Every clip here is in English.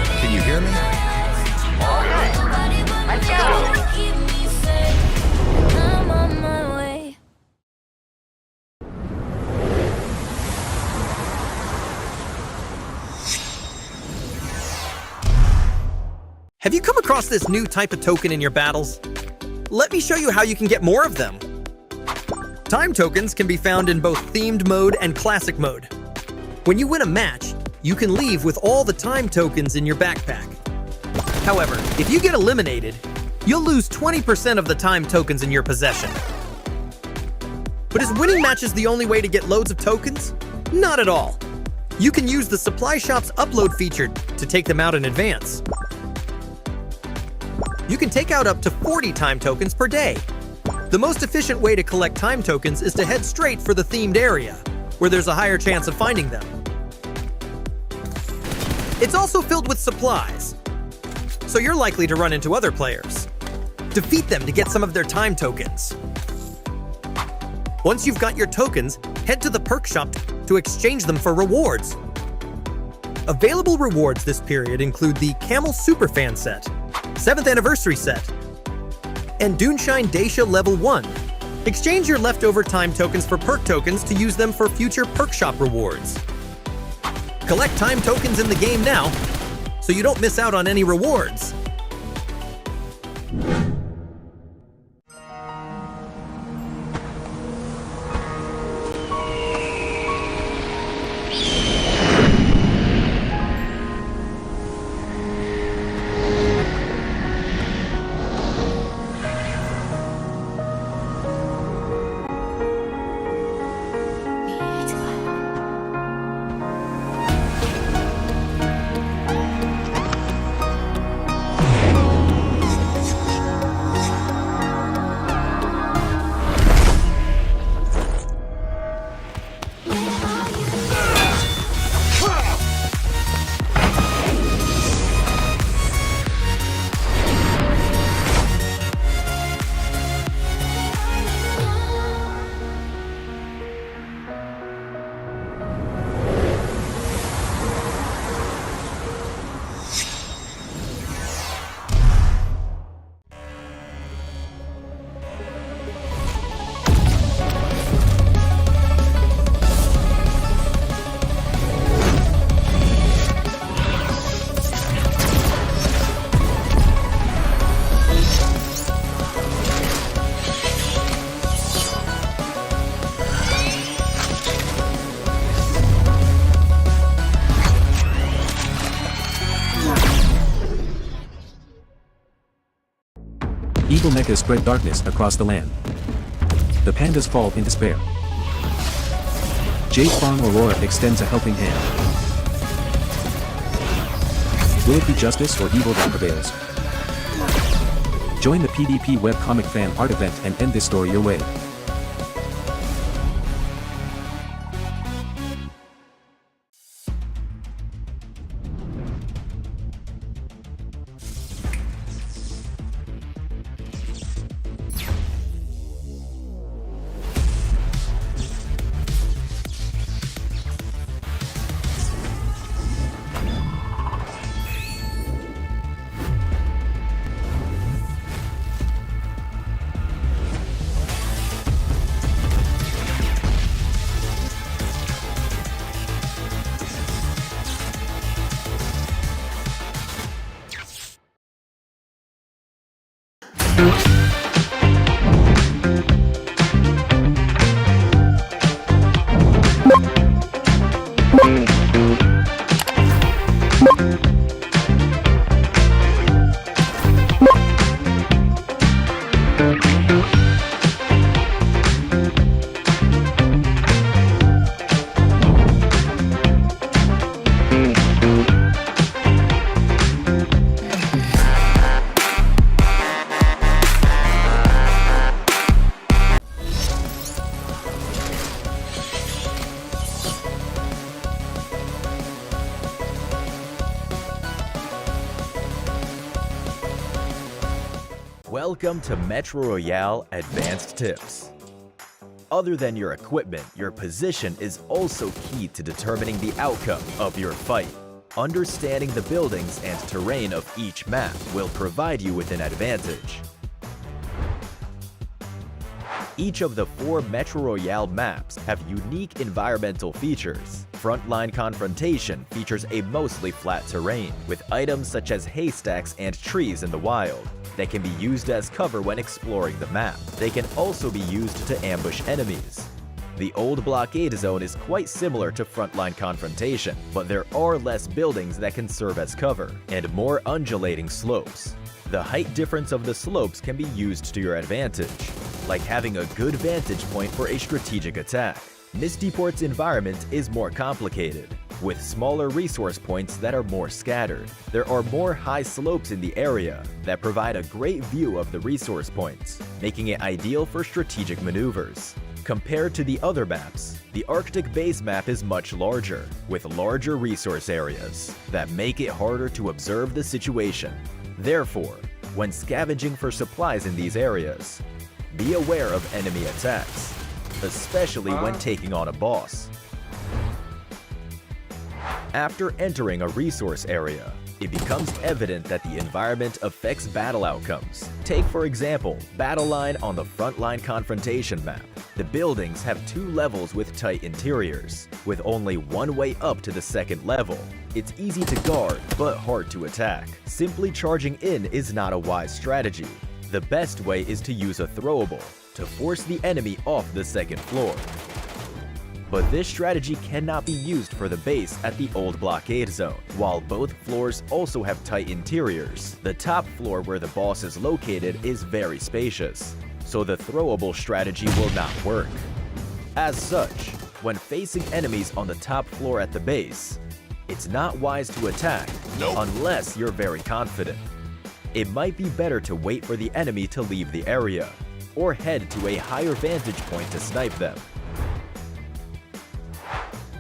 Can you hear me? All good. Let's go. Have you come across this new type of token in your battles? Let me show you how you can get more of them. Time tokens can be found in both themed mode and classic mode. When you win a match, you can leave with all the time tokens in your backpack. However, if you get eliminated, you'll lose 20% of the time tokens in your possession. But is winning matches the only way to get loads of tokens? Not at all. You can use the supply shop's upload feature to take them out in advance. You can take out up to 40 time tokens per day. The most efficient way to collect time tokens is to head straight for the themed area, where there's a higher chance of finding them. It's also filled with supplies, so you're likely to run into other players. Defeat them to get some of their time tokens. Once you've got your tokens, head to the perk shop to exchange them for rewards. Available rewards this period include the Camel Superfan set, 7th Anniversary set, and Duneshine Daisha Level 1. Exchange your leftover time tokens for perk tokens to use them for future perk shop rewards. Collect time tokens in the game now, so you don't miss out on any rewards. evil mechas spread darkness across the land. The pandas fall in despair. Jade's Farm Aurora extends a helping hand. Will it be justice or evil that prevails? Join the PvP webcomic fan art event and end this story your way. Welcome to Metro Royale Advanced Tips. Other than your equipment, your position is also key to determining the outcome of your fight. Understanding the buildings and terrain of each map will provide you with an advantage. Each of the 4 Metro Royale maps have unique environmental features. Frontline Confrontation features a mostly flat terrain, with items such as haystacks and trees in the wild that can be used as cover when exploring the map. They can also be used to ambush enemies. The old blockade zone is quite similar to Frontline Confrontation, but there are less buildings that can serve as cover, and more undulating slopes. The height difference of the slopes can be used to your advantage, like having a good vantage point for a strategic attack. Mistyport's environment is more complicated, with smaller resource points that are more scattered. There are more high slopes in the area that provide a great view of the resource points, making it ideal for strategic maneuvers. Compared to the other maps, the Arctic base map is much larger, with larger resource areas that make it harder to observe the situation. Therefore, when scavenging for supplies in these areas, be aware of enemy attacks, especially when taking on a boss. After entering a resource area, it becomes evident that the environment affects battle outcomes. Take, for example, Battle Line on the Frontline Confrontation map. The buildings have 2 levels with tight interiors, with only one way up to the 2nd level. It's easy to guard, but hard to attack. Simply charging in is not a wise strategy. The best way is to use a throwable to force the enemy off the 2nd floor. But this strategy cannot be used for the base at the old blockade zone. While both floors also have tight interiors, the top floor where the boss is located is very spacious, so the throwable strategy will not work. As such, when facing enemies on the top floor at the base, it's not wise to attack unless you're very confident. It might be better to wait for the enemy to leave the area, or head to a higher vantage point to snipe them.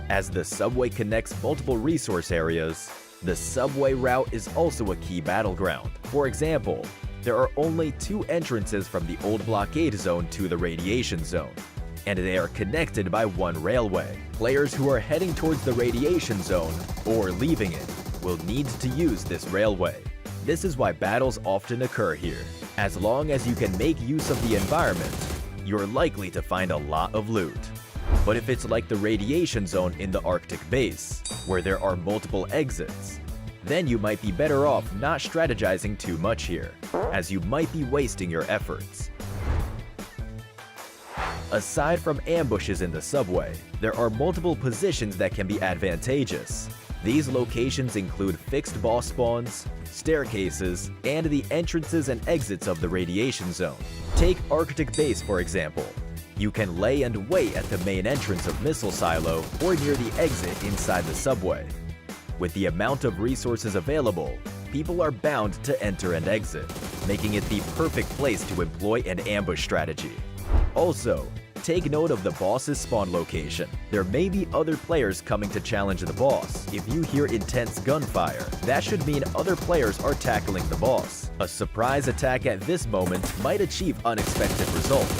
As the subway connects multiple resource areas, the subway route is also a key battleground. For example, there are only 2 entrances from the old blockade zone to the radiation zone, and they are connected by one railway. Players who are heading towards the radiation zone or leaving it will need to use this railway. This is why battles often occur here. As long as you can make use of the environment, you're likely to find a lot of loot. But if it's like the radiation zone in the Arctic base, where there are multiple exits, then you might be better off not strategizing too much here, as you might be wasting your efforts. Aside from ambushes in the subway, there are multiple positions that can be advantageous. These locations include fixed boss spawns, staircases, and the entrances and exits of the radiation zone. Take Arctic Base for example. You can lay and wait at the main entrance of Missile Silo or near the exit inside the subway. With the amount of resources available, people are bound to enter and exit, making it the perfect place to employ an ambush strategy. Also, take note of the boss's spawn location. There may be other players coming to challenge the boss. If you hear intense gunfire, that should mean other players are tackling the boss. A surprise attack at this moment might achieve unexpected results.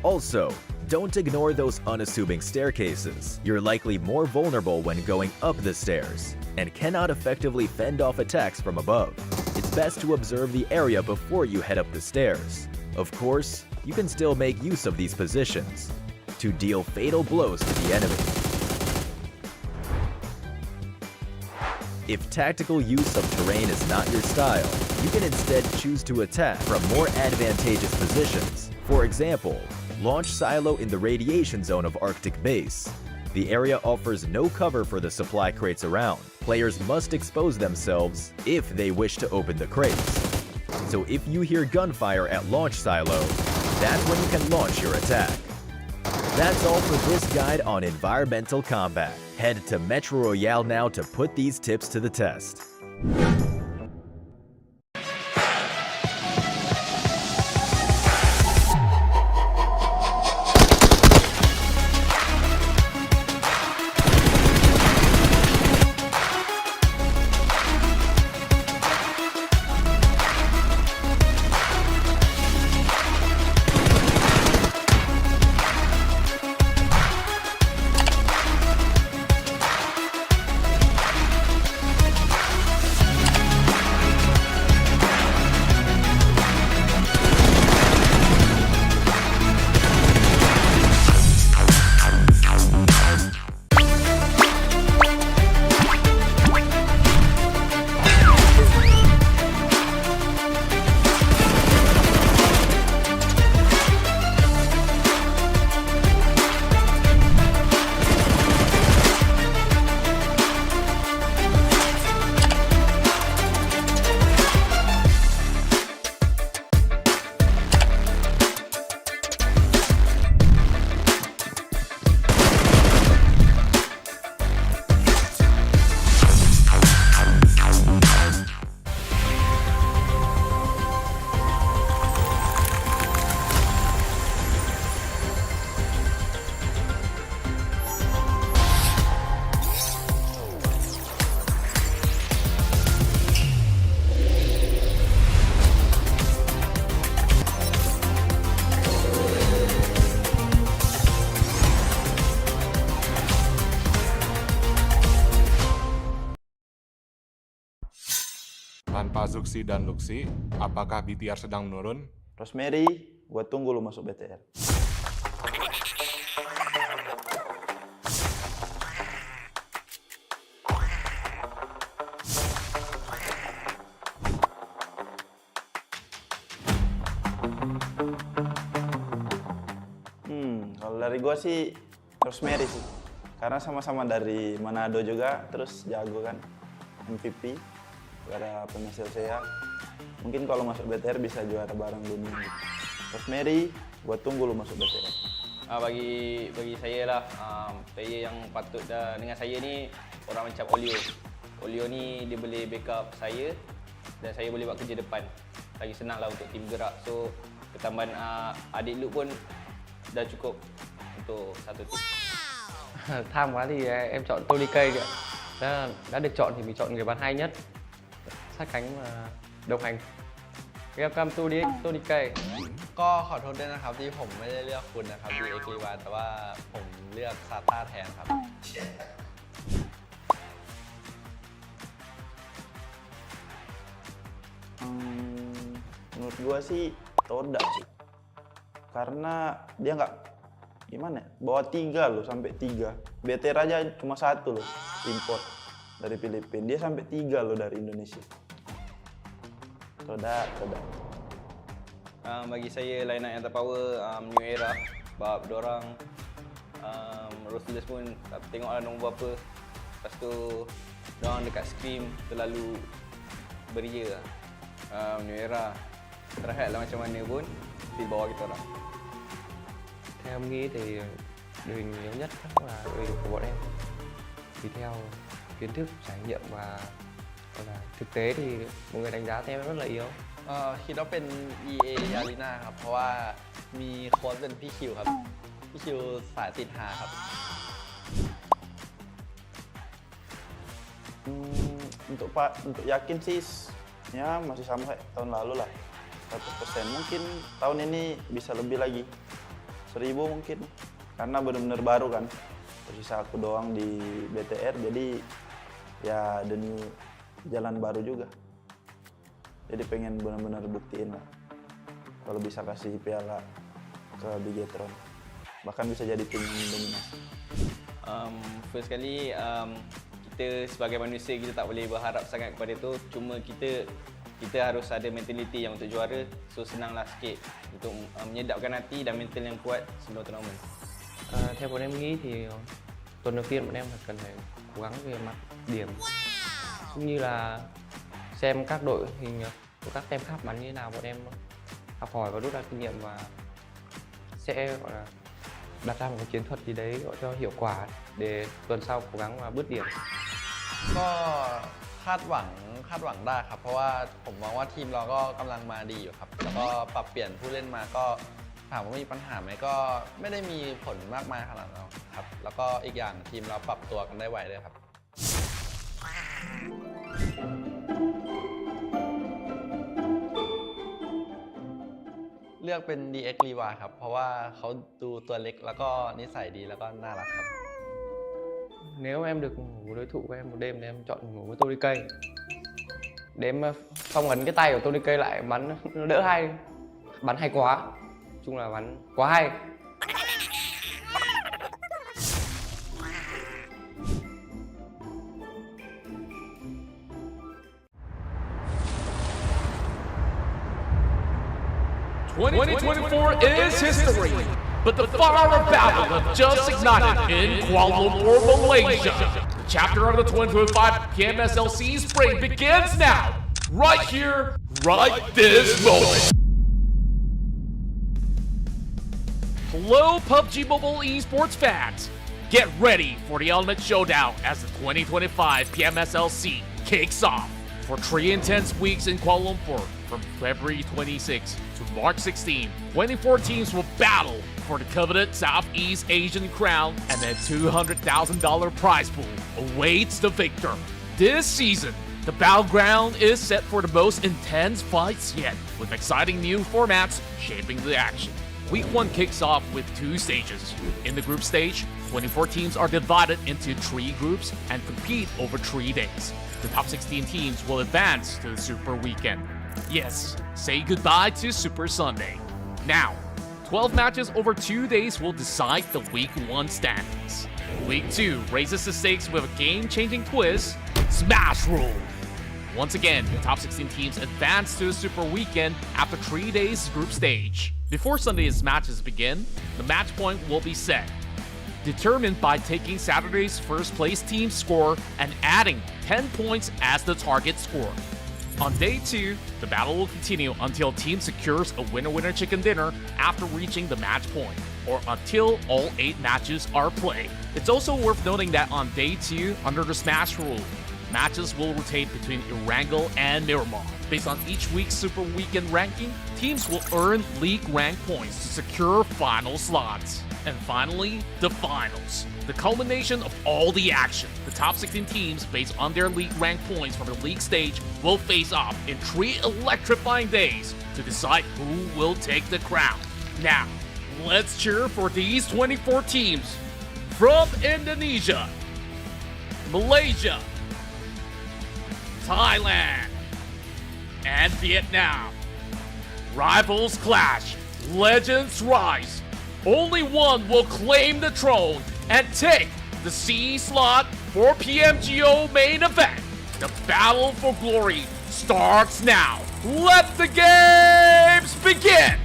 Also, don't ignore those unassuming staircases. You're likely more vulnerable when going up the stairs and cannot effectively fend off attacks from above. It's best to observe the area before you head up the stairs. Of course, you can still make use of these positions to deal fatal blows to the enemy. If tactical use of terrain is not your style, you can instead choose to attack from more advantageous positions. For example, launch silo in the radiation zone of Arctic Base. The area offers no cover for the supply crates around. Players must expose themselves if they wish to open the crates. So if you hear gunfire at launch silo, that's when you can launch your attack. That's all for this guide on environmental combat. Head to Metro Royale now to put these tips to the test. Tanpa Zuxi dan Luxi, apakah BTR sedang menurun? Rosemary, gua tunggu lu masuk BTR. Kalau dari gua sih Rosemary sih. Karena sama-sama dari Manado juga, terus jago kan. MVP. Juara PMSL SEA. Mungkin kalau masuk BTR bisa juara bareng dunia. Rosemary, buat tunggu lu masuk BTR. Bagi saya lah, player yang patut dengan saya ni orang macam Olio. Olio ni dia boleh backup saya dan saya boleh buat kerja depan. Lagi senang lah untuk tim gerak. So ketambahan adik Luke pun dah cukup untuk satu tim. Tham quá thì em chọn TODAK kìa. Đã được chọn thì mình chọn người bán hay nhất, sát cánh và đồng hành. Welcome to TODAK. ก็ขอโทษด้วยนะครับที่ผมไม่ได้เลือกคุณนะครับ Day1 แต่ว่าผมเลือกซาต้าแทนครับ Menurut gua sih TODAK sih. Karena dia nggak gimana ya, bawa 3 loh, sampai 3. BTR aja cuma 1 loh, import dari Filipina. Dia sampai 3 loh dari Indonesia. TODAK. Bagi saya line up yang terpower New Era. Sebab diorang Ruthless pun tak tengoklah nombor berapa. Lepas tu diorang dekat scrim terlalu beria lah. New era terhad lah macam mana pun di bawah kita orang. Theo em nghĩ thì đội hình yếu nhất chắc là đội hình của bọn em. Vì theo kiến thức, trải nghiệm và gọi là thực tế thì mọi người đánh giá theo em rất là yếu. คิดว่าเป็น eArena ครับ เพราะว่ามีโค้ชเป็นพี่คิวครับ พี่คิวสายติดหาครับ Untuk yakin sih ya masih sama kayak tahun lalu lah, 100%. Mungkin tahun ini bisa lebih lagi, 1000 mungkin, karena benar-benar baru kan, tersisa aku doang di BTR, jadi ya the new jalan baru juga. Jadi pengen benar-benar buktiin lah, kalau bisa kasih piala ke BIGETRON, bahkan bisa jadi tim yang dominasi. First kali kita sebagai manusia kita tak boleh berharap sangat kepada tu, cuma kita harus ada mentaliti yang untuk juara, so senanglah sikit untuk menyedapkan hati dan mental yang kuat sebelum turnamen. Theo bọn em nghĩ thì tuần đầu tiên bọn em cần phải cố gắng về mặt điểm, cũng như là xem các đội hình của các team khác bắn như thế nào, bọn em học hỏi và rút ra kinh nghiệm và sẽ gọi là đặt ra một cái chiến thuật gì đấy gọi cho hiệu quả để tuần sau cố gắng và bứt điểm. ก็คาดหวังได้ครับ เพราะว่าผมมองว่าทีมเราก็กำลังมาดีอยู่ครับ แล้วก็ปรับเปลี่ยนผู้เล่นมาก็ถามว่ามีปัญหาไหมก็ไม่ได้มีผลมากมายขนาดนั้นครับ แล้วก็อีกอย่างทีมเราปรับตัวกันได้ไวด้วยครับ เลือกเป็น DX รีวาครับ เพราะว่าเขาดูตัวเล็กแล้วก็นิสัยดีแล้วก็น่ารักครับ Nếu em được ngủ với đối thủ của em một đêm thì em chọn ngủ với Tony Cây. Để em phong ấn cái tay của Tony Cây lại bắn nó đỡ hay. Bắn hay quá. Nói chung là bắn quá hay. "2024 is history, but the fire of battle have just ignited in Kuala Lumpur, Malaysia. The chapter of the 2025 PMSL SEA Spring begins now, right here, right this moment." Hello, PUBG Mobile Esports fans! Get ready for the ultimate showdown as the 2025 PMSL SEA kicks off. For 3 intense weeks in Kuala Lumpur, from February 26 to March 16, 24 teams will battle for the coveted Southeast Asian crown, and a $200,000 prize pool awaits the victor. This season, the battleground is set for the most intense fights yet, with exciting new formats shaping the action. Week 1 kicks off with 2 stages. In the group stage, 24 teams are divided into 3 groups and compete over 3 days. The top 16 teams will advance to the Super Weekend. Yes, say goodbye to Super Sunday. Now, 12 matches over 2 days will decide the Week 1 standings. Week 2 raises the stakes with a game-changing twist, Smash Rule. Once again, the top 16 teams advance to the Super Weekend after 3 days group stage. Before Sunday's matches begin, the match point will be set, determined by taking Saturday's first place team's score and adding 10 points as the target score. On day 2, the battle will continue until team secures a winner-winner chicken dinner after reaching the match point, or until all 8 matches are played. It's also worth noting that on day 2, under the Smash Rule, matches will rotate between Erangel and Miramar. Based on each week's Super Weekend ranking, teams will earn league rank points to secure final slots. And finally, the finals. The culmination of all the action. The top 16 teams, based on their league rank points from the league stage, will face off in 3 electrifying days to decide who will take the crown. Now, let's cheer for these 24 teams from Indonesia, Malaysia, Thailand, and Vietnam. Rivals clash, legends rise. Only one will claim the throne and take the C slot for PMGO main event. The battle for glory starts now. Let the games begin!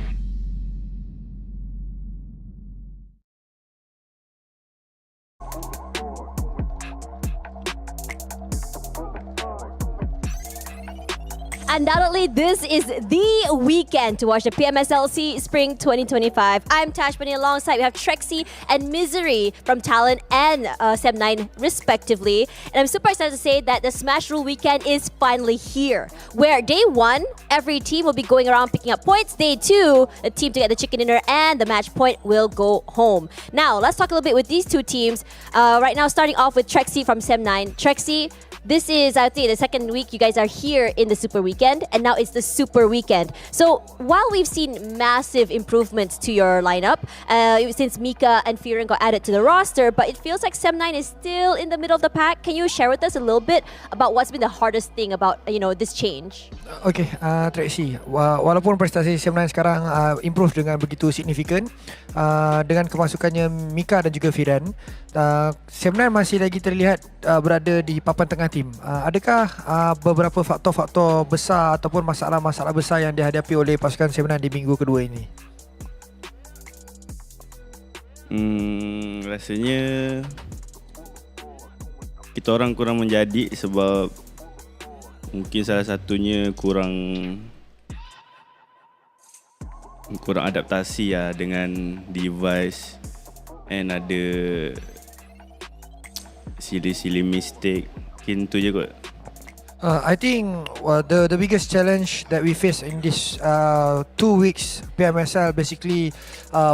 undoubtedly this is the weekend to watch the PMSL SEA Spring 2025. I'm Tash Bunny. Alongside we have Trexie and Misery from TALON and Sem9 respectively. And I'm super excited to say that the Smash Rule weekend is finally here, where day 1, every team will be going around picking up points. Day 2, the team to get the chicken dinner and the match point will go home. Now, let's talk a little bit with these two teams. Right now, starting off with Trexie from Sem9. Trexie, this is, I think, the second week you guys are here in the Super Weekend, and now it's the Super Weekend. So while we've seen massive improvements to your lineup, since Mika and Firen got added to the roster, but it feels like Sem9 is still in the middle of the pack. Can you share with us a little bit about what's been the hardest thing about this change? Okay, Trexie, walaupun prestasi Sem9 sekarang improve dengan begitu signifikan, dengan kemasukannya Mika dan juga Firen, Sem9 masih lagi terlihat berada di papan tengah tim. Adakah beberapa faktor-faktor besar ataupun masalah-masalah besar yang dihadapi oleh pasukan Sem9 di minggu kedua ini? Rasanya kita orang kurang menjadi sebab mungkin salah satunya kurang adaptasi dengan device, and ada silly mistake. Mungkin tu je kot. I think the biggest challenge that we face in this 2 weeks PMSL, basically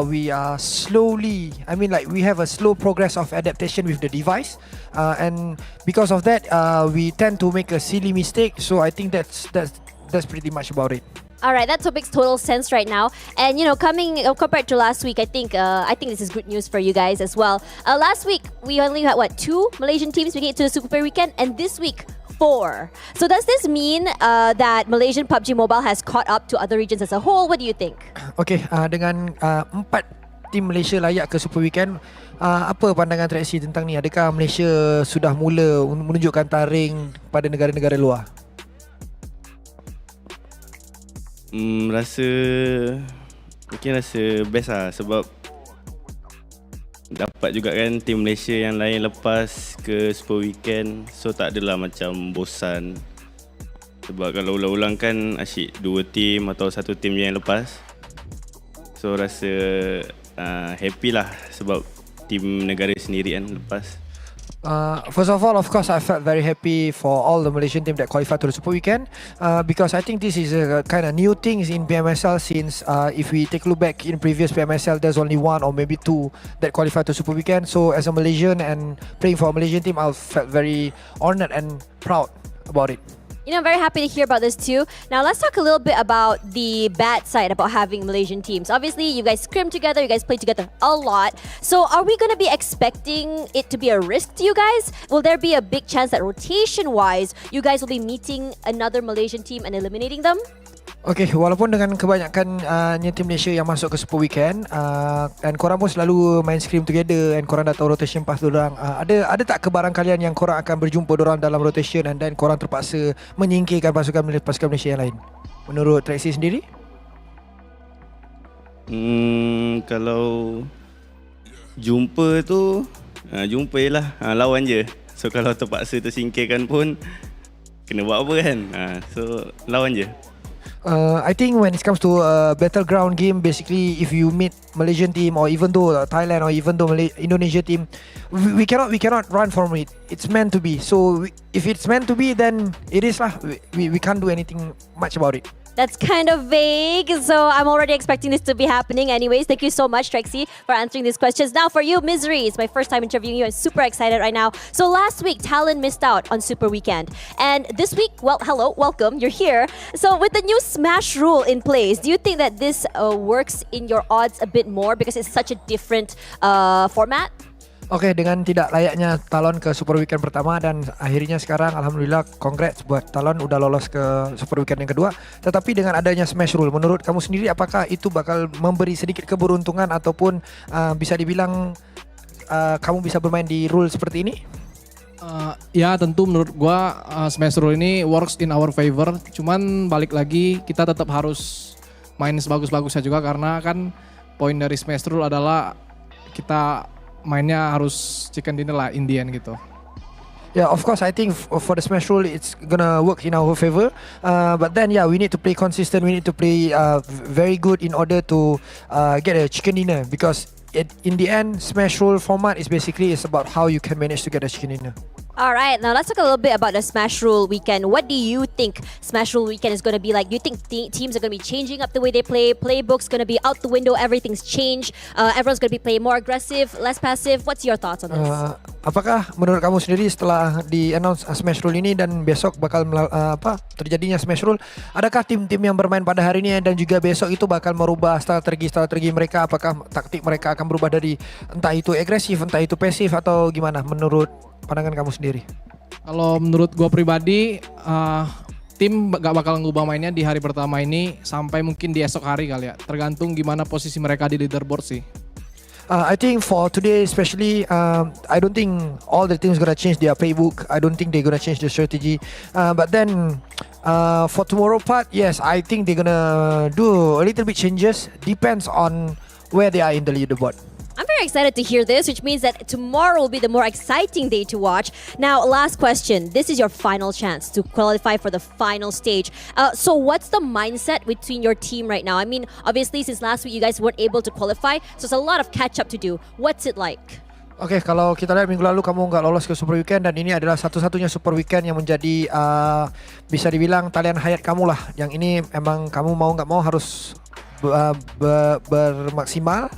we are slowly, we have a slow progress of adaptation with the device, and because of that we tend to make a silly mistake. So I think that's pretty much about it. Alright, that makes total sense right now. And coming compared to last week, I think this is good news for you guys as well. Last week we only had 2 Malaysian teams making it to the Super Weekend, and this week 4. So does this mean that Malaysian PUBG Mobile has caught up to other regions as a whole? What do you think? Okay, dengan 4 tim Malaysia layak ke Super Weekend, apa pandangan Trexie tentang ni? Adakah Malaysia sudah mula menunjukkan taring pada negara-negara luar? Rasa best lah, sebab dapat juga kan tim Malaysia yang lain lepas ke Super Weekend, so tak adalah macam bosan. Sebab kalau ulang-ulang kan asyik 2 tim atau 1 tim yang lepas. So rasa happy lah sebab tim negara sendiri kan lepas. First of all, of course, I felt very happy for all the Malaysian team that qualified to the Super Weekend, because I think this is a kind of new things in PMSL, since if we take a look back in previous PMSL, there's only 1 or maybe 2 that qualified to Super Weekend. So as a Malaysian and playing for a Malaysian team, I felt very honored and proud about it. I'm very happy to hear about this too. Now let's talk a little bit about the bad side about having Malaysian teams. Obviously, you guys scrim together, you guys play together a lot. So are we going to be expecting it to be a risk to you guys? Will there be a big chance that rotation-wise, you guys will be meeting another Malaysian team and eliminating them? Okay, walaupun dengan kebanyakan tim Malaysia yang masuk ke Super Weekend, dan korang pun selalu main scrim together, and korang dah tahu rotation pass dorang, ada tak kebarangkalian yang korang akan berjumpa dorang dalam rotation, and then korang terpaksa menyingkirkan pasukan Malaysia yang lain? Menurut Trexie sendiri? Kalau jumpa tu, jumpa je lah, lawan je. So kalau terpaksa tersingkirkan pun kena buat apa kan, so lawan je. I think when it comes to a battleground game, basically if you meet Malaysian team, or even though Thailand, or even though Indonesia team, we cannot run from it. It's meant to be. So if it's meant to be, then it is lah. We can't do anything much about it. That's kind of vague, so I'm already expecting this to be happening anyways. Thank you so much, Trexie, for answering these questions. Now for you, Misery, it's my first time interviewing you. I'm super excited right now. So last week, TALON missed out on Super Weekend. And this week, well, hello, welcome, you're here. So with the new Smash rule in place, do you think that this works in your odds a bit more because it's such a different format? Okay, dengan tidak layaknya TALON ke Super Weekend pertama, dan akhirnya sekarang Alhamdulillah congrats buat TALON udah lolos ke Super Weekend yang kedua. Tetapi dengan adanya Smash Rule, menurut kamu sendiri apakah itu bakal memberi sedikit keberuntungan, ataupun bisa dibilang kamu bisa bermain di rule seperti ini? Ya tentu menurut gua Smash Rule ini works in our favor. Cuman balik lagi kita tetap harus main sebagus-bagusnya juga, karena kan poin dari Smash Rule adalah kita mainnya harus chicken dinner lah, Indian gitu. Yeah, of course, I think for the smash rule, it's gonna work in our favor. But then, yeah, we need to play consistent. We need to play very good in order to get a chicken dinner. Because in the end, smash rule format is basically about how you can manage to get a chicken dinner. All right, now let's talk a little bit about the Smash Rule weekend. What do you think Smash Rule weekend is going to be like? Do you think teams are going to be changing up the way they play? Playbook's going to be out the window, everything's changed. Everyone's going to be playing more aggressive, less passive. What's your thoughts on this? Apakah menurut kamu sendiri setelah di-announce Smash Rule ini dan besok bakal terjadinya Smash Rule, adakah tim-tim yang bermain pada hari ini dan juga besok itu bakal merubah strategi mereka? Apakah taktik mereka akan berubah dari entah itu agresif, entah itu pasif atau gimana menurut pandangan kamu sendiri? Kalau menurut gue pribadi, tim gak bakal ngubah mainnya di hari pertama ini sampai mungkin di esok hari kali ya. Tergantung gimana posisi mereka di leaderboard sih. I think for today especially, I don't think all the teams gonna change their playbook. I don't think they're gonna change their strategy. But then for tomorrow part, yes, I think they're gonna do a little bit changes. Depends on where they are in the leaderboard. I'm very excited to hear this, which means that tomorrow will be the more exciting day to watch. Now, last question. This is your final chance to qualify for the final stage. So what's the mindset between your team right now? I mean, obviously, since last week, you guys weren't able to qualify, so it's a lot of catch-up to do. What's it like? Oke, kalau kita lihat minggu lalu kamu nggak lolos ke Super Weekend dan ini adalah satu-satunya Super Weekend yang menjadi bisa dibilang talian hayat kamu lah. Yang ini emang kamu mau nggak mau harus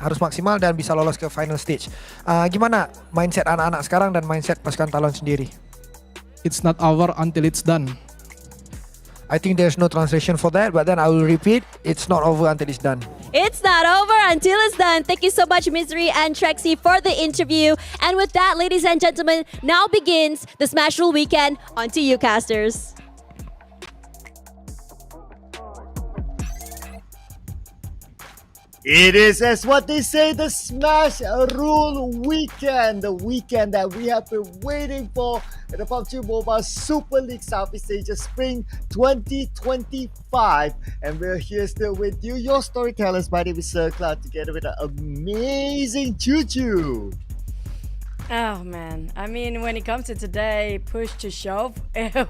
harus maksimal dan bisa lolos ke final stage. Gimana mindset anak-anak sekarang dan mindset pasukan Talon sendiri? It's not over until it's done. I think there's no translation for that, but then I will repeat, it's not over until it's done. It's not over until it's done. Thank you so much, Misery and Trexie, for the interview. And with that, ladies and gentlemen, now begins the Smash Rule weekend. On to you, casters. It is, as what they say, the Smash Rule weekend, the weekend that we have been waiting for in the PUBG Mobile Super League Southeast Asia Spring 2025. And we're here still with you, your storytellers. My name is CELCOMDIGI, together with an amazing Juju. Oh man, I mean, when it comes to today, push to shove,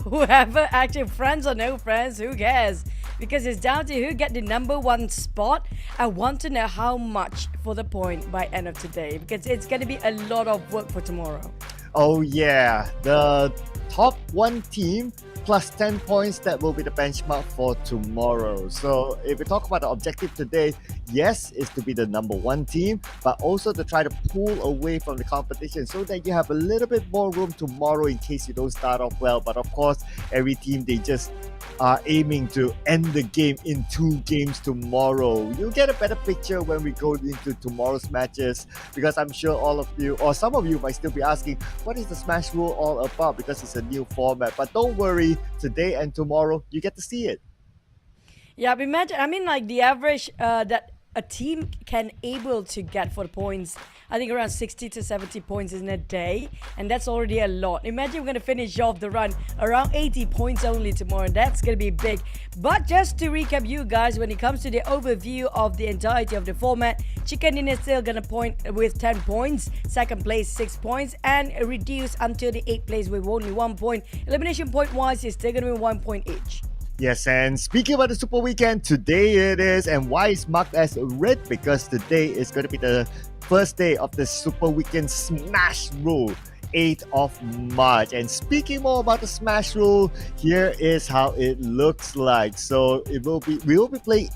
whoever, actually friends or no friends, who cares? Because it's down to who get the #1 spot. I want to know how much for the point by end of today, because it's going to be a lot of work for tomorrow. Oh yeah, the top one team plus 10 points, that will be the benchmark for tomorrow. So if we talk about the objective today, yes, is to be the #1 team, but also to try to pull away from the competition so that you have a little bit more room tomorrow in case you don't start off well. But of course, every team, they just are aiming to end the game in 2 games tomorrow. You'll get a better picture when we go into tomorrow's matches, because I'm sure all of you, or some of you, might still be asking, what is the Smash Rule all about? Because it's a new format. But don't worry, today and tomorrow, you get to see it. Yeah, imagine, I mean, like the average that a team can able to get for points, I think around 60 to 70 points in a day, and that's already a lot. Imagine we're going to finish off the run around 80 points only tomorrow. That's going to be big. But just to recap you guys, when it comes to the overview of the entirety of the format, Chicken Dinner is still going to point with 10 points, second place 6 points, and reduce until the 8th place with only 1 point. Elimination point wise is still going to be 1 point each. Yes, and speaking about the Super Weekend, today it is, and why it's marked as red? Because today is going to be the first day of the Super Weekend Smash Rule, 8th of March. And speaking more about the Smash Rule, here is how it looks like. So we will be playing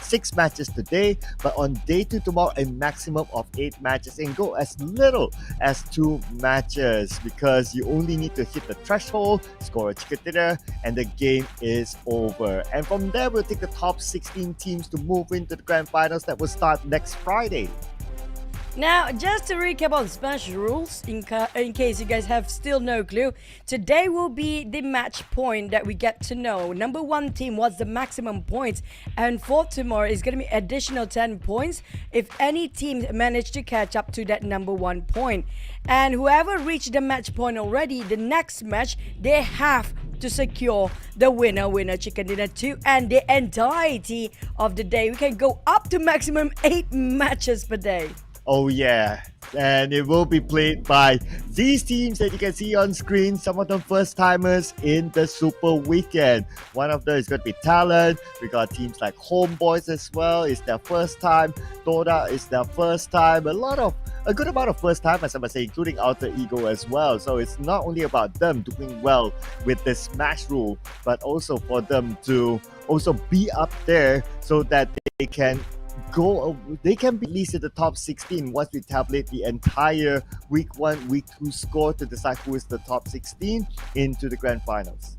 6 matches today, but on day 2 tomorrow, a maximum of 8 matches, and go as little as 2 matches, because you only need to hit the threshold, score a chicken dinner, and the game is over. And from there, we'll take the top 16 teams to move into the grand finals that will start next Friday. Now, just to recap on Smash Rules, in case you guys have still no clue, today will be the match point that we get to know. #1 team, what's the maximum points, and for tomorrow is going to be additional 10 points if any team manage to catch up to that #1 point. And whoever reached the match point already, the next match, they have to secure the winner Chicken Dinner 2 and the entirety of the day. We can go up to maximum 8 matches per day. Oh yeah, and it will be played by these teams that you can see on screen. Some of them first timers in the Super Weekend. One of them is going to be TALON. We got teams like HOMEBOIS as well. It's their first time. TODAK is their first time. A good amount of first time, as I must say, including Alter Ego as well. So it's not only about them doing well with the Smash rule, but also for them to also be up there so that they can be at least in the top 16 once we tabulate the entire week 1, week 2 score to decide who is the top 16 into the grand finals.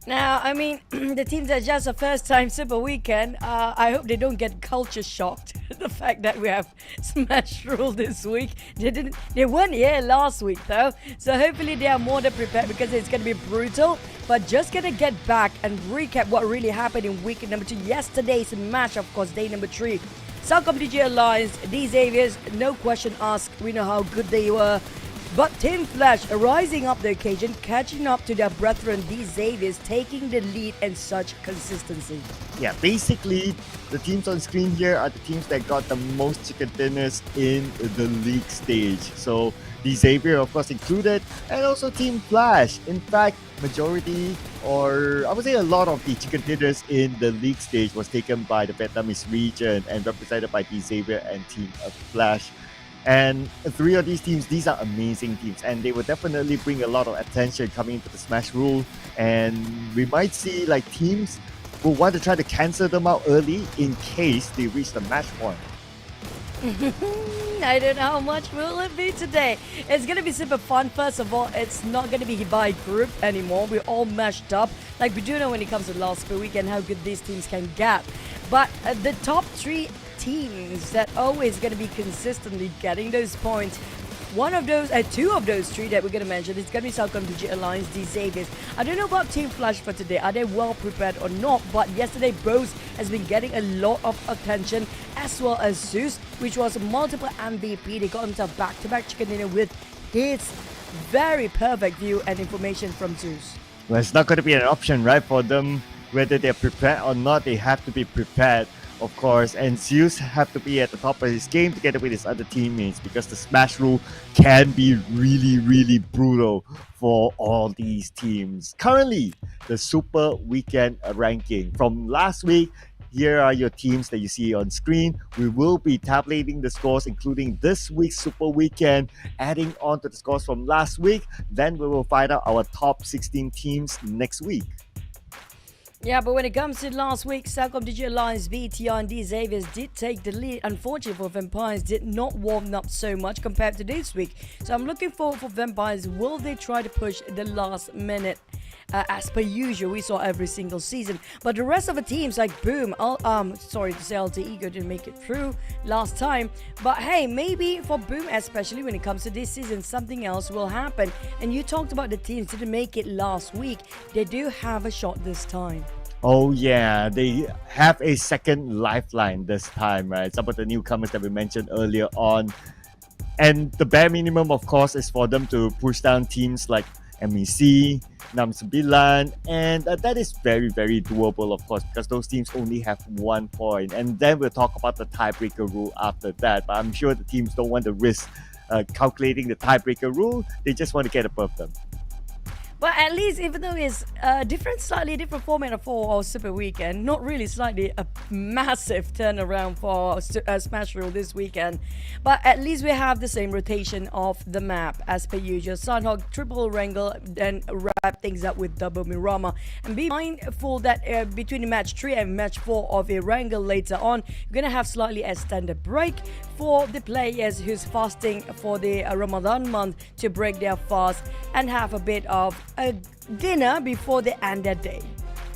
Now, I mean, the teams that just a first-time Super Weekend, I hope they don't get culture shocked. The fact that we have Smash Rule this week. They weren't here last week though, so hopefully they are more than prepared because it's going to be brutal. But just going to get back and recap what really happened in week number 2. Yesterday's match, of course, day number 3. CELCOMDIGI Alliance, these Xaviers, no question asked. We know how good they were. But Team Flash rising up the occasion, catching up to their brethren, these Xaviers, taking the lead and such consistency. Yeah, basically, the teams on screen here are the teams that got the most chicken dinners in the league stage. So, the Xavier, of course, included, and also Team Flash. In fact, majority, or I would say a lot of the chicken dinners in the league stage was taken by the Vietnamese region and represented by the Xavier and Team Flash. And 3 of these teams, these are amazing teams, and they will definitely bring a lot of attention coming into the Smash rule. And we might see like teams will want to try to cancel them out early in case they reach the match point. I don't know how much will it be today. It's going to be super fun. First of all, it's not going to be by group anymore. We're all mashed up. Like we do know when it comes to last Super Weekend how good these teams can get. But the top 3 teams that always going to be consistently getting those points, one of those, 2 of those 3 that we're going to mention is going to be CELCOMDIGI Alliance, the Xaviers. I don't know about Team Flash for today. Are they well prepared or not? But yesterday, Bose has been getting a lot of attention, as well as Zeus, which was multiple MVP. They got himself back-to-back chicken dinner with his very perfect view and information from Zeus. Well, it's not going to be an option, right, for them. Whether they're prepared or not, they have to be prepared, of course. And Zeus have to be at the top of his game together with his other teammates, because the Smash rule can be really, really brutal for all these teams. Currently, the Super Weekend ranking from last week. Here are your teams that you see on screen. We will be tabulating the scores, including this week's Super Weekend, adding on to the scores from last week. Then we will find out our top 16 teams next week. Yeah, but when it comes to last week, CELCOMDIGI Alliance, BTR and these Xaviers did take the lead. Unfortunately for Vampires, did not warm up so much compared to this week. So I'm looking forward for Vampires. Will they try to push the last minute? As per usual, we saw every single season. But the rest of the teams like Boom, sorry to say Alter Ego didn't make it through last time. But hey, maybe for Boom, especially when it comes to this season, something else will happen. And you talked about the teams didn't make it last week. They do have a shot this time. Oh yeah, they have a second lifeline this time, right? Some of the newcomers that we mentioned earlier on. And the bare minimum, of course, is for them to push down teams like MEC, Namsabilan, and that is very, very doable, of course, because those teams only have 1 point. And then we'll talk about the tiebreaker rule after that. But I'm sure the teams don't want to risk calculating the tiebreaker rule. They just want to get above them. But at least, even though it's slightly different format for our Super Weekend, not really slightly a massive turnaround for Smash Rule this weekend, but at least we have the same rotation of the map as per usual. Sanhok, triple Erangel, then wrap things up with double Miramar. And be mindful that between match 3 and match 4 of Erangel later on, you're going to have slightly extended break for the players who's fasting for the Ramadan month to break their fast and have a bit of a dinner before they end their day.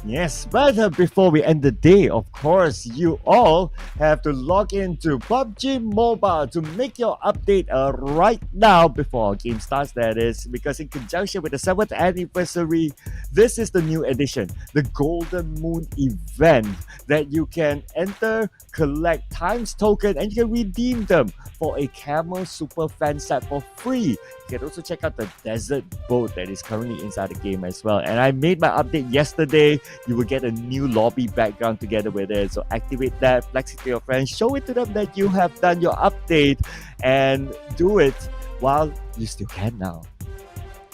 Yes, but before we end the day, of course, you all have to log into PUBG Mobile to make your update right now before our game starts, that is, because in conjunction with the 7th anniversary This is the new edition, the Golden Moon event that you can enter, collect times token, and you can redeem them for a Camel Super Fan set for free. You can also check out the desert boat that is currently inside the game as well. And I made my update yesterday. You will get a new lobby background together with it. So activate that, flex it to your friends, show it to them that you have done your update, and do it while you still can now.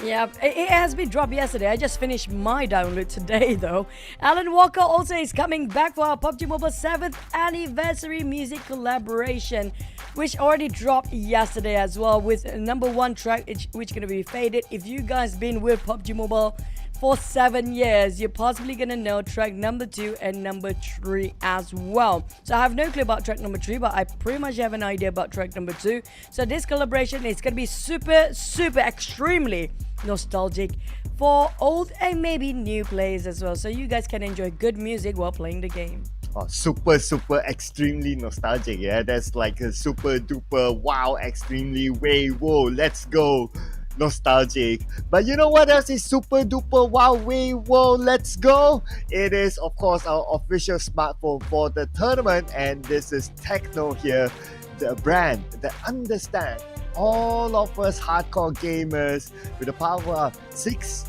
Yeah, it has been dropped yesterday. I just finished my download today though. Alan Walker also is coming back for our PUBG Mobile 7th anniversary music collaboration, which already dropped yesterday as well, with number 1 track which gonna be Faded. If you guys been with PUBG Mobile for 7 years, you're possibly gonna know track number 2 and number 3 as well. So I have no clue about track number 3, but I pretty much have an idea about track number 2. So this collaboration is gonna be super extremely nostalgic for old and maybe new players as well, so you guys can enjoy good music while playing the game. Oh, super extremely nostalgic. Yeah, that's like a super duper wow, extremely way whoa, let's go nostalgic. But you know what else is super duper wow, way whoa, let's go? It is of course our official smartphone for the tournament, and this is TECNO here, the brand that understands all of us hardcore gamers with the power 6,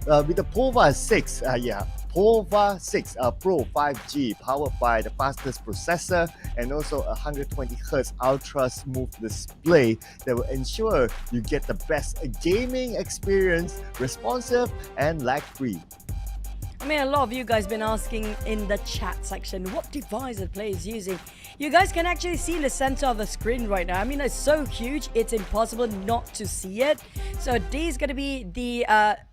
with the POVA 6, POVA 6 Pro 5G, powered by the fastest processor and also a 120Hz ultra smooth display that will ensure you get the best gaming experience, responsive and lag-free. I mean, a lot of you guys been asking in the chat section what device the player is using. You guys can actually see in the center of the screen right now. I mean, it's so huge, it's impossible not to see it. So this is going to be the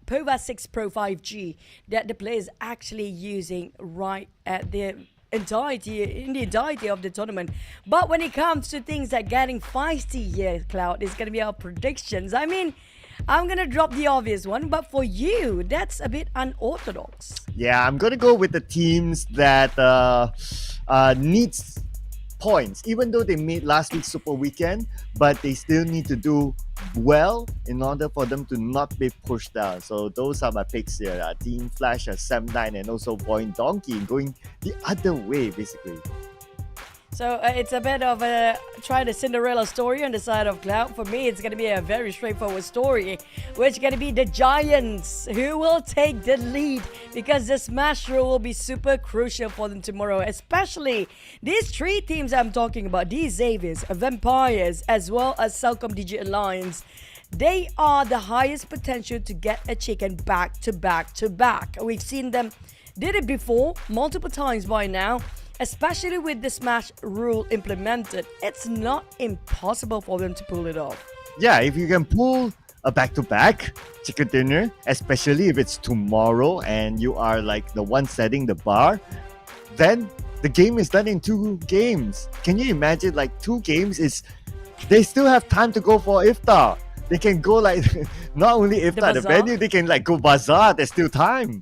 POVA 6 Pro 5G that the player is actually using right at the entirety of the tournament. But when it comes to things that getting feisty here, Cloud, is going to be our predictions. I mean, I'm gonna drop the obvious one, but for you, that's a bit unorthodox. Yeah, I'm gonna go with the teams that needs points, even though they made last week's Super Weekend, but they still need to do well in order for them to not be pushed down. So those are my picks here. Team Flash, Sam9, and also VOIN Donkey going the other way, basically. So it's a bit of a try the Cinderella story on the side of Cloud. For me, it's going to be a very straightforward story, which is going to be the Giants who will take the lead, because the smash rule will be super crucial for them tomorrow, especially these 3 teams I'm talking about, these Xaviers, Vampires, as well as CELCOMDIGI Alliance. They are the highest potential to get a chicken back to back to back. We've seen them did it before multiple times by now. Especially with the smash rule implemented, it's not impossible for them to pull it off. Yeah, if you can pull a back-to-back chicken dinner, especially if it's tomorrow and you are like the one setting the bar, then the game is done in 2 games. Can you imagine, like 2 games is, they still have time to go for iftar. They can go like, not only iftar, the venue, they can like go bazaar, there's still time.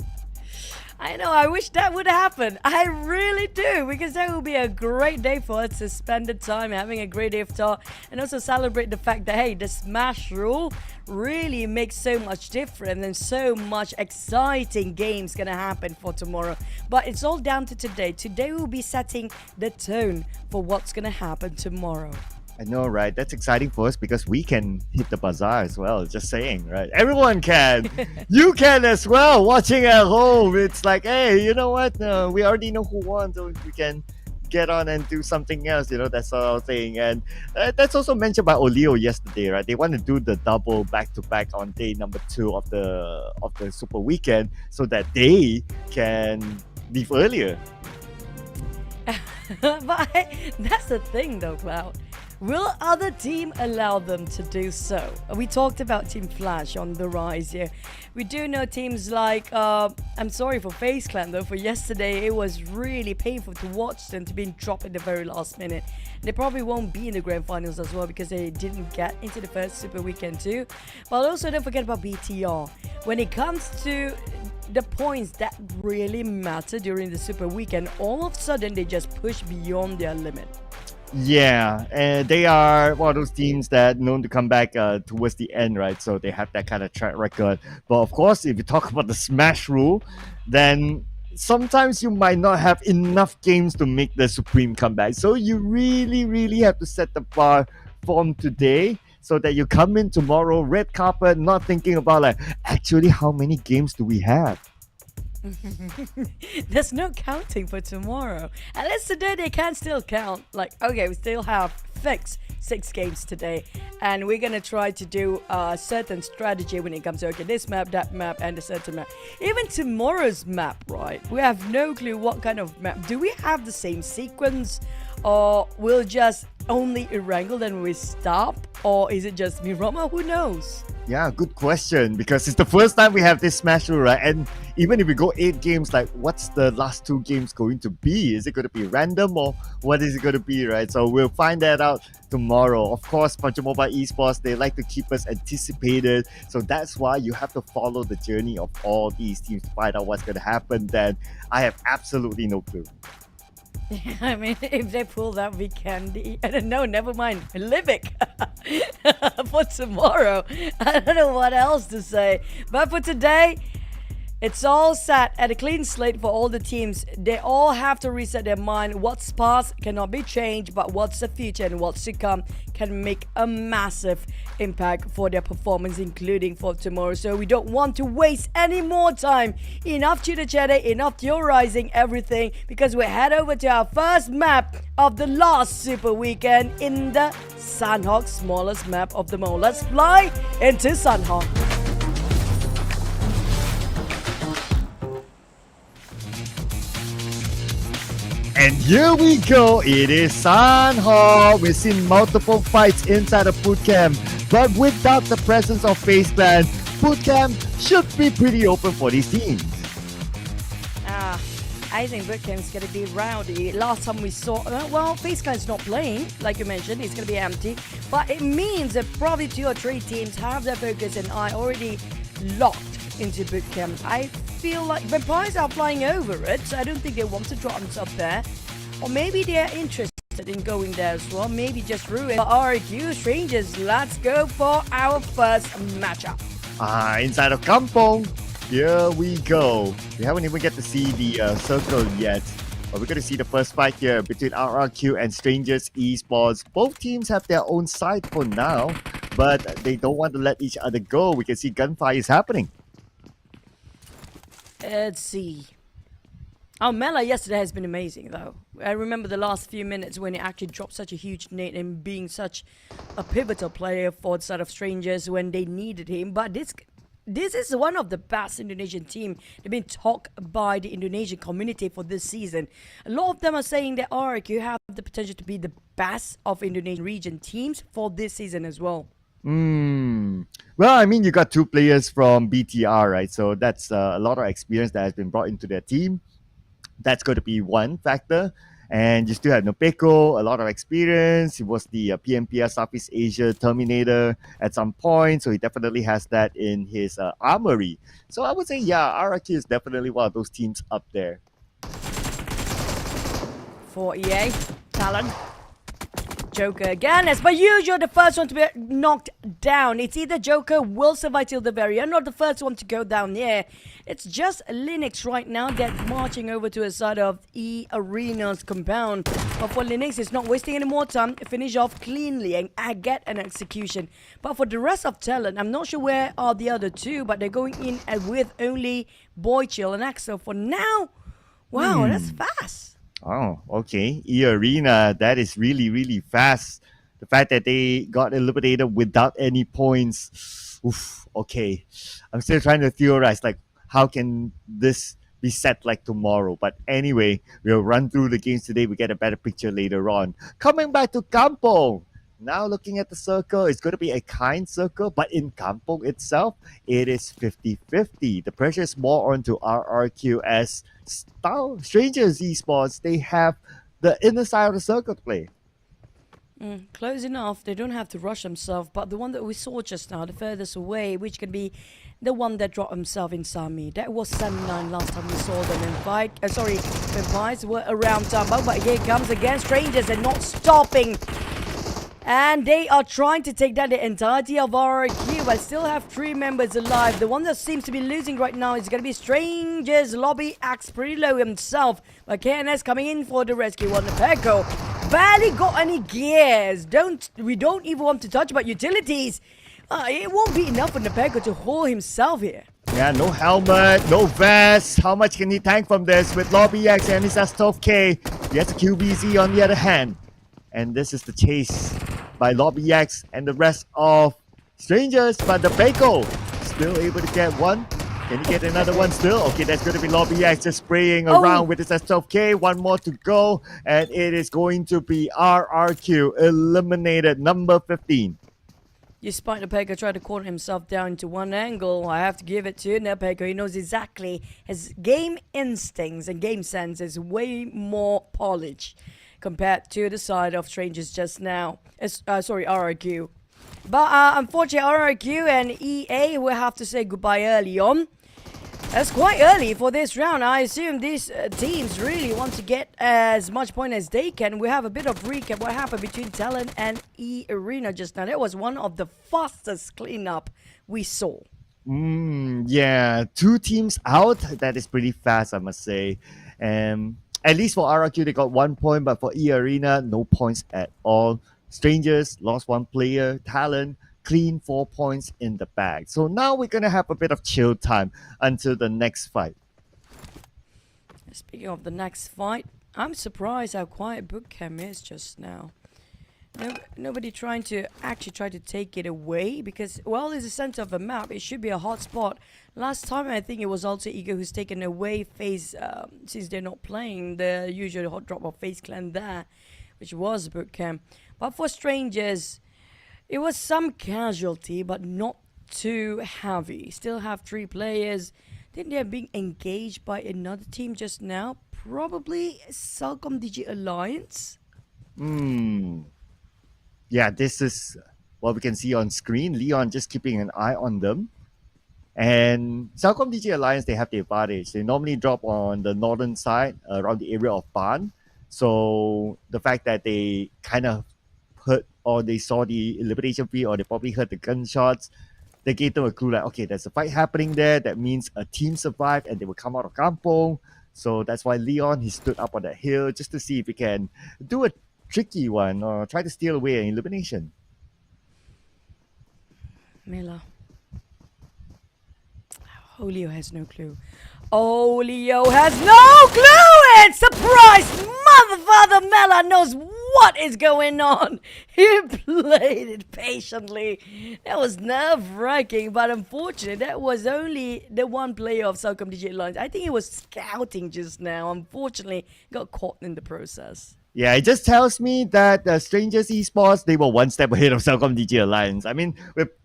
I know, I wish that would happen. I really do, because that would be a great day for us to spend the time having a great iftar and also celebrate the fact that, hey, the smash rule really makes so much difference and so much exciting games gonna happen for tomorrow. But it's all down to today. Today we'll be setting the tone for what's gonna happen tomorrow. I know, right? That's exciting for us because we can hit the bazaar as well. Just saying, right? Everyone can. You can as well. Watching at home, it's like, hey, you know what? We already know who won, so we can get on and do something else. You know, that sort of thing. And that's also mentioned by Olio yesterday, right? They want to do the double back-to-back on day number 2 of the Super Weekend so that they can leave earlier. But that's the thing, though, Cloud. Will other team allow them to do so? We talked about Team Flash on the rise here. We do know teams like, I'm sorry for FaZe Clan though, for yesterday it was really painful to watch them to be dropped in the very last minute. They probably won't be in the grand finals as well because they didn't get into the first Super Weekend too. But also don't forget about BTR. When it comes to the points that really matter during the Super Weekend, all of a sudden they just push beyond their limit. Yeah, and they are one of those teams that known to come back towards the end, right? So they have that kind of track record. But of course, if you talk about the smash rule, then sometimes you might not have enough games to make the supreme comeback. So you really, really have to set the bar from today so that you come in tomorrow, red carpet, not thinking about like, actually, how many games do we have? There's no counting for tomorrow. At least today they can still count. Like, okay, we still have fixed 6 games today, and we're gonna try to do a certain strategy when it comes to okay, this map, that map, and a certain map. Even tomorrow's map, right? We have no clue what kind of map. Do we have the same sequence, or we'll just only Erangel then we stop, or is it just Miramar? Who knows? Yeah, good question, because it's the first time we have this smash rule, right? And even if we go 8 games, like what's the last 2 games going to be? Is it going to be random or what is it going to be, right? So we'll find that out tomorrow. Of course, PUBG Mobile Esports, they like to keep us anticipated. So that's why you have to follow the journey of all these teams to find out what's going to happen. Then I have absolutely no clue. I mean, if they pull that weekend, I don't know, never mind, Livic for tomorrow. I don't know what else to say. But for today, it's all set at a clean slate for all the teams. They all have to reset their mind. What's past cannot be changed, but what's the future and what's to come can make a massive impact for their performance, including for tomorrow. So we don't want to waste any more time. Enough chitter-chatter, enough theorizing everything, because we head over to our first map of the last Super Weekend in the Sanhok, smallest map of them all. Let's fly into Sanhok. And here we go, it is Sanhok. We've seen multiple fights inside of bootcamp, but without the presence of FaZe Clan, bootcamp should be pretty open for these teams. I think bootcamp's going to be rowdy. Last time we saw, well, FaZe Clan's not playing, like you mentioned, it's going to be empty, but it means that probably 2 or 3 teams have their focus and are already locked into bootcamp. I feel like Vampires are flying over it, so I don't think they want to drop themselves there. Or maybe they're interested in going there as well. Maybe just ruin. But RQ Strangers, let's go for our first matchup. Inside of Kampong, here we go. We haven't even get to see the circle yet, but we're going to see the first fight here between RRQ and Strangers Esports. Both teams have their own side for now, but they don't want to let each other go. We can see gunfire is happening. Let's see. Oh, Mela yesterday has been amazing, though. I remember the last few minutes when he actually dropped such a huge nade and being such a pivotal player for the side of Strangers when they needed him. But this is one of the best Indonesian team. They've been talked by the Indonesian community for this season. A lot of them are saying that RRQ have the potential to be the best of Indonesian region teams for this season as well. Well, I mean, you got 2 players from BTR, right? So that's a lot of experience that has been brought into their team. That's going to be one factor. And you still have Nopeko, a lot of experience. He was the PMPS Southeast Asia Terminator at some point, so he definitely has that in his armory. So I would say, yeah, RRQ is definitely one of those teams up there. For EA, TALON. Joker again, as per usual, the first one to be knocked down. It's either Joker will survive till the very end, or the first one to go down here. It's just Linux right now that's marching over to a side of eArena's compound. But for Linux, it's not wasting any more time. Finish off cleanly and get an execution. But for the rest of TALON, I'm not sure where are the other 2, but they're going in with only Boy Chill and Axel for now. Wow, that's fast. Oh, okay. eArena, that is really, really fast. The fact that they got eliminated without any points. Oof, okay. I'm still trying to theorize, like, how can this be set like tomorrow? But anyway, we'll run through the games today. We get a better picture later on. Coming back to Kampong. Now looking at the circle, it's going to be a kind circle, but in Kampong itself, it is 50-50. The pressure is more onto RRQ as Strangers Esports. They have the inner side of the circle to play. Close enough. They don't have to rush themselves. But the one that we saw just now, the furthest away, which can be the one that dropped himself in Sami. That was Sam9 last time we saw them in fight. The fights were around Tambo, but here comes again Strangers and not stopping. And they are trying to take down the entirety of RRQ, but still have 3 members alive. The one that seems to be losing right now is going to be Strangers. Lobby acts pretty low himself, but KNS coming in for the rescue on the Peko. Barely got any gears. We don't even want to touch about utilities. It won't be enough for Nepeko to haul himself here. Yeah, no helmet, no vest. How much can he tank from this with Lobby X and his S12K? He has a QBZ on the other hand. And this is the chase by Lobby X and the rest of Strangers. But the Peko still able to get one. Can he get another one still? Okay, that's going to be Lobby X just spraying around with his S12K. One more to go. And it is going to be RRQ eliminated, number 15. Despite Nepeko trying to corner himself down into one angle, I have to give it to Nepeko. He knows exactly his game instincts and game sense is way more polished compared to the side of Strangers just now. RRQ. But unfortunately, RRQ and EA will have to say goodbye early on. That's quite early for this round. I assume these teams really want to get as much point as they can. We have a bit of recap what happened between TALON and eArena just now. That was one of the fastest cleanup we saw. Yeah, 2 teams out. That is pretty fast, I must say. At least for RRQ, they got 1 point, but for eArena, no points at all. Strangers lost 1 player. TALON clean 4 points in the bag. So now we're going to have a bit of chill time until the next fight. Speaking of the next fight, I'm surprised how quiet Bootcamp is just now. Nobody trying to take it away because, well, it's the center of the map. It should be a hot spot. Last time, I think it was also Ego who's taken away FaZe since they're not playing the usual hot drop of FaZe Clan there, which was Bootcamp. But for Strangers, it was some casualty, but not too heavy. Still have 3 players. Think they're being engaged by another team just now. Probably CELCOMDIGI Alliance. Yeah, this is what we can see on screen. Leon just keeping an eye on them. And CELCOMDIGI Alliance, they have the advantage. They normally drop on the northern side around the area of Ban. So the fact that they kind of heard or they saw the elimination feed or they probably heard the gunshots, they gave them a clue like, okay, there's a fight happening there. That means a team survived and they will come out of Kampong. So that's why Leon, he stood up on that hill just to see if he can do a tricky one or try to steal away an elimination. Mela. Olio has no clue. Olio has no clue! And surprise! Mother Mela knows what is going on. He played it patiently. That was nerve-wracking, but unfortunately, that was only the one player of CELCOMDIGI Alliance. I think he was scouting just now. Unfortunately, got caught in the process. Yeah, it just tells me that Strangers Esports, they were 1 step ahead of CELCOMDIGI Alliance. I mean,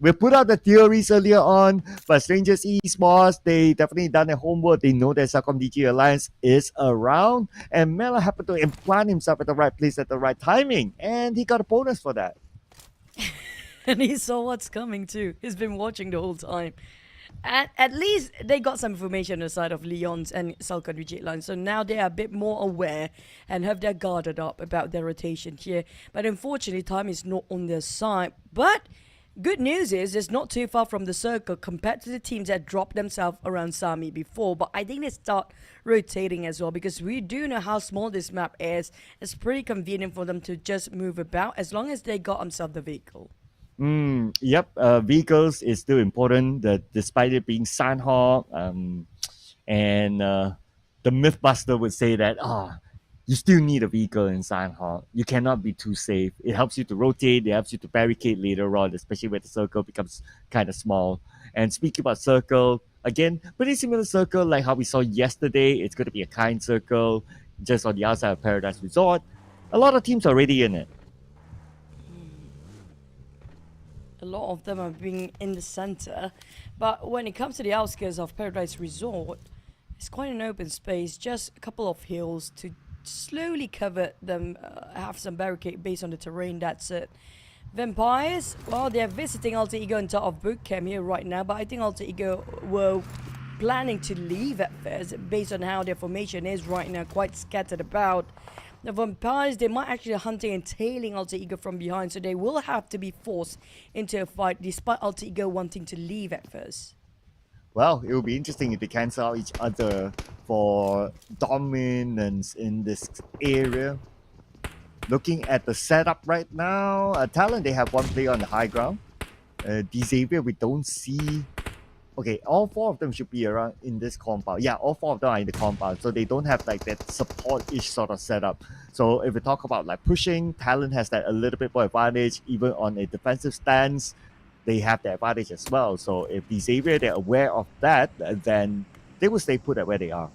we put out the theories earlier on, but Strangers Esports, they definitely done their homework. They know that CELCOMDIGI Alliance is around, and Mela happened to implant himself at the right place at the right timing, and he got a bonus for that. And he saw what's coming too. He's been watching the whole time. At least they got some information on the side of Leon's and CELCOMDIGI Alliance. So now they are a bit more aware and have their guarded up about their rotation here. But unfortunately, time is not on their side. But good news is it's not too far from the circle compared to the teams that dropped themselves around Sami before. But I think they start rotating as well because we do know how small this map is. It's pretty convenient for them to just move about as long as they got themselves the vehicle. Yep, vehicles is still important, despite it being Sanhok. And the Mythbuster would say that, you still need a vehicle in Sanhok. You cannot be too safe. It helps you to rotate, it helps you to barricade later on, especially when the circle becomes kind of small. And speaking about circle, again, pretty similar circle like how we saw yesterday. It's going to be a kind circle just on the outside of Paradise Resort. A lot of teams are already in it. A lot of them are being in the center, but when it comes to the outskirts of Paradise Resort, it's quite an open space, just a couple of hills to slowly cover them, have some barricade based on the terrain, that's it. Vampires, well, they're visiting Alter Ego in top of bootcamp here right now, but I think Alter Ego were planning to leave at first based on how their formation is right now, quite scattered about. The Vampires, they might actually hunting and tailing Alter Ego from behind, so they will have to be forced into a fight despite Alter Ego wanting to leave at first. Well, it will be interesting if they cancel out each other for dominance in this area. Looking at the setup right now, Talon, they have one player on the high ground. Xavier, we don't see. Okay, all four of them should be around in this compound. Yeah, all four of them are in the compound, so they don't have like that support-ish sort of setup. So if we talk about like pushing, Talon has that a little bit more advantage, even on a defensive stance. They have the advantage as well. So if Xavier, they're aware of that, then they will stay put at where they are.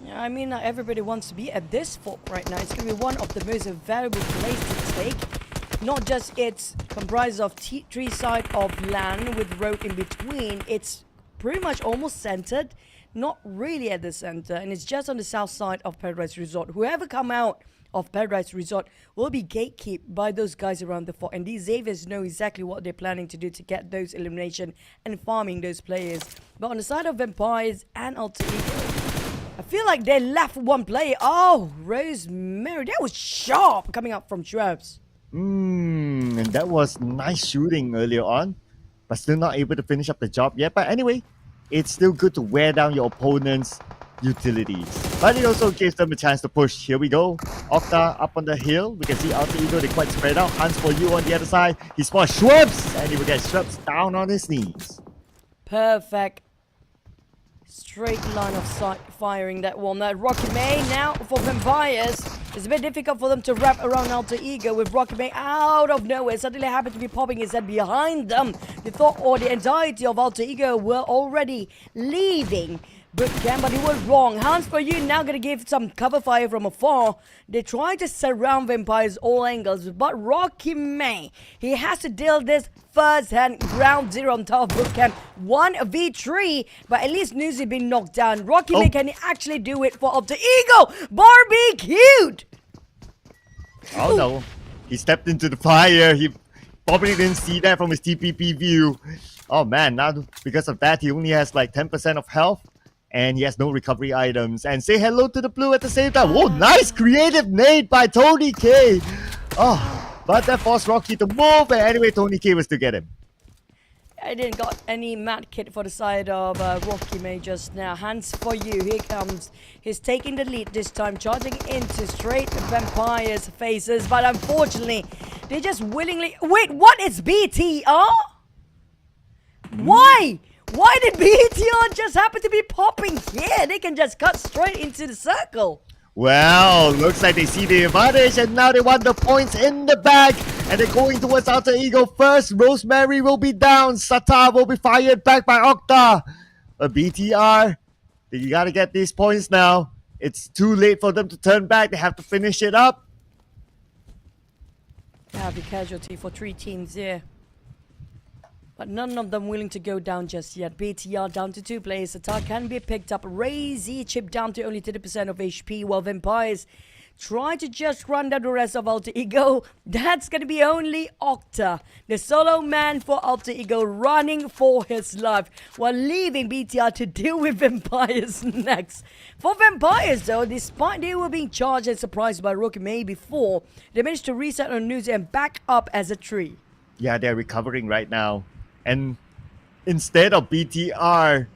Yeah, I mean, everybody wants to be at this fort right now. It's going to be one of the most valuable places to take. Not just it's comprised of three sides of land with road in between. It's pretty much almost centered. Not really at the center. And it's just on the south side of Paradise Resort. Whoever come out of Paradise Resort will be gatekept by those guys around the fort. And these Xaviers know exactly what they're planning to do to get those elimination and farming those players. But on the side of Vampires and Alter Ego, I feel like they left one player. Oh, Rosemary. That was sharp coming up from Shrubs. And that was nice shooting earlier on, but still not able to finish up the job yet. But anyway, it's still good to wear down your opponent's utilities. But it also gives them a chance to push. Here we go. Octa up on the hill. We can see Alter Ego, they're quite spread out. Hans for you on the other side. He spots Shrubs, and he will get Shrubs down on his knees. Perfect. Straight line of sight firing that one. Rocky May now for Vampires. It's a bit difficult for them to wrap around Alter Ego with Rocky May out of nowhere. Suddenly happened to be popping his head behind them. They thought the entirety of Alter Ego were already leaving bootcamp, but he was wrong. Hans for you now gonna give some cover fire from afar. They try to surround Vampires all angles, but Rocky May, he has to deal this first hand ground zero on top of bootcamp 1v3, but at least Nuzi been knocked down. Rocky May, can he actually do it for Alter Ego? Barbecued! Oh no, he stepped into the fire. He probably didn't see that from his TPP view. Oh man, now because of that, he only has like 10% of health. And he has no recovery items. And say hello to the blue at the same time. Oh, nice creative nade by Tony K. Oh, but that forced Rocky to move. And anyway, Tony K was to get him. I didn't got any mat kit for the side of Rocky May just now. Hands for you. Here comes. He's taking the lead this time, charging into straight Vampires' faces. But unfortunately, they just willingly... Wait, what is BTR? Why? Why did BTR just happen to be popping here? They can just cut straight into the circle. Well, looks like they see the advantage and now they want the points in the bag. And they're going towards Alter Ego first. Rosemary will be down. Sata will be fired back by Octa. But BTR, you gotta get these points now. It's too late for them to turn back. They have to finish it up. Heavy casualty for 3 teams here. But none of them willing to go down just yet. BTR down to 2 players. Attack can be picked up. Razy chip down to only 30% of HP. While Vampires try to just run down the rest of Alter Ego. That's going to be only Octa, the solo man for Alter Ego, running for his life. While leaving BTR to deal with Vampires next. For Vampires though, despite they were being charged and surprised by Rocky May before, they managed to reset on news and back up as a 3. Yeah, they're recovering right now. And instead of BTR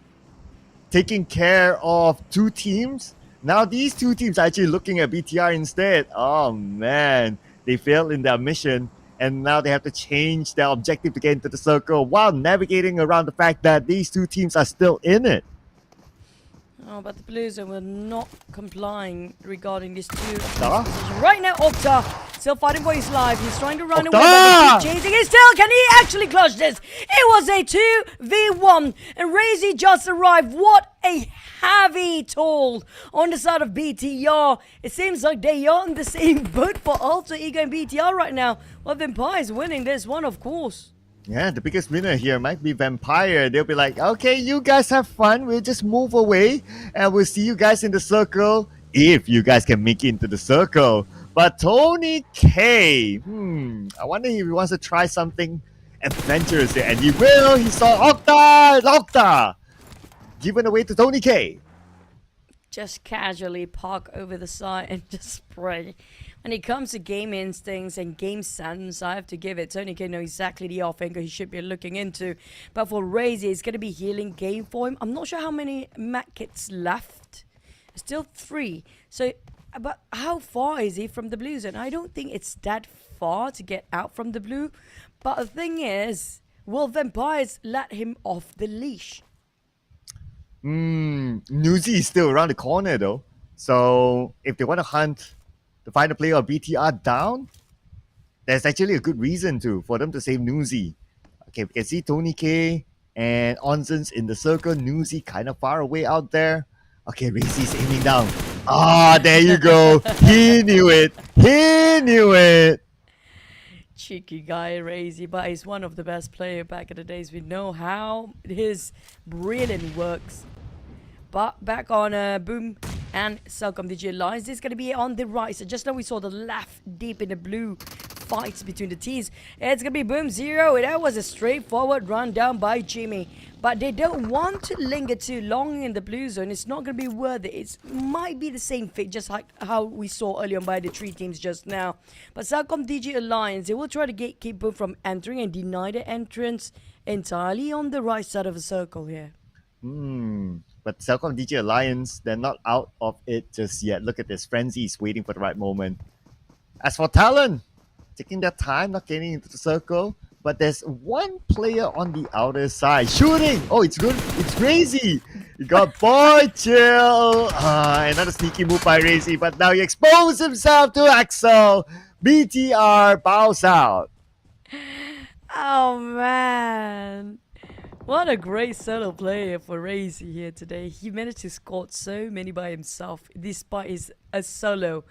taking care of 2 teams, now these 2 teams are actually looking at BTR instead. Oh man, they failed in their mission and now they have to change their objective to get into the circle while navigating around the fact that these 2 teams are still in it. Oh, but the Blues were not complying regarding these 2 positions. Right now, Octa still fighting for his life. He's trying to run away, but they keep chasing him still. Can he actually clutch this? It was a 2v1, and Razy just arrived. What a heavy toll on the side of BTR. It seems like they are in the same boat for Alter Ego and BTR right now. Well, Vampire is winning this one, of course. Yeah, the biggest winner here might be Vampire. They'll be like, okay, you guys have fun. We'll just move away and we'll see you guys in the circle if you guys can make it into the circle. But Tony K, I wonder if he wants to try something adventurous here. And he will. He saw Octa given away to Tony K. Just casually park over the side and just spray. When it comes to game instincts and game sense, I have to give it. Tony K knows exactly the off angle he should be looking into. But for Razy, it's going to be healing game for him. I'm not sure how many mat kits left. Still 3. So, but how far is he from the blue zone? I don't think it's that far to get out from the blue. But the thing is, will Vampires let him off the leash? Newsy is still around the corner though. So if they want to hunt the final player of BTR down, there's actually a good reason for them to save Newsy. Okay, we can see Tony K and Onzens in the circle. Newsy kind of far away out there. Okay, Racy's aiming down. There you go. He knew it. He knew it. Cheeky guy, Razy, but he's one of the best players back in the days. We know how his brilliant works. But back on Boom and CELCOMDIGI Alliance, this is going to be on the right. So just now we saw the left deep in the blue fights between the teams. It's going to be Boom 0. That was a straightforward run down by Jimmy. But they don't want to linger too long in the blue zone. It's not going to be worth it. It might be the same fate, just like how we saw earlier on by the 3 teams just now. But CELCOMDIGI Alliance, they will try to keep Boom from entering and deny the entrance entirely on the right side of the circle here. But CELCOMDIGI Alliance, they're not out of it just yet. Look at this. Frenzy is waiting for the right moment. As for TALON, taking their time, not getting into the circle. But there's one player on the outer side shooting. Oh, it's good. It's Razy. You got Boy Chill. Another sneaky move by Razy. But now he exposed himself to Axel. BTR bows out. Oh, man. What a great solo player for Razy here today. He managed to score so many by himself despite his solo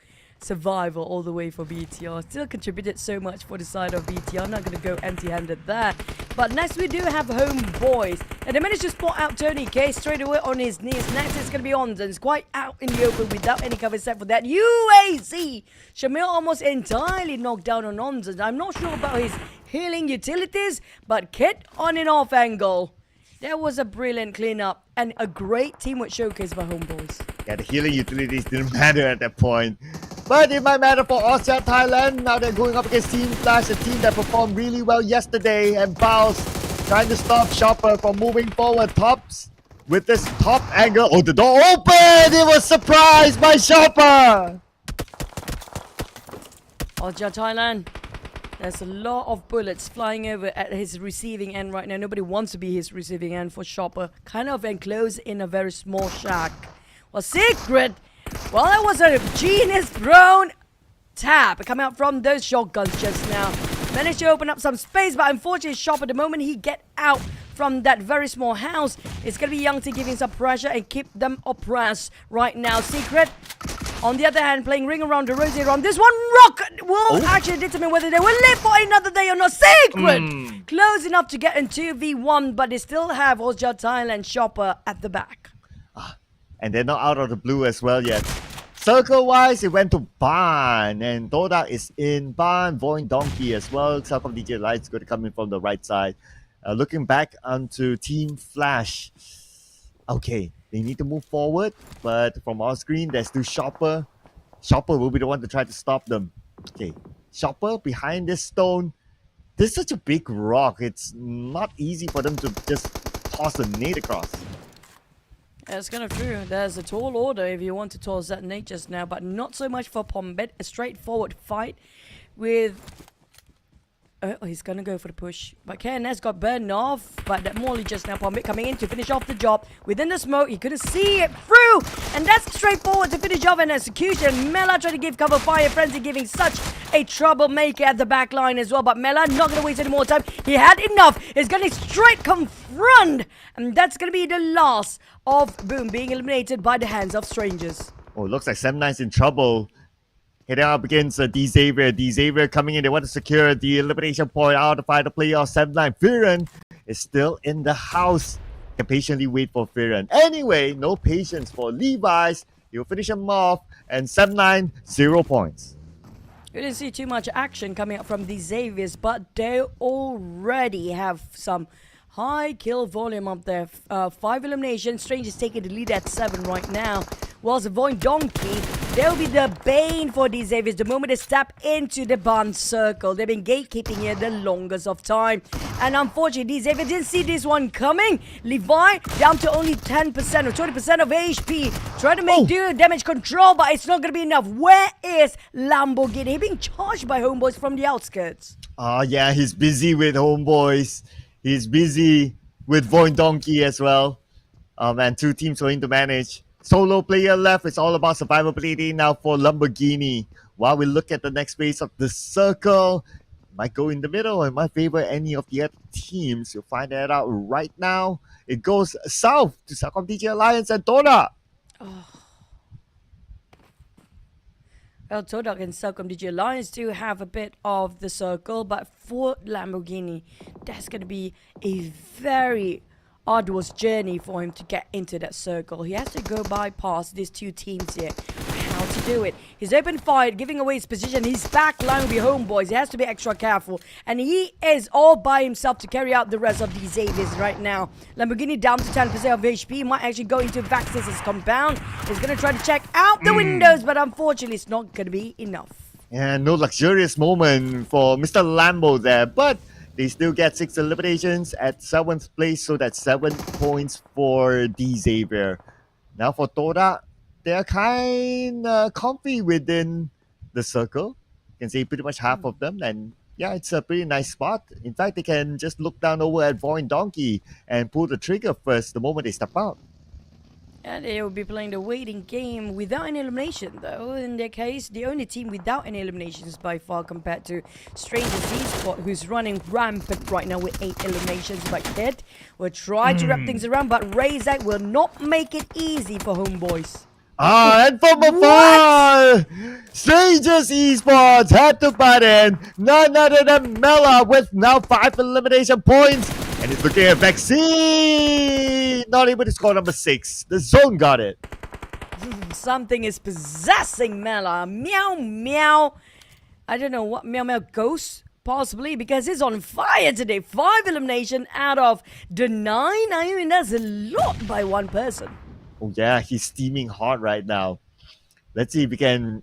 survival all the way for BTR. Still contributed so much for the side of BTR. Not going to go empty-handed there. But next we do have Homeboys. And they managed to spot out Tony K straight away on his knees. Next it's going to be Onzens. Quite out in the open without any cover set for that. UAC! Shamil almost entirely knocked down on Onzens. I'm not sure about his healing utilities, but Kit on an off angle. That was a brilliant cleanup and a great teamwork showcase by Homeboys. Yeah, the healing utilities didn't matter at that point. But it might matter for OSJA Thailand. Now they're going up against Team Flash, a team that performed really well yesterday. And Baus trying to stop Chopper from moving forward. Tops with this top angle. Oh, the door opened! It was surprised by Chopper! OSJA Thailand. There's a lot of bullets flying over at his receiving end right now. Nobody wants to be his receiving end for Chopper. Kind of enclosed in a very small shack. Well, Secret. Well, that was a genius thrown tap coming out from those shotguns just now. Managed to open up some space, but unfortunately, Chopper, the moment he get out from that very small house, it's going to be Youngty giving some pressure and keep them oppressed right now. Secret, on the other hand, playing ring around the rosy around. This one rocket will actually determine whether they will live for another day or not. Secret! Close enough to get in 2v1, but they still have OSJA Thailand Chopper at the back. And they're not out of the blue as well yet. Circle-wise, it went to Ban. And TODAK is in Ban. VOIN Donkey as well. CELCOMDIGI Lights going to come in from the right side. Looking back onto Team Flash. Okay, they need to move forward. But from our screen, there's still Chopper. Chopper will be the one to try to stop them. Okay, Chopper behind this stone. This is such a big rock. It's not easy for them to just toss a nade across. That's kind of true. There's a tall order if you want to toss that nade just now, but not so much for Pombet. A straightforward fight with... Oh, he's going to go for the push. But KNS got burned off. But that Morley just now, Pombet coming in to finish off the job. Within the smoke, he couldn't see it through. And that's straightforward to finish off an execution. Mela trying to give cover fire. Frenzy giving such a troublemaker at the back line as well. But Mela not going to waste any more time. He had enough. He's going to straight confront. And that's going to be the last of Boom being eliminated by the hands of strangers. Oh, looks like Sam9's in trouble. Heading up against D-Xavier. D-Xavier coming in. They want to secure the elimination point out of the final player of Sam9. Firen is still in the house. Can patiently wait for Firen. Anyway, no patience for Levi's. He'll finish him off, and 7-9, 0 points. We didn't see too much action coming up from the Xaviers, but they already have some high kill volume up there. 5 eliminations. Strange is taking the lead at 7 right now. Whilst VOIN Donkey, they'll be the bane for the Xaviers the moment they step into the banned circle. They've been gatekeeping here the longest of time. And unfortunately, the Xaviers didn't see this one coming. Levi down to only 10% or 20% of HP. Trying to make do damage control, but it's not going to be enough. Where is Lamborghini? Being charged by Homeboys from the outskirts. Yeah, he's busy with Homeboys. He's busy with VOIN Donkey as well. And 2 teams for him to manage. Solo player left. It's all about survivability now for Lamborghini. While we look at the next phase of the circle, might go in the middle and might favor any of the other teams. You'll find that out right now. It goes south to CELCOMDIGI Alliance and TODAK. Well, TODAK and CELCOMDIGI Alliance do have a bit of the circle, but for Lamborghini, that's going to be a very arduous journey for him to get into that circle. He has to go bypass these 2 teams here. How to do it? He's open fired, giving away his position. His back line will be Homeboys. He has to be extra careful. And he is all by himself to carry out the rest of these Xaviers right now. Lamborghini down to 10% of HP. Might actually go into Vaxis' compound. He's going to try to check out the windows, but unfortunately it's not going to be enough. And no luxurious moment for Mr. Lambo there, but they still get 6 eliminations at 7th place, so that's 7 points for the Xavier. Now for TODAK, they're kind of comfy within the circle. You can say pretty much half of them, and yeah, it's a pretty nice spot. In fact, they can just look down over at VOIN Donkey and pull the trigger first the moment they step out. And they will be playing the waiting game without any elimination, though. In their case, the only team without any eliminations by far compared to Strangers Esports, who's running rampant right now with 8 eliminations. But Kid will try to wrap things around, but Razak will not make it easy for Homeboys. And from afar, Strangers Esports had to butt in. None other than Mela with now 5 elimination points. And he's looking at Vaccine. Not able to score number 6. The zone got it. Something is possessing Mela. Meow, meow. I don't know what Meow Meow Ghost, possibly, because he's on fire today. 5 elimination out of the 9. I mean, that's a lot by one person. Oh yeah, he's steaming hot right now. Let's see if we can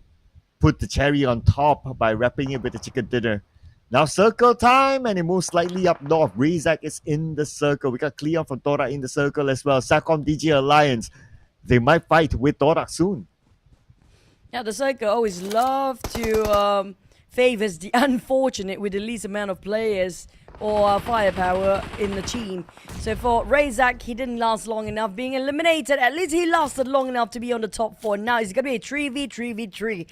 put the cherry on top by wrapping it with the chicken dinner. Now circle time, and it moves slightly up north. Razak is in the circle. We got Cleon from TODAK in the circle as well. CELCOMDIGI Alliance. They might fight with TODAK soon. Yeah, the circle always love to favors the unfortunate with the least amount of players or firepower in the team. So for Razak, he didn't last long enough being eliminated. At least he lasted long enough to be on the top 4. Now it's going to be a 3v3v3.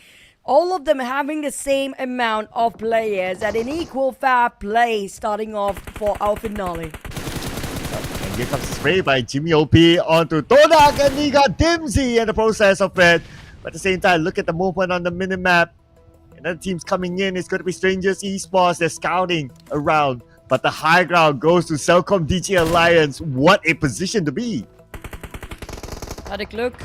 All of them having the same amount of players at an equal fair play starting off for our finale. And here comes the spray by Jimmy OP onto TODAK, and he got Dimsy in the process of it. But at the same time, look at the movement on the minimap. Another team's coming in. It's going to be Strangers Esports. They're scouting around. But the high ground goes to CELCOMDIGI Alliance. What a position to be. TODAK look.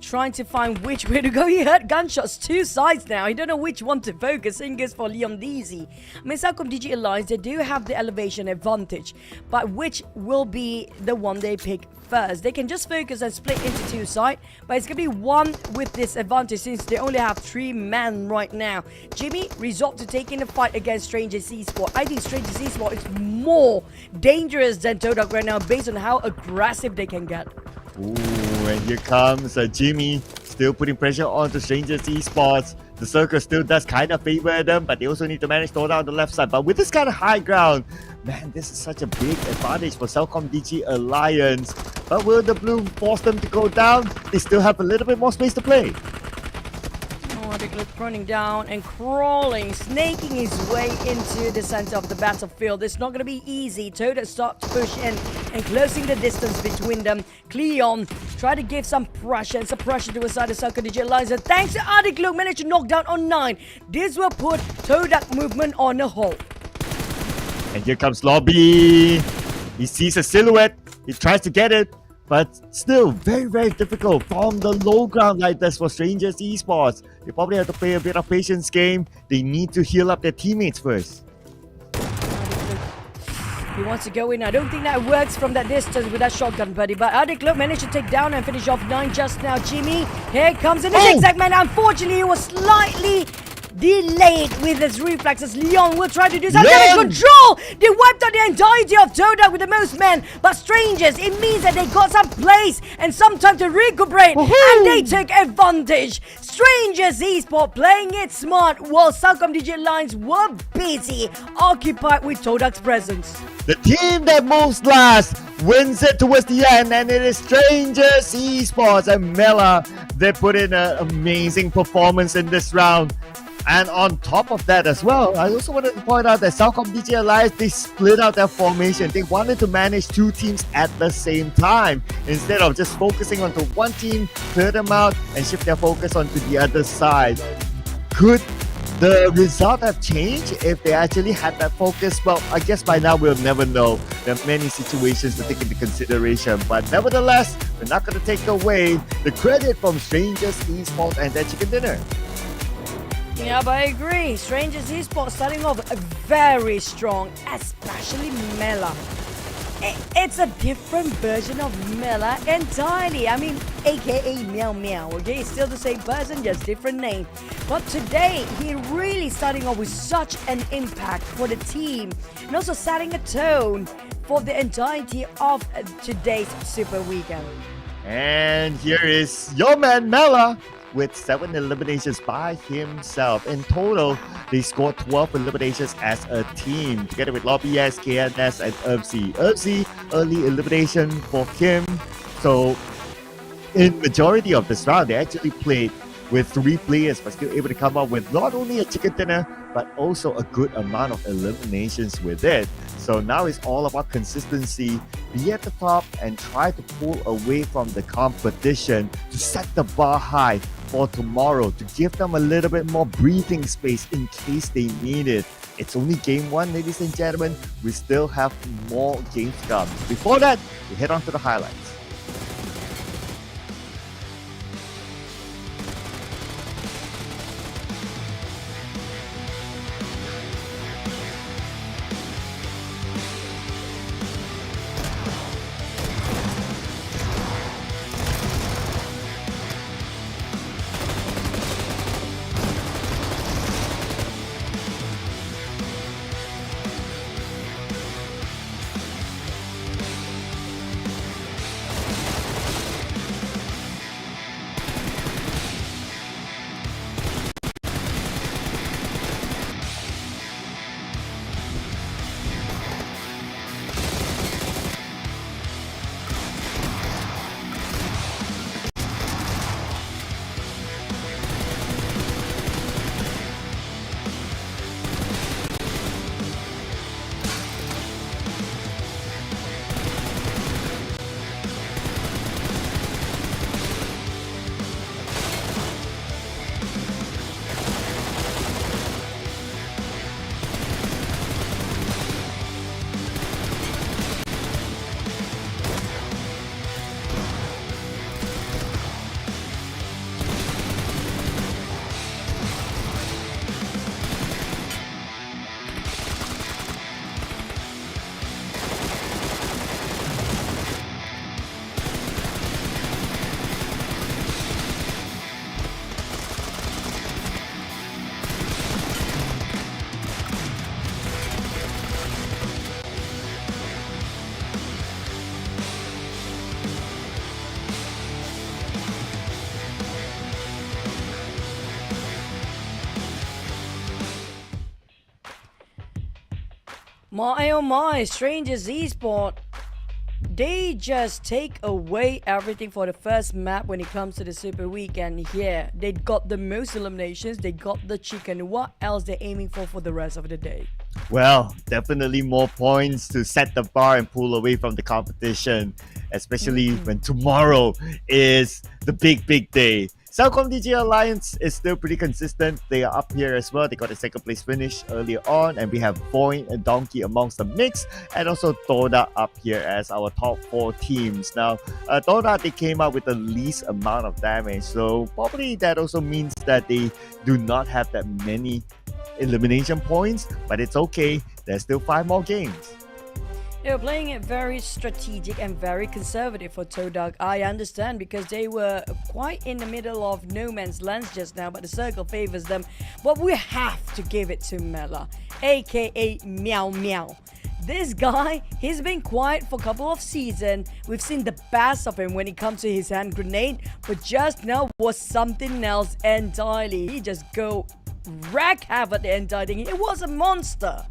Trying to find which way to go. He heard gunshots 2 sides now. He don't know which one to focus. In goes for Liam Deasy. I mean, CELCOMDIGI Alliance, they do have the elevation advantage. But which will be the one they pick first? They can just focus and split into 2 sides. But it's going to be one with this advantage since they only have 3 men right now. Jimmy resolved to taking the fight against Strangers Esports. I think Strangers Esports is more dangerous than TODAK right now based on how aggressive they can get. Ooh, and here comes Jimmy, still putting pressure on the Strangers Esports. The circle still does kind of favor them, but they also need to manage TODAK on the left side. But with this kind of high ground, man, this is such a big advantage for CELCOMDIGI Alliance. But will the blue force them to go down? They still have a little bit more space to play. TODAK running down and crawling, snaking his way into the center of the battlefield. It's not going to be easy. TODAK start to push in and closing the distance between them. Cleon try to give some pressure and suppression to the side of CELCOMDIGI Alliance. And thanks to TODAK, managed to knock down on 9. This will put TODAK movement on a hold. And here comes Lobby. He sees a silhouette. He tries to get it. But still, very, very difficult from the low ground like this for Strangers Esports. They probably have to play a bit of patience game. They need to heal up their teammates first. He wants to go in. I don't think that works from that distance with that shotgun, buddy. But Adiklo managed to take down and finish off 9 just now. Jimmy, here comes in the zigzag man. Unfortunately, he was slightly delayed with his reflexes. Leon will try to do some damage control. They wiped out the entirety of TODAK with the most men. But Strangers, it means that they got some place and some time to recuperate. And they take advantage. Strangers Esports playing it smart while CELCOMDIGI lines were busy, occupied with TODAK's presence. The team that moves last wins it towards the end, and it is Strangers Esports and Mela. They put in an amazing performance in this round. And on top of that as well, I also wanted to point out that CELCOMDIGI Alliance, they split out their formation. They wanted to manage 2 teams at the same time instead of just focusing onto one team, clear them out, and shift their focus onto the other side. Could the result have changed if they actually had that focus? Well, I guess by now we'll never know. There are many situations to take into consideration, but nevertheless, we're not going to take away the credit from Strangers Esports and their chicken dinner. Yeah, but I agree. Strangers Esports starting off very strong, especially Mela. It's a different version of Mela entirely. I mean, aka Meow Meow, okay? It's still the same person, just different name. But today, he really starting off with such an impact for the team and also setting a tone for the entirety of today's Super Weekend. And here is your man Mela with 7 eliminations by himself. In total, they scored 12 eliminations as a team, together with Lobby S, KNS, and UBZ. UBZ, early elimination for Kim. So, in majority of this round, they actually played with 3 players, but still able to come up with not only a chicken dinner, but also a good amount of eliminations with it. So now it's all about consistency, be at the top, and try to pull away from the competition to set the bar high for tomorrow, to give them a little bit more breathing space in case they need it. It's only game 1, ladies and gentlemen. We still have more games to come. Before that, we head on to the highlights. My oh my, Strangers Esports, they just take away everything for the first map when it comes to the Super Weekend here. They got the most eliminations, they got the chicken. What else they're aiming for the rest of the day? Well, definitely more points to set the bar and pull away from the competition, especially when tomorrow is the big day. CELCOMDIGI Alliance is still pretty consistent. They are up here as well. They got a second place finish earlier on, and we have VOIN and Donkey amongst the mix, and also TODAK up here as our top 4 teams. Now, TODAK, they came out with the least amount of damage, so probably that also means that they do not have that many elimination points, but it's okay. There's still 5 more games. They were playing it very strategic and very conservative for TODAK. I understand, because they were quite in the middle of no man's land just now, but the circle favors them. But we have to give it to Mela, aka Meow Meow. This guy, he's been quiet for a couple of seasons. We've seen the best of him when it comes to his hand grenade, but just now was something else entirely. He just go wreck havoc the entire thing. It was a monster.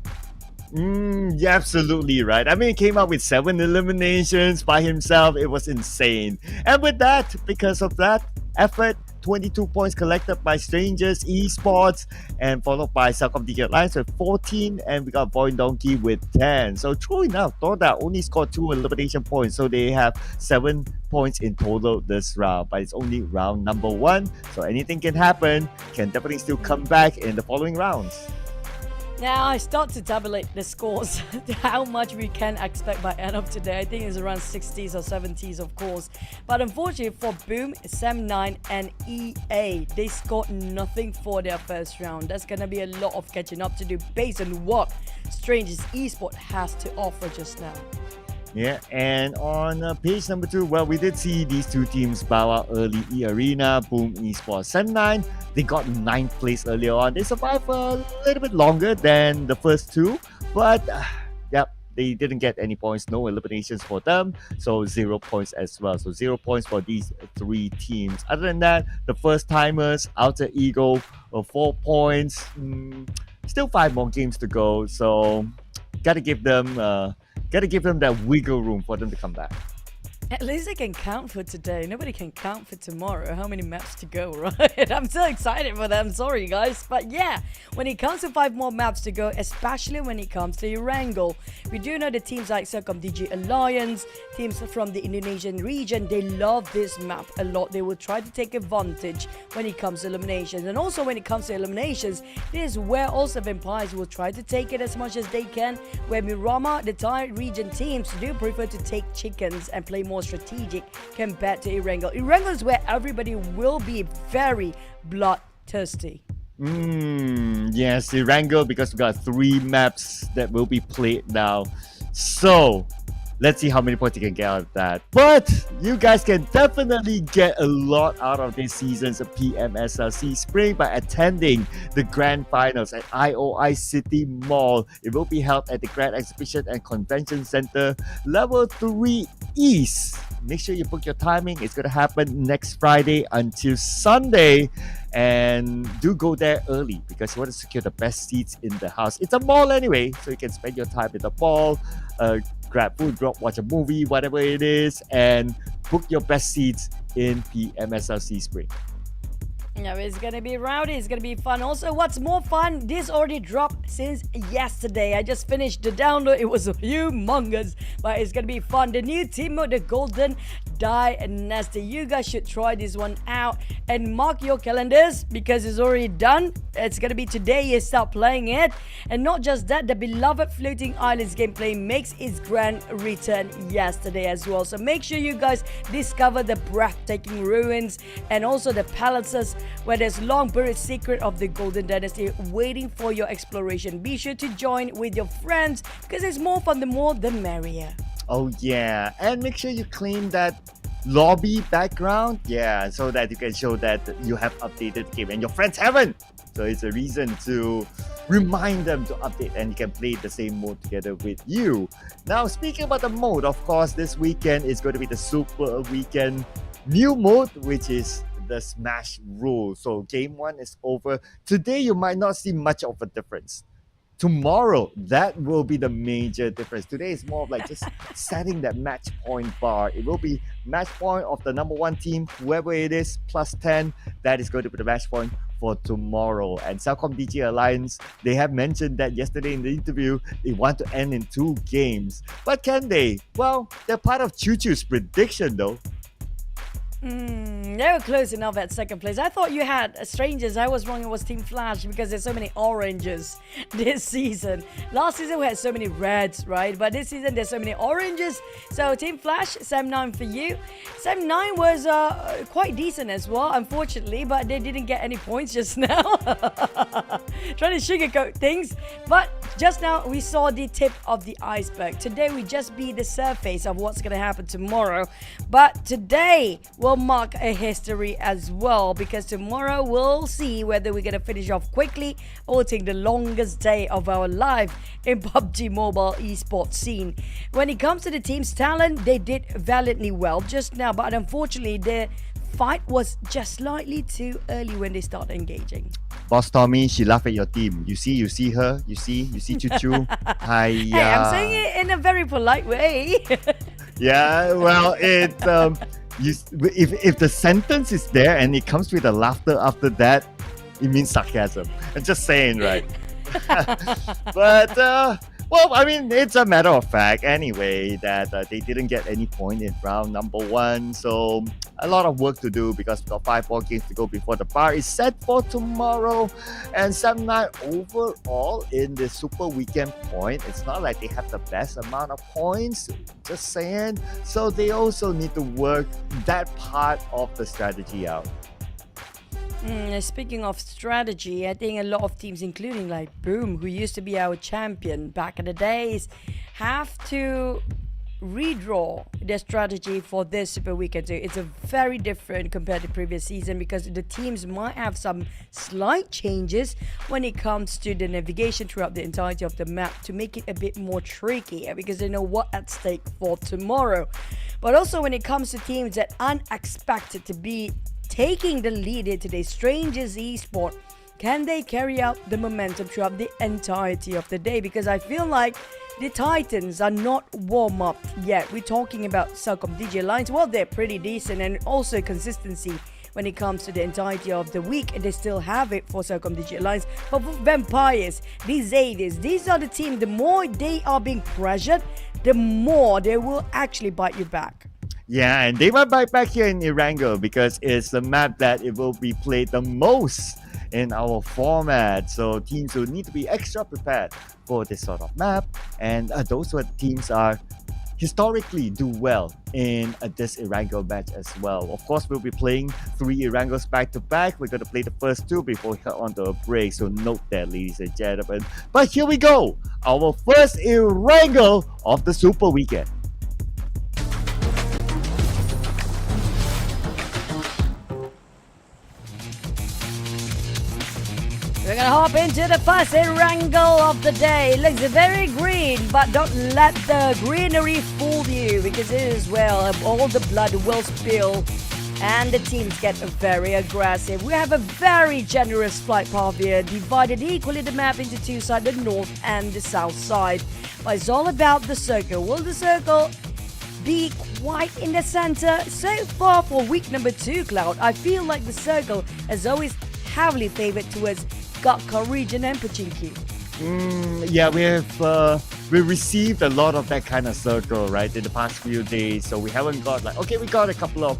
You're absolutely right. I mean, he came out with 7 eliminations by himself. It was insane. And with that, because of that effort, 22 points collected by Strangers Esports, and followed by CELCOMDIGI Alliance with 14, and we got VOIN Donkey with 10. So true enough, TODAK only scored 2 elimination points, so they have 7 points in total this round, but it's only round number 1, so anything can happen. Can definitely still come back in the following rounds. Now I start to tabulate the scores, how much we can expect by end of today. I think it's around 60s or 70s, of course. But unfortunately for Boom, Sam9 and EA, they scored nothing for their first round. That's going to be a lot of catching up to do based on what Strangers Esports has to offer just now. Yeah, and on page number 2, well, we did see these 2 teams bow out early. eArena, Boom Esports. Sam9, they got 9th place earlier on. They survived a little bit longer than the first 2, but yep, they didn't get any points. No eliminations for them, so 0 points as well. So 0 points for these 3 teams. Other than that, the first timers, Alter Ego, 4 points. Still 5 more games to go, so gotta give them that wiggle room for them to come back. At least they can count for today. Nobody can count for tomorrow. How many maps to go, right? I'm so excited for them. Sorry, guys. But yeah, when it comes to 5 more maps to go, especially when it comes to Erangel, we do know the teams like CELCOMDIGI Alliance, teams from the Indonesian region, they love this map a lot. They will try to take advantage when it comes to eliminations. And also when it comes to eliminations, this is where also Vampires will try to take it as much as they can, where Miramar, the Thai region teams, do prefer to take chickens and play more strategic compared to Erangel. Erangel is where everybody will be very bloodthirsty. Yes, Erangel, because we got 3 maps that will be played now. So let's see how many points you can get out of that. But you guys can definitely get a lot out of this season's PMSL SEA Spring by attending the Grand Finals at IOI City Mall. It will be held at the Grand Exhibition and Convention Center, Level 3 East. Make sure you book your timing. It's going to happen next Friday until Sunday. And do go there early because you want to secure the best seats in the house. It's a mall anyway, so you can spend your time at the mall, grab food, watch a movie, whatever it is, and book your best seats in PMSL SEA Spring. Yeah, it's gonna be rowdy, it's gonna be fun. Also, what's more fun, this already dropped since yesterday. I just finished the download, it was humongous, but it's gonna be fun. The new team mode, the Golden Dynasty. You guys should try this one out and mark your calendars because it's already done. It's gonna be today you start playing it. And not just that, the beloved Floating Islands gameplay makes its grand return yesterday as well. So make sure you guys discover the breathtaking ruins and also the palaces where there's long buried secret of the Golden Dynasty waiting for your exploration. Be sure to join with your friends because it's more fun, the more the merrier. Oh yeah, and make sure you claim that lobby background, yeah, so that you can show that you have updated the game and your friends haven't. So it's a reason to remind them to update and you can play the same mode together with you. Now, speaking about the mode, of course, this weekend is going to be the Super Weekend new mode, which is the Smash rule. So game 1 is over. Today, you might not see much of a difference. Tomorrow, that will be the major difference. Today is more of like just setting that match point bar. It will be match point of the number 1 team, whoever it is, plus 10. That is going to be the match point for tomorrow. And CELCOMDIGI Alliance, they have mentioned that yesterday in the interview, they want to end in 2 games. But can they? Well, they're part of Choo Choo's prediction though. They were close enough at second place. I thought you had strangers. I was wrong. It was Team Flash because there's so many oranges this season. Last season we had so many reds, right? But this season there's so many oranges. So Team Flash, Sam9 for you. Sam9 was quite decent as well, unfortunately, but they didn't get any points just now. Trying to sugarcoat things. But just now we saw the tip of the iceberg. Today we just beat the surface of what's going to happen tomorrow. But today will mark a history as well, because tomorrow we'll see whether we're going to finish off quickly or take the longest day of our life in PUBG Mobile esports scene. When it comes to the team's talent, they did valiantly well just now, but unfortunately the fight was just slightly too early when they start engaging. Boss Tommy, she laughed at your team. You see her. You see Chuchu. Hi. Hey, I'm saying it in a very polite way. Yeah, well, if the sentence is there and it comes with a laughter after that, it means sarcasm. I'm just saying, right? But well, I mean, it's a matter of fact anyway that they didn't get any point in round number 1. So a lot of work to do because we've got 5 more games to go before the bar is set for tomorrow. And Sam9 overall in the Super Weekend point, it's not like they have the best amount of points, just saying. So they also need to work that part of the strategy out. Speaking of strategy, I think a lot of teams, including like Boom, who used to be our champion back in the days, have to redraw their strategy for this Super Weekend. So it's a very different compared to previous season because the teams might have some slight changes when it comes to the navigation throughout the entirety of the map to make it a bit more tricky because they know what at stake for tomorrow. But also when it comes to teams that unexpected to be taking the lead in today's Strangers Esport, can they carry out the momentum throughout the entirety of the day? Because I feel like the Titans are not warm up yet. We're talking about CELCOMDIGI Alliance. Well, they're pretty decent and also consistency when it comes to the entirety of the week. And they still have it for CELCOMDIGI Alliance. But for Vampires, these Xaviers, these are the team, the more they are being pressured, the more they will actually bite you back. Yeah, and they might bite back here in Erangel because it's the map that it will be played the most in our format. So teams will need to be extra prepared for this sort of map. And those teams are historically do well in this Erangel match as well. Of course, we'll be playing 3 Erangels back to back. We're going to play the first 2 before we head on to a break. So note that, ladies and gentlemen. But here we go. Our first Erangel of the Super Weekend. We're gonna hop into the first Erangel of the day. It looks very green, but don't let the greenery fool you because it is well, all the blood will spill and the teams get very aggressive. We have a very generous flight path here, divided equally the map into 2 sides, the north and the south side. But it's all about the circle. Will the circle be quite in the center? So far for week number 2, Cloud, I feel like the circle is always heavily favored towards Gatka region and Pachinki. Yeah, we received a lot of that kind of circle, right, in the past few days. So we haven't got we got a couple of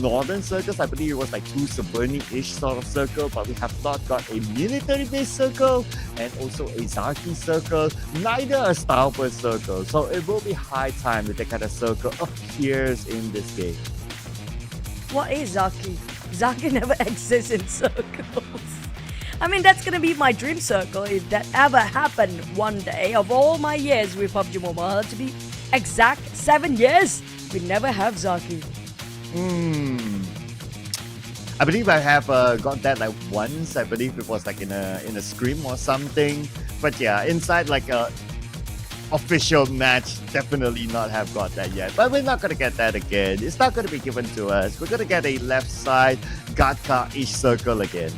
northern circles. I believe it was like 2 Saberni-ish sort of circle, but we have not got a military-based circle and also a Zaki circle, neither a Starboard circle. So it will be high time that kind of circle appears in this game. What is Zaki? Zaki never exists in circles. I mean, that's gonna be my dream circle if that ever happened one day. Of all my years with PUBG Mobile, to be exact, 7 years, we never have Zaki. I believe I have got that like once. I believe it was like in a scrim or something. But yeah, inside like a official match, definitely not have got that yet. But we're not gonna get that again. It's not gonna be given to us. We're gonna get a left side Gatka-ish circle again.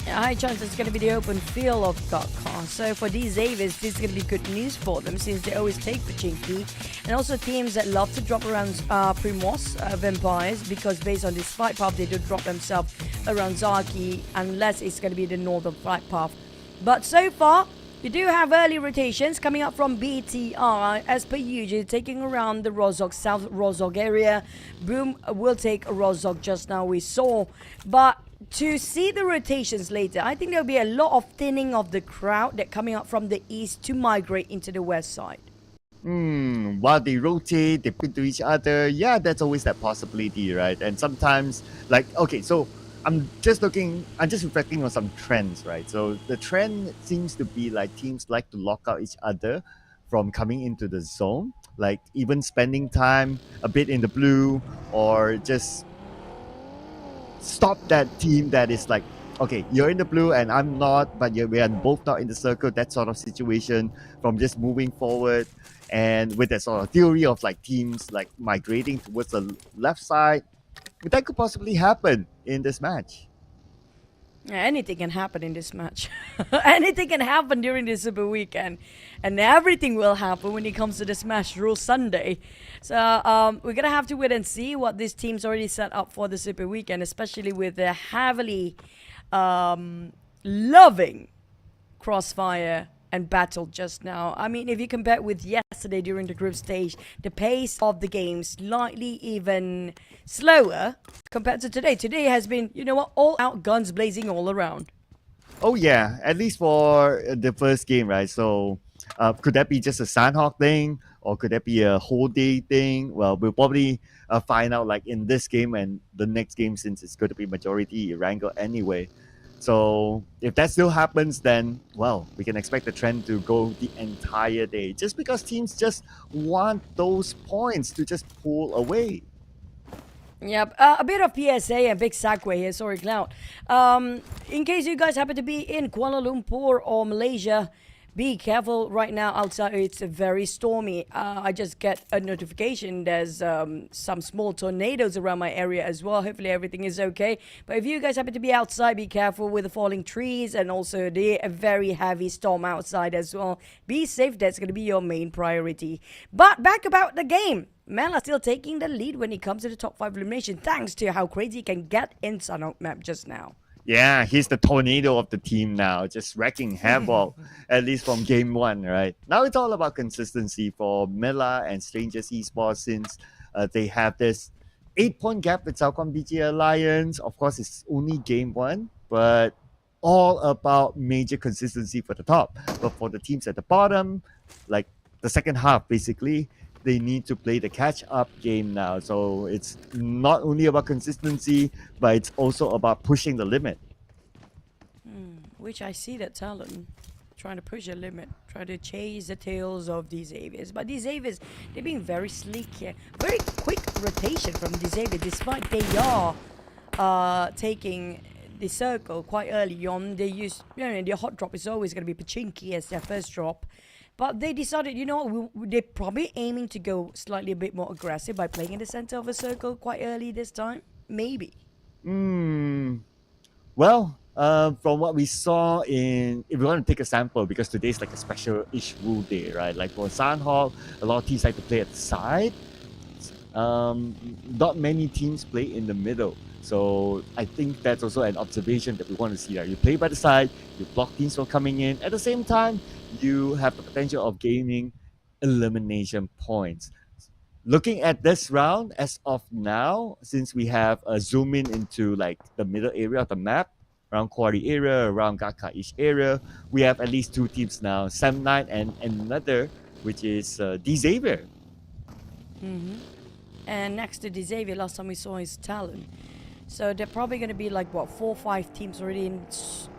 High chance it's going to be the open field of Gatka. So for these Xaviers, this is going to be good news for them since they always take Pachinki. And also teams that love to drop around Primos, Vampires, because based on this fight path, they do drop themselves around Zaki unless it's going to be the northern fight path. But so far, You do have early rotations coming up from BTR, as per usual, taking around the Rozhok, South Rozhok area. Boom will take Rozhok just now, we saw. But to see the rotations later, I think there'll be a lot of thinning of the crowd that coming up from the east to migrate into the west side. While they rotate, they put to each other. Yeah, that's always that possibility, right? And sometimes, like, okay, so I'm just reflecting on some trends, right? So the trend seems to be like teams like to lock out each other from coming into the zone, like even spending time a bit in the blue, or just stop that team that is like, okay, you're in the blue and I'm not, but we are both not in the circle, that sort of situation, from just moving forward. And with that sort of theory of like teams like migrating towards the left side, that could possibly happen in this match. Yeah, anything can happen in this match. Anything can happen during the Super Weekend. And everything will happen when it comes to the Smash Rules Sunday. So we're going to have to wait and see what these teams already set up for the Super Weekend, especially with the heavily loving Crossfire and battle just now. I mean, if you compare it with yesterday during the group stage, the pace of the game slightly even slower compared to today. Today has been, you know what, all out guns blazing all around. Oh yeah, at least for the first game, right? So could that be just a Sanhok thing, or could that be a whole day thing? Well, we'll probably find out like in this game and the next game, since it's going to be majority Erangel anyway. So if that still happens, then, well, we can expect the trend to go the entire day, just because teams just want those points to just pull away. Yep, a bit of PSA and big segue here, sorry Cloud. In case you guys happen to be in Kuala Lumpur or Malaysia, be careful right now outside. It's very stormy. I just get a notification there's some small tornadoes around my area as well. Hopefully everything is okay. But if you guys happen to be outside, be careful with the falling trees and also the very heavy storm outside as well. Be safe. That's going to be your main priority. But back about the game. Mela still taking the lead when it comes to the top 5 elimination, thanks to how crazy he can get in Sanhok map just now. Yeah, he's the tornado of the team now, just wrecking havoc, at least from game 1, right? Now it's all about consistency for Mela and Strangers Esports, since they have this 8-point gap with CELCOMDIGI Alliance. Of course, it's only game 1, but all about major consistency for the top. But for the teams at the bottom, like the second half, basically, they need to play the catch-up game now. So it's not only about consistency, but it's also about pushing the limit. Which I see that TALON trying to push a limit, trying to chase the tails of these Avias. But these Avias, they're being very sleek here. Very quick rotation from these Avias, despite they are taking the circle quite early on. They use, you know, their hot drop is always going to be Pachinki as their first drop. But they decided, you know what, they're probably aiming to go slightly a bit more aggressive by playing in the center of a circle quite early this time. Maybe. Well, from what we saw in, if we want to take a sample, because today's like a special-ish rule day, right? Like for Sanhok, a lot of teams like to play at the side. Not many teams play in the middle. So I think that's also an observation that we want to see. Right? You play by the side, you block teams from coming in. At the same time, you have the potential of gaining elimination points. Looking at this round, as of now, since we have a zoom in into like the middle area of the map, around Quarry area, around Gaka-ish area, we have at least 2 teams now, Sam9 and another, which is D-Xavier. And next to D-Xavier, last time we saw is TALON. So they're probably going to be like, what, 4 or 5 teams already in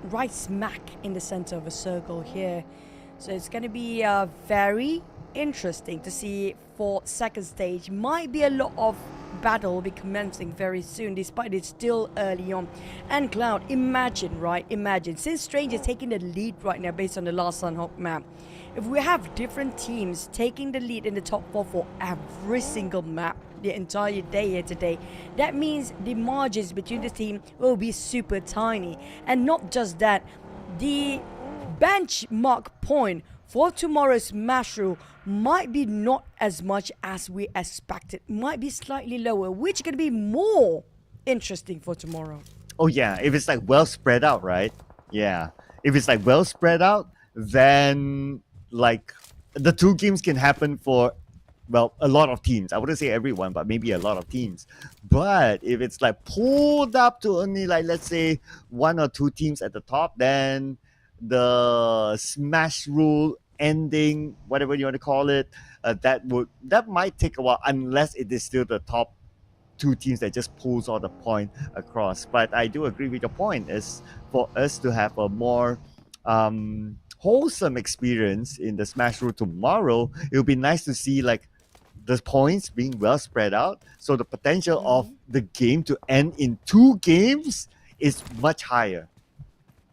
right smack in the center of a circle here. So it's going to be very interesting to see for second stage. Might be a lot of battle will be commencing very soon, despite it's still early on. And Cloud, imagine, right? Imagine, since Strange is taking the lead right now based on the last Sanhok map, if we have different teams taking the lead in the top 4 for every single map the entire day here today, that means the margins between the team will be super tiny. And not just that, the benchmark point for tomorrow's Mashru might be not as much as we expected, might be slightly lower, which is going to be more interesting for tomorrow. Oh yeah, if it's like well spread out, right? Yeah, if it's like well spread out, then like the 2 games can happen for, well, a lot of teams. I wouldn't say everyone, but maybe a lot of teams. But if it's like pulled up to only like, let's say 1 or 2 teams at the top, then the smash rule ending, whatever you want to call it, that might take a while, unless it is still the top 2 teams that just pulls all the point across. But I do agree with your point, is for us to have a more wholesome experience in the smash rule tomorrow, it would be nice to see like the points being well spread out, so the potential of the game to end in 2 games is much higher.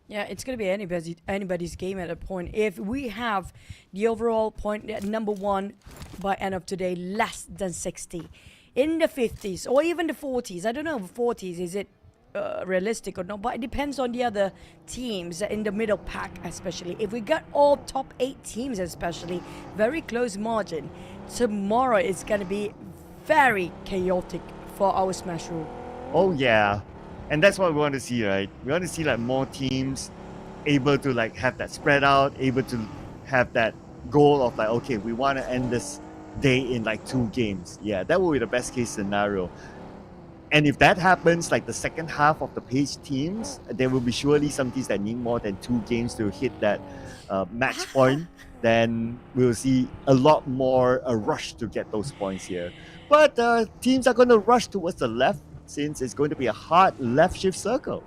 Yeah, it's going to be anybody's game at a point. If we have the overall point at number 1 by end of today less than 60, in the 50s or even the 40s, I don't know if 40s is it realistic or not, but it depends on the other teams in the middle pack, especially if we got all top 8 teams, especially very close margin, tomorrow is going to be very chaotic for our smash rule. Oh yeah, and that's what we want to see, right? We want to see like more teams able to like have that spread out, able to have that goal of like, okay, we want to end this day in like 2 games. Yeah, that will be the best case scenario. And if that happens, like the second half of the page teams, there will be surely some teams that need more than 2 games to hit that match point. Then we'll see a lot more a rush to get those points here. But teams are going to rush towards the left, since it's going to be a hard left shift circle.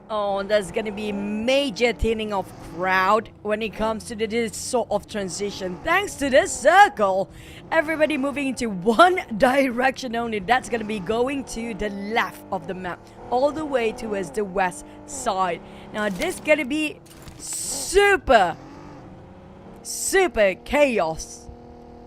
Oh, there's going to be major thinning of crowd when it comes to this sort of transition. Thanks to this circle, everybody moving into one direction only. That's going to be going to the left of the map, all the way towards the west side. Now, this is going to be super chaos.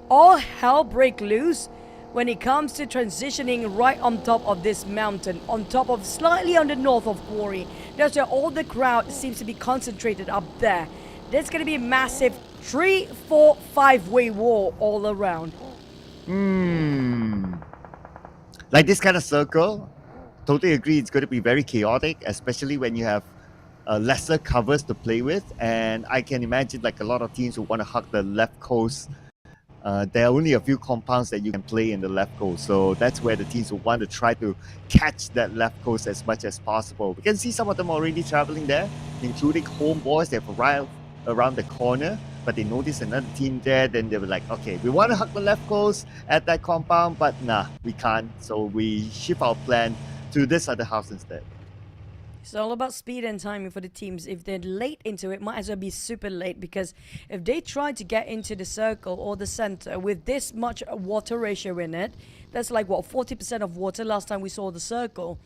All hell break loose when it comes to transitioning right on top of this mountain, on top of slightly on the north of Quarry. That's where all the crowd seems to be concentrated up there. There's going to be a massive 3, 4, 5-way war all around. Like this kind of circle, totally agree, it's going to be very chaotic, especially when you have lesser covers to play with. And I can imagine like a lot of teams who want to hug the left coast. There are only a few compounds that you can play in the left coast, so that's where the teams will want to try to catch that left coast as much as possible. We can see some of them already traveling there, including HOMEBOIS. They've arrived around the corner, but they noticed another team there. Then they were like, okay, we want to hug the left coast at that compound, but nah, we can't. So we shift our plan to this other house instead. It's all about speed and timing for the teams. If they're late into it, might as well be super late, because if they try to get into the circle or the center with this much water ratio in it, that's like what, 40% of water last time we saw the circle.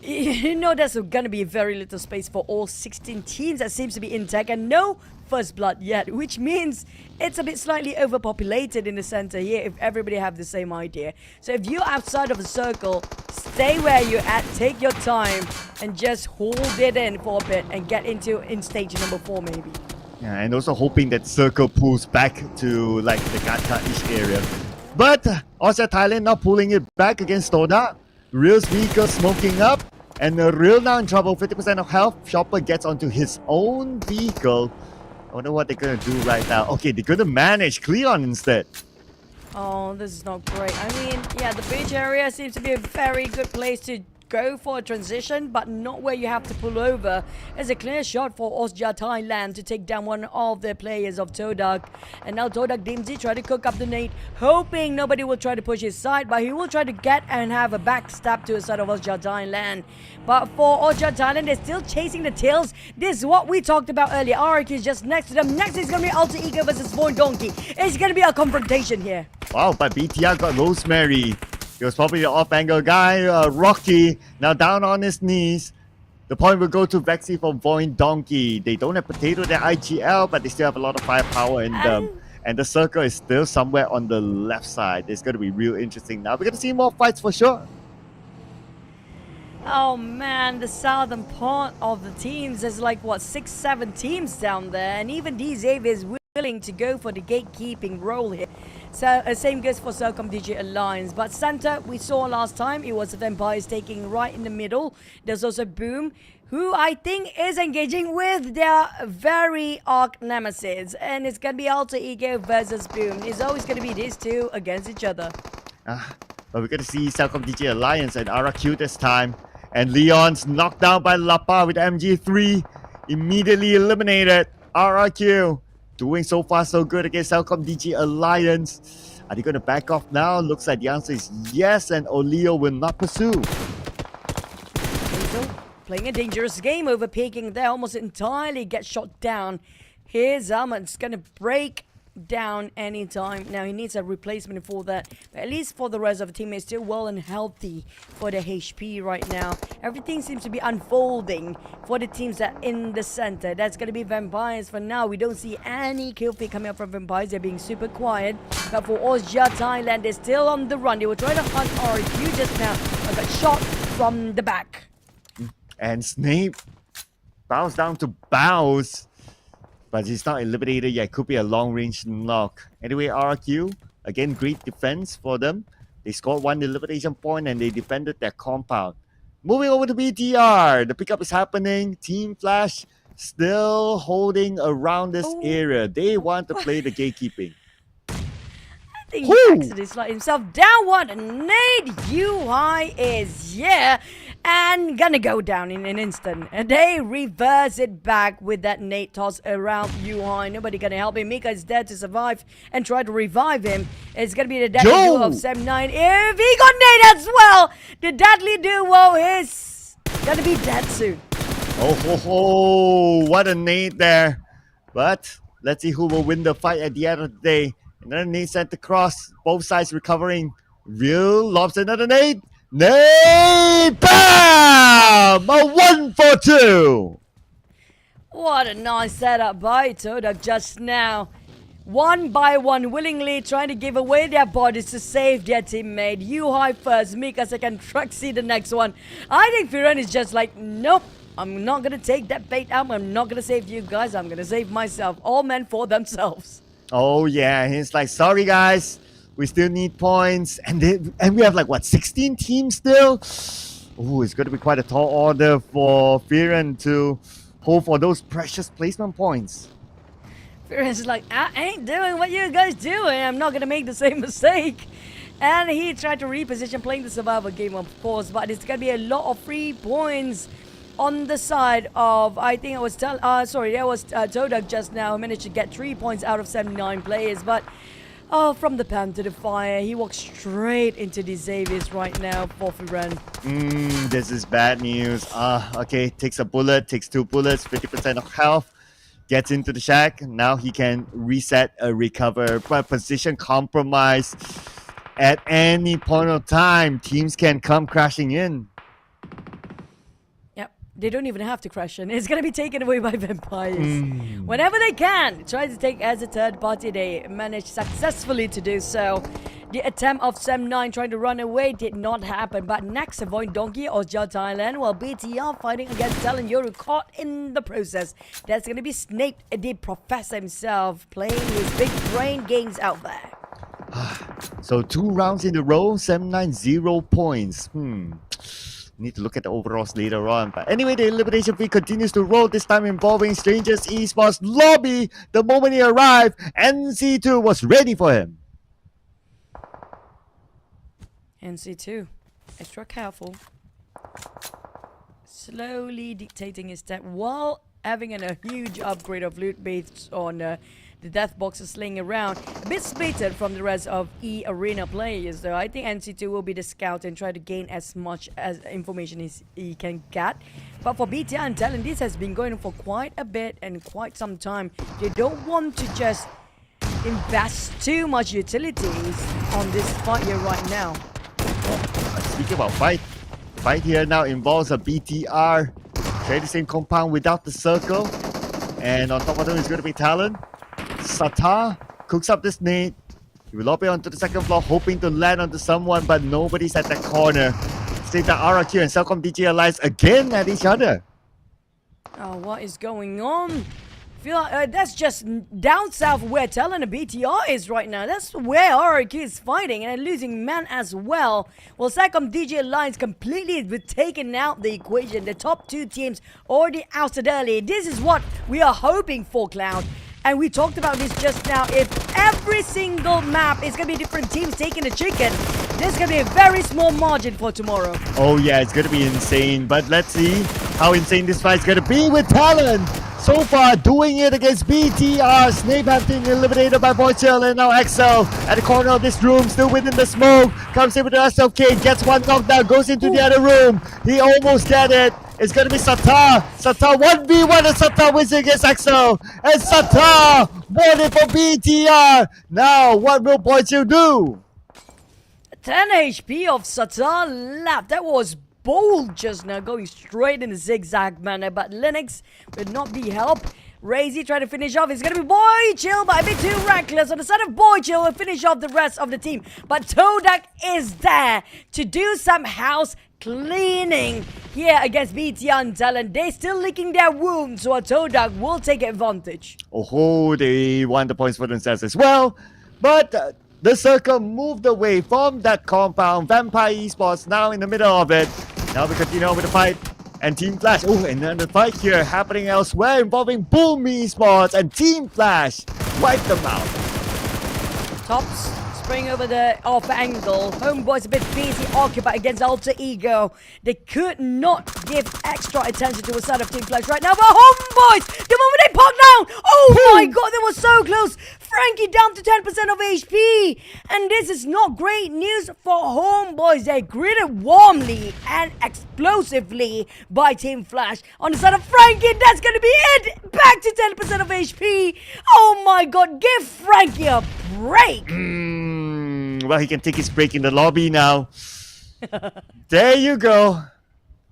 You know there's going to be very little space for all 16 teams that seems to be intact, and no first blood yet, which means it's a bit slightly overpopulated in the center here if everybody have the same idea. So if you're outside of the circle, stay where you're at, take your time, and just hold it in for a bit and get into in stage number 4 maybe. Yeah, and also hoping that circle pulls back to like the Gata-ish area. But OSJA Thailand now pulling it back against TODAK. Real's vehicle smoking up, and Real now in trouble, 50% of health. Chopper gets onto his own vehicle. I wonder what they're going to do right now. Okay, they're going to manage Cleon instead. Oh, this is not great. I mean, yeah, the beach area seems to be a very good place to go for a transition, but not where you have to pull over. It's a clear shot for OSJA Thailand to take down one of the players of TODAK. And now TODAK Dimsy try to cook up the nade, hoping nobody will try to push his side, but he will try to get and have a backstab to the side of OSJA Thailand. But for OSJA Thailand, they're still chasing the tails. This is what we talked about earlier. Arik is just next to them. Next is going to be Alter Ego versus VOIN Donkey. It's going to be a confrontation here. Wow, but BTR got Rosemary. He was probably the off-angle guy. Rocky now down on his knees. The point will go to Vexy for VOIN Donkey. They don't have Potato, they're IGL, but they still have a lot of firepower in them. And the circle is still somewhere on the left side. It's going to be real interesting now. We're going to see more fights for sure. Oh man, the southern part of the teams, there's like what, 6-7 teams down there, and even DZave is willing to go for the gatekeeping role here. So same goes for CELCOMDIGI Alliance. But center, we saw last time, it was the Vampires taking right in the middle. There's also Boom, who I think is engaging with their very arch nemesis. And it's going to be Alter Ego versus Boom. It's always going to be these two against each other. But we're going to see CELCOMDIGI Alliance and RRQ this time. And Leon's knocked down by Lapa with MG3. Immediately eliminated. RRQ doing so far so good against CELCOMDIGI Alliance. Are they going to back off now? Looks like the answer is yes, and Olio will not pursue. Hazel playing a dangerous game, overpeaking there, almost entirely gets shot down. His helmet's going to break down anytime. Now he needs a replacement for that, but at least for the rest of the team is still well and healthy for the HP right now. Everything seems to be unfolding for the teams that are in the center. That's going to be Vampires for now. We don't see any kill feed coming up from Vampires. They're being super quiet, but for OSJA Thailand, they're still on the run. They were trying to hunt RQ just now, but got shot from the back. And Snape bows down to bows, but he's not eliminated yet. Could be a long-range knock. Anyway, RRQ, again, great defense for them. They scored one elimination point and they defended their compound. Moving over to BTR. The pickup is happening. Team Flash still holding around this area. They want to play the gatekeeping. I think he accidentally slid himself down. What a nade! UI is, and gonna go down in an instant. And they reverse it back with that nade toss around UI. Nobody gonna help him. Mika is there to survive and try to revive him. It's gonna be the deadly duo of Sem9. If he got nade as well, the deadly duo is gonna be dead soon. What a nade there. But let's see who will win the fight at the end of the day. Another nade sent across. Both sides recovering. Real lobs another nade. Nade! Bam! A 1 for 2. What a nice setup by TODAK just now. One by one, willingly trying to give away their bodies to save their teammate. Yuhai first, Mika second, Truxy the next one. I think Firen is just like, nope. I'm not going to take that bait out. I'm not going to save you guys. I'm going to save myself. All men for themselves. Oh yeah, he's like, sorry guys, we still need points, and we have like what, 16 teams still. Oh, it's going to be quite a tall order for Firen to hold for those precious placement points. Firen's like, I ain't doing what you guys doing. I'm not going to make the same mistake. And he tried to reposition, playing the survival game, of course, but it's going to be a lot of free points on the side of, I think it was, TODAK just now, managed to get 3 points out of 79 players, but from the pan to the fire, he walks straight into the Xavier's right now for Firen. This is bad news. Okay, takes a bullet, takes 2 bullets, 50% of health, gets into the shack. Now he can reset, recover, but position compromise. At any point of time, teams can come crashing in. They don't even have to crash in. It's going to be taken away by Vampires. Whenever they can, try to take as a third party. They managed successfully to do so. The attempt of Sem9 trying to run away did not happen. But next, VOIN Donkey or OSJA Thailand, while BTR fighting against TALON Yoru caught in the process. That's going to be Snape, the professor himself, playing his big brain games out there. So 2 rounds in a row, Sem9 0 points. Need to look at the overalls later on. But anyway, the elimination feed continues to roll, this time involving Strangers Esports lobby. The moment he arrived, NC2 was ready for him. NC2, extra careful. Slowly dictating his step while having a huge upgrade of loot based on the death boxes slaying around. A bit splitted from the rest of eArena players though. I think NC2 will be the scout and try to gain as much as information as he can get. But for BTR and TALON, this has been going on for quite a bit and quite some time. They don't want to just invest too much utilities on this fight here right now. Speaking about fight, the fight here now involves a BTR. Share the same compound without the circle. And on top of them is going to be TALON. Sata cooks up this nade. He will lob it onto the second floor, hoping to land onto someone, but nobody's at that corner. Same time, RRQ and CELCOMDIGI Alliance again at each other. Oh, what is going on? Feel like, that's just down south where Talon and BTR is right now. That's where RRQ is fighting and losing man as well. Well, CELCOMDIGI Alliance completely taken out the equation. The top two teams already ousted early. This is what we are hoping for, Cloud. And we talked about this just now. If every single map is going to be different teams taking a chicken, there's going to be a very small margin for tomorrow. Oh yeah, it's going to be insane. But let's see how insane this fight's going to be with Talon. So far, doing it against BTR. Snape have been eliminated by Boychill, and now Excel at the corner of this room, still within the smoke. Comes in with the SLK, gets one knockdown, goes into the other room. He almost get it. It's going to be Satar. Satar 1v1 and Satar wins against Excel. And Satar won it for BTR. Now, what will Boychill do? 10 HP of Satar left. That was bold just now, going straight in a zigzag manner, but Linux would not be helped. Razy trying to finish off. It's going to be Boychill, but a bit too reckless. On the side of Boychill will finish off the rest of the team. But TODAK is there to do some house cleaning here against BTR and Talon. They're still licking their wounds, so TODAK will take advantage. Oh, they won the points for themselves as well. But the circle moved away from that compound. Vampire Esports now in the middle of it. Now we continue on with the fight. And Team Flash. Oh, and then the fight here happening elsewhere involving Boom Esports and Team Flash. Wipe them out. Tops spring over the off angle. Homeboys a bit busy occupied against Alter Ego. They could not give extra attention to the side of Team Flash right now. But Homeboys, the moment they pop down, oh my god, they were so close. Frankie down to 10% of HP. And this is not great news for Homeboys. They're greeted warmly and explosively by Team Flash. On the side of Frankie, that's going to be it. Back to 10% of HP. Oh my god, give Frankie a break. Well, he can take his break in the lobby now. There you go.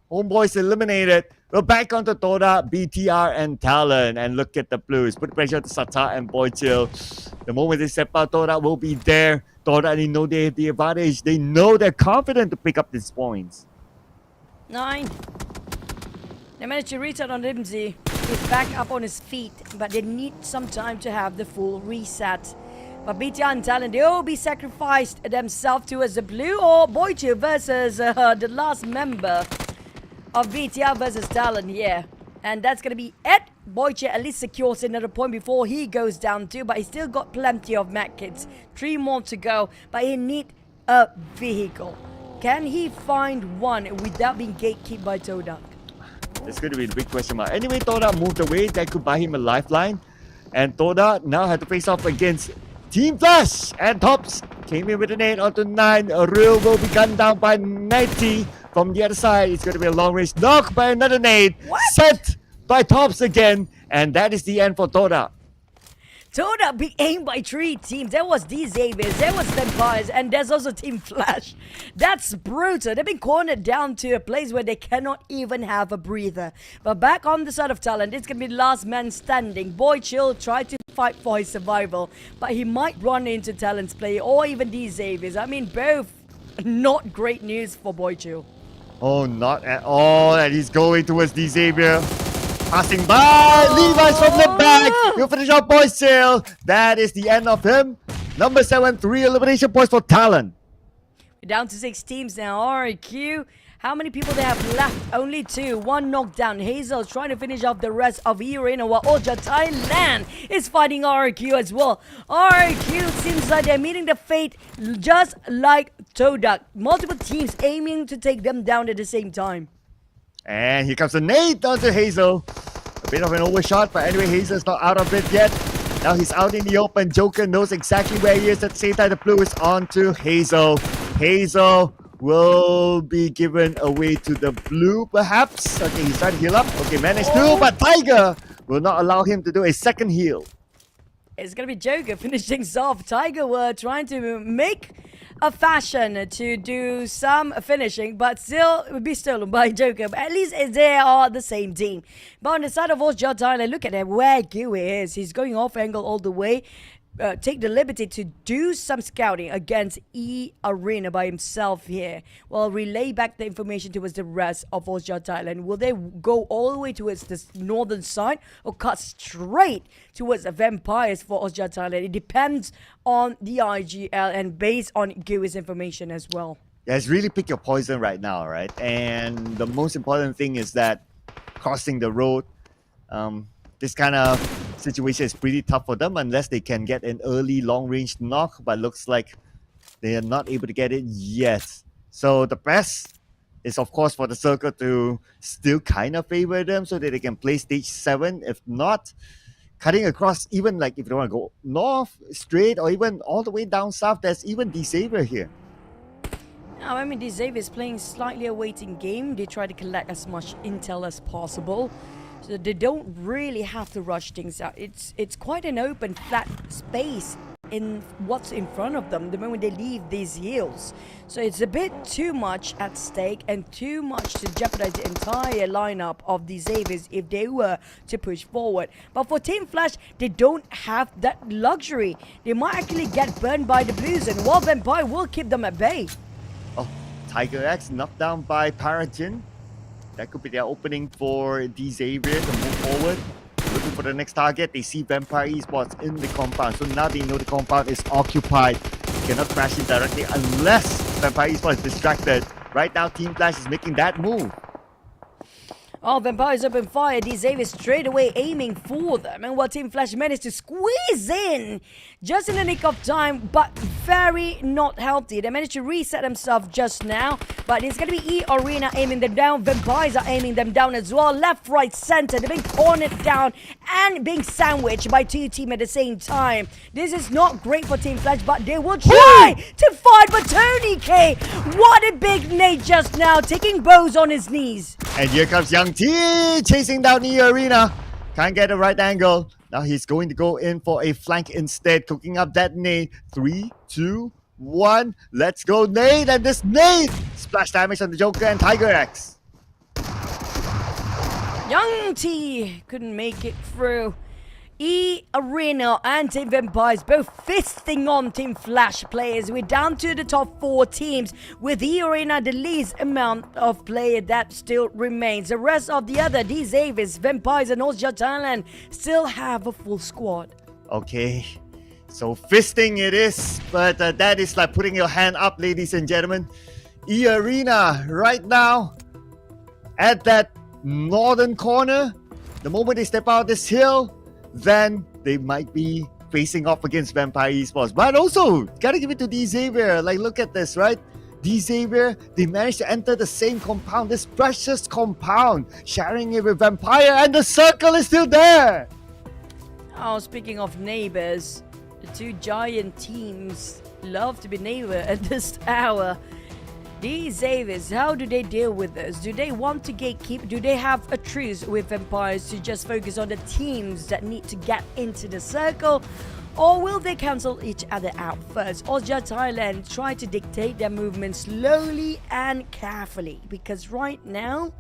Homeboys eliminated. We're back onto TODAK, BTR, and Talon. And look at the Blues. Put pressure to Satar and Boychill. The moment they step out, TODAK will be there. TODAK, they know they have the advantage. They know they're confident to pick up these points. 9. They managed to return on Rimsey. He's back up on his feet, but they need some time to have the full reset. But BTR and Talon, they will be sacrificed themselves towards the blue, or Boychill versus the last member of BTR versus Talon here. And that's going to be it. Boychill at least secures another point before he goes down too, but he still got plenty of mech kits. 3 more to go, but he need a vehicle. Can he find one without being gatekept by TODAK? It's going to be the big question mark. Anyway, TODAK moved away. That could buy him a lifeline. And TODAK now had to face off against Team Flash. And Tops came in with an 8 onto 9. A real will be gunned down by 90. From the other side, it's going to be a long range knock by another nade. Set by Tops again. And that is the end for TODAK. TODAK being aimed by 3 teams. There was these Xaviers, there was Vampires, and there's also Team Flash. That's brutal. They've been cornered down to a place where they cannot even have a breather. But back on the side of Talon, it's going to be last man standing. Boychill tried to fight for his survival, but he might run into Talon's play or even these Xaviers. I mean, both not great news for Boychill. Oh, not at all. And he's going towards the Xavier. Passing by, Levi's from the back. He'll finish off Boychill. That is the end of him. Number 7, 3 elimination points for Talon. We're down to 6 teams now. RQ, how many people they have left? Only 2. 1 knockdown. Hazel trying to finish off the rest of eArena, while OSJA Thailand is fighting RQ as well. RQ seems like they're meeting the fate just like TODAK. Multiple teams aiming to take them down at the same time. And here comes a nade onto Hazel. A bit of an overshot, but anyway, Hazel's not out of it yet. Now he's out in the open. Joker knows exactly where he is. At the same time, the blue is onto Hazel. Hazel will be given away to the blue, perhaps. Okay, he's trying to heal up. Okay, managed to, but Tiger will not allow him to do a second heal. It's going to be Joker finishing off. Tiger were trying to make a fashion to do some finishing, but still would be stolen by Joker. But at least they are the same team. But on the side of OSJA Thailand, look at him, where Gui is. He's going off angle all the way. take the liberty to do some scouting against eArena by himself here. Well, relay back the information towards the rest of OSJA Thailand. Will they go all the way towards the northern side or cut straight towards the Vampires for OSJA Thailand? It depends on the IGL and based on GUI's information as well. Yeah, it's really pick your poison right now, right? And the most important thing is that crossing the road, this kind of situation is pretty tough for them unless they can get an early long-range knock, but looks like they are not able to get it yet. So the best is, of course, for the Circle to still kind of favor them so that they can play stage 7. If not, cutting across, even like if they want to go north, straight, or even all the way down south, there's even Xavier here. Now, I mean, Xavier is playing slightly a waiting game. They try to collect as much intel as possible. So they don't really have to rush things out. It's quite an open, flat space in what's in front of them the moment they leave these hills. So it's a bit too much at stake and too much to jeopardize the entire lineup of the Xaviers if they were to push forward. But for Team Flash, they don't have that luxury. They might actually get burned by the Blues, and while Vampire will keep them at bay. Oh, Tiger X knocked down by Paragon. That could be their opening for Xavier to move forward. Looking for the next target. They see Vampire Esports in the compound. So now they know the compound is occupied. Cannot crash in directly unless Vampire Esports is distracted. Right now, Team Flash is making that move. Oh, Vampires open fire. Xavier straight away aiming for them. And while Team Flash managed to squeeze in just in the nick of time, but very not healthy. They managed to reset themselves just now, but it's going to be eArena aiming them down. Vampires are aiming them down as well. Left, right, center. They're being cornered down and being sandwiched by two teams at the same time. This is not great for Team Flash, but they will try to fight for Tony K. What a big nade just now, taking bows on his knees. And here comes Young T chasing down eArena. Can't get the right angle. Now he's going to go in for a flank instead, cooking up that nade. 3, 2, 1. Let's go, nade. And this nade splash damage on the Joker and Tiger X. Young T couldn't make it through. eArena and Team Vampires both fisting on Team Flash players. We're down to the top 4 teams, with eArena the least amount of player that still remains. The rest of the other, these Xaviers, Vampires and OSJA Thailand, still have a full squad. Okay, so fisting it is, but that is like putting your hand up, ladies and gentlemen. eArena right now at that northern corner. The moment they step out this hill, then they might be facing off against Vampire Esports. But also, gotta give it to Xavier. Like, look at this, right? Xavier, they managed to enter the same compound, this precious compound, sharing it with Vampire, and the Circle is still there. Oh, speaking of neighbors, the two giant teams love to be neighbor at this hour. These Xaviers, how do they deal with this? Do they want to gatekeep? Do they have a truce with Vampires to just focus on the teams that need to get into the Circle? Or will they cancel each other out first? OSJA Thailand try to dictate their movement slowly and carefully, because right now,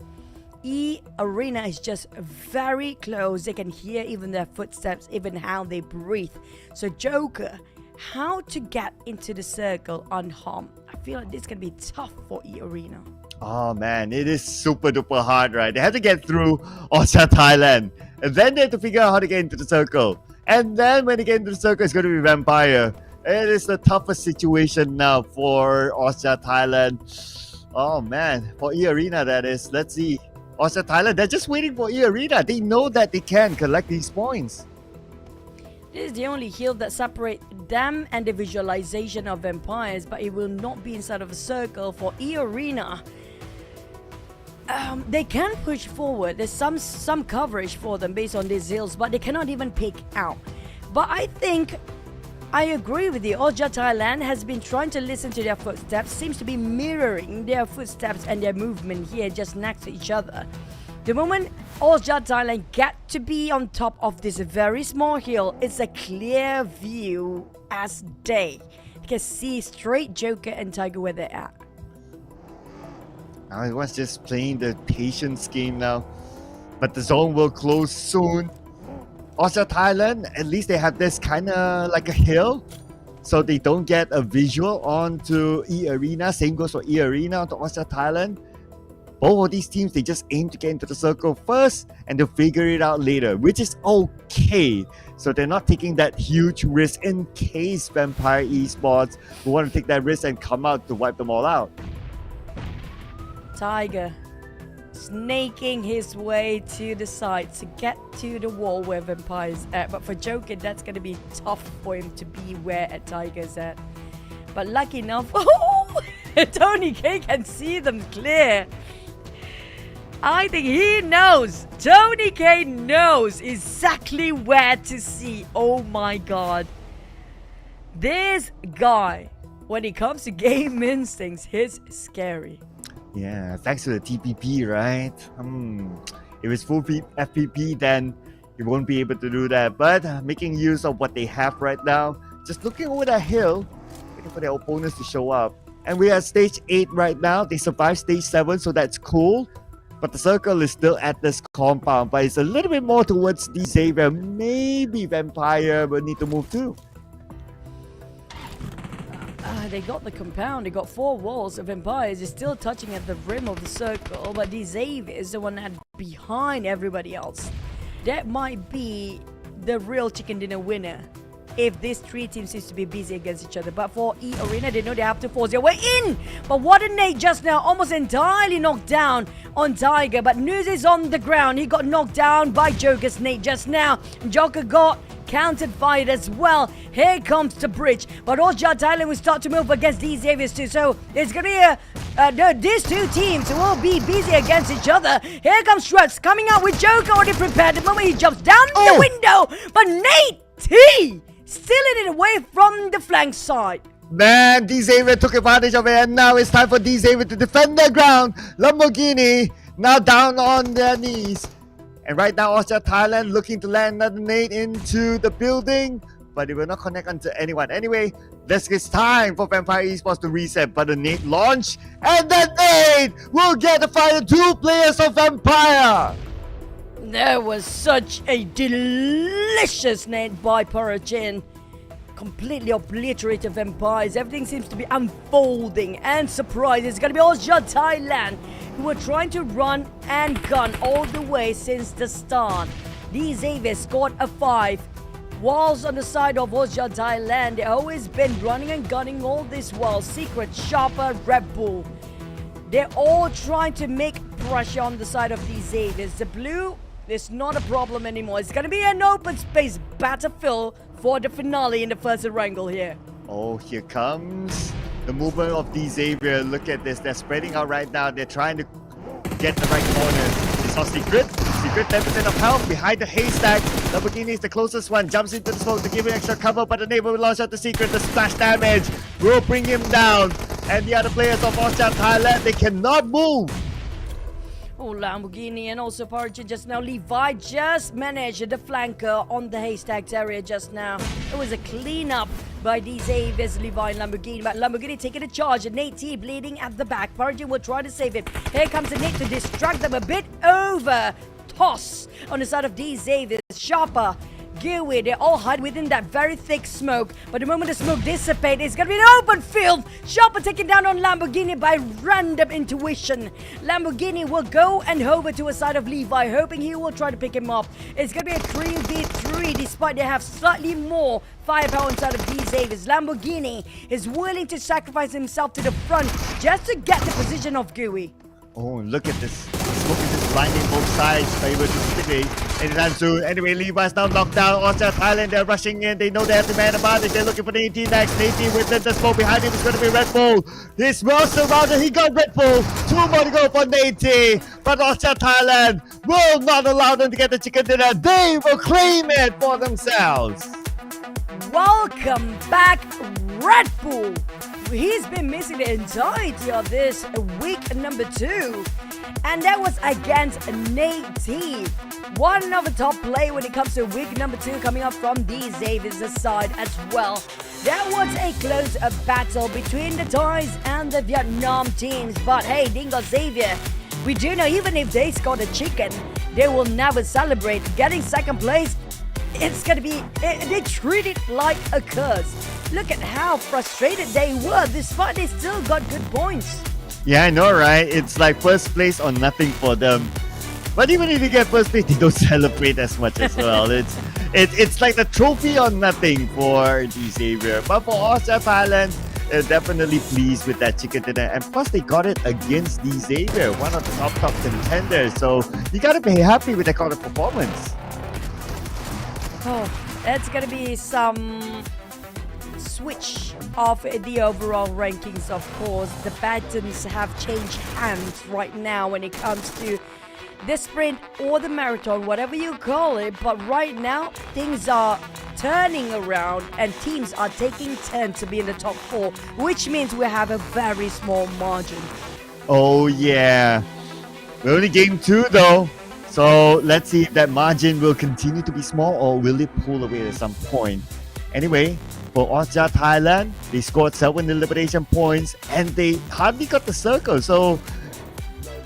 eArena is just very close. They can hear even their footsteps, even how they breathe. So Joker, how to get into the Circle unharmed? I feel like this can be tough for eArena. Oh man, it is super duper hard, right? They have to get through OSJA Thailand, and then they have to figure out how to get into the Circle. And then when they get into the Circle, it's going to be Vampire. It is the toughest situation now for OSJA Thailand. Oh man, for eArena that is. Let's see. OSJA Thailand, they're just waiting for eArena. They know that they can collect these points. This is the only hill that separates them and the visualization of Vampires, but it will not be inside of a Circle for eArena. They can push forward. There's some coverage for them based on these hills, but they cannot even pick out. But I think I agree with you. OSJA Thailand has been trying to listen to their footsteps, seems to be mirroring their footsteps and their movement here just next to each other. The moment OSJA Thailand get to be on top of this very small hill, it's a clear view as day. You can see straight Joker and Tiger where they're at. Now he was just playing the patience game now. But the zone will close soon. OSJA Thailand, at least they have this kind of like a hill, so they don't get a visual onto eArena. Same goes for eArena onto OSJA Thailand. Both of these teams, they just aim to get into the circle first and they'll figure it out later, which is okay. So they're not taking that huge risk in case Vampire Esports will want to take that risk and come out to wipe them all out. Tiger snaking his way to the side to get to the wall where Vampire is at. But for Joker, that's going to be tough for him to be where Tiger's at. But lucky enough, Tony K can see them clear. I think he knows. Tony K knows exactly where to see. Oh my god. This guy, when it comes to game instincts, he's scary. Yeah, thanks to the TPP, right? If it's full FPP, then you won't be able to do that. But making use of what they have right now, just looking over that hill, waiting for their opponents to show up. And we're at stage 8 right now. They survived stage 7, so that's cool. But the circle is still at this compound, but it's a little bit more towards the Xavier. Maybe Vampire will need to move too. They got the compound. They got 4 walls. Vampires is still touching at the rim of the circle, but the Xavier is the one that behind everybody else. That might be the real chicken dinner winner if these 3 teams seems to be busy against each other. But for eArena, they know they have to force their way in. But what a nade just now, almost entirely knocked down on Tiger. But News is on the ground. He got knocked down by Joker's nade just now. Joker got countered fired as well. Here comes the bridge. But OSJA Thailand will start to move against these Xaviers too. So it's going to be these 2 teams will be busy against each other. Here comes Struts coming out with Joker already prepared. The moment he jumps down the window. But Nate T stealing it away from the flank side. Man, D-Xavier took advantage of it, and now it's time for D-Xavier to defend their ground. Lamborghini now down on their knees. And right now, OSJA Thailand looking to land another nade into the building, but it will not connect onto anyone. Anyway, it's time for Vampire Esports to reset, but the nade launch, and that nade will get the final 2 players of Vampire. There was such a delicious nade by Parachin. Completely obliterated Vampires. Everything seems to be unfolding and surprised. It's going to be OSJA Thailand who were trying to run and gun all the way since the start. These Xavier scored a 5. Walls on the side of OSJA Thailand. They've always been running and gunning all this while. Secret, Sharper, Red Bull. They're all trying to make pressure on the side of these Xaviers. The blue is not a problem anymore. It's going to be an open space battlefield for the finale in the first Erangel here. Oh, here comes the movement of the Xavier. Look at this. They're spreading out right now. They're trying to get the right corners. It's not Secret. Secret 10% of health behind the haystack. Lamborghini is the closest one. Jumps into the smoke to give him extra cover, but the neighbor will launch out the Secret. The splash damage will bring him down. And the other players of OSJA Thailand, they cannot move. Oh, Lamborghini and also Parachin just now. Levi just managed the flanker on the haystacks area just now. It was a cleanup by these Xaviers, Levi and Lamborghini. But Lamborghini taking a charge. Nate T bleeding at the back. Parachin will try to save him. Here comes the Nate to distract them a bit over. Toss on the side of these Xaviers. Sharper, Gilway, they all hide within that very thick smoke. But the moment the smoke dissipates, it's going to be an open field. Sharper taken down on Lamborghini by random intuition. Lamborghini will go and hover to a side of Levi, hoping he will try to pick him up. It's going to be a 3v3 despite they have slightly more firepower inside of these Xaviers. Lamborghini is willing to sacrifice himself to the front just to get the position of Gui. Oh, look at this. Smoke is just blinding both sides. Favor to sticky anytime soon. Anyway, Levi's now knocked down. OSJA Thailand, they're rushing in. They know they have the man advantage. They're looking for the 18 next. 18 within the smoke. Behind him is going to be Red Bull. He's well surrounded. He got Red Bull. 2 more to go for Nate. But OSJA Thailand will not allow them to get the chicken dinner. They will claim it for themselves. Welcome back, Red Bull. He's been missing the entirety of this week number 2. And that was against Nate T. One of the top play when it comes to week number 2 coming up from the Xaviers side as well. That was a close battle between the Thais and the Vietnam teams. But hey, Dingo Xavier, we do know even if they scored a chicken, they will never celebrate. Getting second place it's gonna be, they treat it like a curse. Look at how frustrated they were, despite they still got good points. Yeah, I know, right? It's like first place or nothing for them. But even if you get first place, they don't celebrate as much as well. It's like the trophy or nothing for the Xavier. But for OSJA Thailand, they're definitely pleased with that chicken dinner. And plus, they got it against the Xavier, one of the top contenders. So you gotta be happy with that kind of performance. Oh, it's gonna be some switch of the overall rankings, of course. The batons have changed hands right now when it comes to the sprint or the marathon, whatever you call it. But right now, things are turning around and teams are taking turn to be in the top 4, which means we have a very small margin. Oh yeah. We're only game 2 though. So let's see if that margin will continue to be small or will it pull away at some point. Anyway, for OSJA Thailand, they scored 7 elimination points and they hardly got the circle. So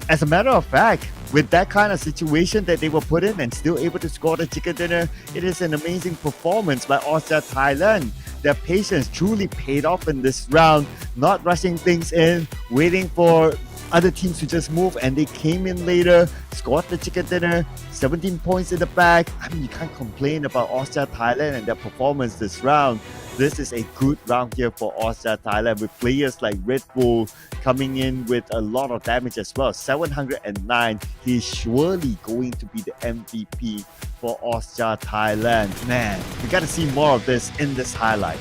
as a matter of fact, with that kind of situation that they were put in and still able to score the chicken dinner, it is an amazing performance by OSJA Thailand. Their patience truly paid off in this round, not rushing things in, waiting for other teams to just move, and they came in later, scored the chicken dinner, 17 points in the bag. I mean, you can't complain about OSJA Thailand and their performance this round. This is a good round here for OSJA Thailand with players like Red Bull coming in with a lot of damage as well. 709. He's surely going to be the MVP for OSJA Thailand. Man, we got to see more of this in this highlight.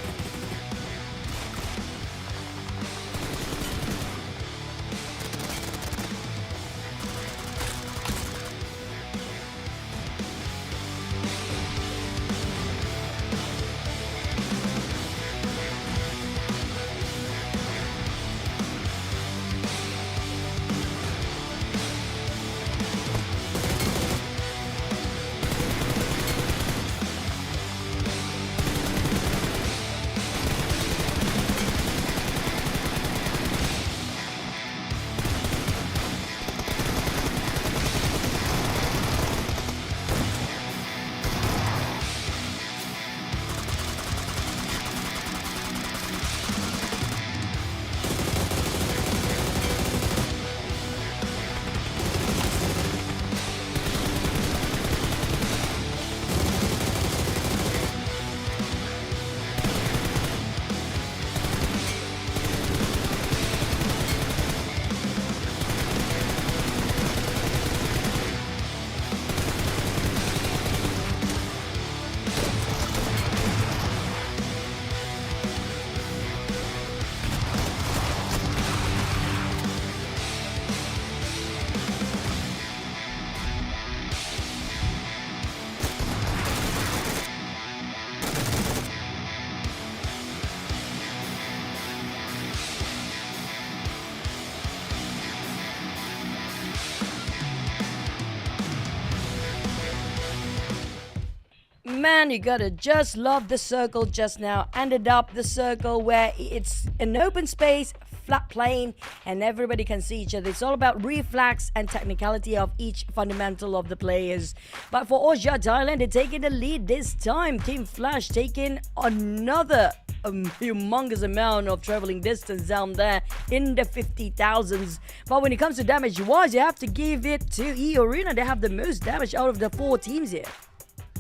Man, you gotta just love the circle just now. Ended up the circle where it's an open space, flat plane, and everybody can see each other. It's all about reflex and technicality of each fundamental of the players. But for OSJA Thailand, they're taking the lead this time. Team Flash taking another humongous amount of traveling distance down there in the 50,000s. But when it comes to damage wise, you have to give it to eArena. They have the most damage out of the 4 teams here.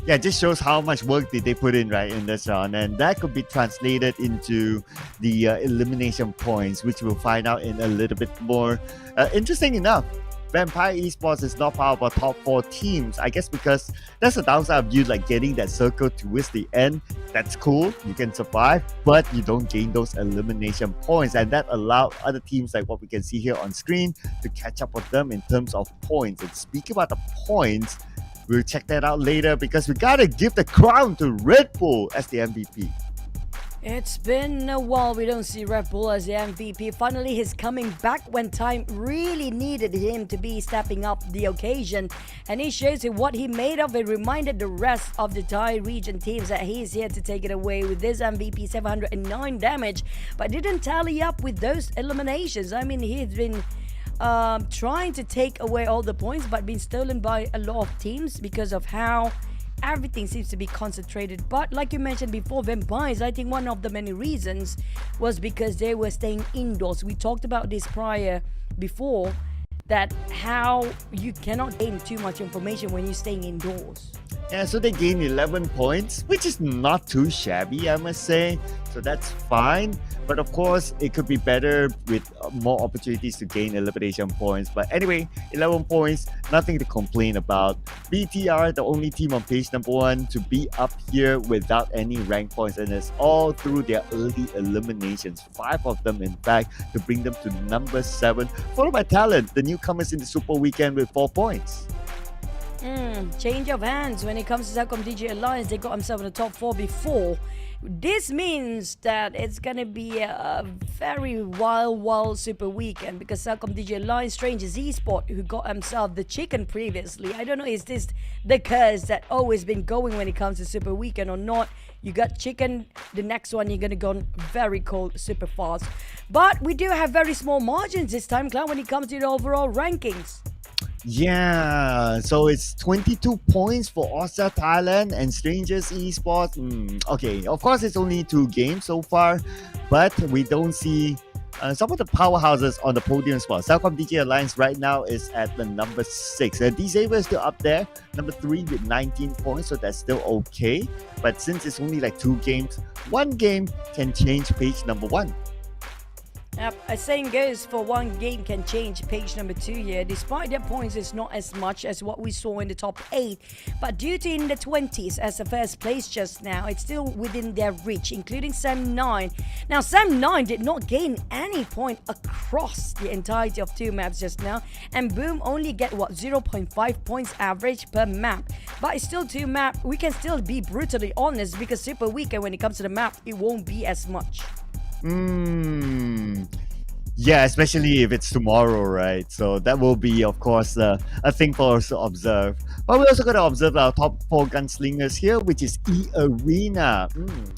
Yeah, it just shows how much work did they put in right in this round, and that could be translated into the elimination points, which we'll find out in a little bit more. Interesting enough, Vampire Esports is not part of our top 4 teams. I guess because that's the downside of you like getting that circle towards the end. That's cool, you can survive, but you don't gain those elimination points, and that allowed other teams like what we can see here on screen to catch up with them in terms of points. And speaking about the points, we'll check that out later because we gotta give the crown to Red Bull as the MVP. It's been a while we don't see Red Bull as the MVP. Finally, he's coming back when time really needed him to be stepping up the occasion. And he shows you what he made of. It reminded the rest of the Thai region teams that he's here to take it away with this MVP, 709 damage. But didn't tally up with those eliminations. I mean, he's been trying to take away all the points, but been stolen by a lot of teams because of how everything seems to be concentrated. But like you mentioned before, Vampires, I think one of the many reasons was because they were staying indoors. We talked about this before, that how you cannot gain too much information when you're staying indoors. Yeah, so they gained 11 points, which is not too shabby, I must say. So that's fine. But of course, it could be better with more opportunities to gain elimination points. But anyway, 11 points, nothing to complain about. BTR, the only team on page number 1 to be up here without any rank points. And it's all through their early eliminations. 5 of them, in fact, to bring them to number 7. Followed by TALON, the newcomers in the Super Weekend with 4 points. Change of hands when it comes to CELCOMDIGI Alliance. They got themselves in the top 4 before. This means that it's gonna be a very wild Super Weekend, because CELCOMDIGI Alliance Strangers Esports, who got himself the chicken previously. I don't know, is this the curse that always been going when it comes to Super Weekend or not? You got chicken, the next one you're gonna go very cold super fast. But we do have very small margins this time, Clown, when it comes to the overall rankings. Yeah, so it's 22 points for OSJA Thailand and Strangers Esports. Okay, of course it's only 2 games so far, but we don't see some of the powerhouses on the podium spot. CELCOMDIGI Alliance right now is at the number 6. And D-Saber is still up there, number 3 with 19 points, so that's still okay. But since it's only like 2 games, 1 game can change page number 1. Yep, a saying goes, for 1 game can change page number 2 here. Despite their points, it's not as much as what we saw in the top 8. But due to in the 20s as the first place just now, it's still within their reach, including Sam9. Now, Sam9 did not gain any point across the entirety of 2 maps just now. And Boom only get, 0.5 points average per map. But it's still 2 maps. We can still be brutally honest, because Super Weekend, when it comes to the map, it won't be as much. Yeah, especially if it's tomorrow, right? So that will be, of course, a thing for us to observe. But we're also going to observe our top 4 gunslingers here, which is eArena.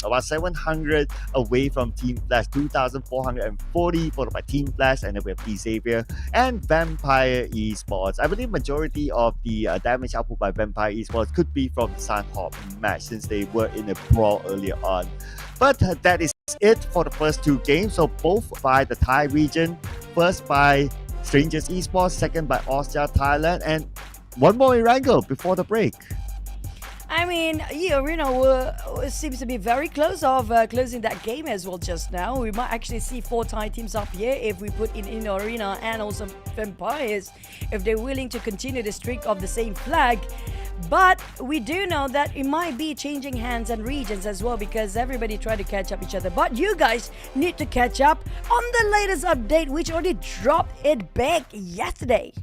About 700 away from Team Flash, 2,440 followed by Team Flash, and then we have D-Savior and Vampire Esports. I believe majority of the damage output by Vampire Esports could be from the Sanhok match, since they were in a brawl earlier on. But that is it for the first 2 games. So both by the Thai region, first by Strangers Esports, second by OSJA Thailand, and one more Erangel before the break. I mean, eArena seems to be very close of closing that game as well just now. We might actually see 4 Thai teams up here if we put in eArena and also Vampires, if they're willing to continue the streak of the same flag. But we do know that it might be changing hands and regions as well, because everybody try to catch up each other. But you guys need to catch up on the latest update, which already dropped it back yesterday.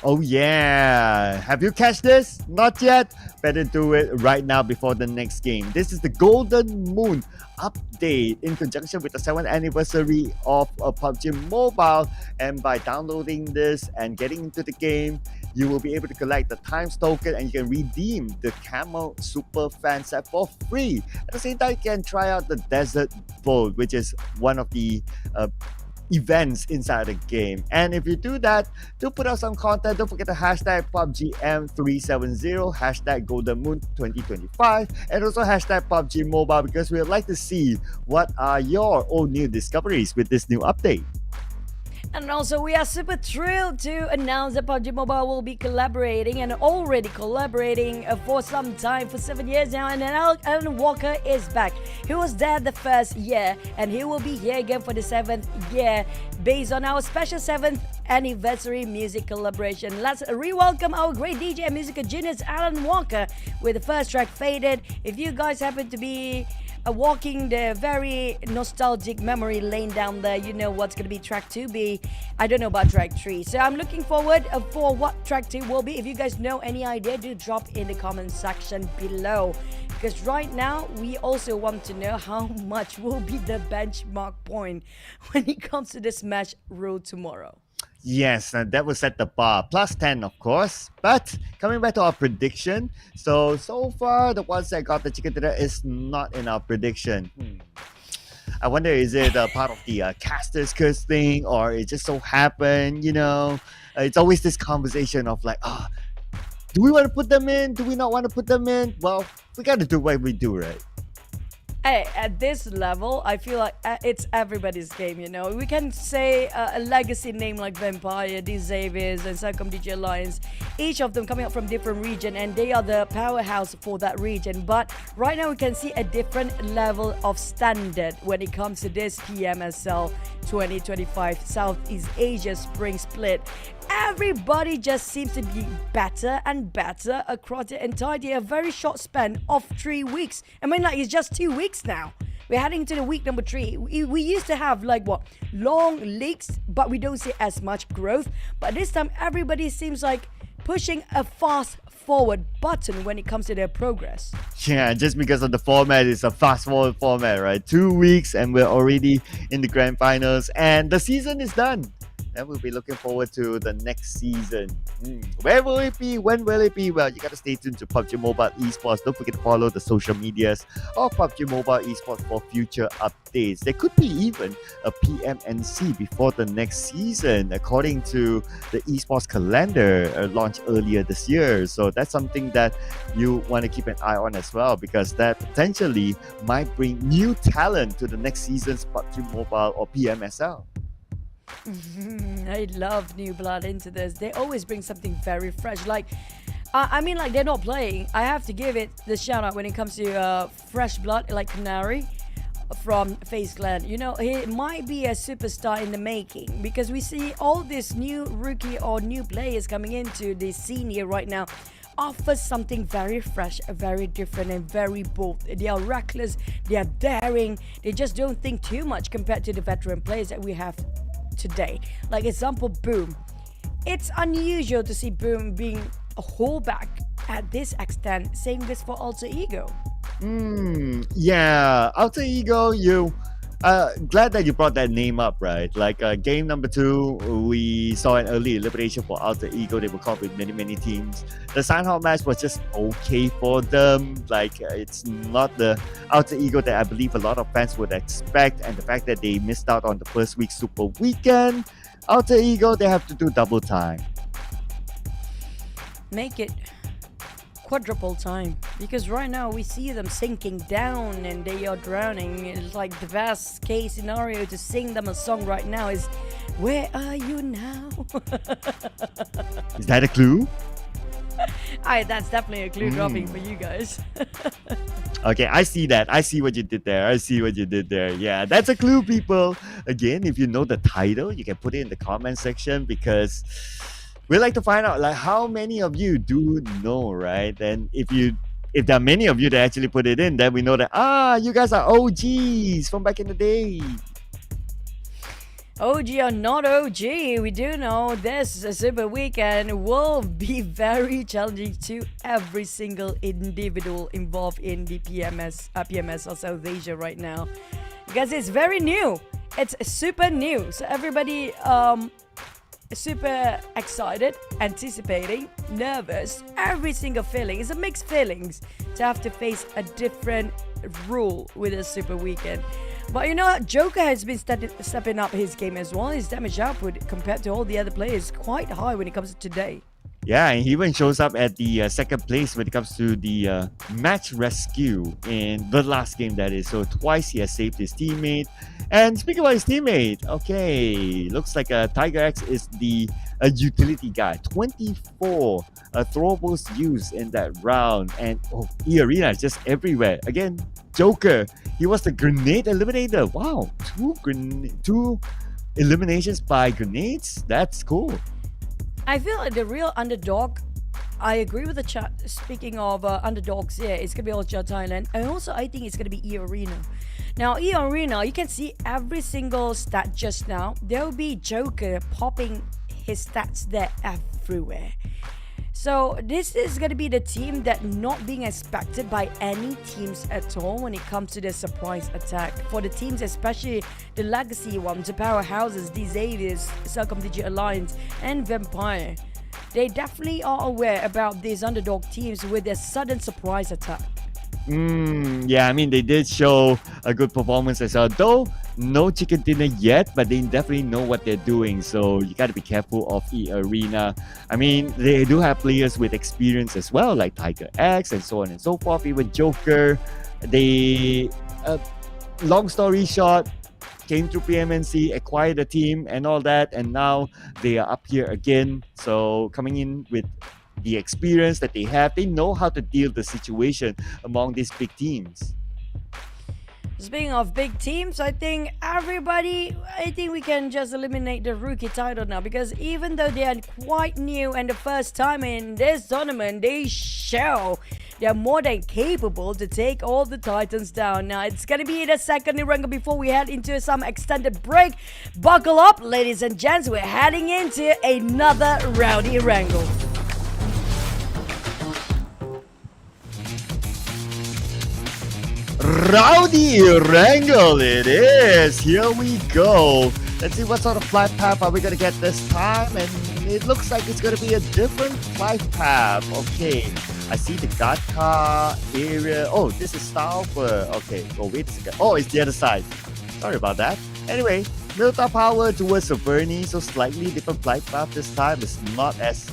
Oh yeah, have you catched this? Not yet? Better do it right now before the next game. This is the Golden Moon update in conjunction with the 7th anniversary of PUBG Mobile, and by downloading this and getting into the game, you will be able to collect the Times token and you can redeem the Camel Super Fan Set for free. At the same time, you can try out the Desert Bowl, which is one of the events inside the game. And if you do that, to put out some content, don't forget to hashtag PUBGM370, hashtag Golden Moon 2025, and also hashtag PUBG Mobile, because we would like to see what are your own new discoveries with this new update. And also, we are super thrilled to announce that PUBG Mobile will be collaborating, and already collaborating for some time, for 7 years now. And Alan Walker is back. He was there the first year, and he will be here again for the 7th year, based on our special 7th anniversary music collaboration. Let's re-welcome our great DJ and musical genius, Alan Walker, with the first track, Faded. If you guys happen to be walking the very nostalgic memory lane down there, you know what's going to be track 2 be. I don't know about track 3, so I'm looking forward for what track 2 will be. If you guys know any idea, do drop in the comment section below, because right now we also want to know how much will be the benchmark point when it comes to this match rule tomorrow. Yes, that will set the bar. Plus 10, of course. But coming back to our prediction. So far, the ones that got the chicken dinner is not in our prediction. I wonder, is it a part of the caster's curse thing, or it just so happened, It's always this conversation of like, Do we want to put them in? Do we not want to put them in? Well, we got to do what we do, right? Hey, at this level, I feel like it's everybody's game, you know. We can say a legacy name like Vampire, Xavier's, and CELCOMDIGI Alliance, each of them coming up from different region, and they are the powerhouse for that region. But right now, we can see a different level of standard when it comes to this PMSL 2025 Southeast Asia Spring Split. Everybody just seems to be better and better across the entirety, a very short span of 3 weeks. I mean, like, it's just 2 weeks now. We're heading to the week number 3. We used to have like long leaks, but we don't see as much growth. But this time, everybody seems like pushing a fast forward button when it comes to their progress. Yeah, just because of the format, it's a fast forward format, right? 2 weeks and we're already in the grand finals, and the season is done. And we'll be looking forward to the next season. Where will it be? When will it be? Well, you got to stay tuned to PUBG Mobile Esports. Don't forget to follow the social medias of PUBG Mobile Esports for future updates. There could be even a PMNC before the next season, according to the esports calendar launched earlier this year. So that's something that you want to keep an eye on as well, because that potentially might bring new talent to the next season's PUBG Mobile or PMSL. I love new blood into this. They always bring something very fresh. Like, I mean, like, they're not playing. I have to give it the shout out when it comes to fresh blood, like Canary from FaZe Clan. You know, he might be a superstar in the making, because we see all these new rookie or new players coming into the scene here right now offers something very fresh, very different, and very bold. They are reckless, they are daring, they just don't think too much compared to the veteran players that we have today. Like example, Boom. It's unusual to see Boom being a holdback at this extent. Same goes for Alter Ego. Yeah, Alter Ego, glad that you brought that name up, right? Like game number 2, we saw an early elimination for Alter Ego. They were caught with many teams. The Sanhok match was just okay for them. Like it's not the Alter Ego that I believe a lot of fans would expect, and the fact that they missed out on the first week Super Weekend, Alter Ego, they have to do double time. Make it quadruple time, because right now we see them sinking down and they are drowning. It's like the best case scenario to sing them a song right now is "Where Are You Now?" Is that a clue? That's definitely a clue dropping for you guys. Okay, I see that. I see what you did there. Yeah, that's a clue, people. Again, if you know the title, you can put it in the comment section, because we like to find out like how many of you do know, right? And if there are many of you that actually put it in, then we know that you guys are OGs from back in the day. OG or not OG, we do know this Super Weekend will be very challenging to every single individual involved in the PMSL South Asia right now, because it's very new. It's super new, so everybody super excited, anticipating, nervous, every single feeling. It's a mixed feelings to have to face a different rule with a Super Weekend. But you know what? Joker has been stepping up his game as well. His damage output compared to all the other players quite high when it comes to today. Yeah, and he even shows up at the second place when it comes to the match rescue in the last game, that is. So twice he has saved his teammate. And speaking about his teammate, okay, looks like Tiger X is the utility guy. 24 throwables used in that round, and eArena is just everywhere. Again, Joker, he was the grenade eliminator. Wow, two eliminations by grenades. That's cool. I feel like the real underdog, I agree with the chat. Speaking of underdogs here, it's going to be OSJA Thailand. And also, I think it's going to be eArena. Now, eArena, you can see every single stat just now. There will be Joker popping his stats there everywhere. So this is going to be the team that not being expected by any teams at all when it comes to the surprise attack. For the teams, especially the legacy ones, the powerhouses, the Xavier's, CELCOMDIGI Alliance, and Vampire, they definitely are aware about these underdog teams with their sudden surprise attack. Yeah, I mean, they did show a good performance as well. Though, no chicken dinner yet, but they definitely know what they're doing. So you got to be careful of eArena. I mean, they do have players with experience as well, like Tiger X and so on and so forth. Even Joker. They, long story short, came through PMNC, acquired a team and all that, and now they are up here again. So coming in with the experience that they have, they know how to deal the situation among these big teams. Speaking of big teams, I think we can just eliminate the rookie title now, because even though they are quite new and the first time in this tournament, they show they are more than capable to take all the Titans down. Now it's gonna be the second Erangel before we head into some extended break. Buckle up, ladies and gents, we're heading into another rowdy Erangel. Rowdy Erangel it is. Here we go. Let's see what sort of flight path are we going to get this time. And it looks like it's going to be a different flight path. Okay. I see the guard car area. Oh, this is Stalfer. Okay. Oh, wait a second. Oh, it's the other side. Sorry about that. Anyway, Milta Power towards Saverni. So slightly different flight path this time. It's not as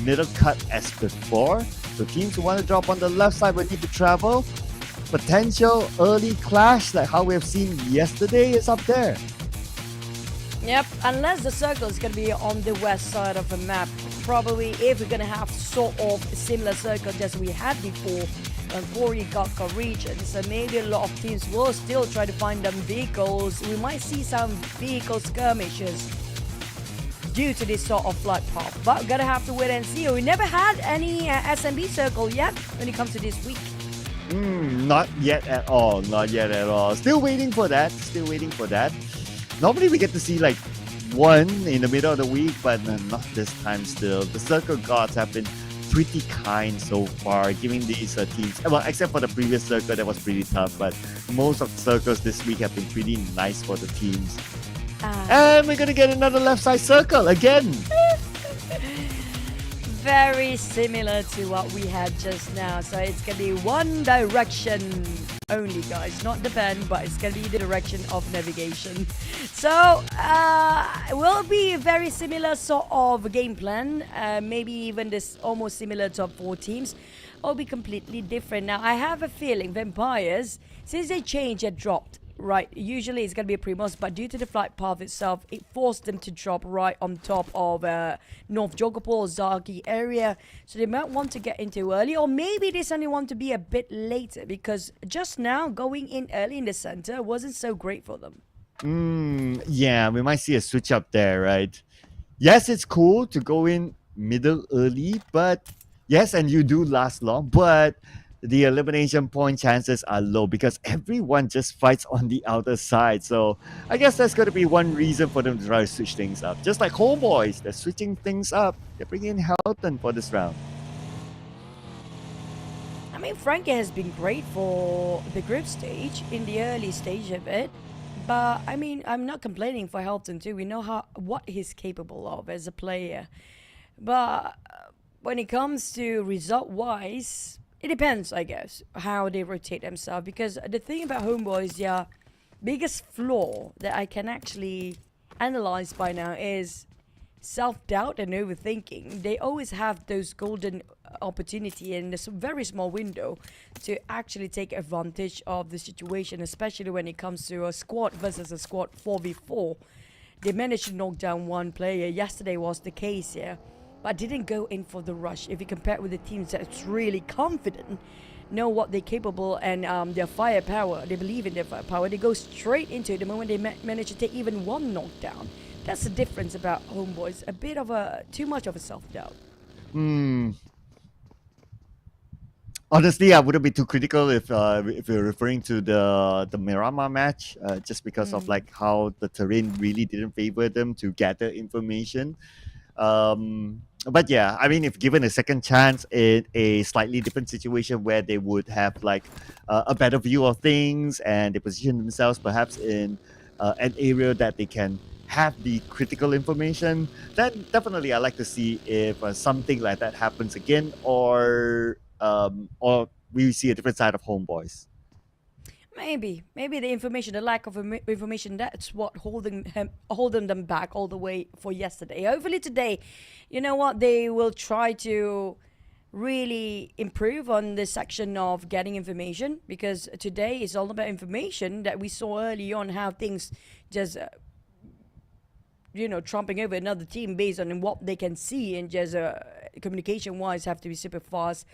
middle cut as before. So teams who want to drop on the left side will need to travel. Potential early clash like how we have seen yesterday is up there. Yep, unless the circle is going to be on the west side of the map. Probably if we're going to have sort of similar circle as we had before for the Gakka region. So maybe a lot of teams will still try to find them vehicles. We might see some vehicle skirmishes due to this sort of flight path. But we're going to have to wait and see. We never had any SMB circle yet when it comes to this week. Not yet at all. Not yet at all. Still waiting for that. Normally we get to see like one in the middle of the week, but not this time still. The circle gods have been pretty kind so far, giving these teams, well, except for the previous circle that was pretty tough, but most of the circles this week have been pretty nice for the teams. And we're gonna get another left side circle again. Very similar to what we had just now. So it's going to be one direction only, guys. Not the pen, but it's going to be the direction of navigation. So it will be a very similar sort of game plan. Maybe even this almost similar top 4 teams. Will be completely different. Now, I have a feeling Vampires, since they changed and dropped, right, usually it's going to be a Primos, but due to the flight path itself, it forced them to drop right on top of North Jogapol, Zagi area. So they might want to get into early, or maybe they suddenly want to be a bit later, because just now going in early in the center wasn't so great for them. Yeah, we might see a switch up there, right? Yes, it's cool to go in middle early, but yes, and you do last long, but the elimination point chances are low because everyone just fights on the outer side. So I guess that's going to be one reason for them to try to switch things up. Just like Homeboys, they're switching things up. They're bringing in Helton for this round. I mean, Frankie has been great for the group stage, in the early stage of it. But, I mean, I'm not complaining for Helton too. We know what he's capable of as a player. But when it comes to result-wise, it depends, I guess, how they rotate themselves. Because the thing about Homeboys, their biggest flaw that I can actually analyze by now is self-doubt and overthinking. They always have those golden opportunity in this very small window to actually take advantage of the situation, especially when it comes to a squad versus a squad 4v4. They managed to knock down one player. Yesterday was the case here. But didn't go in for the rush. If you compare it with the teams that's really confident, know what they're capable and their firepower, they believe in their firepower, they go straight into it the moment they manage to take even one knockdown. That's the difference about Homeboys. A bit of too much of a self-doubt. Honestly, I wouldn't be too critical if you're referring to the Miramar match, just because of like how the terrain really didn't favor them to gather information. But yeah, I mean, if given a second chance in a slightly different situation where they would have like a better view of things and they position themselves perhaps in an area that they can have the critical information, then definitely I like to see if something like that happens again, or we see a different side of Homeboys. Maybe the information, the lack of information, that's what holding them back all the way for yesterday. Hopefully today, you know what, they will try to really improve on this section of getting information, because today is all about information that we saw early on, how things just trumping over another team based on what they can see, and just communication wise have to be super fast.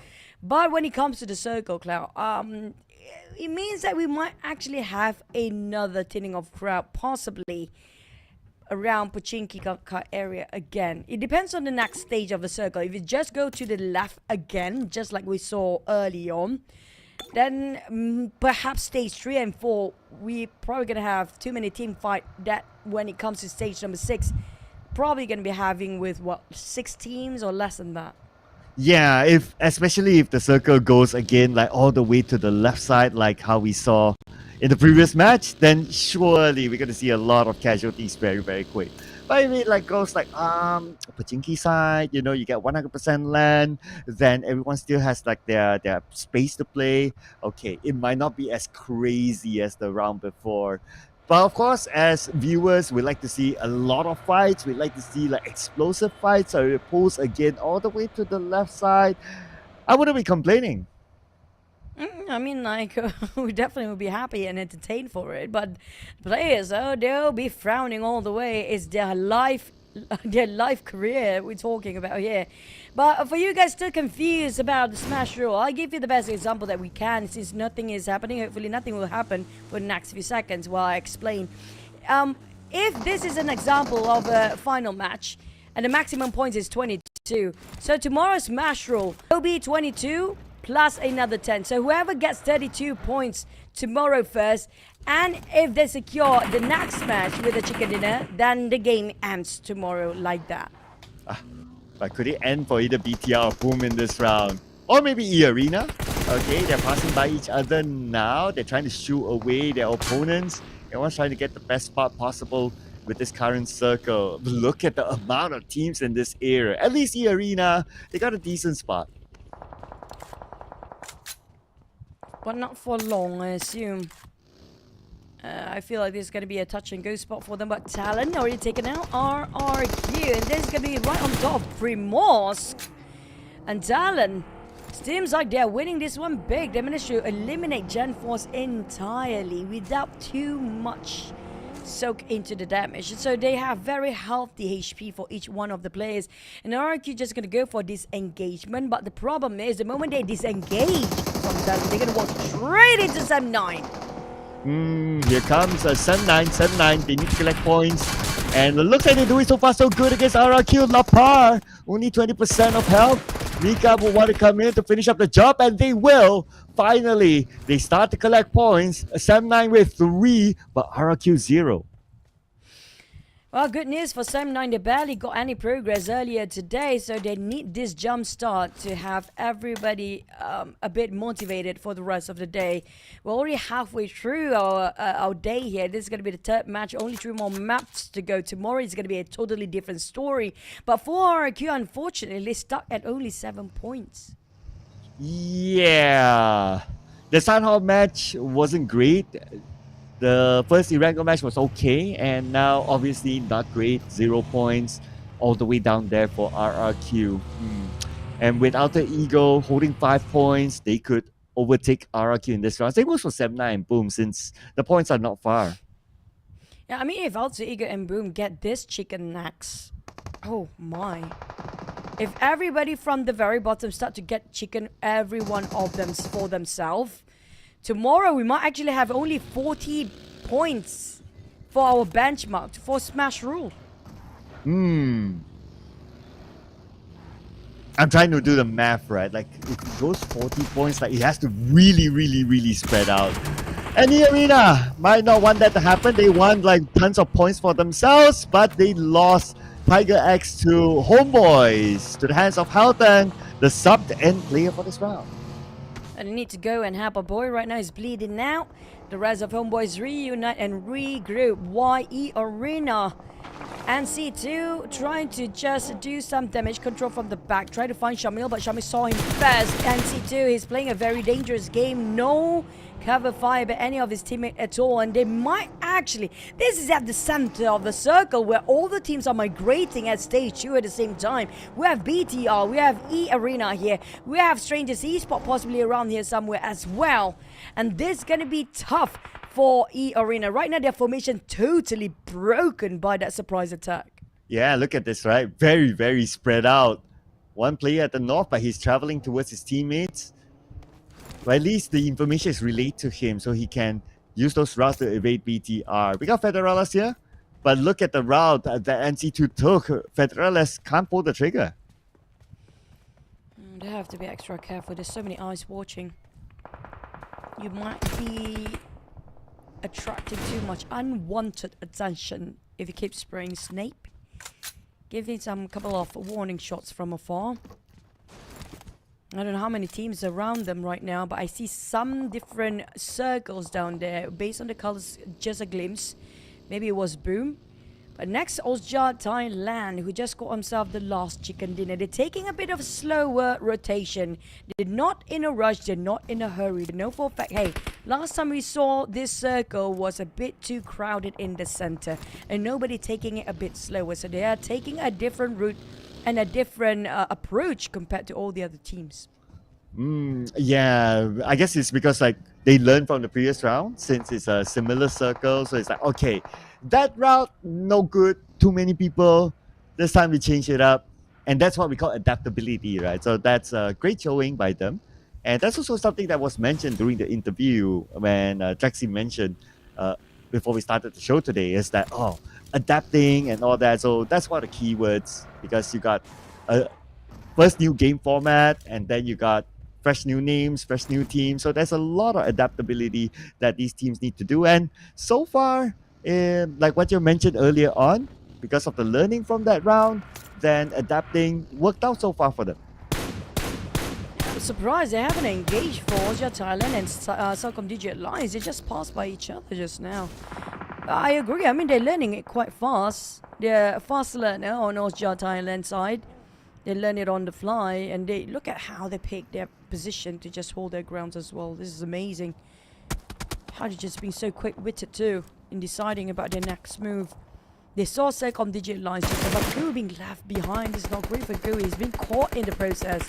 But when it comes to the circle, Cloud, it means that we might actually have another thinning of crowd, possibly around Pochinki area again. It depends on the next stage of the circle. If you just go to the left again, just like we saw early on, then perhaps stage 3 and 4, we probably gonna have too many team fight. That when it comes to stage number 6, probably gonna be having with 6 teams or less than that. Yeah, especially if the circle goes again like all the way to the left side, like how we saw in the previous match, then surely we're gonna see a lot of casualties very, very quick. But if it like goes like Pochinki side, you get 100% land, then everyone still has like their space to play. Okay, it might not be as crazy as the round before. But of course, as viewers, we like to see a lot of fights. We like to see like explosive fights. So it pulls again all the way to the left side. I wouldn't be complaining. I mean, like, we definitely will be happy and entertained for it. But players, they'll be frowning all the way. It's their life career we're talking about here. But for you guys still confused about the Smash rule, I'll give you the best example that we can, since nothing is happening. Hopefully nothing will happen for the next few seconds while I explain. If this is an example of a final match, and the maximum points is 22, so tomorrow's Smash rule will be 22 plus another 10. So whoever gets 32 points tomorrow first, and if they secure the next match with a chicken dinner, then the game ends tomorrow like that. But could it end for either BTR or Boom in this round? Or maybe eArena? Okay, they're passing by each other now. They're trying to shoo away their opponents. Everyone's trying to get the best spot possible with this current circle. Look at the amount of teams in this era. At least eArena, they got a decent spot. But not for long, I assume. I feel like this is going to be a touch and go spot for them, but TALON already taken out RRQ, and this is going to be right on top of Primorsk. And TALON, seems like they're winning this one big. They managed to eliminate Gen Force entirely without too much soak into the damage. So they have very healthy HP for each one of the players. And RRQ just going to go for disengagement, but the problem is the moment they disengage from TALON, they're going to walk straight into Sem9. Here comes Sem9. They need to collect points. And it looks like they're doing so far so good against RRQ. Lapar, only 20% of health. Mika will want to come in to finish up the job, and they will. Finally, they start to collect points. Sem9 with 3, but RRQ 0. Well, good news for Sem9. They barely got any progress earlier today, so they need this jump start to have everybody a bit motivated for the rest of the day. We're already halfway through our day here. This is going to be the third match. Only 3 more maps to go. Tomorrow is going to be a totally different story. But for RRQ, unfortunately, they stuck at only 7 points. Yeah. The Sanhok match wasn't great. The first Erangel match was okay, and now obviously not great. 0 points all the way down there for RRQ. And with Alter Ego holding 5 points, they could overtake RRQ in this round. Same goes for Sem9 Boom, since the points are not far. Yeah, I mean, if Alter Ego and Boom get this chicken necks, oh my. If everybody from the very bottom start to get chicken, every one of them for themselves, tomorrow we might actually have only 40 points for our benchmark for Smash Rule. I'm trying to do the math, right? Like, if it goes 40 points, like, it has to really spread out. And eArena might not want that to happen. They want like tons of points for themselves, but they lost Tiger X to HOMEBOIS, to the hands of Halton, the sub-end player for this round. And I need to go and help a boy right now. He's bleeding out. The rest of HOMEBOIS reunite and regroup. eArena and C2 trying to just do some damage control from the back. Try to find Shamil, but Shamil saw him first. And C2 is playing a very dangerous game. No cover fire by any of his teammates at all, and they might actually... This is at the center of the circle where all the teams are migrating at stage 2 at the same time. We have BTR, we have eArena here, we have Strangers Esports possibly around here somewhere as well. And this is going to be tough for eArena. Right now, their formation totally broken by that surprise attack. Yeah, look at this, right? Very, very spread out. One player at the north, but he's traveling towards his teammates. But at least the information is relayed to him so he can use those routes to evade BTR. We got Federalas here, but look at the route that NC2 took. Federalas can't pull the trigger. They have to be extra careful. There's so many eyes watching. You might be attracting too much unwanted attention if you keep spraying Snape. Giving some couple of warning shots from afar. I don't know how many teams around them right now, but I see some different circles down there. Based on the colors, just a glimpse. Maybe it was Boom. But next, OSJA Thailand, who just got himself the last chicken dinner. They're taking a bit of a slower rotation. They're not in a rush. They're not in a hurry. They know for a fact, hey, last time we saw this circle was a bit too crowded in the center. And nobody taking it a bit slower. So they are taking a different route and a different approach compared to all the other teams. Yeah, I guess it's because like they learned from the previous round since it's a similar circle. So it's like, okay, that route, no good, too many people. This time we change it up. And that's what we call adaptability, right? So that's a great showing by them. And that's also something that was mentioned during the interview when Trexie mentioned before we started the show today is that, adapting and all that. So that's one of the keywords because you got a first new game format and then you got fresh new names, fresh new teams. So there's a lot of adaptability that these teams need to do. And so far, like what you mentioned earlier on, because of the learning from that round, then adapting worked out so far for them. I'm surprised they haven't engaged for OSJA Thailand and CELCOMDIGI Alliance. They just passed by each other just now. I agree. I mean, they're learning it quite fast. They're a fast learner on OSJA Thailand side. They learn it on the fly, and they look at how they pick their position to just hold their grounds as well. This is amazing. How they just been so quick-witted too in deciding about their next move. They saw CELCOMDIGI Alliance, but Gui being left behind is not great for Gui. He's been caught in the process.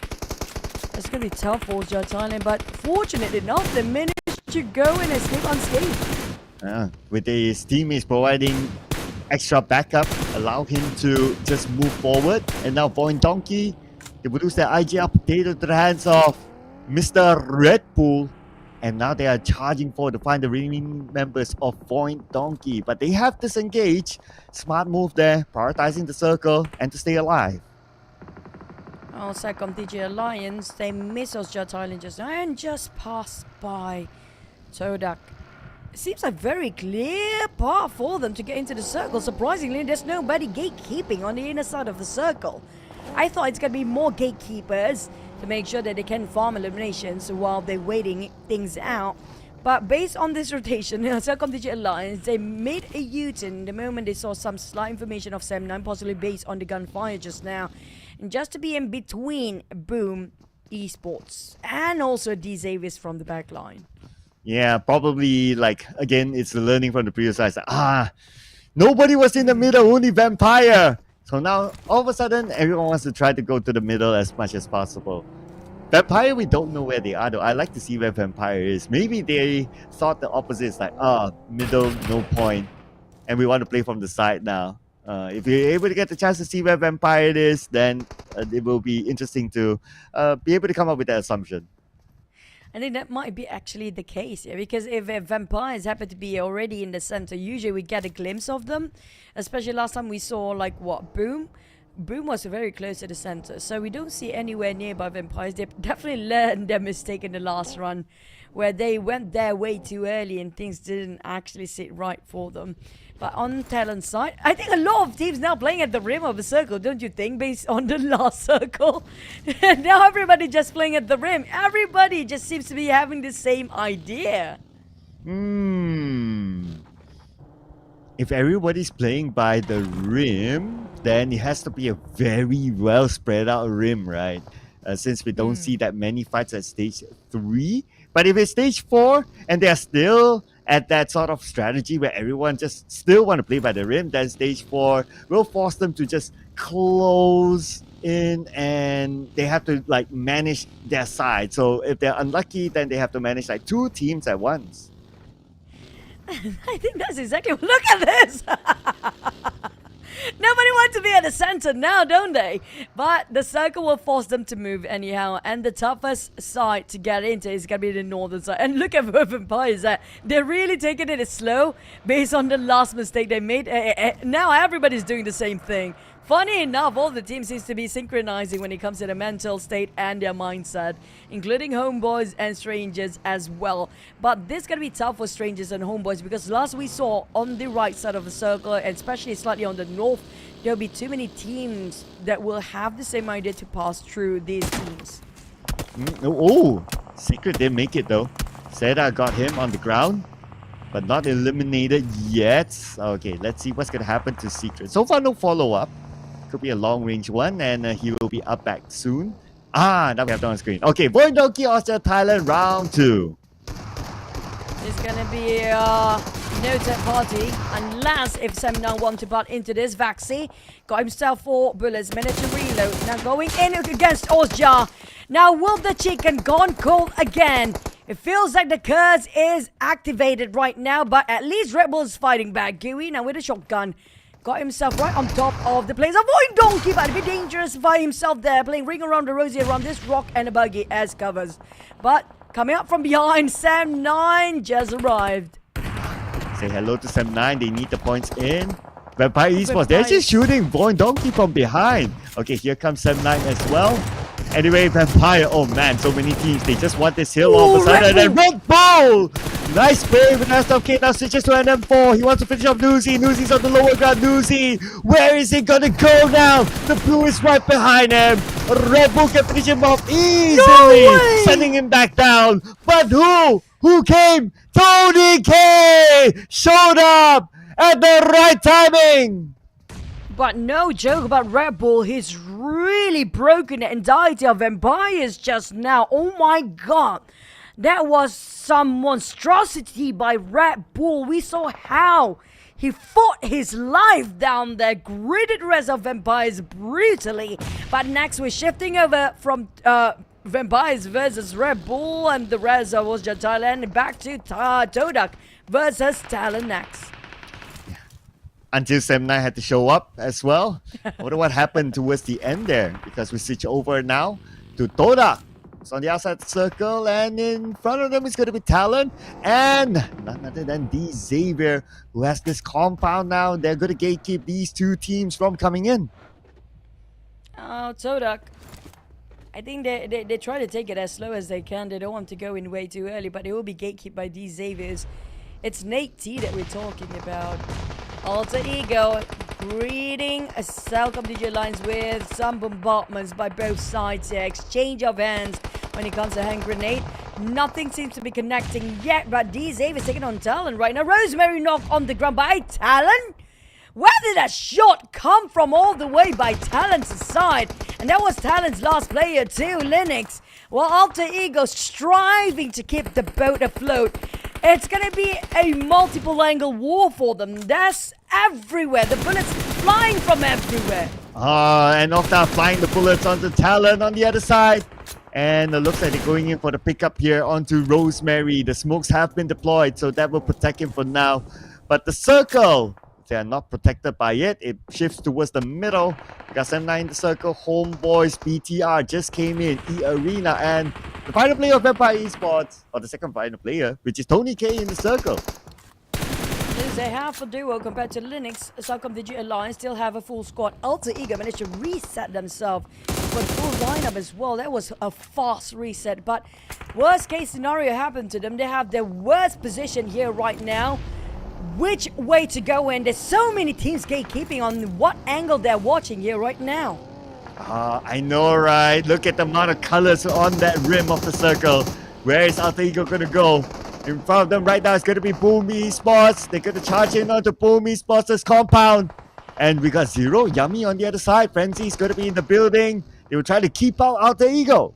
It's going to be tough for OSJA Thailand, but fortunate enough, they managed to go and escape unscathed. With his teammates providing extra backup, allow him to just move forward. And now VOIN Donkey, they will lose their IGR potato to the hands of Mr. Red Bull. And now they are charging forward to find the remaining members of VOIN Donkey. But they have disengaged. Smart move there, prioritizing the circle and to stay alive. Oh, CELCOMDIGI Alliance, they miss OSJA Thailand just now and just passed by TODAK. It seems a very clear path for them to get into the circle. Surprisingly, there's nobody gatekeeping on the inner side of the circle. I thought it's going to be more gatekeepers to make sure that they can farm eliminations while they're waiting things out. But based on this rotation, CELCOMDIGI Alliance, they made a U-turn the moment they saw some slight information of Sam9, possibly based on the gunfire just now. And just to be in between Boom, Esports, and also D-Zavis from the back line. Yeah, probably like, again, it's the learning from the previous side. Like, nobody was in the middle, only Vampire. So now, all of a sudden, everyone wants to try to go to the middle as much as possible. Vampire, we don't know where they are though. I like to see where Vampire is. Maybe they thought the opposite is like, middle, no point. And we want to play from the side now. If you're able to get the chance to see where Vampire is, then it will be interesting to be able to come up with that assumption. I think that might be actually the case, yeah, because if vampires happen to be already in the center, usually we get a glimpse of them. Especially last time we saw, like, what, Boom? Boom was very close to the center, so we don't see anywhere nearby vampires. They definitely learned their mistake in the last run, where they went there way too early and things didn't actually sit right for them. But on Talon's side, I think a lot of teams now playing at the rim of the circle, don't you think, based on the last circle? Now everybody just playing at the rim. Everybody just seems to be having the same idea. If everybody's playing by the rim, then it has to be a very well spread out rim, right? since we don't see that many fights at stage 3. But if it's stage 4 and they are still at that sort of strategy where everyone just still want to play by the rim, then stage 4 will force them to just close in and they have to like manage their side. So if they're unlucky, then they have to manage like 2 teams at once. I think that's exactly. Look at this. Nobody wants to be at the center now, don't they? But the circle will force them to move anyhow. And the toughest side to get into is going to be the northern side. And look at Vampires. They're really taking it slow based on the last mistake they made. Now everybody's doing the same thing. Funny enough, all the teams seems to be synchronizing when it comes to the mental state and their mindset, including Homeboys and Strangers as well. But this is going to be tough for Strangers and Homeboys because last we saw on the right side of the circle, and especially slightly on the north, there'll be too many teams that will have the same idea to pass through these teams. Oh, Secret didn't make it though. Seda got him on the ground, but not eliminated yet. Okay, let's see what's going to happen to Secret. So far, no follow-up. Could be a long-range one, and he will be up back soon. Now we have it on screen. Okay, VOIN Donkey, OSJA, Thailand, round 2. It's gonna be no third party unless if Semna want to butt into this. Vaxi got himself 4 bullets, managed to reload. Now going in against OSJA. Now will the chicken gone cold again? It feels like the curse is activated right now, but at least Red Bull is fighting back. Gooey now with a shotgun. Got himself right on top of the place. Avoid Donkey, but a bit dangerous by himself there. Playing ring around the rosy around this rock and a buggy as covers. But coming up from behind, Sam9 just arrived. Say hello to Sam9. They need the points in. Vampire Esports, they're just shooting VOIN Donkey from behind. Okay, here comes Sam9 as well. Anyway, Vampire, oh man, so many teams. They just want this hill all of a sudden. And Red Bull! Nice play with SLK. Now switches to an M4. He wants to finish off Nuzi. Nuzi's on the lower ground. Nuzi, where is he gonna go now? The blue is right behind him. Red Bull can finish him off easily, sending him back down. But who? Who came? Tony K showed up at the right timing. But no joke about Red Bull, he's really broken the entirety of Vampires just now. Oh my god. That was some monstrosity by Red Bull. We saw how he fought his life down there, gridded rest of Vampires brutally. But next we're shifting over from Vampires versus Red Bull and the rest of OSJA Thailand back to TODAK versus TALON next. Until Sam9 had to show up as well. I wonder what happened towards the end there, because we switch over now to TODAK. It's on the outside circle, and in front of them is going to be TALON and none other than D Xavier, who has this compound now. They're going to gatekeep these 2 teams from coming in. Oh, TODAK. I think they try to take it as slow as they can. They don't want to go in way too early, but they will be gatekept by D Xaviers. It's Nate T that we're talking about. Alter Ego breeding a CELCOMDIGI lines with some bombardments by both sides here. Exchange of hands when it comes to hand grenade. Nothing seems to be connecting yet, but D Xavier is taking on TALON right now. Rosemary knock on the ground by TALON. Where did that shot come from all the way by TALON's side? And that was TALON's last player too, Linux. Well, Alter Ego striving to keep the boat afloat. It's gonna be a multiple angle war for them. That's everywhere. The bullets flying from everywhere. And off now, flying the bullets onto TALON on the other side. And it looks like they're going in for the pickup here onto Rosemary. The smokes have been deployed, so that will protect him for now. But the circle, they are not protected by it. It shifts towards the middle. Got M9 in the circle. Homeboys, BTR just came in. eArena and the final player of Vampire Esports, or the second final player, which is Tony K in the circle. They have a duo compared to Linux. CELCOMDIGI Alliance still have a full squad. Alter Ego managed to reset themselves for the full lineup as well. That was a fast reset. But worst case scenario happened to them. They have their worst position here right now. Which way to go in? There's so many teams gatekeeping on what angle they're watching here right now. I know, right? Look at the amount of colors on that rim of the circle. Where is Alter Ego going to go? In front of them right now is going to be Boom Esports. They're going to charge in onto Boom Esports' compound. And we got Zero, Yummy on the other side. Frenzy is going to be in the building. They will try to keep out Alter Ego.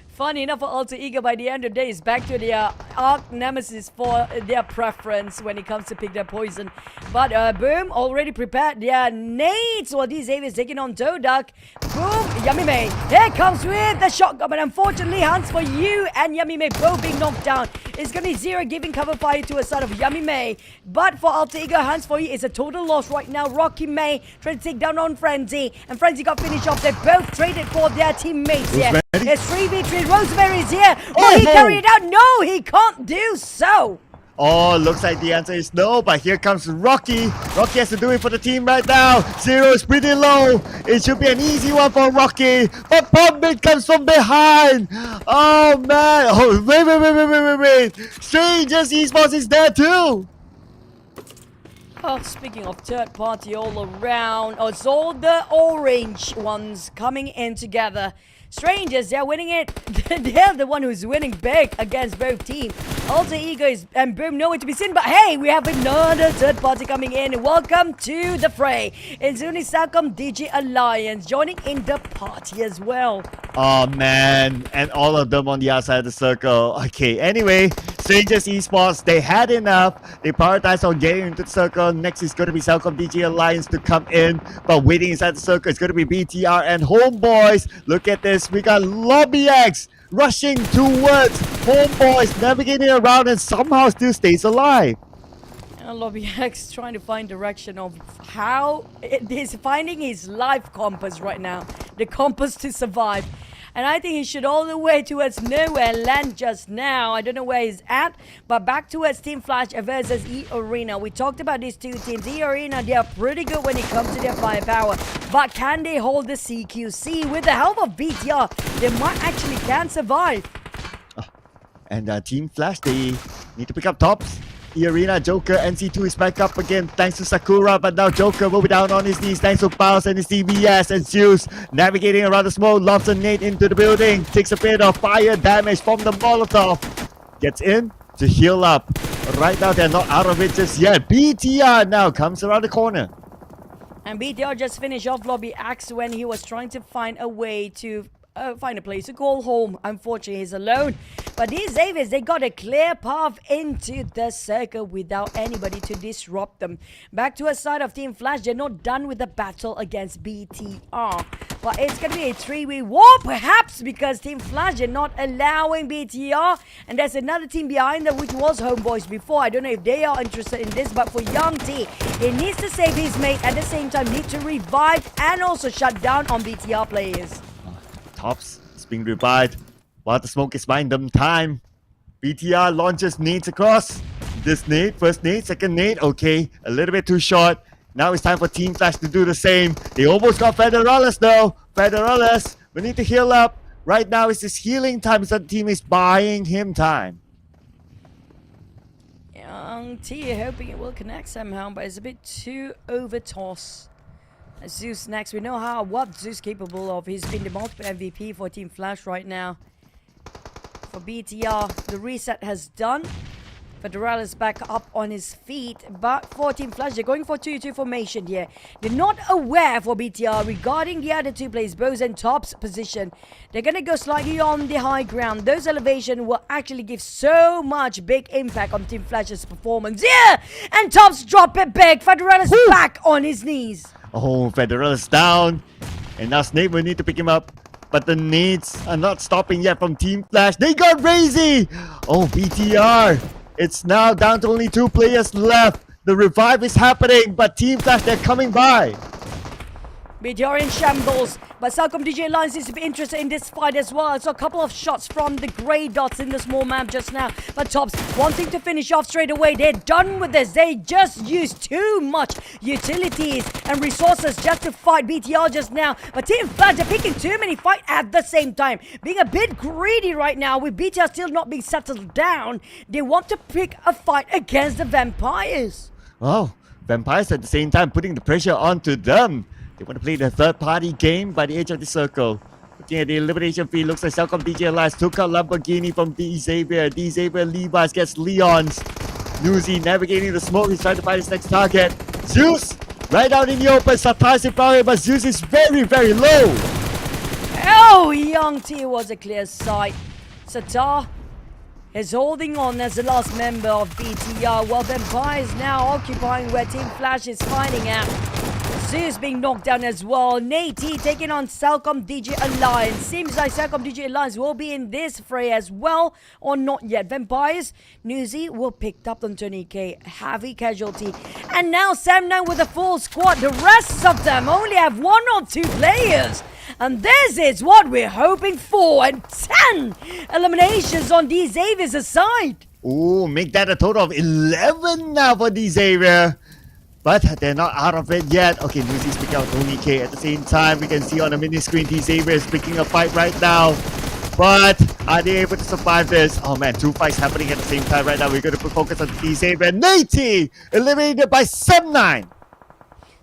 Funny enough, for Alter Ego, by the end of the day, is back to their arch nemesis for their preference when it comes to pick their poison. But Boom already prepared their nades. While these Avians taking on TODAK. Boom, Yummy May. Here comes with the shotgun, but unfortunately, Hans for you and Yummy May both being knocked down. It's going to be Zero giving cover fire to a side of Yummy May. But for Alter Ego, Hans for you is a total loss right now. Rocky May trying to take down on Frenzy. And Frenzy got finished off. They both traded for their teammates here. It's 3v3. Rosemary's here. Will he carry it out? No, he can't do so. Oh, looks like the answer is no, but here comes Rocky. Rocky has to do it for the team right now. Zero is pretty low. It should be an easy one for Rocky. But Bombit comes from behind. Oh, man. Oh, wait. Strangers Esports is there too. Oh, speaking of third party all around, it's all the orange ones coming in together. Strangers, they're winning it. They're the one who's winning big against both teams. Alter Ego is, and Boom nowhere to be seen. But hey, we have another third party coming in. Welcome to the fray. It's only CELCOMDIGI Alliance joining in the party as well. Oh man, and all of them on the outside of the circle. Okay, anyway, Strangers Esports, they had enough. They prioritized on getting into the circle. Next is going to be CELCOMDIGI Alliance to come in. But waiting inside the circle is going to be BTR and HOMEBOIS. Look at this. We got Lobby X rushing towards HOMEBOIS, navigating around and somehow still stays alive. Lobby X trying to find direction of how he's finding his life compass right now. The compass to survive. And I think he should all the way towards nowhere land just now. I don't know where he's at. But back towards Team Flash versus eArena. We talked about these two teams. eArena, they are pretty good when it comes to their firepower. But can they hold the CQC? With the help of BTR, they might actually can survive. And Team Flash, they need to pick up tops. eArena, Joker, NC2 is back up again thanks to Sakura, but now Joker will be down on his knees thanks to Pulse and his DBS, and Zeus navigating around the smoke, lobs a nade into the building, takes a bit of fire damage from the Molotov, gets in to heal up. Right now they're not out of it just yet. BTR now comes around the corner. And BTR just finished off Lobby X when he was trying to find a way to find a place to call home. Unfortunately, he's alone. But these Avians, they got a clear path into the circle without anybody to disrupt them. Back to a side of Team Flash, they're not done with the battle against BTR. But it's going to be a 3v war, perhaps, because Team Flash, they're not allowing BTR. And there's another team behind them, which was HOMEBOIS before. I don't know if they are interested in this, but for Young T, he needs to save his mate, at the same time need to revive and also shut down on BTR players. Tops is being revived while the smoke is buying them time. BTR launches nades across. This nade, first nade, second nade. Okay, a little bit too short. Now it's time for Team Flash to do the same. They almost got Federales though. Federales, we need to heal up. Right now it's his healing time, so the team is buying him time. Young T hoping it will connect somehow, but it's a bit too over toss. Zeus next. We know what Zeus capable of. He's been the multiple MVP for Team Flash right now. For BTR, the reset has done. Federal is back up on his feet. But for Team Flash, they're going for 2-2 formation here. They're not aware for BTR regarding the other two players, Bows and Top's position. They're going to go slightly on the high ground. Those elevations will actually give so much big impact on Team Flash's performance. Yeah! And Top's drop it big. Federal is back on his knees. Oh, Federal is down. And now Snake will need to pick him up. But the nades are not stopping yet from Team Flash. They got Razy! Oh, BTR. It's now down to only 2 players left. The revive is happening, but Team Flash, they're coming by. BTR in shambles, but CELCOMDIGI Alliance is interested in this fight as well. So a couple of shots from the grey dots in the small map just now. But Tops wanting to finish off straight away. They're done with this. They just used too much utilities and resources just to fight BTR just now. But Team Flash are picking too many fights at the same time. Being a bit greedy right now with BTR still not being settled down. They want to pick a fight against the Vampires. Oh, Vampires at the same time putting the pressure onto them. They want to play the third-party game by the edge of the circle. Looking at the elimination feed, looks like CELCOMDIGI Alliance took out Lamborghini from D-Xavier. D-Xavier Levi's gets Leon's. Newsy navigating the smoke. He's trying to find his next target. Zeus, right out in the open. Satai Sipari, but Zeus is very, very low. no! Young T was a clear sight. Satar is holding on as the last member of BTR, while Vampire is now occupying where Team Flash is fighting at. Zeus being knocked down as well. Nate taking on CELCOMDIGI Alliance. Seems like CELCOMDIGI Alliance will be in this fray as well, or not yet. Vampires, Newsy will picked up on 20k. Heavy casualty. And now Sam9 with a full squad. The rest of them only have 1 or 2 players. And this is what we're hoping for. And 10 eliminations on these Xavier's side. Ooh, make that a total of 11 now for these Xavier. But they're not out of it yet. Okay, Nuzi's picking out Tony K. At the same time, we can see on the mini screen, these Xavier is picking a fight right now. But are they able to survive this? Oh man, 2 fights happening at the same time right now. We're going to put focus on the Xavier. Nate eliminated by Sam9.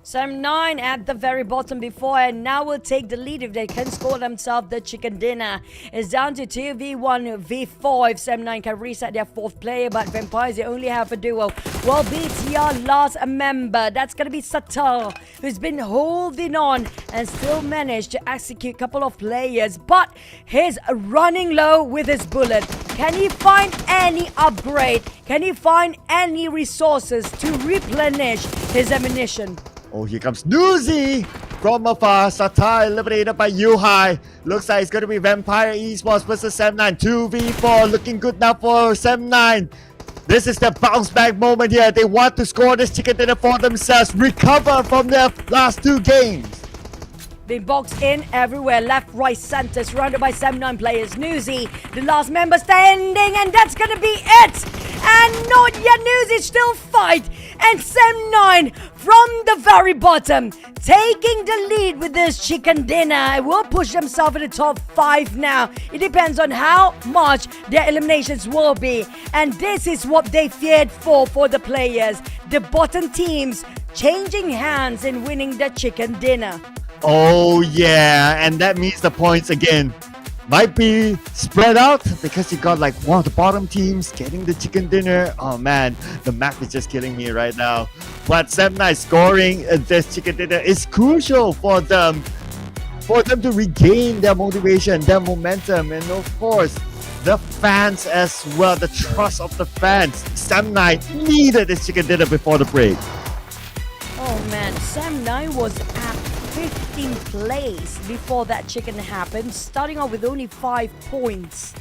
Sam9 at the very bottom before, and now will take the lead if they can score themselves the chicken dinner. It's down to 2v1 v4 if Sam9 can reset their 4th player, but Vampires, they only have a duo. Well, BTR lost a member. That's going to be Satar, who's been holding on and still managed to execute a couple of players, but he's running low with his bullet. Can he find any upgrade? Can he find any resources to replenish his ammunition? Oh, here comes Nuzi from afar. Satar eliminated by Yuhai. Looks like it's going to be Vampire Esports versus Sam9. 2v4. Looking good now for Sam9. This is the bounce back moment here. They want to score this chicken dinner for themselves. Recover from their last 2 games. Being boxed in everywhere, left, right, center, surrounded by Sam9 players. Newsy, the last member standing, and that's gonna be it! And not yet, Newsy still fight! And Sam9 from the very bottom, taking the lead with this chicken dinner. Will push themselves in the top 5 now. It depends on how much their eliminations will be. And this is what they feared for the players. The bottom teams changing hands and winning the chicken dinner. Oh yeah, and that means the points again might be spread out because you got like one of the bottom teams getting the chicken dinner. Oh man, the map is just killing me right now. But Sam9 scoring this chicken dinner is crucial for them to regain their motivation, their momentum, and of course the fans as well, the trust of the fans. Sam9 needed this chicken dinner before the break. Oh man, Sam9 was at 15th place before that chicken happened, starting off with only 5 points.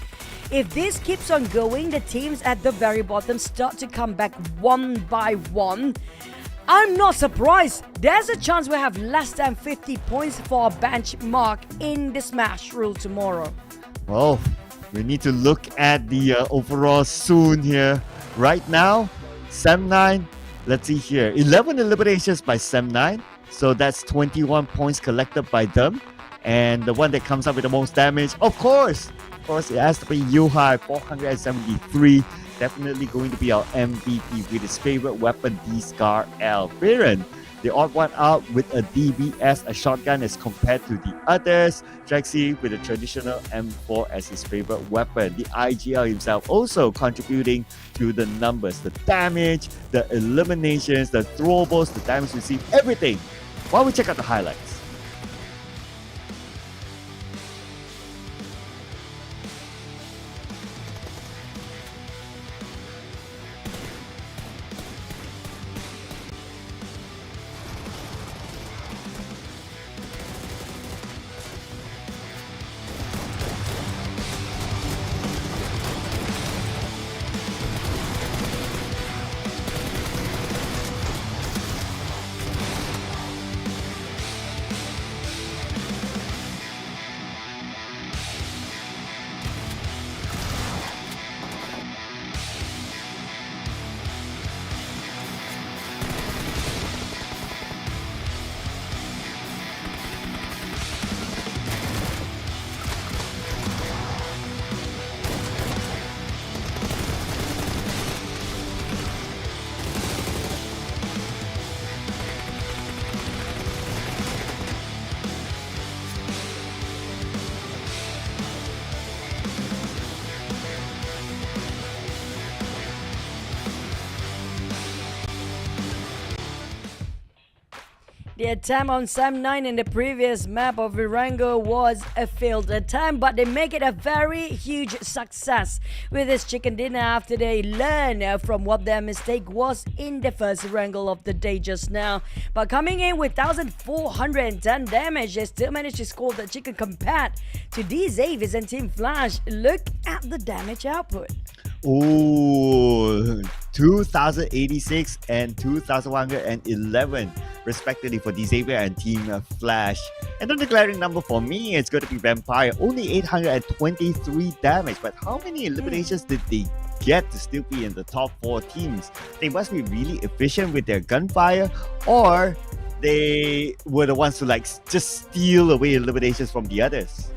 If this keeps on going, the teams at the very bottom start to come back one by one. I'm not surprised. There's a chance we have less than 50 points for a benchmark in the Smash rule tomorrow. Well, we need to look at the overall soon here. Right now, Sam9, let's see here, 11 eliminations by Sam9. So that's 21 points collected by them. And the one that comes up with the most damage, of course, it has to be Yuhai, 473. Definitely going to be our MVP with his favorite weapon, D-Scar L. Viren, the odd one out with a DBS, a shotgun as compared to the others. Trexie with a traditional M4 as his favorite weapon. The IGL himself also contributing to the numbers, the damage, the eliminations, the throwables, the damage received, everything. Why don't we check out the highlights? The attempt on Sam 9 in the previous map of Erangel was a failed attempt, but they make it a very huge success with this chicken dinner after they learn from what their mistake was in the first Erangel of the day just now. But coming in with 1,410 damage, they still managed to score the chicken compared to D Xaviers and Team Flash. Look at the damage output. Ooh, 2,086 and 2,111 respectively for Xavier and Team Flash. And the declaring number for me is going to be Vampire, only 823 damage. But how many eliminations did they get to still be in the top 4 teams? They must be really efficient with their gunfire, or they were the ones who just steal away eliminations from the others.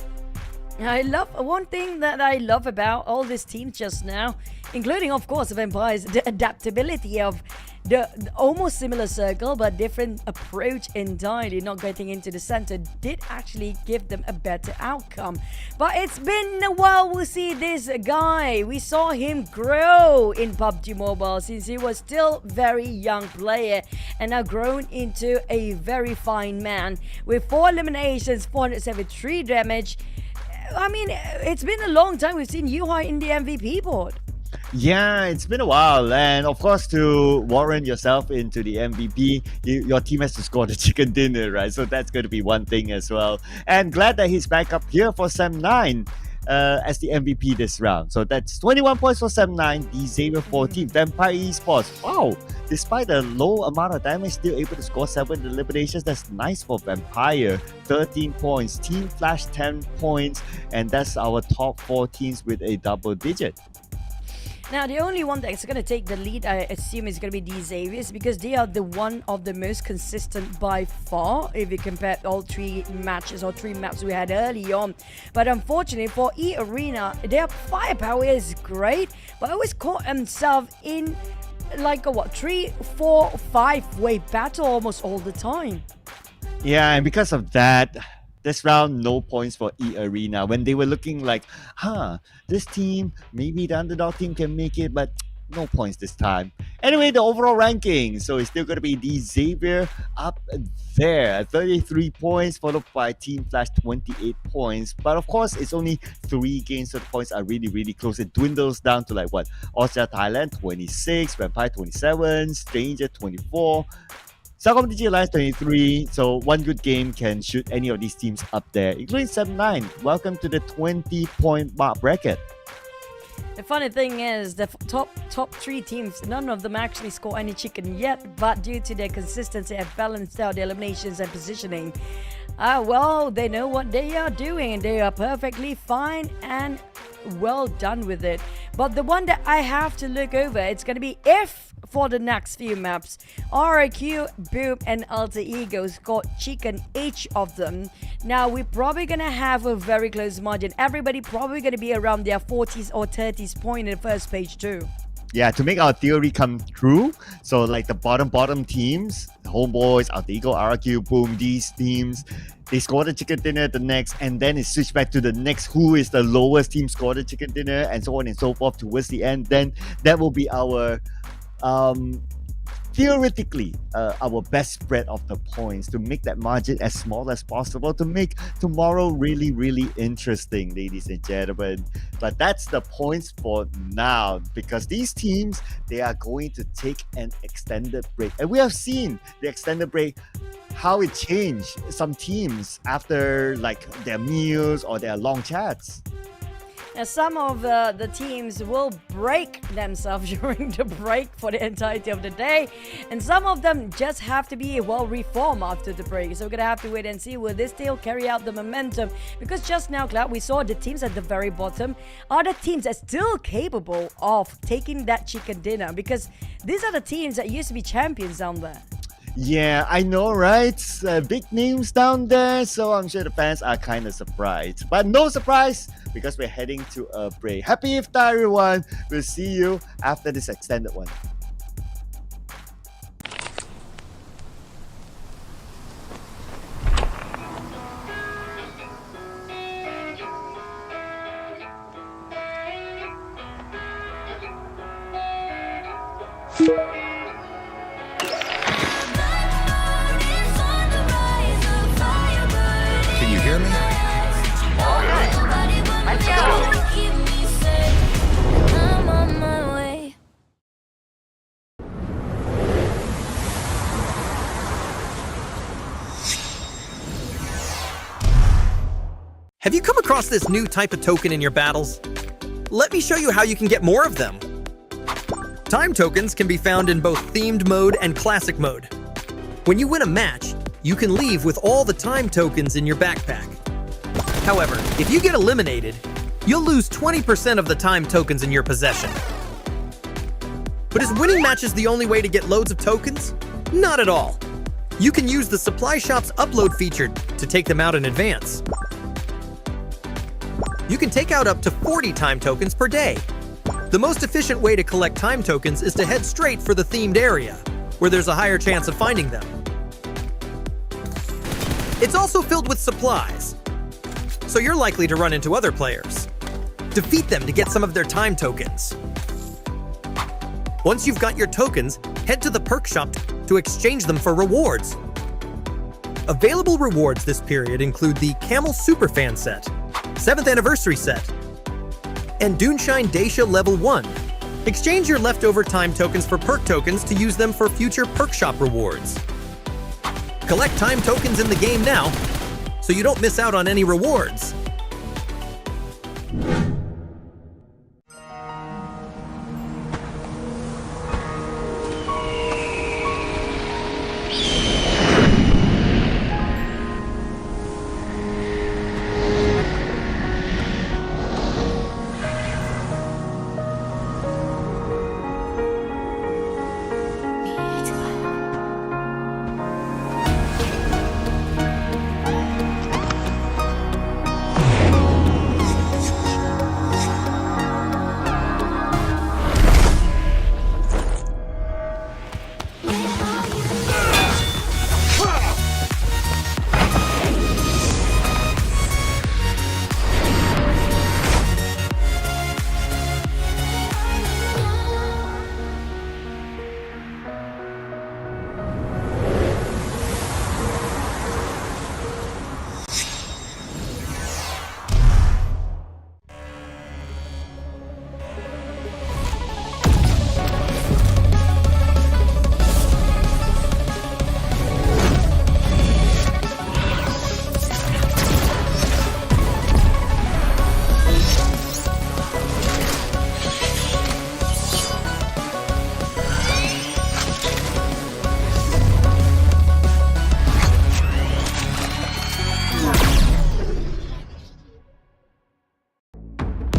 I love one thing that I love about all these teams just now, including of course Vampires, the adaptability of the almost similar circle but different approach entirely. Not getting into the center did actually give them a better outcome. But it's been a while we see this guy. We saw him grow in PUBG Mobile since he was still very young player and now grown into a very fine man with 4 eliminations, 473 damage. I mean, it's been a long time we've seen Yuhai in the MVP board. Yeah, it's been a while, and of course, to warrant yourself into the MVP, your team has to score the chicken dinner, right? So that's going to be one thing as well. And glad that he's back up here for Sam 9 as the MVP this round. So that's 21 points for Sam 9, the Xavier 14, Vampire Esports. Wow, despite a low amount of damage, still able to score 7 eliminations. That's nice for Vampire. 13 points, Team Flash 10 points, and that's our top 4 teams with a double digit. Now, the only one that's going to take the lead, I assume, is going to be the Xaviers, because they are the one of the most consistent by far if you compare all 3 matches or 3 maps we had early on. But unfortunately for eArena, their firepower is great, but always caught himself in like a 3, 4, 5-way battle almost all the time. Yeah, and because of that, this round, no points for eArena. When they were looking like, this team, maybe the underdog team can make it, but no points this time. Anyway, the overall ranking, so it's still going to be the Xavier up there at 33 points, followed by Team Flash 28 points. But of course, it's only 3 games, so the points are really, really close. It dwindles down to OSJA Thailand 26, Vampire 27, Stranger 24, CELCOMDIGI Alliance 23, so one good game can shoot any of these teams up there, including Sam 9. Welcome to the 20-point mark bracket. The funny thing is, the top 3 teams, none of them actually score any chicken yet, but due to their consistency have balanced out their eliminations and positioning. Well, they know what they are doing and they are perfectly fine and well done with it. But the one that I have to look over, it's going to be if for the next few maps, RIQ, Boom and Alter Ego scored chicken each of them. Now we're probably going to have a very close margin. Everybody probably going to be around their 40s or 30s point in the first page too. Yeah, to make our theory come true, so like the bottom teams, Homeboys, Alter Ego, RQ, Boom, these teams, they score the chicken dinner the next, and then it switched back to the next who is the lowest team score the chicken dinner, and so on and so forth towards the end. Then that will be our theoretically our best spread of the points to make that margin as small as possible, to make tomorrow really, really interesting, ladies and gentlemen. But that's the points for now, because these teams, they are going to take an extended break, and we have seen the extended break how it changed some teams after their meals or their long chats. Now, some of the teams will break themselves during the break for the entirety of the day, and some of them just have to be well reformed after the break. So we're gonna have to wait and see, will this still carry out the momentum? Because just now, Cloud, we saw the teams at the very bottom are the teams that still capable of taking that chicken dinner, because these are the teams that used to be champions down there. Yeah, I know, right? Big names down there, so I'm sure the fans are kind of surprised. But no surprise, because we're heading to a break. Happy Iftar, everyone. We'll see you after this extended one. across this new type of token in your battles? Let me show you how you can get more of them. Time tokens can be found in both themed mode and classic mode. When you win a match, you can leave with all the time tokens in your backpack. However, if you get eliminated, you'll lose 20% of the time tokens in your possession. But is winning matches the only way to get loads of tokens? Not at all. You can use the supply shop's upload feature to take them out in advance. You can take out up to 40 time tokens per day. The most efficient way to collect time tokens is to head straight for the themed area, where there's a higher chance of finding them. It's also filled with supplies, so you're likely to run into other players. Defeat them to get some of their time tokens. Once you've got your tokens, head to the perk shop to exchange them for rewards. Available rewards this period include the Camel Superfan set, 7th Anniversary set, and Duneshine Daisha Level 1. Exchange your leftover time tokens for perk tokens to use them for future perk shop rewards. Collect time tokens in the game now, so you don't miss out on any rewards.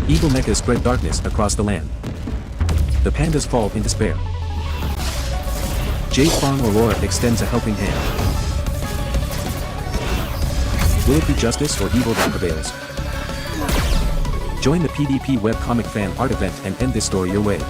Eagle mechas spread darkness across the land. The pandas fall in despair. Jade Farm Aurora extends a helping hand. Will it be justice or evil that prevails? Join the PDP webcomic fan art event and end this story your way.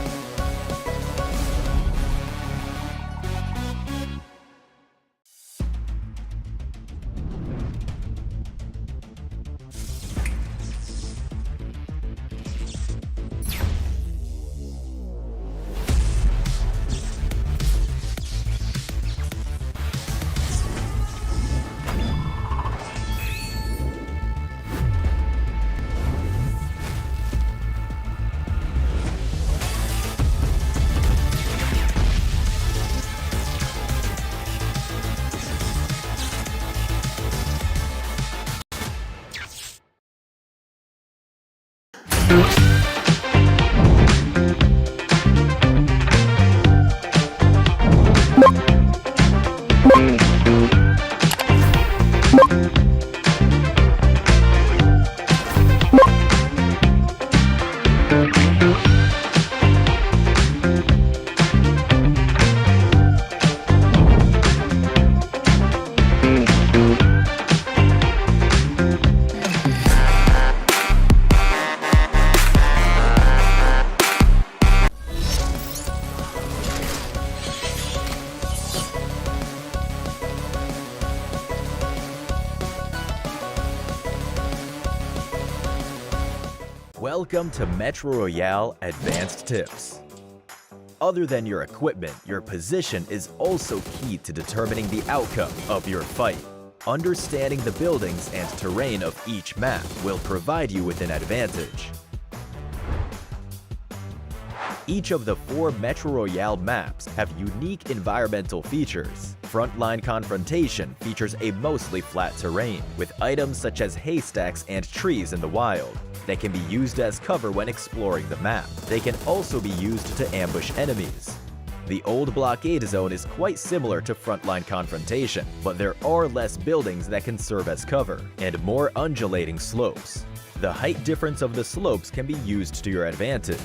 Welcome to Metro Royale Advanced Tips. Other than your equipment, your position is also key to determining the outcome of your fight. Understanding the buildings and terrain of each map will provide you with an advantage. Each of the 4 Metro Royale maps have unique environmental features. Frontline Confrontation features a mostly flat terrain, with items such as haystacks and trees in the wild that can be used as cover when exploring the map. They can also be used to ambush enemies. The old blockade zone is quite similar to Frontline Confrontation, but there are less buildings that can serve as cover, and more undulating slopes. The height difference of the slopes can be used to your advantage,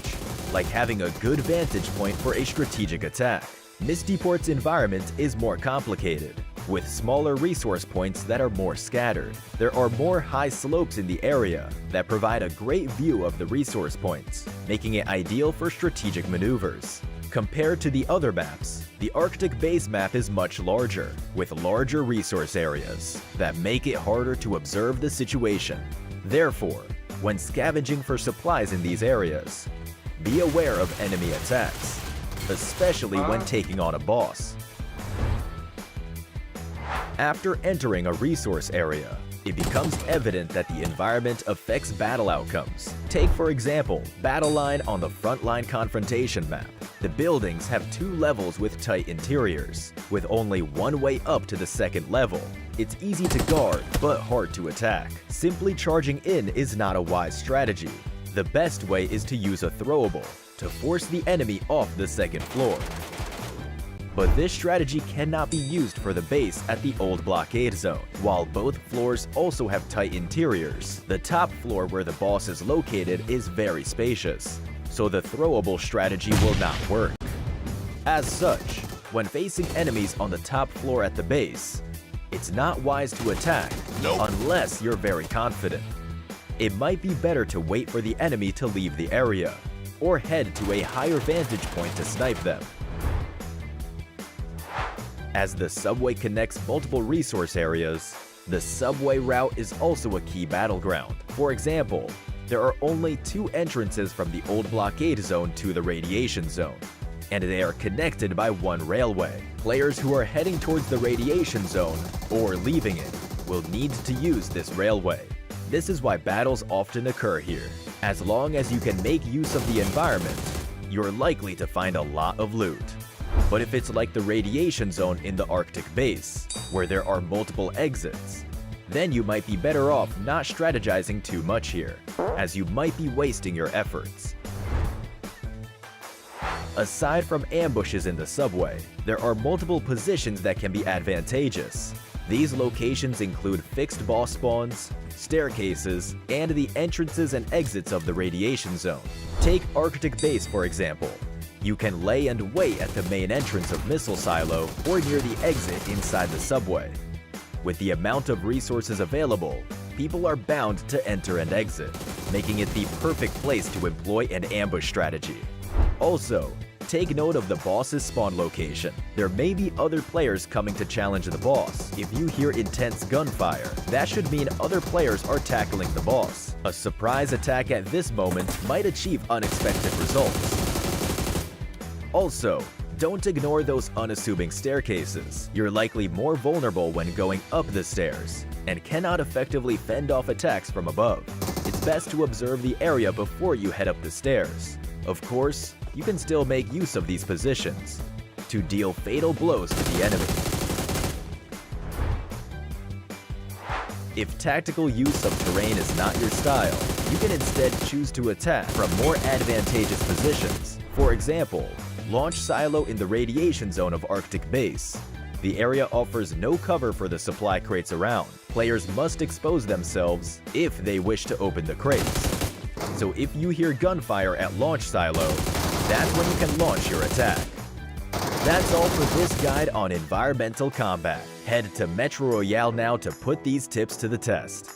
like having a good vantage point for a strategic attack. Misty Port's environment is more complicated, with smaller resource points that are more scattered. There are more high slopes in the area that provide a great view of the resource points, making it ideal for strategic maneuvers. Compared to the other maps, the Arctic base map is much larger, with larger resource areas that make it harder to observe the situation. Therefore, when scavenging for supplies in these areas, be aware of enemy attacks, especially when taking on a boss. After entering a resource area, it becomes evident that the environment affects battle outcomes. Take, for example, Battle Line on the Frontline Confrontation map. The buildings have 2 levels with tight interiors, with only one way up to the second level. It's easy to guard, but hard to attack. Simply charging in is not a wise strategy. The best way is to use a throwable to force the enemy off the second floor. But this strategy cannot be used for the base at the old blockade zone. While both floors also have tight interiors, the top floor where the boss is located is very spacious, so the throwable strategy will not work. As such, when facing enemies on the top floor at the base, it's not wise to attack unless you're very confident. It might be better to wait for the enemy to leave the area, or head to a higher vantage point to snipe them. As the subway connects multiple resource areas, the subway route is also a key battleground. For example, there are only 2 entrances from the old blockade zone to the radiation zone, and they are connected by one railway. Players who are heading towards the radiation zone or leaving it will need to use this railway. This is why battles often occur here. As long as you can make use of the environment, you're likely to find a lot of loot. But if it's like the radiation zone in the Arctic base, where there are multiple exits, then you might be better off not strategizing too much here, as you might be wasting your efforts. Aside from ambushes in the subway, there are multiple positions that can be advantageous. These locations include fixed boss spawns, staircases, and the entrances and exits of the radiation zone. Take Arctic Base for example. You can lay and wait at the main entrance of Missile Silo or near the exit inside the subway. With the amount of resources available, people are bound to enter and exit, making it the perfect place to employ an ambush strategy. Also, take note of the boss's spawn location. There may be other players coming to challenge the boss. If you hear intense gunfire, that should mean other players are tackling the boss. A surprise attack at this moment might achieve unexpected results. Also, don't ignore those unassuming staircases. You're likely more vulnerable when going up the stairs, and cannot effectively fend off attacks from above. It's best to observe the area before you head up the stairs. Of course, you can still make use of these positions to deal fatal blows to the enemy. If tactical use of terrain is not your style, you can instead choose to attack from more advantageous positions. For example, launch silo in the radiation zone of Arctic Base. The area offers no cover for the supply crates around. Players must expose themselves if they wish to open the crates. So if you hear gunfire at launch silo, that's when you can launch your attack. That's all for this guide on environmental combat. Head to Metro Royale now to put these tips to the test.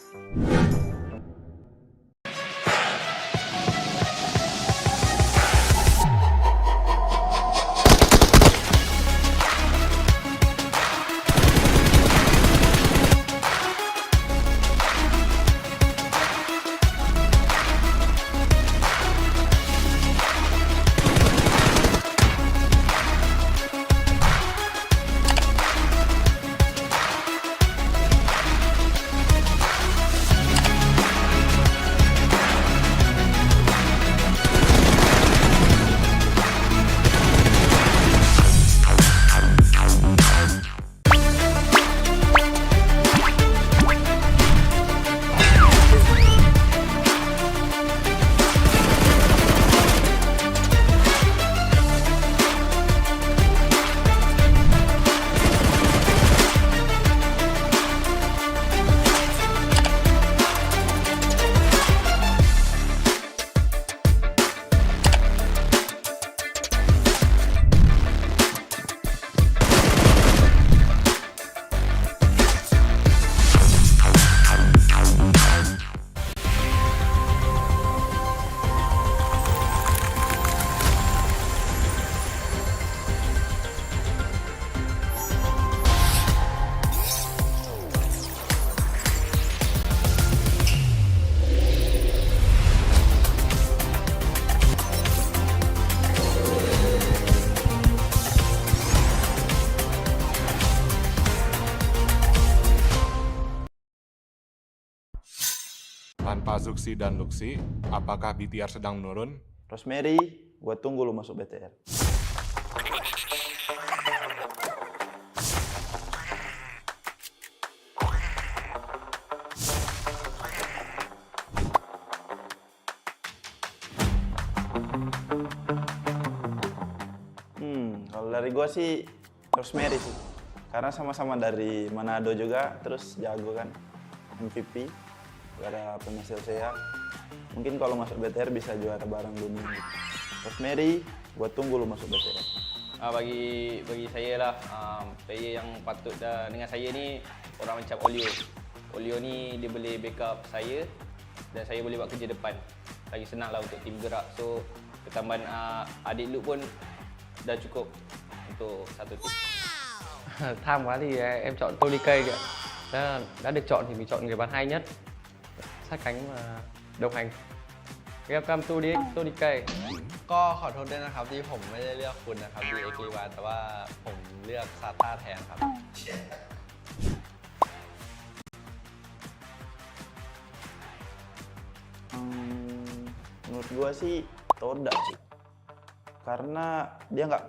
Pak Zuksi dan Luxi, apakah BTR sedang menurun? Rosemary, gue tunggu lu masuk BTR. Kalau dari gue sih Rosemary sih. Karena sama-sama dari Manado juga, terus jago kan. MVP, juara PMSL SEA. Mungkin kalau masuk BTR bisa juara bareng dunia. Rosemary, gue tunggu lu masuk BTR. Bagi saya lah, player yang patut dengan saya ni orang macam Olio. Olio ni dia boleh backup saya dan saya boleh buat kerja depan. Lagi senang lah untuk tim gerak. So ketambahan adik Luke pun dah cukup untuk satu tim. Tham quá thì em chọn Tony Cây kìa. Đã được chọn thì mình chọn người bắn hay nhất, sát cánh và đồng hành. Welcome to Tony Cây. ก็ขอโทษด้วยนะครับที่ผมไม่ได้เลือกคุณนะครับดีเอ็กลีวาแต่ว่าผมเลือกซาต้าแทนครับ Menurut gue sih TODAK sih. Karena dia nggak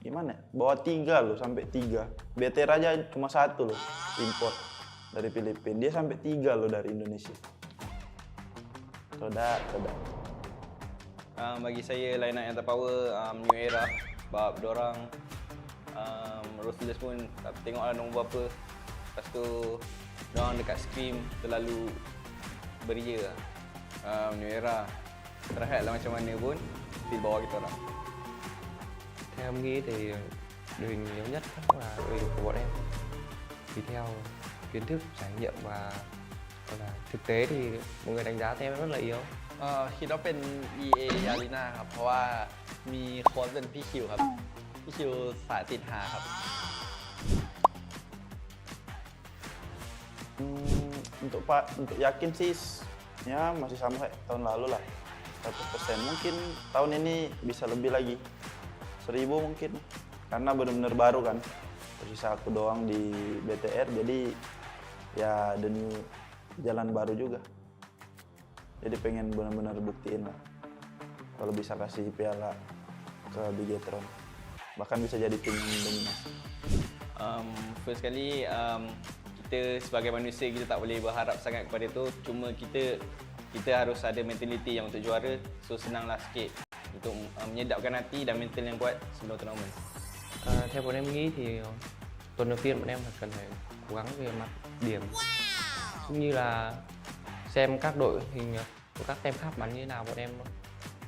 gimana ya, bawa 3 loh sampai 3. BTR aja cuma 1 loh import dari Filipina, dia sampai 3 loh dari Indonesia. TODAK. Bagi saya line up yang terpower New Era, sebab diorang Ruthless pun tak tengoklah nombor berapa. Lepas tu diorang dekat scrim terlalu beria. New Era terhad lah macam mana pun di bawah kita orang. Theo em nghĩ thì đội hình yếu nhất chắc là đội hình của bọn em. Vì theo kiến thức, trải nghiệm và gọi là thực tế thì mọi người đánh giá theo em rất là yếu. คิดว่าเป็น eArena ครับเพราะว่ามีโค้ชเป็นพี่คิวครับพี่คิวสายติดหาครับ Untuk yakin sih ya masih sama kayak tahun lalu lah, 100%. Mungkin tahun ini bisa lebih lagi, 1000 mungkin, karena benar-benar baru kan, tersisa aku doang di BTR, jadi ya the new jalan baru juga. Jadi pengen benar-benar buktiin lah kalau bisa kasih piala ke BIGETRON, bahkan bisa jadi tim yang dominasi. First kali kita sebagai manusia kita tak boleh berharap sangat kepada itu, cuma kita harus ada mentaliti yang untuk juara, so senanglah sikit untuk menyedapkan hati dan mental yang kuat sebelum turnamen. Theo bọn em nghĩ thì tuần đầu tiên bọn em phải cần phải cố gắng về mặt điểm, cũng như là xem các đội hình của các team khác bắn như thế nào, bọn em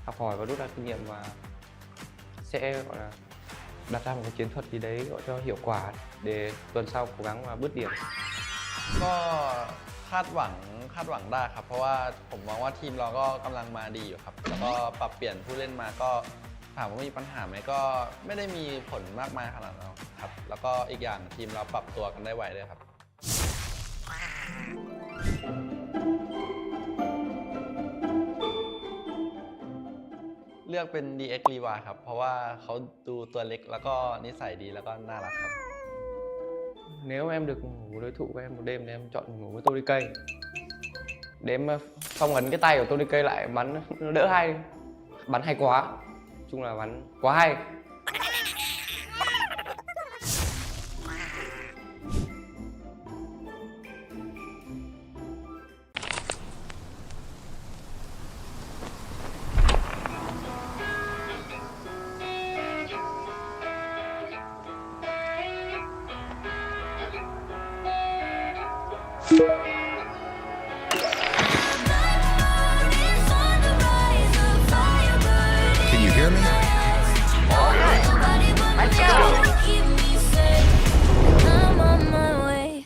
học hỏi và rút ra kinh nghiệm và sẽ gọi là đặt ra một cái chiến thuật gì đấy gọi cho hiệu quả để tuần sau cố gắng và bứt điểm. ก็คาดหวังได้ครับเพราะว่าผมมองว่าทีมเราก็กำลังมาดีอยู่ครับแล้วก็ปรับเปลี่ยนผู้เล่นมาก็ถามว่ามีปัญหาไหมก็ไม่ได้มีผลมากมายขนาดนั้นครับแล้วก็อีกอย่างทีมเราปรับตัวกันได้ไวด้วยครับ เลือกเป็น DX รีวาครับเพราะว่าเขาดูตัวเล็กแล้วก็นิสัยดีแล้วก็น่ารักครับ Nếu em được ngủ với đối thủ với em một đêm thì em chọn ngủ với Tony Cây để em phong ấn cái tay của Tony Cây lại bắn nó đỡ hay, bắn hay quá, nói chung là bắn quá hay. Can you hear me? Let's go. I'm on my way.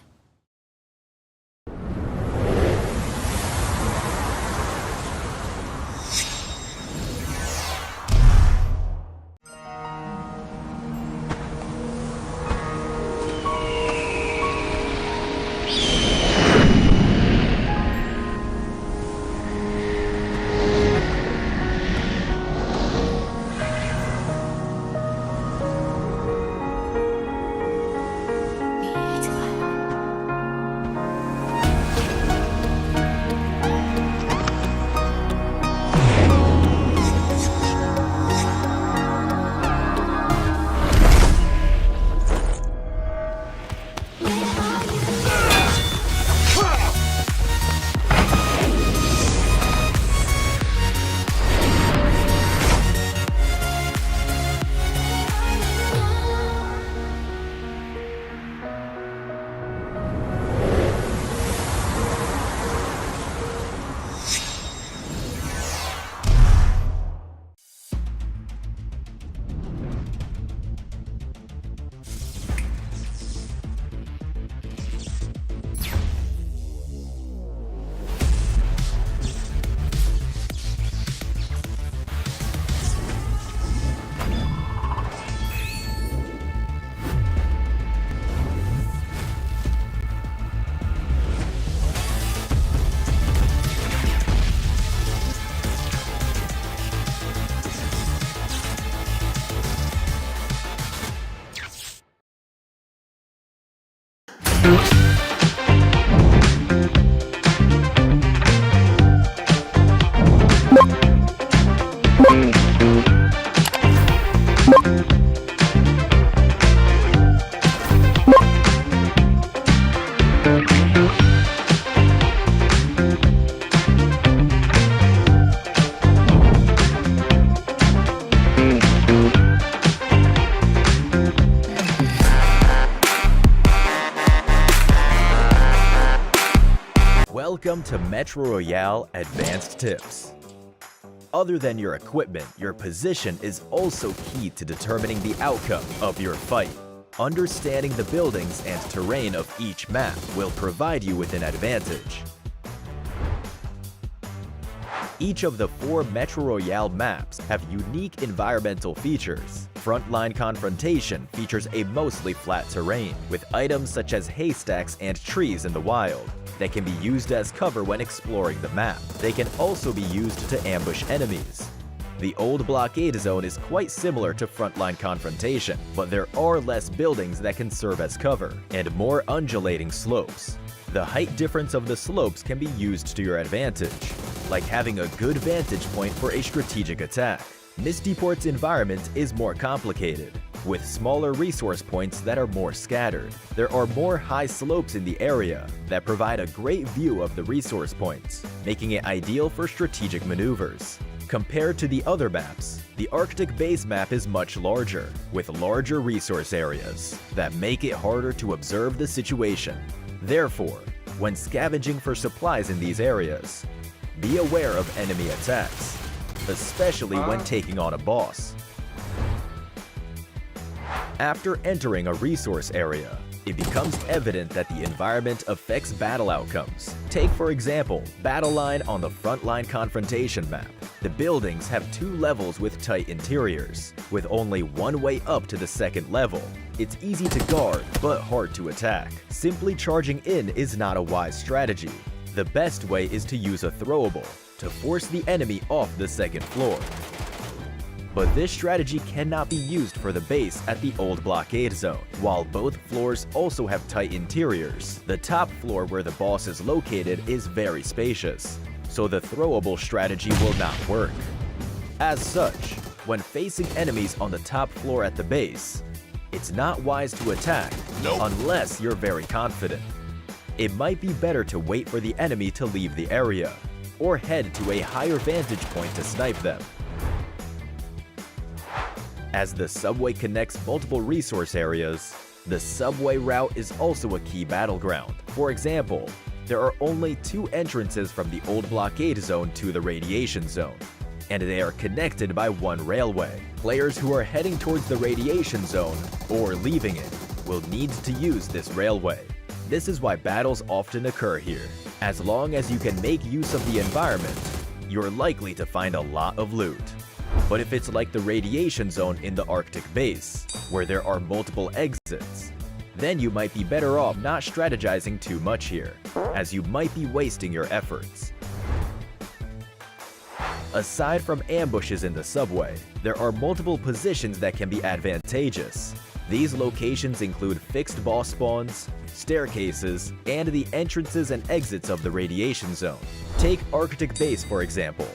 Welcome to Metro Royale Advanced Tips. Other than your equipment, your position is also key to determining the outcome of your fight. Understanding the buildings and terrain of each map will provide you with an advantage. Each of the 4 Metro Royale maps have unique environmental features. Frontline Confrontation features a mostly flat terrain, with items such as haystacks and trees in the wild that can be used as cover when exploring the map. They can also be used to ambush enemies. The old blockade zone is quite similar to Frontline Confrontation, but there are less buildings that can serve as cover, and more undulating slopes. The height difference of the slopes can be used to your advantage, like having a good vantage point for a strategic attack. Mistyport's environment is more complicated, with smaller resource points that are more scattered. There are more high slopes in the area that provide a great view of the resource points, making it ideal for strategic maneuvers. Compared to the other maps, the Arctic base map is much larger, with larger resource areas that make it harder to observe the situation. Therefore, when scavenging for supplies in these areas, be aware of enemy attacks, especially when taking on a boss. After entering a resource area, it becomes evident that the environment affects battle outcomes. Take, for example, Battle Line on the Frontline Confrontation map. The buildings have 2 levels with tight interiors, with only one way up to the second level. It's easy to guard, but hard to attack. Simply charging in is not a wise strategy. The best way is to use a throwable to force the enemy off the second floor. But this strategy cannot be used for the base at the old blockade zone. While both floors also have tight interiors, the top floor where the boss is located is very spacious, so the throwable strategy will not work. As such, when facing enemies on the top floor at the base, it's not wise to attack unless you're very confident. It might be better to wait for the enemy to leave the area, or head to a higher vantage point to snipe them. As the subway connects multiple resource areas, the subway route is also a key battleground. For example, there are only 2 entrances from the old blockade zone to the radiation zone, and they are connected by one railway. Players who are heading towards the radiation zone or leaving it will need to use this railway. This is why battles often occur here. As long as you can make use of the environment, you're likely to find a lot of loot. But if it's like the radiation zone in the Arctic base, where there are multiple exits, then you might be better off not strategizing too much here, as you might be wasting your efforts. Aside from ambushes in the subway, there are multiple positions that can be advantageous. These locations include fixed boss spawns, staircases, and the entrances and exits of the radiation zone. Take Arctic Base for example.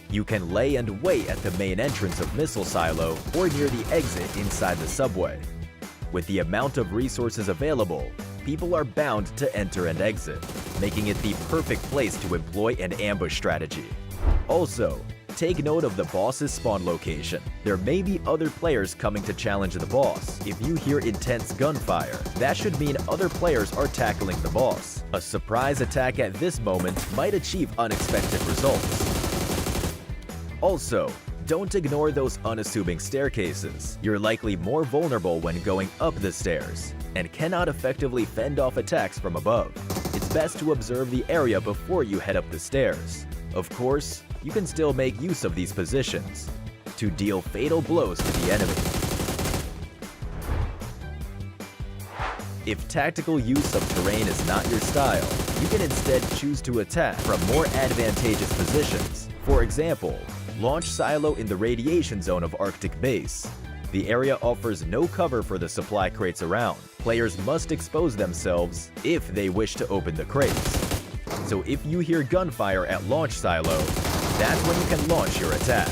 You can lay and wait at the main entrance of Missile Silo or near the exit inside the subway. With the amount of resources available, people are bound to enter and exit, making it the perfect place to employ an ambush strategy. Also, take note of the boss's spawn location. There may be other players coming to challenge the boss. If you hear intense gunfire, that should mean other players are tackling the boss. A surprise attack at this moment might achieve unexpected results. Also, don't ignore those unassuming staircases. You're likely more vulnerable when going up the stairs, and cannot effectively fend off attacks from above. It's best to observe the area before you head up the stairs. Of course, you can still make use of these positions to deal fatal blows to the enemy. If tactical use of terrain is not your style, you can instead choose to attack from more advantageous positions. For example, launch silo in the radiation zone of Arctic Base, The area offers no cover for the supply crates around. Players must expose themselves if they wish to open the crates. So if you hear gunfire at launch silo, that's when you can launch your attack.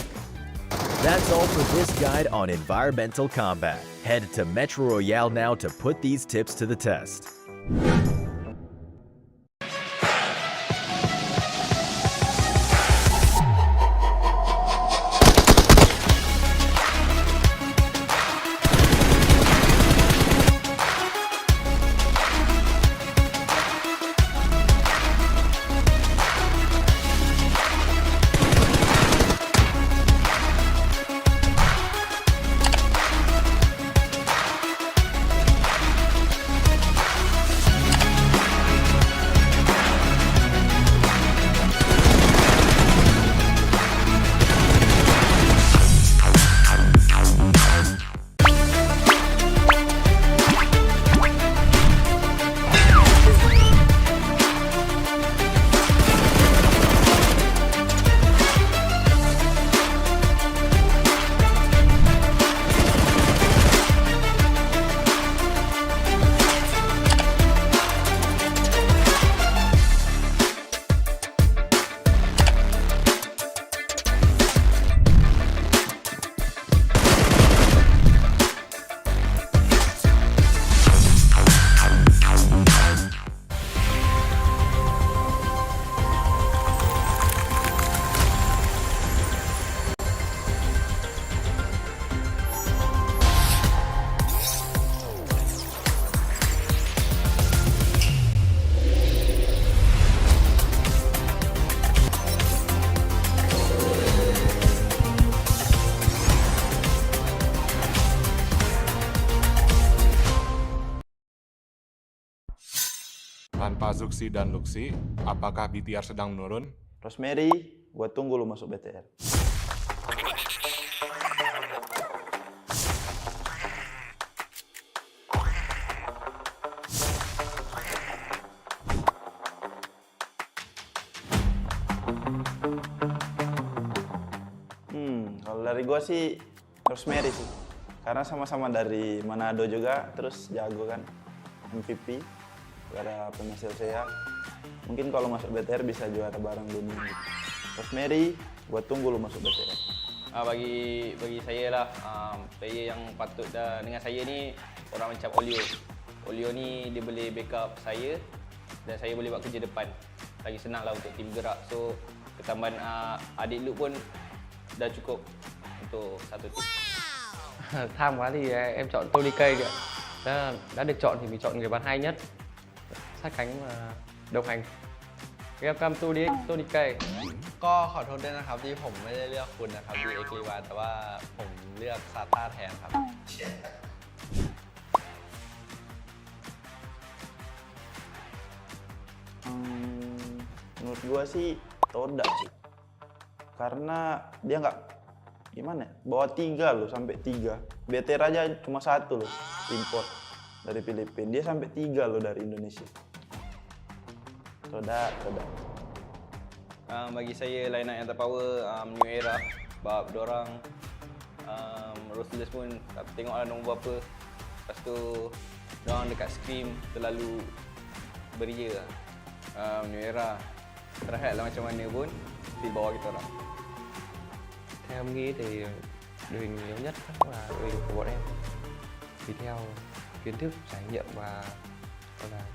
That's all for this guide on environmental combat. Head to Metro Royale now to put these tips to the test. Tanpa Zuxi dan Luxi, apakah BTR sedang menurun? Rosemary, gua tunggu lu masuk BTR. Kalau dari gua sih Rosemary sih. Karena sama-sama dari Manado juga, terus jago kan. MVP, juara PMSL SEA. Mungkin kalau masuk BTR bisa juara bareng dunia gitu. Rosemary, gua tunggu lu masuk BTR. Bagi saya lah, player yang patut dengan saya ni orang macam Olio. Olio ni dia boleh backup saya dan saya boleh buat kerja depan. Lagi senang lah untuk tim gerak. So ketambahan adik Luke pun dah cukup untuk satu tim. Tham quá thì em chọn Tony Kay kìa. Đã được chọn thì mình chọn người bắn hay nhất, sát cánh và đồng hành. Welcome to Tony Kay. ก็ขอโทษด้วยนะครับที่ผมไม่ได้เลือกคุณนะครับดีเอ็กซ์วาแต่ว่าผมเลือกซาต้าแทนครับ Menurut gua sih TODAK sih. Karena dia nggak gimana ya, bawa 3 loh sampai 3. BTR aja cuma 1 loh import dari Filipina. Dia sampai 3 loh dari Indonesia. TODAK. Bagi saya line up yang terpower New Era. Sebab diorang Ruthless pun tak tengoklah nombor berapa. Lepas tu diorang dekat scrim terlalu beria. New Era terakhir lah macam mana pun di bawah kita orang. Theo em nghĩ thì đội hình yếu nhất chắc là đội hình của bọn em. Vì theo kiến thức, trải nghiệm và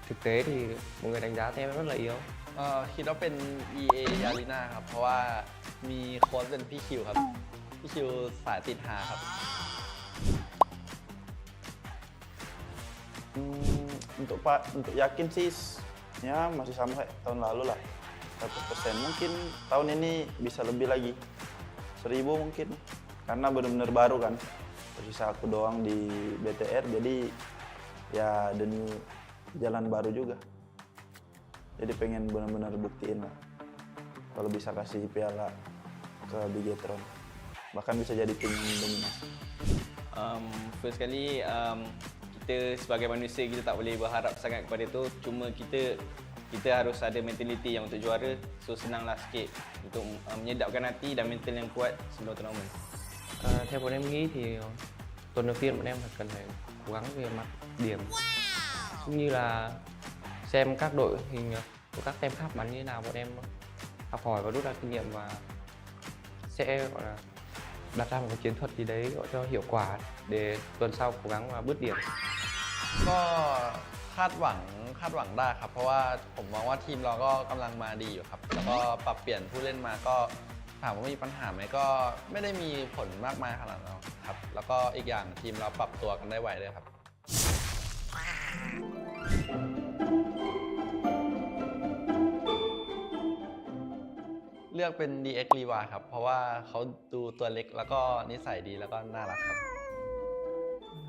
thực tế thì mọi người đánh giá theo em rất là yếu. คิดว่าเป็น eArena ครับเพราะว่ามีโค้ชเป็นพี่คิวครับพี่คิวสายติดหาครับ Untuk yakin sih ya masih sama kayak tahun lalu lah 100%. Mungkin tahun ini bisa lebih lagi 1000 mungkin karena benar-benar baru kan, tersisa aku doang di BTR jadi ya the new jalan baru juga. Jadi pengen benar-benar buktiin lah kalau bisa kasih piala ke BIGETRON, bahkan bisa jadi tim yang dominasi. First kali kita sebagai manusia kita tak boleh berharap sangat kepada itu. Cuma kita harus ada mentaliti yang untuk juara. So senanglah sikit untuk menyedapkan hati dan mental yang kuat sebelum turnamen. Theo bọn em nghĩ thì tuần đầu tiên bọn em phải cần phải cố gắng về mặt điểm, cũng như là xem các đội hình của các team khác bắn như thế nào, bọn em học hỏi và rút ra kinh nghiệm và sẽ gọi là đặt ra một cái chiến thuật gì đấy gọi cho hiệu quả để tuần sau cố gắng và bứt điểm. ก็คาดหวังได้ครับ เพราะว่าผมมองว่าทีมเราก็กำลังมาดีอยู่ครับ แล้วก็ปรับเปลี่ยนผู้เล่นมาก็ถามว่ามีปัญหาไหมก็ไม่ได้มีผลมากมายขนาดนั้นครับ แล้วก็อีกอย่างทีมเราปรับตัวกันได้ไวด้วยครับ เลือกเป็น DX รีวาครับ เพราะว่าเขาดูตัวเล็กแล้วก็นิสัยดีแล้วก็น่ารักครับ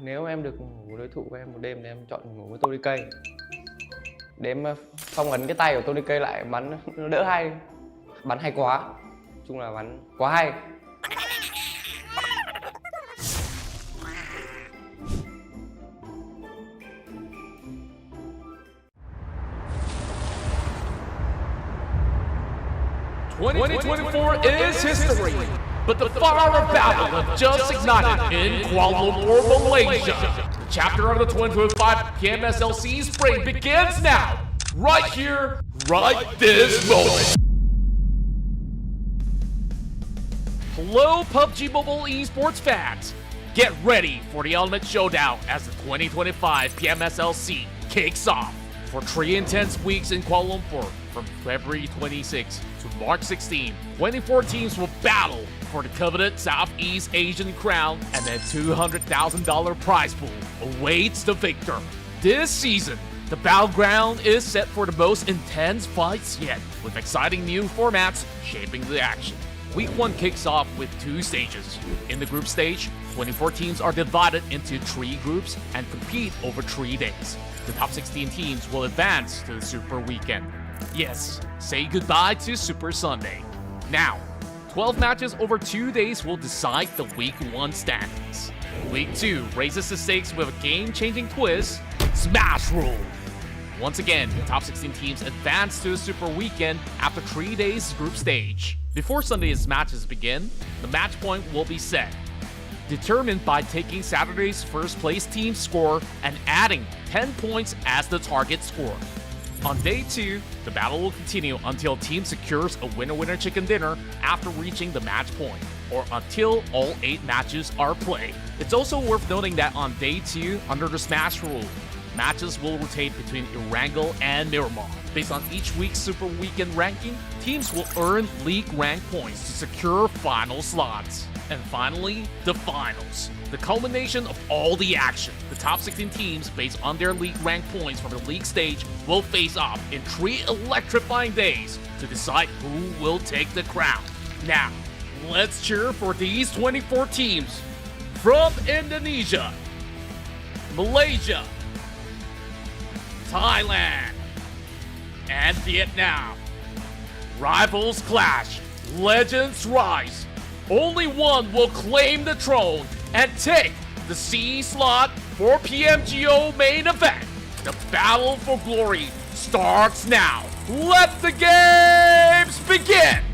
Nếu em được ngủ với đối thủ của em một đêm thì em chọn ngủ với tôi đi cây, để em phong ấn cái tay của tôi đi cây lại bắn nó đỡ hay, bắn hay quá, nói chung là bắn quá hay. "2024 is history, but the fire of battle have just ignited in Kuala Lumpur, Malaysia. The chapter of the 2025 PMSL SEA Spring begins now, right here, right this moment." Hello, PUBG Mobile Esports fans! Get ready for the ultimate showdown as the 2025 PMSL SEA kicks off. For 3 intense weeks in Kuala Lumpur, from February 26 to March 16, 24 teams will battle for the coveted Southeast Asian crown, and a $200,000 prize pool awaits the victor. This season, the battleground is set for the most intense fights yet, with exciting new formats shaping the action. Week 1 kicks off with 2 stages. In the group stage, 24 teams are divided into 3 groups and compete over 3 days. The top 16 teams will advance to the Super Weekend. Yes, say goodbye to Super Sunday. Now, 12 matches over 2 days will decide the Week 1 standings. Week 2 raises the stakes with a game-changing twist, Smash Rule. Once again, the top 16 teams advance to the Super Weekend after 3 days group stage. Before Sunday's matches begin, the match point will be set, determined by taking Saturday's first place team score and adding 10 points as the target score. On day 2, the battle will continue until team secures a winner-winner chicken dinner after reaching the match point, or until all 8 matches are played. It's also worth noting that on day 2, under the Smash Rule, matches will rotate between Erangel and Miramar. Based on each week's Super Weekend ranking, teams will earn league rank points to secure final slots. And finally, the finals, the culmination of all the action. The top 16 teams, based on their league rank points from the league stage, will face off in 3 electrifying days to decide who will take the crown. Now, let's cheer for these 24 teams from Indonesia, Malaysia, Thailand, and Vietnam. Rivals clash, legends rise. Only one will claim the throne and take the C slot for PMGO main event. The battle for glory starts now. Let the games begin!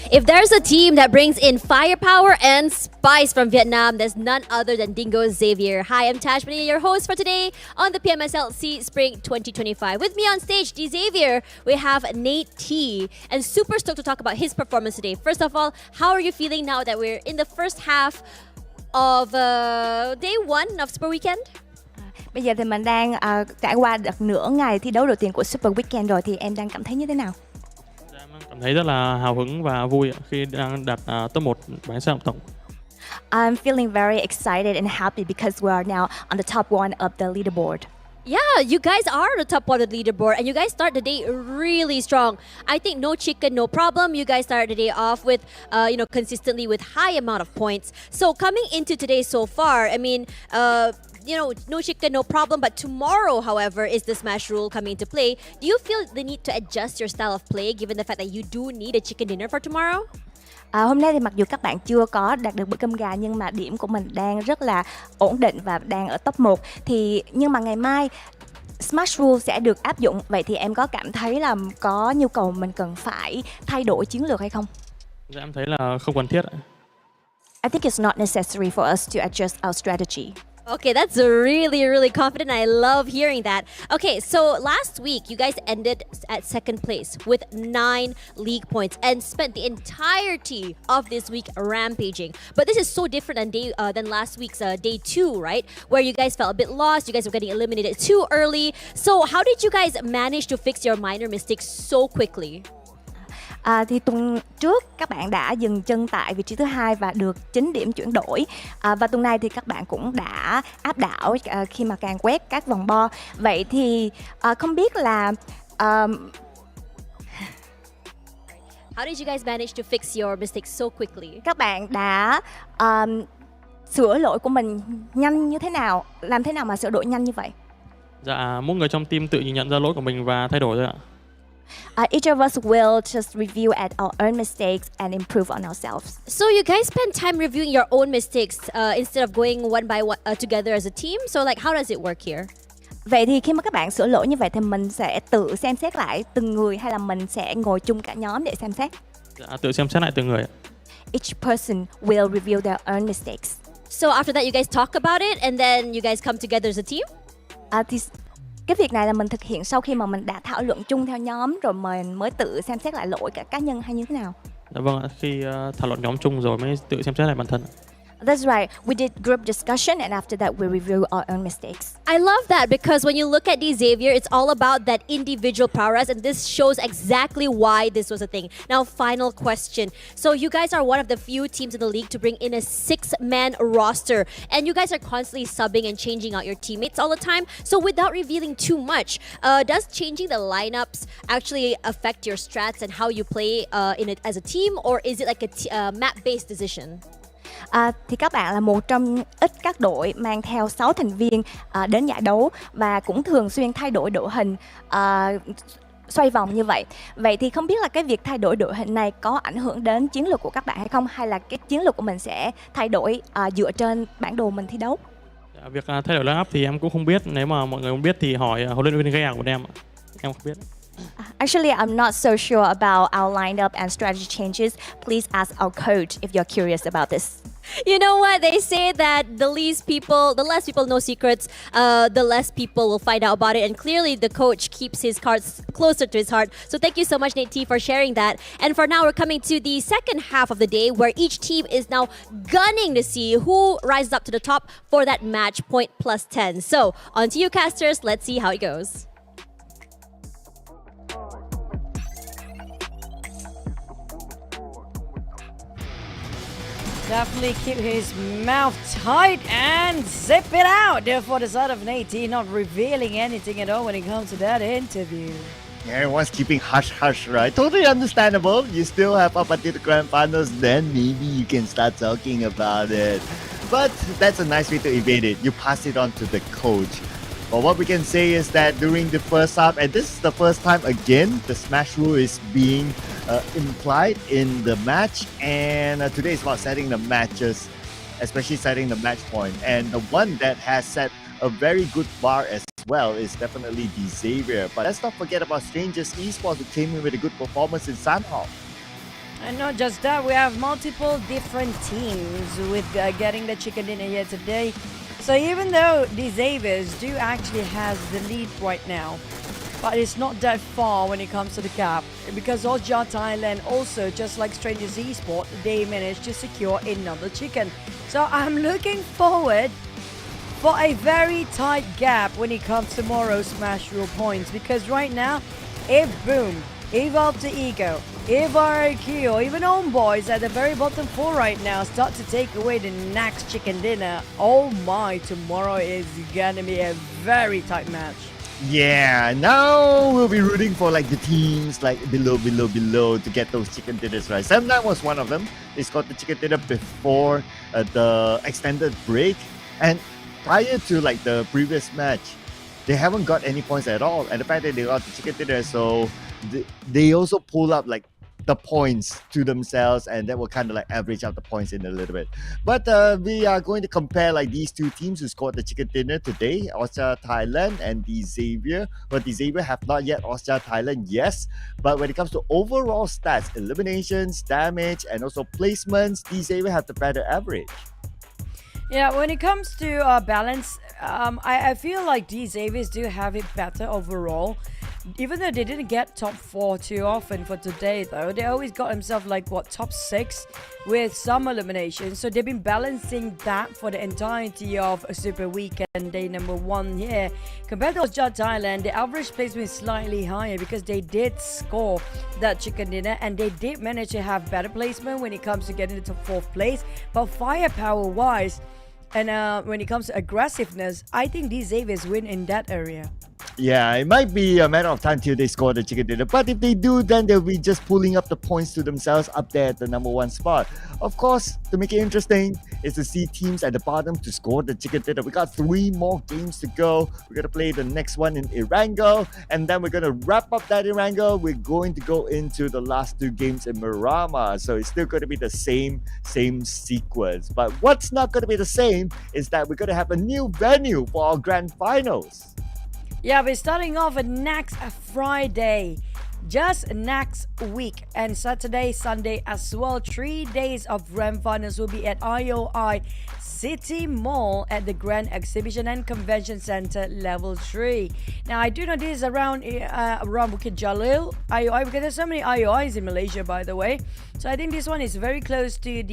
If there's a team that brings in firepower and spice from Vietnam, there's none other than Dingo Xavier. Hi, I'm Tash Mania, your host for today on the PMSL SEA Spring 2025. With me on stage, D Xavier, we have Nate T, and super stoked to talk about his performance today. First of all, how are you feeling now that we're in the first half of day 1 of Super Weekend? Bây giờ thì mình đang trải qua được nửa ngày thi đấu đầu tiên của Super Weekend rồi, thì em đang cảm thấy như thế nào? Cảm thấy rất là hào hứng và vui khi đang đạt top 1 bảng xếp hạng tổng. I'm feeling very excited and happy because we are now on the top one of the leaderboard. Yeah, you guys are the top one of the leaderboard, and you guys start the day really strong. I think no chicken, no problem. You guys start the day off with, consistently with high amount of points. So coming into today so far, I mean, no chicken, no problem. But tomorrow, however, is the Smash rule coming into play. Do you feel the need to adjust your style of play given the fact that you do need a chicken dinner for tomorrow? Hôm nay thì mặc dù các bạn chưa có đạt được bữa cơm gà, nhưng mà điểm của mình đang rất là ổn định và đang ở top 1. Nhưng mà ngày mai Smash Rule sẽ được áp dụng. Vậy thì em có cảm thấy là có nhu cầu mình cần phải thay đổi chiến lược hay không? Dạ, em thấy là không cần thiết. I think it's not necessary for us to adjust our strategy. Okay, that's really, really confident. I love hearing that. Okay, so last week you guys ended at second place with 9 league points and spent the entirety of this week rampaging. But this is so different than last week's day 2, right? Where you guys felt a bit lost. You guys were getting eliminated too early. So how did you guys manage to fix your minor mistakes so quickly? Thì tuần trước các bạn đã dừng chân tại vị trí thứ 2 và được 9 điểm chuyển đổi, và tuần này thì các bạn cũng đã áp đảo khi mà càng quét các vòng bo. Vậy thì không biết là how did you guys manage to fix your mistakes so quickly? Các bạn đã sửa lỗi của mình nhanh như thế nào? Làm thế nào mà sửa đổi nhanh như vậy? Dạ, mỗi người trong team tự nhìn nhận ra lỗi của mình và thay đổi thôi ạ. Each of us will just review at our own mistakes and improve on ourselves. So you guys spend time reviewing your own mistakes instead of going one by one together as a team. So like, how does it work here? Vậy thì khi mà các bạn sửa lỗi như vậy thì mình sẽ tự xem xét lại từng người, hay là mình sẽ ngồi chung cả nhóm để xem xét? Dạ, tự xem xét lại từng người. Each person will review their own mistakes. So after that you guys talk about it and then you guys come together as a team? Thì cái việc này là mình thực hiện sau khi mà mình đã thảo luận chung theo nhóm rồi mình mới tự xem xét lại lỗi cả cá nhân, hay như thế nào? Dạ vâng ạ, khi thảo luận nhóm chung rồi mới tự xem xét lại bản thân. That's right. We did group discussion and after that we review our own mistakes. I love that because when you look at D Xavier, it's all about that individual prowess, and this shows exactly why this was a thing. Now, final question. So you guys are one of the few teams in the league to bring in a 6-man roster, and you guys are constantly subbing and changing out your teammates all the time. So without revealing too much, does changing the lineups actually affect your strats and how you play in it as a team, or is it like a map-based decision? Thì các bạn là một trong ít các đội mang theo 6 thành viên đến giải đấu và cũng thường xuyên thay đổi đội hình xoay vòng như vậy. Vậy thì không biết là cái việc thay đổi đội hình này có ảnh hưởng đến chiến lược của các bạn hay không, hay là cái chiến lược của mình sẽ thay đổi dựa trên bản đồ mình thi đấu? Việc thay đổi lineup thì em cũng không biết. Nếu mà mọi người không biết thì hỏi huấn luyện viên Gea của em không biết. Actually, I'm not so sure about our lineup and strategy changes. Please ask our coach if you're curious about this. You know what? They say that the less people know secrets, the less people will find out about it. And clearly the coach keeps his cards closer to his heart. So thank you so much, Nate T, for sharing that. And for now, we're coming to the second half of the day where each team is now gunning to see who rises up to the top for that match point plus 10. So on to you, casters. Let's see how it goes. Definitely keep his mouth tight and zip it out. Therefore, the side of Nate not revealing anything at all when it comes to that interview. Yeah, everyone's keeping hush, right? Totally understandable. You still have up until the grand finals, then maybe you can start talking about it. But that's a nice way to evade it. You pass it on to the coach. But what we can say is that during the first half, and this is the first time again, the Smash rule is being implied in the match. And today is about setting the matches, especially setting the match point. And the one that has set a very good bar as well is definitely D Xavier. But let's not forget about Strangers Esports, who came in with a good performance in Sanhok. And not just that, we have multiple different teams with getting the chicken dinner here today. So even though the Xaviers do actually has the lead right now, but it's not that far when it comes to the gap, because OSJA Thailand also, just like Strangers Esports, they managed to secure another chicken. So I'm looking forward for a very tight gap when it comes to tomorrow's Smash Rule points, because right now, if Boom, if Alter Ego, if RIQ, or even Homeboys at the very bottom 4 right now start to take away the next chicken dinner, oh my, tomorrow is gonna be a very tight match. Yeah, now we'll be rooting for like the teams like below to get those chicken dinners right. 7-9 was one of them. They scored the chicken dinner before the extended break, and prior to like the previous match, they haven't got any points at all. And the fact that they got the chicken dinner, so they also pull up like the points to themselves, and that will kind of like average out the points in a little bit. But we are going to compare like these two teams who scored the chicken dinner today, OSJA Thailand and the Xavier. But the Xavier have not yet OSJA Thailand, yes. But when it comes to overall stats, eliminations, damage, and also placements, the Xavier have the better average. Yeah, when it comes to balance, I feel like these Xaviers do have it better overall. Even though they didn't get top 4 too often for today, though, they always got themselves like top 6 with some eliminations. So they've been balancing that for the entirety of Super Weekend day number 1 here. Compared to OSJA Thailand, the average placement is slightly higher because they did score that chicken dinner and they did manage to have better placement when it comes to getting to 4th place. But firepower wise, and when it comes to aggressiveness, I think these Xaviers win in that area. Yeah, it might be a matter of time till they score the chicken dinner. But if they do, then they'll be just pulling up the points to themselves up there at the number 1 spot. Of course, to make it interesting, is to see teams at the bottom to score the chicken dinner. We got 3 more games to go. We're going to play the next one in Erangel. And then we're going to wrap up that Erangel. We're going to go into the last 2 games in Miramar. So it's still going to be the same sequence. But what's not going to be the same is that we're going to have a new venue for our grand finals. Yeah, we're starting off next Friday, just next week, and Saturday, Sunday as well. 3 days of grand finals will be at IOI City Mall at the Grand Exhibition and Convention Center Level 3. Now, I do know this is around Bukit Jalil, IOI, because there's so many IOIs in Malaysia, by the way. So I think this one is very close to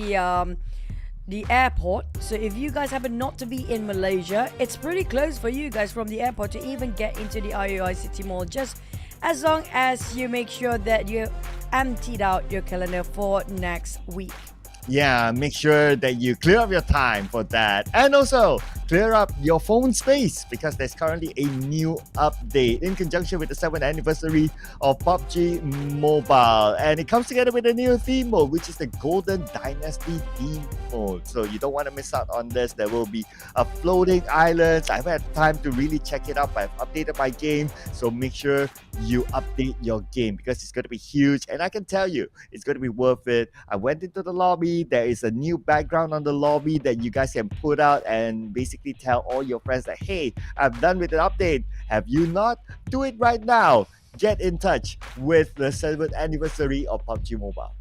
the airport. So if you guys happen not to be in Malaysia, it's pretty close for you guys from the airport to even get into the IOI City Mall, just as long as you make sure that you emptied out your calendar for next week. Yeah, make sure that you clear up your time for that. And also, clear up your phone space because there's currently a new update in conjunction with the 7th anniversary of PUBG Mobile. And it comes together with a new theme mode, which is the Golden Dynasty theme mode. So you don't want to miss out on this. There will be floating islands. I've had time to really check it out. I've updated my game. So make sure you update your game because it's going to be huge. And I can tell you, it's going to be worth it. I went into the lobby. There is a new background on the lobby that you guys can put out and basically tell all your friends that, hey, I'm done with the update. Have you not? Do it right now. Get in touch with the 7th anniversary of PUBG Mobile.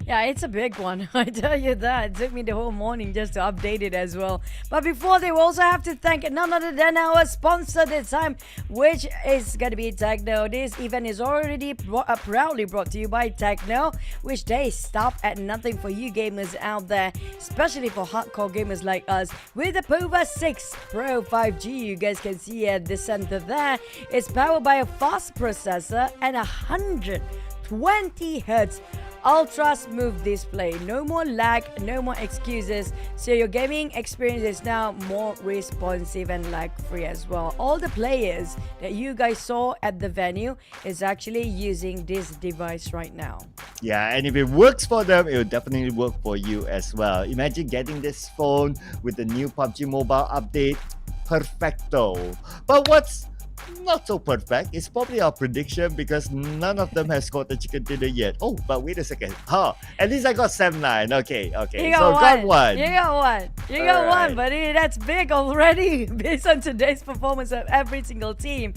Yeah, it's a big one. I tell you that. It took me the whole morning just to update it as well. But before, they will also have to thank none other than our sponsor this time, which is going to be TECNO. This event is already proudly brought to you by TECNO, which they stop at nothing for you gamers out there, especially for hardcore gamers like us. With the PUBG 6 Pro 5G, you guys can see at the center there, it's powered by a fast processor and 120 Hz ultra smooth display. No more lag, no more excuses. So your gaming experience is now more responsive and lag free as well. All the players that you guys saw at the venue is actually using this device right now. Yeah, and if it works for them, it will definitely work for you as well. Imagine getting this phone with the new PUBG Mobile update. Perfecto. But what's not so perfect. It's probably our prediction because none of them has scored the chicken dinner yet. Oh, but wait a second. At least I got 7-9. Okay. You So got got one. You got one. You got one, buddy. That's big already based on today's performance of every single team.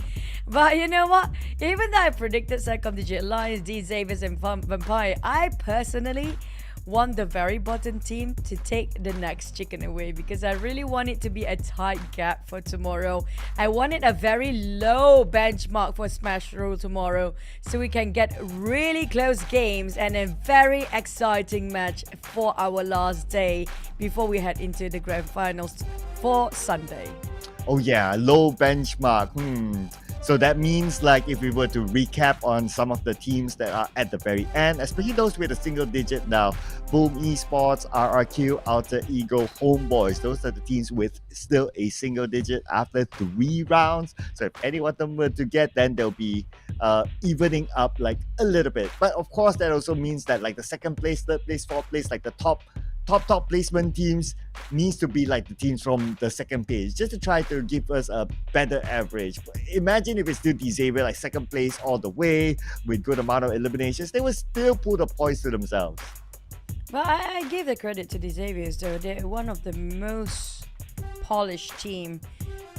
But you know what? Even though I predicted CELCOMDIGI, Alliance, D Xaviers, and Vampire, I personally want the very bottom team to take the next chicken away because I really want it to be a tight gap for tomorrow. I wanted a very low benchmark for Smash Roll tomorrow so we can get really close games and a very exciting match for our last day before we head into the grand finals for Sunday. Oh yeah, low benchmark. So that means like if we were to recap on some of the teams that are at the very end, especially those with a single digit now, Boom Esports, RRQ, Alter Ego, Homeboys, those are the teams with still a single digit after 3 rounds. So if any of them were to get, then they'll be evening up like a little bit. But of course that also means that like the second place, third place, fourth place, like the top placement teams needs to be like the teams from the second page just to try to give us a better average. Imagine if it's still Xavier like second place all the way with good amount of eliminations, they would still pull the points to themselves. But I give the credit to the Xaviers though. They're one of the most polished team.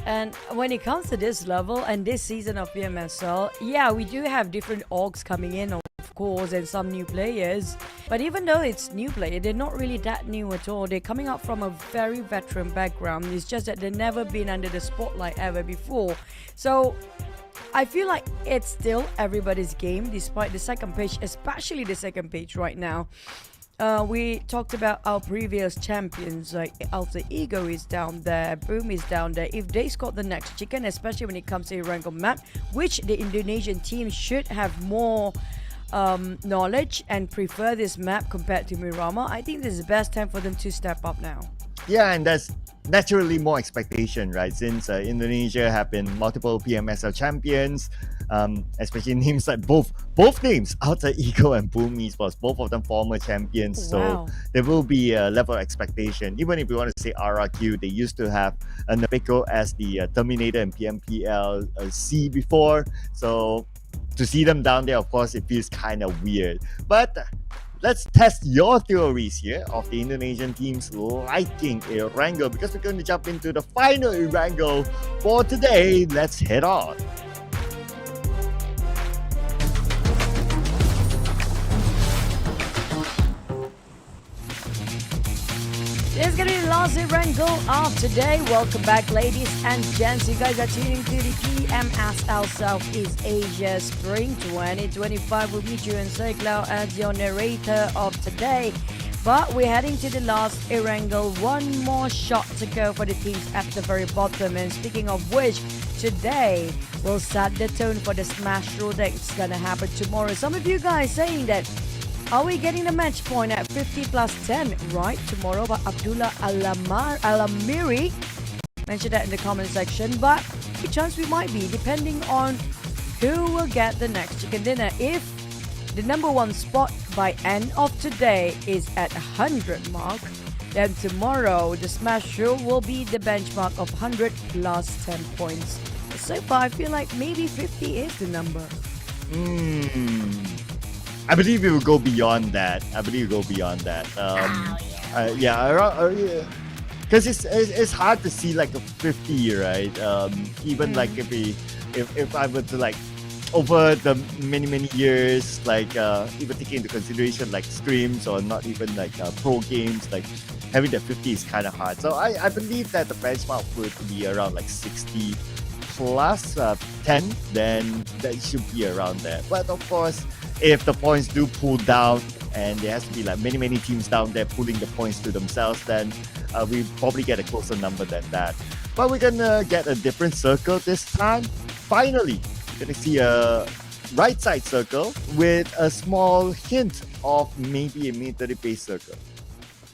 And when it comes to this level and this season of PMSL, yeah, we do have different orgs coming in, of course, and some new players. But even though it's new player, they're not really that new at all. They're coming up from a very veteran background. It's just that they've never been under the spotlight ever before. So I feel like it's still everybody's game despite the second page, especially the second page right now. We talked about our previous champions, like Alter Ego is down there, Boom is down there. If they score the next chicken, especially when it comes to Erangel map, which the Indonesian team should have more knowledge and prefer this map compared to Miramar, I think this is the best time for them to step up now. Yeah, and that's naturally more expectation, right? Since Indonesia have been multiple PMSL champions, especially names like both names, Alter Ego and Boom Esports, both of them former champions. Wow. So there will be a level of expectation. Even if you want to say RRQ, they used to have Nepeko as the Terminator in PMPL C before. So to see them down there, of course, it feels kind of weird. But let's test your theories here of the Indonesian teams liking Erangel because we're going to jump into the final Erangel for today. Let's head on. This is going to be the last Erangel of today. Welcome back, ladies and gents. You guys are tuning to the PMSL Southeast Asia Spring 2025 with me, and Cyclau, as your narrator of today. But we're heading to the last Erangel. One more shot to go for the teams at the very bottom. And speaking of which, today will set the tone for the Smash Roll that's going to happen tomorrow. Some of you guys saying that, are we getting the match point at 50 plus 10 right tomorrow? But Abdullah Alamiri mentioned that in the comment section. But a chance we might be, depending on who will get the next chicken dinner. If the number 1 spot by end of today is at 100 mark, then tomorrow the Smash Roll will be the benchmark of 100 plus 10 points. So far, I feel like maybe 50 is the number. I believe it will go beyond that. Because it's hard to see like a 50, right? Even like if I were to like over the many years, like even taking into consideration like scrims or not even like pro games, like having that 50 is kind of hard. So I believe that the benchmark would be around like 60 plus 10, then that should be around there. But of course, if the points do pull down and there has to be like many teams down there pulling the points to themselves, then we probably get a closer number than that. But we're gonna get a different circle this time. Finally, we're gonna see a right side circle with a small hint of maybe a military base circle.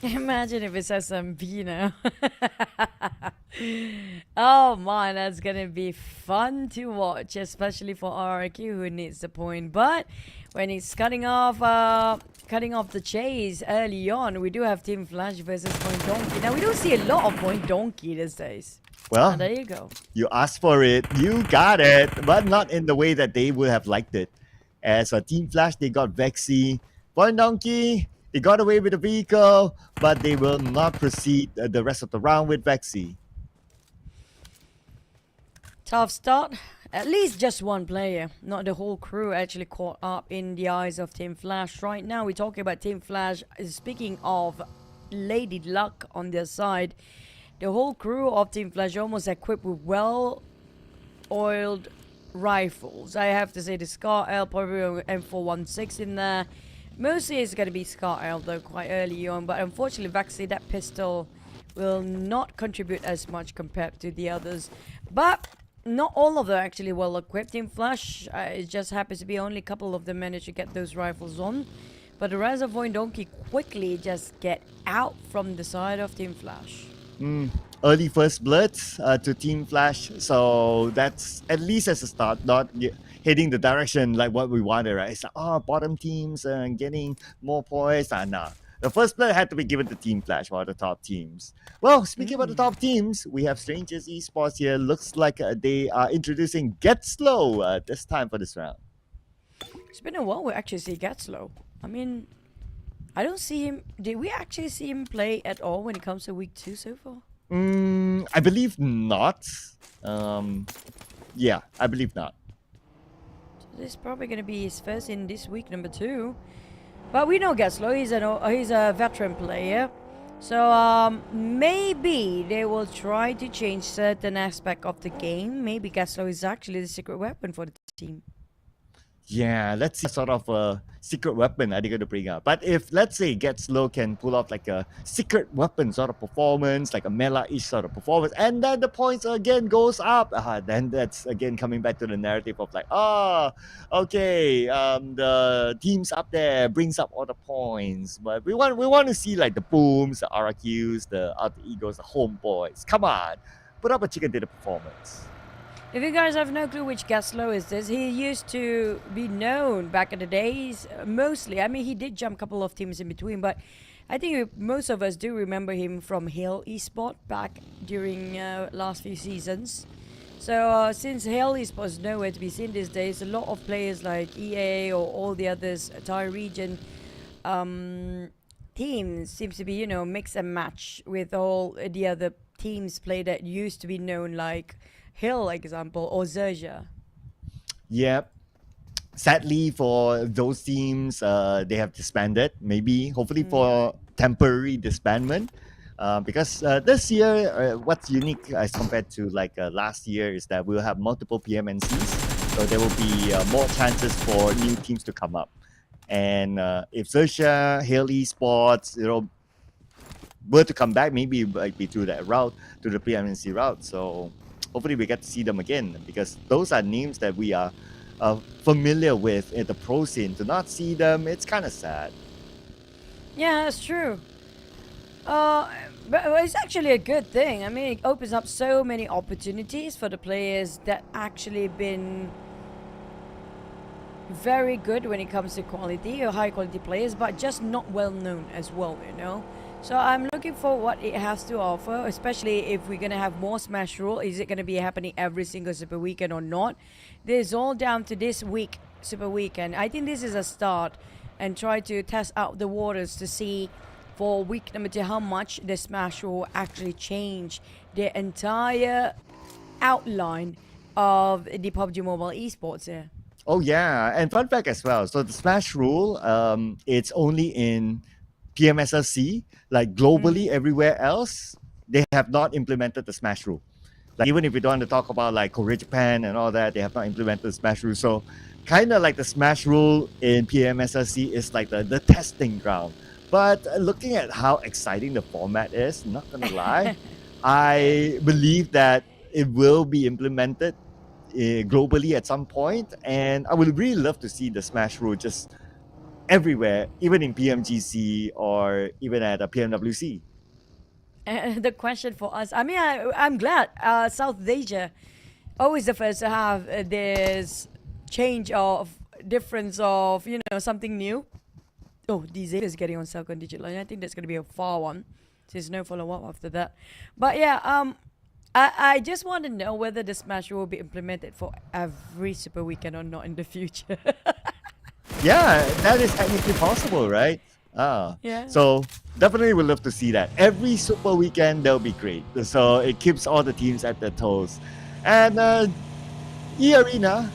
Imagine if it's SMB now. Oh man, that's gonna be fun to watch, especially for RRQ who needs the point. But when it's cutting off the chase early on, we do have Team Flash versus Point Donkey. Now we don't see a lot of Point Donkey these days. Well, there you go. You asked for it, you got it, but not in the way that they would have liked it. As a Team Flash, they got Vexy. Point Donkey, they got away with the vehicle, but they will not proceed the rest of the round with Vexy. Tough start. At least just one player, not the whole crew, actually caught up in the eyes of Team Flash. Right now, we're talking about Team Flash. Speaking of Lady Luck on their side, the whole crew of Team Flash almost equipped with well-oiled rifles. I have to say the Scar L, probably M416 in there. Mostly it's going to be Scar L though, quite early on. But unfortunately, Vaxi, that pistol will not contribute as much compared to the others. But not all of them are actually well equipped in Flash. It just happens to be only a couple of them managed to get those rifles on. But the rest of VOIN Donkey quickly just get out from the side of Team Flash. Early first blood to Team Flash, so that's at least as a start, not heading the direction like what we wanted, right? It's like, bottom teams getting more points. Nah. The first blood had to be given to Team Flash, one of the top teams. Well, speaking about the top teams, we have Strangers Esports here. Looks like they are introducing Get Slow this time for this round. It's been a while we actually see Get Slow. I mean, I don't see him. Did we actually see him play at all when it comes to week 2 so far? I believe not. Yeah, I believe not. So this is probably going to be his first in this week, number 2. But we know Gaslow, he's a veteran player. So maybe they will try to change certain aspect of the game. Maybe Gaslow is actually the secret weapon for the team. Yeah, let's see sort of a secret weapon are they going to bring up. But if, let's say, Get Slow can pull off like a secret weapon sort of performance, like a Mela-ish sort of performance, and then the points again goes up, then that's again coming back to the narrative of like, okay, the teams up there brings up all the points. But we want to see like the Booms, the RQs, the Alter Egos, the Homeboys. Come on, put up a chicken dinner performance. If you guys have no clue which Gaslow is this, he used to be known back in the days, mostly. I mean, he did jump a couple of teams in between, but I think most of us do remember him from Hill Esports back during last few seasons. So since Hill Esports is nowhere to be seen these days, a lot of players like EA or all the others, entire region teams seems to be, you know, mix and match with all the other teams play that used to be known like Hill, example, or OSJA. Yep. Sadly for those teams, they have disbanded. Maybe, hopefully for temporary disbandment. Because this year, what's unique as compared to like last year is that we'll have multiple PMNCs. So there will be more chances for new teams to come up. And if Zertia, Hill Esports, were to come back, maybe it might be through that route, to the PMNC route. So hopefully we get to see them again, because those are names that we are familiar with in the pro scene. To not see them, it's kind of sad. Yeah, that's true. But it's actually a good thing. I mean, it opens up so many opportunities for the players that actually been very good when it comes to quality or high quality players, but just not well known as well, you know. So I'm looking for what it has to offer, especially if we're going to have more Smash Rule. Is it going to be happening every single Super Weekend or not? This is all down to this week, Super Weekend. I think this is a start and try to test out the waters to see for week number 2 how much the Smash Rule actually change the entire outline of the PUBG Mobile Esports here. Oh yeah, and fun fact as well. So the Smash Rule, it's only in PMSL SEA, like globally everywhere else, they have not implemented the Smash Rule. Like even if we don't want to talk about like Korea, Japan and all that, they have not implemented the Smash Rule. So kind of like the Smash Rule in PMSL SEA is like the testing ground. But looking at how exciting the format is, not gonna lie, I believe that it will be implemented globally at some point, and I would really love to see the Smash Rule just everywhere, even in PMGC or even at a PMWC. The question for us, I mean, I'm glad South Asia always the first to have this change of difference of, you know, something new. Oh, DZ is getting on CELCOMDIGI. I think that's going to be a far one. There's no follow-up after that. But yeah, I just want to know whether the Smash will be implemented for every Super Weekend or not in the future. Yeah, that is technically possible, right? Yeah. So definitely would love to see that. Every Super Weekend, that'll be great. So it keeps all the teams at their toes. And eArena,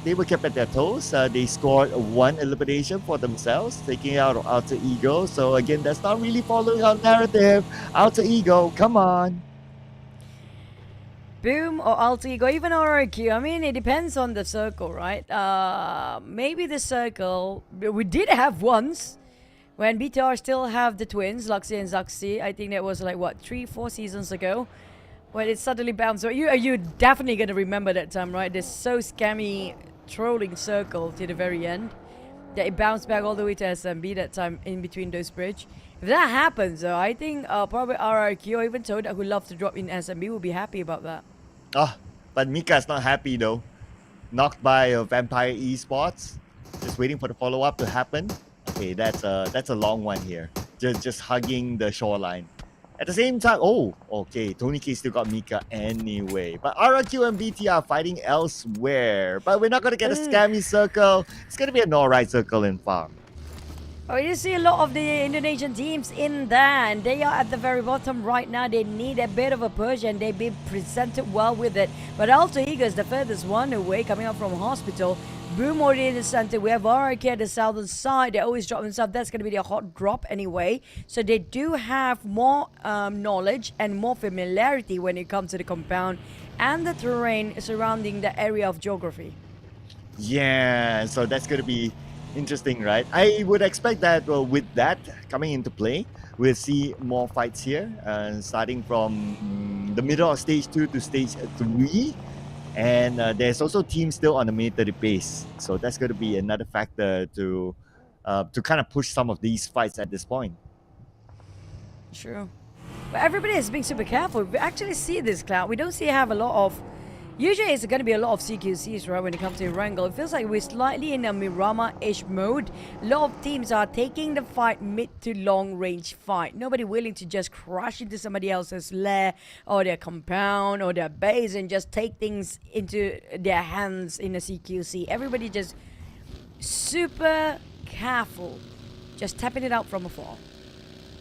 they were kept at their toes. They scored one elimination for themselves, taking out Alter Ego. So again, that's not really following our narrative. Alter Ego, come on. Boom or Alter Ego, even RRQ. I mean, it depends on the circle, right? Maybe the circle we did have once when BTR still have the twins, Luxie and Zaxi. I think that was like what 3-4 seasons ago, when it suddenly bounced. So you definitely gonna remember that time, right? This so scammy trolling circle to the very end. That it bounced back all the way to SMB that time in between those bridge. If that happens, though, I think probably RRQ or even TODAK, who love to drop in SMB, will be happy about that. But Mika's not happy though. Knocked by Vampire Esports. Just waiting for the follow-up to happen. Okay, that's a long one here. Just hugging the shoreline. At the same time, okay, Tony K still got Mika anyway. But RRQ and BT are fighting elsewhere. But we're not gonna get a scammy circle. It's gonna be an alright circle in farm. Oh, you see a lot of the Indonesian teams in there, and they are at the very bottom right now. They need a bit of a push, and they've been presented well with it. But Alter Ego is the furthest one away, coming up from hospital. Boom already in the center. We have RRQ at the southern side. They always drop themselves. That's going to be their hot drop anyway. So they do have more knowledge and more familiarity when it comes to the compound and the terrain surrounding the area of geography. Yeah, so that's going to be interesting, right? I would expect that with that coming into play, we'll see more fights here, starting from the middle of stage 2 to stage 3. And there's also teams still on the military base. So that's going to be another factor to kind of push some of these fights at this point. True. But everybody is being super careful. We actually see this, Cloud. We don't have a lot of... Usually it's going to be a lot of CQCs, right, when it comes to Erangel. It feels like we're slightly in a Miramar-ish mode. A lot of teams are taking the fight mid to long range fight. Nobody willing to just crash into somebody else's lair or their compound or their base and just take things into their hands in a CQC. Everybody just super careful, just tapping it out from afar.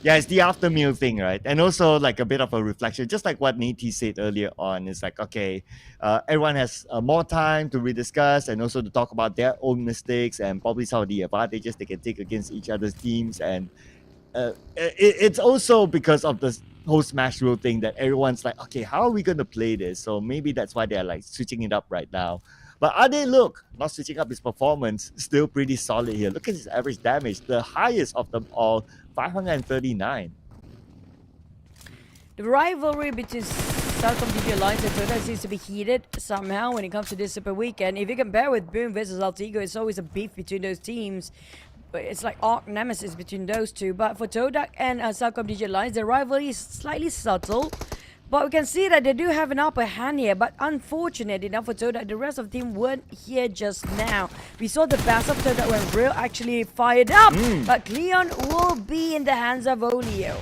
Yeah, it's the after meal thing, right? And also like a bit of a reflection, just like what Nate said earlier on. It's like, okay, everyone has more time to rediscuss and also to talk about their own mistakes and probably some of the advantages they can take against each other's teams. And it's also because of the whole Smash rule thing that everyone's like, okay, how are we going to play this? So maybe that's why they're like switching it up right now. But Ade, look, not switching up his performance, still pretty solid here. Look at his average damage, the highest of them all, 539. The rivalry between CELCOMDIGI Alliance and TODAK seems to be heated somehow when it comes to this Super Weekend. If you compare with Boom versus Alter Ego, it's always a beef between those teams. But it's like arch nemesis between those two. But for TODAK and CELCOMDIGI Alliance, the rivalry is slightly subtle. But we can see that they do have an upper hand here. But unfortunate enough for TODAK, the rest of the team weren't here just now. We saw the pass of TODAK when Real actually fired up. But Cleon will be in the hands of Olio.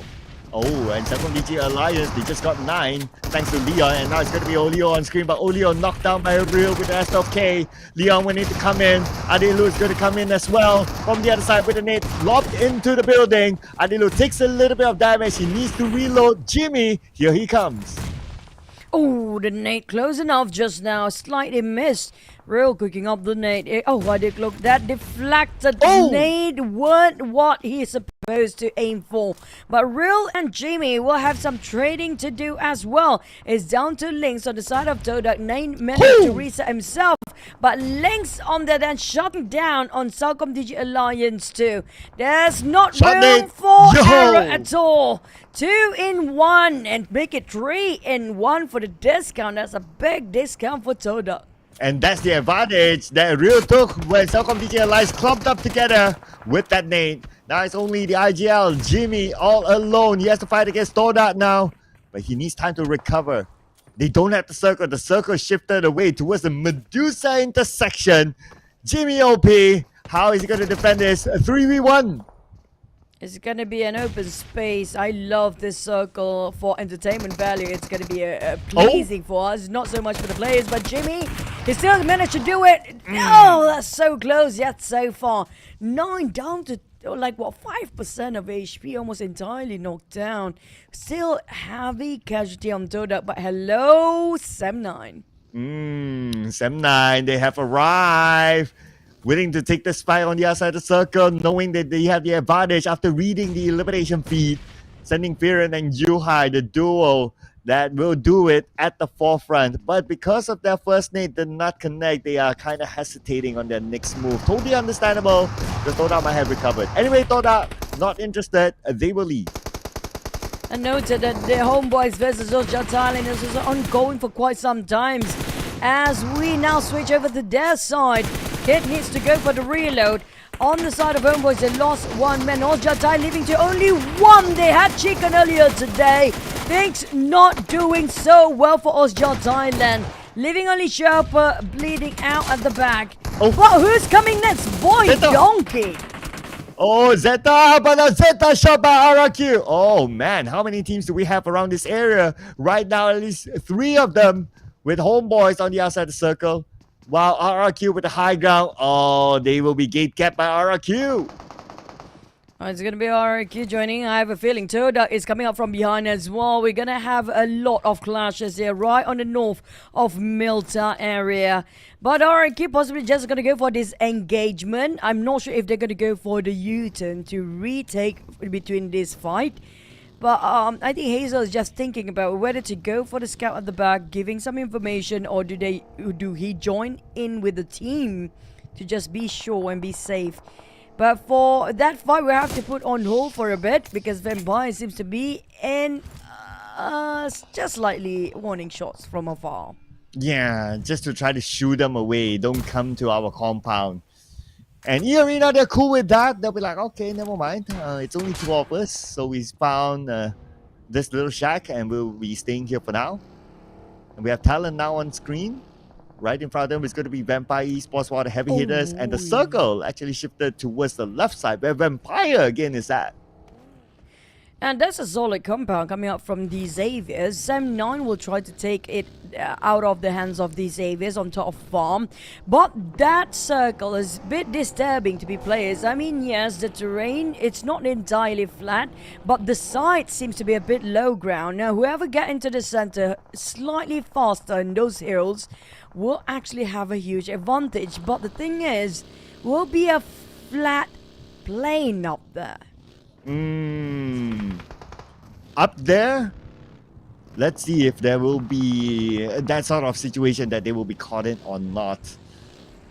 Oh, and CELCOMDIGI Alliance, they just got 9 thanks to Leon, and now it's going to be Olio on screen, but Olio knocked down by Real with the rest of K. Leon will need to come in. Adelu is going to come in as well from the other side with a nade lobbed into the building. Adelu takes a little bit of damage. He needs to reload. Jimmy, here he comes. Oh, the nade close enough just now, slightly missed. Real cooking up the nade. Oh, I did look. That deflected nade weren't what he's supposed to aim for. But Real and Jimmy will have some trading to do as well. It's down to Lynx on the side of TODAK. 9 managed to reset himself. But Lynx on the then shutting down on CELCOMDIGI Alliance too. There's not room for error at all. 2 in 1 and make it 3 in 1 for the discount. That's a big discount for TODAK. And that's the advantage that Real took when CELCOMDIGI Alliance clumped up together with that nade. Now it's only the IGL, Jimmy, all alone. He has to fight against TODAK now, but he needs time to recover. They don't have the circle. The circle shifted away towards the Medusa intersection. Jimmy OP, how is he going to defend this? 3v1. It's gonna be an open space. I love this circle for entertainment value. It's gonna be pleasing for us, not so much for the players. But Jimmy, he still managed to do it. No, that's so close yet so far. 9 down to like what 5% of HP, almost entirely knocked down. Still heavy casualty on TODAK. But hello, Sem9. Sem9, they have arrived. Willing to take the spike on the outside of the circle, knowing that they have the advantage after reading the elimination feed. Sending Firen and Yuhai, the duo that will do it at the forefront. But because of their first nade did not connect, they are kind of hesitating on their next move. Totally understandable. The TODAK might have recovered. Anyway, TODAK, not interested. They will leave. And noted that the Homeboys versus OSJA Thailand is ongoing for quite some time. As we now switch over to their side, Kid needs to go for the reload. On the side of Homeboys, they lost one man. OSJA Thai leaving to only one. They had Chicken earlier today. Things not doing so well for OSJA Thailand. Leaving only Sherpa bleeding out at the back. Oh. But who's coming next? Boy, Donkey. Oh, Zeta, but Zeta shot by RRQ. Oh man, how many teams do we have around this area? Right now, at least 3 of them with Homeboys on the outside of the circle. While RRQ with the high ground, oh, they will be gate capped by RRQ. It's going to be RRQ joining. I have a feeling TODAK is coming up from behind as well. We're going to have a lot of clashes here right on the north of Milta area. But RRQ possibly just going to go for this engagement. I'm not sure if they're going to go for the U-turn to retake between this fight. But I think Hazel is just thinking about whether to go for the scout at the back, giving some information, or do he join in with the team to just be sure and be safe. But for that fight, we have to put on hold for a bit because Vampire seems to be in just slightly warning shots from afar. Yeah, just to try to shoo them away. Don't come to our compound. And eArena, they're cool with that. They'll be like, okay, never mind. It's only 2 of us. So we found this little shack and we'll be staying here for now. And we have TALON now on screen. Right in front of them is going to be Vampire Esports, while the heavy hitters. And the circle actually shifted towards the left side where Vampire again is at. And that's a solid compound coming up from the Xaviers. Sem9 will try to take it out of the hands of the Xaviers on top of farm. But that circle is a bit disturbing to be players. I mean, yes, the terrain, it's not entirely flat, but the side seems to be a bit low ground. Now, whoever get into the center slightly faster in those hills will actually have a huge advantage. But the thing is, will be a flat plane up there. Up there, let's see if there will be that sort of situation that they will be caught in or not.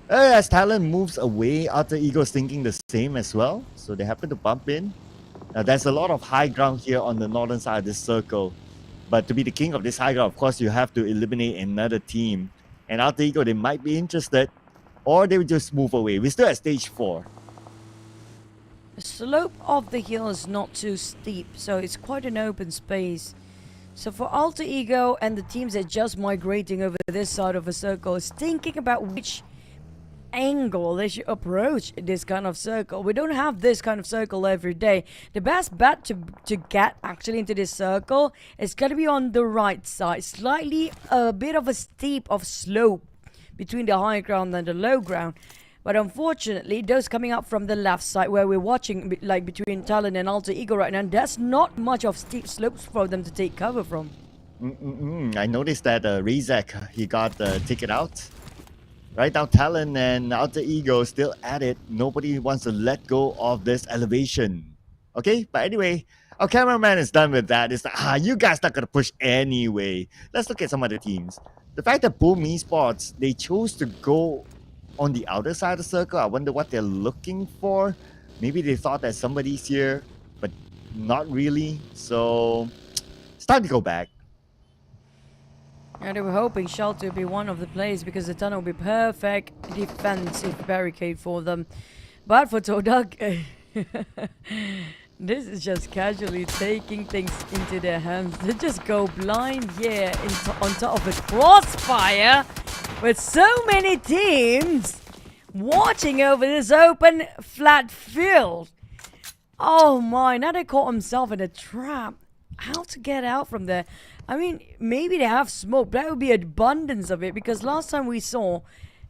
As TALON moves away, Alter Ego's thinking the same as well. So they happen to bump in. Now, there's a lot of high ground here on the northern side of this circle. But to be the king of this high ground, of course, you have to eliminate another team. And Alter Ego, they might be interested, or they will just move away. We're still at stage 4. The slope of the hill is not too steep, so it's quite an open space. So for Alter Ego and the teams that are just migrating over this side of a circle is thinking about which angle they should approach this kind of circle. We don't have this kind of circle every day. The best bet to get actually into this circle is going to be on the right side. Slightly a bit of a steep of slope between the high ground and the low ground. But unfortunately, those coming up from the left side where we're watching, like between TALON and Alter Ego right now, there's not much of steep slopes for them to take cover from. I noticed that Razak, he got the ticket out. Right now, TALON and Alter Ego still at it. Nobody wants to let go of this elevation. Okay, but anyway, our cameraman is done with that. It's like, you guys not going to push anyway. Let's look at some other teams. The fact that Boom Esports, they chose to go on the outer side of the circle. I wonder what they're looking for. Maybe they thought that somebody's here, but not really. So it's time to go back. And they were hoping Shelter would be one of the plays because the tunnel would be perfect defensive barricade for them. But for TODAK, this is just casually taking things into their hands. They just go blind here on top of the crossfire with so many teams watching over this open flat field. Oh my, now they caught himself in a trap. How to get out from there? I mean, maybe they have smoke, but that would be abundance of it, because last time we saw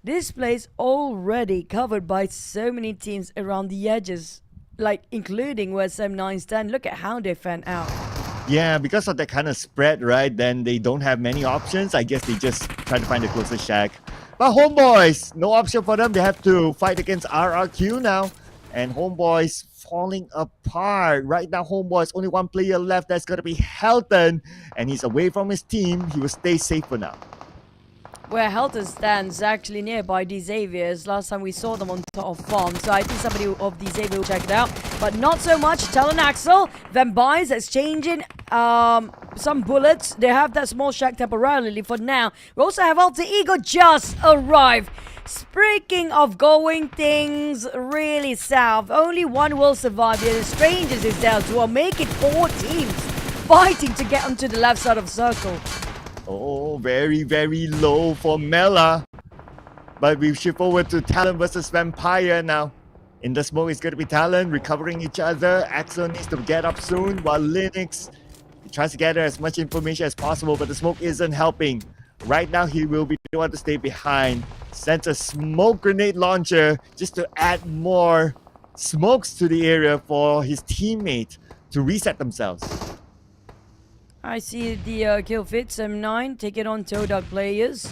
this place already covered by so many teams around the edges, like including where Sem9 stand. Look at how they fan out. Yeah, because of that kind of spread, right? Then they don't have many options. I guess they just try to find the closest shack. But Homeboys, no option for them. They have to fight against RRQ now. And Homeboys falling apart. Right now, Homeboys, only one player left. That's going to be Helton. And he's away from his team. He will stay safe for now. Where Helton stands actually nearby the Xaviers. Last time we saw them on top of farm. So I think somebody of the Xavier will check it out. But not so much. Talon Axel. Vampires exchanging some bullets. They have that small shack temporarily for now. We also have Alter Ego just arrived. Speaking of going things really south, only one will survive here. The Strangers is down to make it 4 teams fighting to get onto the left side of circle. Oh, very, very low for Mela. But we shift over to Talon versus Vampire now. In the smoke, it's going to be Talon recovering each other. Axel needs to get up soon, while Linux he tries to gather as much information as possible, but the smoke isn't helping. Right now, he will be the one to stay behind. Sends a smoke grenade launcher just to add more smokes to the area for his teammate to reset themselves. I see the kill fit, Sem9, take it on TODAK players.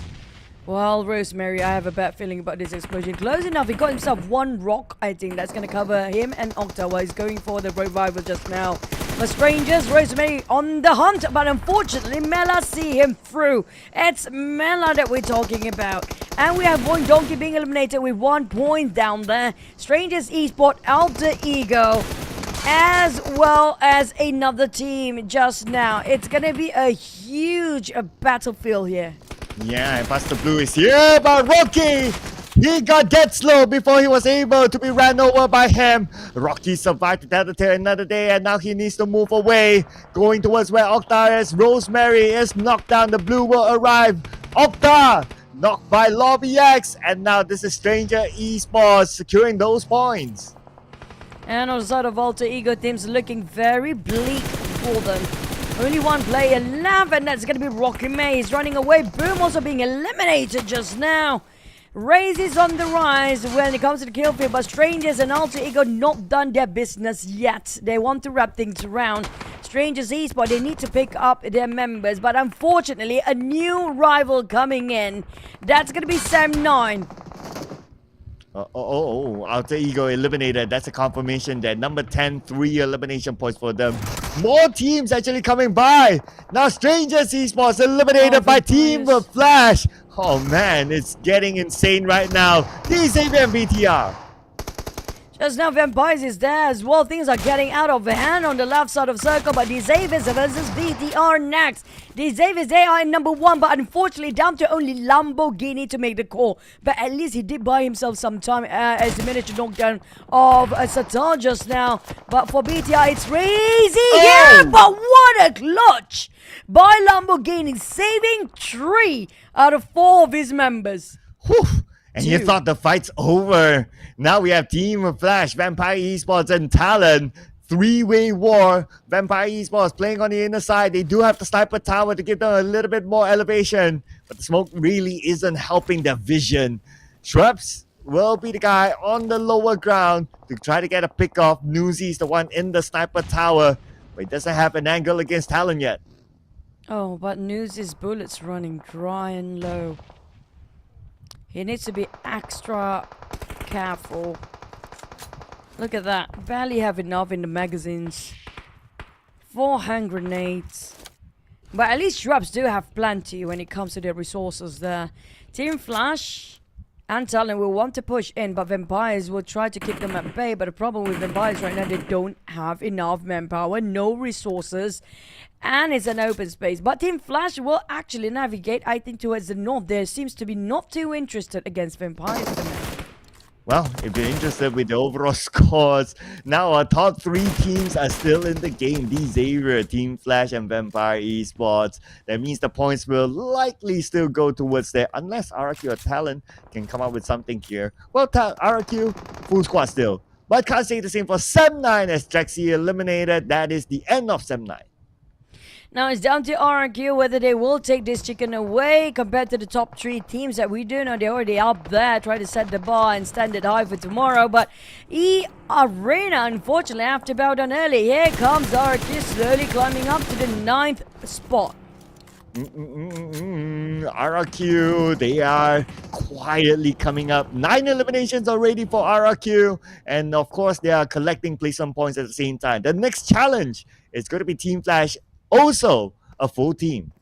Well, Rosemary, I have a bad feeling about this explosion. Close enough, he got himself one rock, I think that's going to cover him and Octa while he's going for the revival just now. The Strangers, Rosemary on the hunt, but unfortunately, Mela see him through. It's Mela that we're talking about. And we have VOIN Donkey being eliminated with 1 point down there. Strangers Esports, Alter Ego, as well as another team just now. It's gonna be a huge battlefield here. Yeah, and Pastor Blue is here, but Rocky, he got dead slow before he was able to be ran over by him. Rocky survived to tell another day, and now he needs to move away. Going towards where Octa is. Rosemary is knocked down. The blue will arrive. Octa knocked by Lobby X, and now this is Stranger Esports securing those points. And on the side of Alter Ego, teams looking very bleak for them. Only one player left, and that's going to be Rocky May. He's running away. Boom also being eliminated just now. Raze is on the rise when it comes to the kill field, but Strangers and Alter Ego not done their business yet. They want to wrap things around. Strangers Esports, they need to pick up their members, but unfortunately, a new rival coming in. That's going to be Sem9. Alter Ego eliminated. That's a confirmation that number 10, 3 elimination points for them. More teams actually coming by. Now Strangers Esports eliminated by Team of Flash. Oh man, it's getting insane right now. Xavier and BTR. Just now, Vampires is there as well. Things are getting out of hand on the left side of circle, but the Xaviers versus BTR next. The Xaviers, they are in number 1, but unfortunately down to only Lamborghini to make the call. But at least he did buy himself some time as he managed to knock down of Satar just now. But for BTR, it's crazy. Yeah, but what a clutch by Lamborghini, saving 3 out of 4 of his members. Whew. And you thought the fight's over. Now we have Team of Flash, Vampire Esports, and Talon. 3-way war. Vampire Esports playing on the inner side. They do have the sniper tower to give them a little bit more elevation. But the smoke really isn't helping their vision. Shrubs will be the guy on the lower ground to try to get a pick off. Newsy's the one in the sniper tower. But he doesn't have an angle against Talon yet. Oh, but Newsy's bullets running dry and low. He needs to be extra careful. Look at that. Barely have enough in the magazines. 4 hand grenades. But at least Shrubs do have plenty when it comes to their resources there. Team Flash and Talon will want to push in, but Vampires will try to keep them at bay. But the problem with Vampires right now, they don't have enough manpower, no resources. And it's an open space. But Team Flash will actually navigate, I think, towards the north. There seems to be not too interested against Vampires for now. Well, if you're interested with the overall scores, now our top 3 teams are still in the game. The Xavier, Team Flash, and Vampire Esports. That means the points will likely still go towards there, unless RRQ or Talon can come up with something here. Well, RRQ, full squad still. But can't say the same for SEM9 as Trexie eliminated. That is the end of SEM9. Now it's down to RRQ whether they will take this chicken away compared to the top 3 teams that we do know they're already up there, try to set the bar and stand it high for tomorrow. But eArena unfortunately have to bow down early. Here comes RRQ slowly climbing up to the 9th spot. RRQ, they are quietly coming up. 9 eliminations already for RRQ. And of course, they are collecting placement points at the same time. The next challenge is going to be Team Flash, also a full team.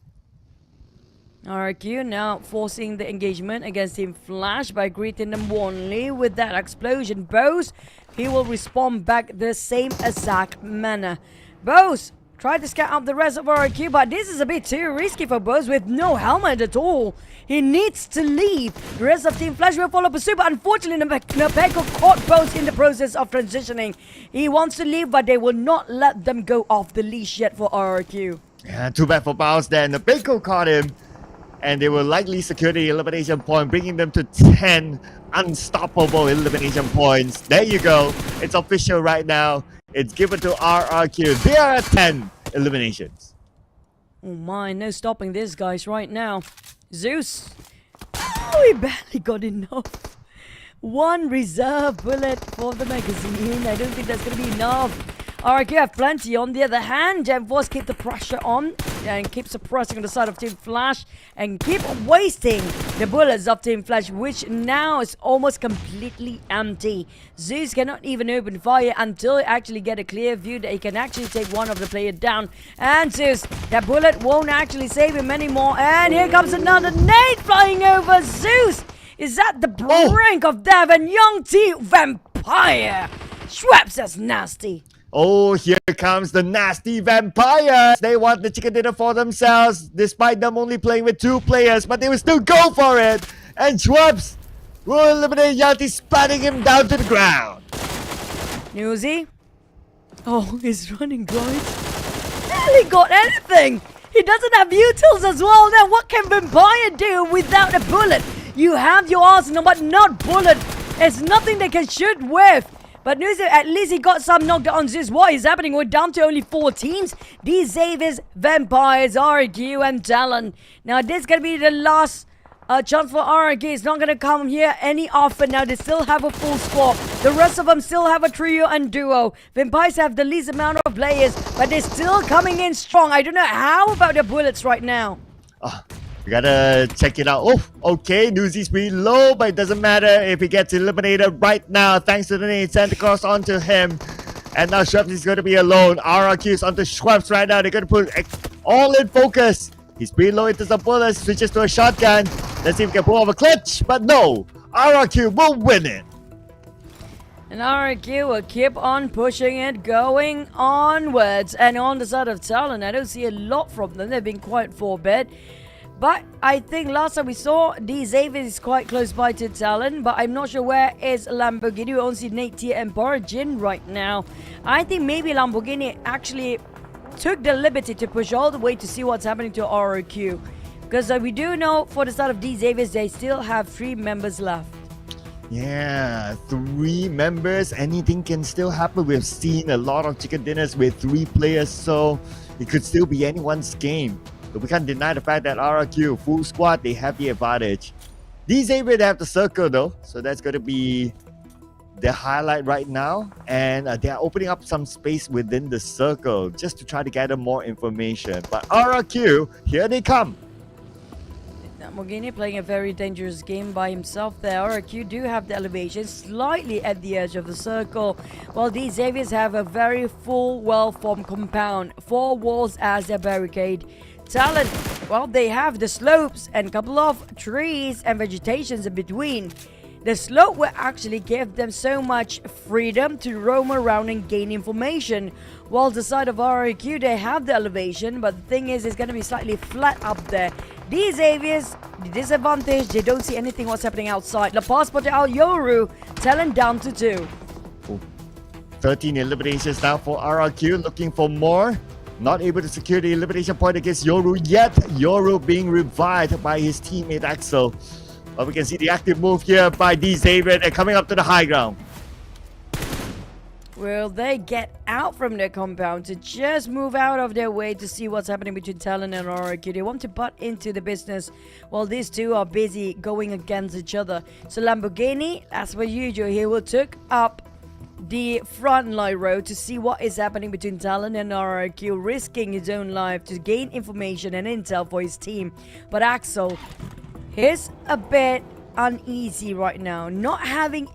RRQ now forcing the engagement against Team Flash by greeting them warmly with that explosion. Bose, he will respond back the same exact manner. Bose tried to scout out the rest of RRQ, but this is a bit too risky for Bose with no helmet at all. He needs to leave. The rest of Team Flash will follow pursuit, but unfortunately Napeko caught Bose in the process of transitioning. He wants to leave, but they will not let them go off the leash yet for RRQ. Yeah, too bad for Bounce there. Napeko caught him, and they will likely secure the elimination point, bringing them to 10 unstoppable elimination points. There you go. It's official right now. It's given to RRQ. They are at 10 eliminations. Oh my, no stopping this, guys, right now. Zeus. Oh, he barely got enough. 1 reserve bullet for the magazine. I don't think that's going to be enough. RRQ have plenty. On the other hand, Gemforce keep the pressure on and keep suppressing on the side of Team Flash and keep wasting the bullets of Team Flash, which now is almost completely empty. Zeus cannot even open fire until he actually get a clear view that he can actually take one of the players down. And Zeus, that bullet won't actually save him anymore. And here comes another nade flying over Zeus. Is that the brink of death? And young T Vampire. Schweppes, that's nasty. Oh, here comes the nasty vampires. They want the chicken dinner for themselves, despite them only playing with 2 players, but they will still go for it. And Schweppes will eliminate Yanti, splatting him down to the ground. Newsy. Oh, he's running, guys. Barely got anything. He doesn't have utils as well. Now, what can Vampire do without a bullet? You have your arsenal, but not bullet. There's nothing they can shoot with. But Newsy, at least he got some knocked on Zeus. What is happening? We're down to only 4 teams. These Xavier's, Vampires, RRQ, and Talon. Now, this is going to be the last chance for RRQ. It's not going to come here any often. Now, they still have a full squad. The rest of them still have a trio and duo. Vampires have the least amount of players, but they're still coming in strong. I don't know how about the bullets right now. We gotta check it out. Oh, okay, Newsy's pretty low, but it doesn't matter if he gets eliminated right now. Thanks to the nade sent across onto him. And now Schweppes is going to be alone. RRQ is onto Schweppes right now. They're going to put all in focus. He's pretty low into some bullets, switches to a shotgun. Let's see if he can pull off a clutch, but no. RRQ will win it. And RRQ will keep on pushing it, going onwards. And on the side of Talon, I don't see a lot from them. They've been quiet for a bit. But I think last time we saw the Xavier is quite close by to Talon, but I'm not sure where is Lamborghini. We only see Nate Tier and Borigin right now. I think maybe Lamborghini actually took the liberty to push all the way to see what's happening to RRQ. Because we do know for the start of these Xaviers, they still have 3 members left. Yeah, 3 members. Anything can still happen. We've seen a lot of chicken dinners with 3 players, so it could still be anyone's game. But we can't deny the fact that RRQ, full squad, they have the advantage. These Xavier, they have the circle though, so that's going to be the highlight right now. And they're opening up some space within the circle just to try to gather more information. But RRQ, here they come. Lamborghini playing a very dangerous game by himself there. RRQ do have the elevation slightly at the edge of the circle, while these Xaviers have a very full, well-formed compound. 4 walls as their barricade. Talon, well, they have the slopes and a couple of trees and vegetations in between. The slope will actually give them so much freedom to roam around and gain information. While the side of RRQ, they have the elevation, but the thing is, it's going to be slightly flat up there. These Xaviers, the disadvantage, they don't see anything what's happening outside. La Paz spotted out Yoru, Talon down to 2. 13 eliminations now for RRQ, looking for more. Not able to secure the elimination point against Yoru yet. Yoru being revived by his teammate Axel. But we can see the active move here by D Xavier. They're coming up to the high ground. Will they get out from their compound to just move out of their way to see what's happening between Talon and RRQ? They want to butt into the business while these two are busy going against each other. So Lamborghini, as per usual, he will took up the front line road to see what is happening between Talon and RRQ, risking his own life to gain information and intel for his team. But Axel, he's a bit uneasy right now, not having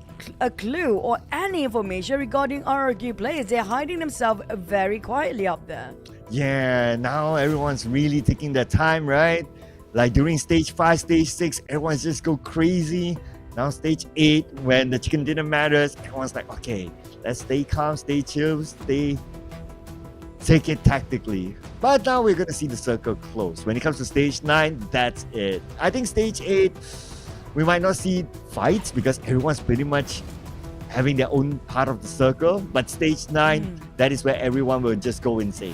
a clue or any information regarding RRQ players. They're hiding themselves very quietly up there. Yeah, now everyone's really taking their time, right? Like during stage 5, stage 6, everyone's just go crazy. Now stage 8, when the chicken dinner matters, everyone's like, okay, let's stay calm, stay chill, take it tactically. But now we're gonna see the circle close. When it comes to stage 9, that's it. I think stage 8, we might not see fights because everyone's pretty much having their own part of the circle. But stage 9, that is where everyone will just go insane.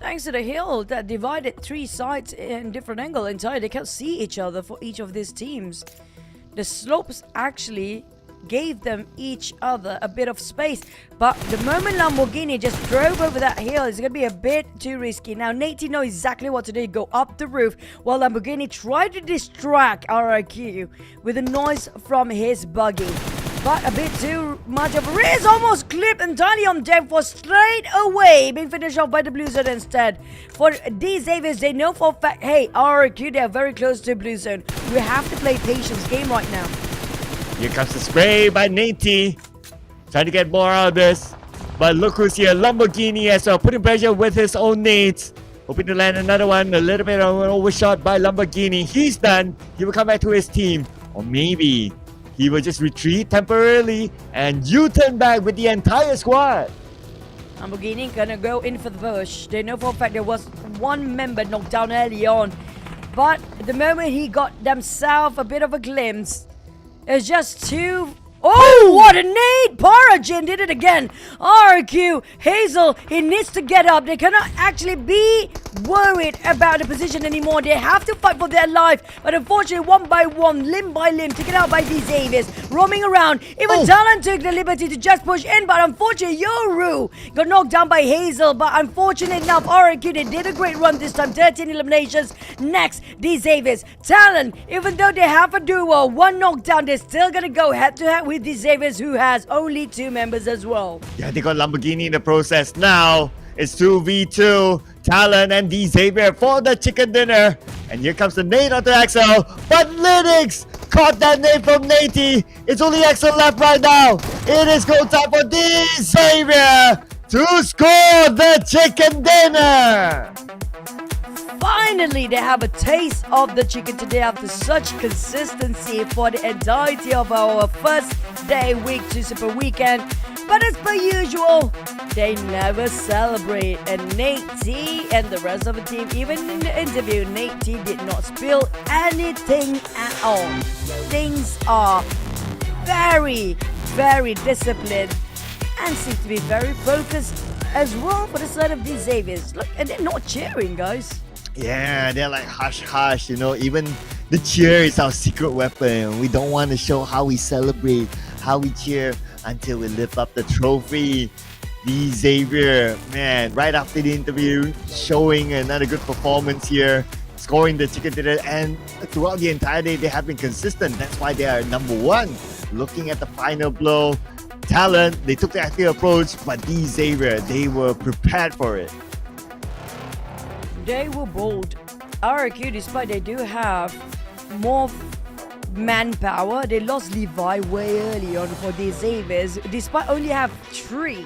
Thanks to the hill that divided 3 sides in different angle entirely, they can't see each other for each of these teams. The slopes actually gave them each other a bit of space, but the moment Lamborghini just drove over that hill, it's gonna be a bit too risky. Now Nate knows exactly what to do, go up the roof while Lamborghini tried to distract RRQ with the noise from his buggy. But a bit too much of a risk, almost clipped entirely on deck for straight away, being finished off by the Blue Zone instead. For these Xaviers, they know for a fact, hey, RRQ, they are very close to Blue Zone. We have to play patience game right now. Here comes the spray by Nate, trying to get more out of this. But look who's here, Lamborghini as well, putting pressure with his own nades. Hoping to land another one, a little bit of an overshot by Lamborghini. He's done, he will come back to his team. Or maybe he will just retreat temporarily and U-turn back with the entire squad. Lamborghini gonna go in for the push. They know for a fact there was one member knocked down early on. But the moment he got themselves a bit of a glimpse, it's just too... Oh, what a nade! Parajin did it again. RQ, Hazel, he needs to get up. They cannot actually be worried about the position anymore. They have to fight for their life. But unfortunately, one by one, limb by limb, taken out by these Xaviers. Roaming around. Even Talon took the liberty to just push in. But unfortunately, Yoru got knocked down by Hazel. But unfortunately enough, RQ, they did a great run this time. 13 eliminations. Next, these Xaviers. Talon, even though they have a duo, one knockdown, they're still going to go head to head with these Xaviers, who has only 2 members as well. Yeah, they got Lamborghini in the process. Now it's 2v2. Talon and D Xavier for the chicken dinner. And here comes the nade onto Axel. But Linux caught that nade from Nate. It's only Axel left right now. It is go time for D Xavier to score the chicken dinner. Finally, they have a taste of the chicken today after such consistency for the entirety of our first day week to Super Weekend. But as per usual, they never celebrate. And Nate T and the rest of the team, even in the interview, Nate T did not spill anything at all. Things are very, very disciplined and seem to be very focused as well for the side of these Xaviers. Look, and they're not cheering, guys. Yeah, they're like hush hush, you know, even the cheer is our secret weapon. We don't want to show how we celebrate, how we cheer until we lift up the trophy. The Xavier, man, right after the interview, showing another good performance here, scoring the chicken dinner, and throughout the entire day, they have been consistent. That's why they are number 1. Looking at the final blow, Talon, they took the active approach, but the Xavier, they were prepared for it. They were bold. RQ, despite they do have more manpower, they lost Levi way early on for the Xaviers, despite only have 3.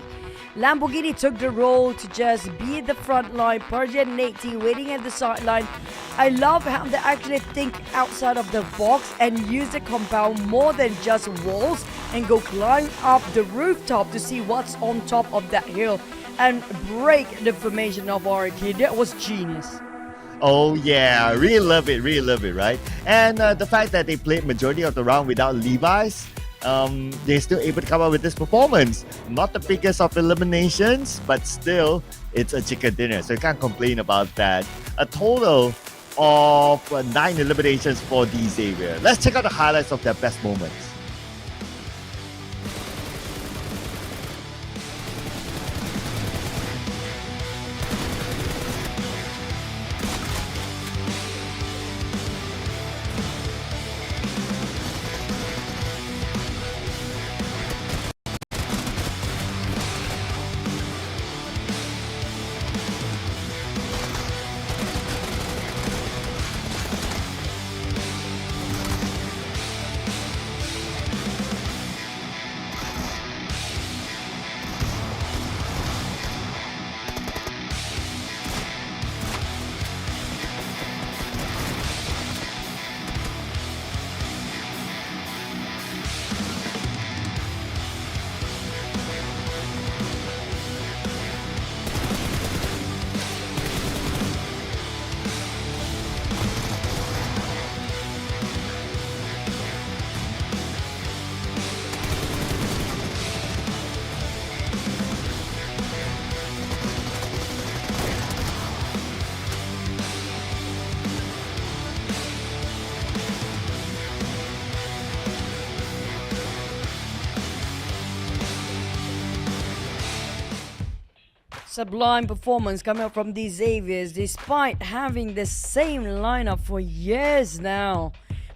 Lamborghini took the role to just be at the front line, Purge and Nate waiting at the sideline. I love how they actually think outside of the box and use the compound more than just walls and go climb up the rooftop to see what's on top of that hill and break the formation of RQ. That was genius. Oh yeah, really love it, right? And the fact that they played majority of the round without Levi's, they're still able to come up with this performance. Not the biggest of eliminations, but still, it's a chicken dinner, so you can't complain about that. A total of 9 eliminations for the Xavier. Let's check out the highlights of their best moments. Sublime performance coming up from these Xaviers despite having the same lineup for years now.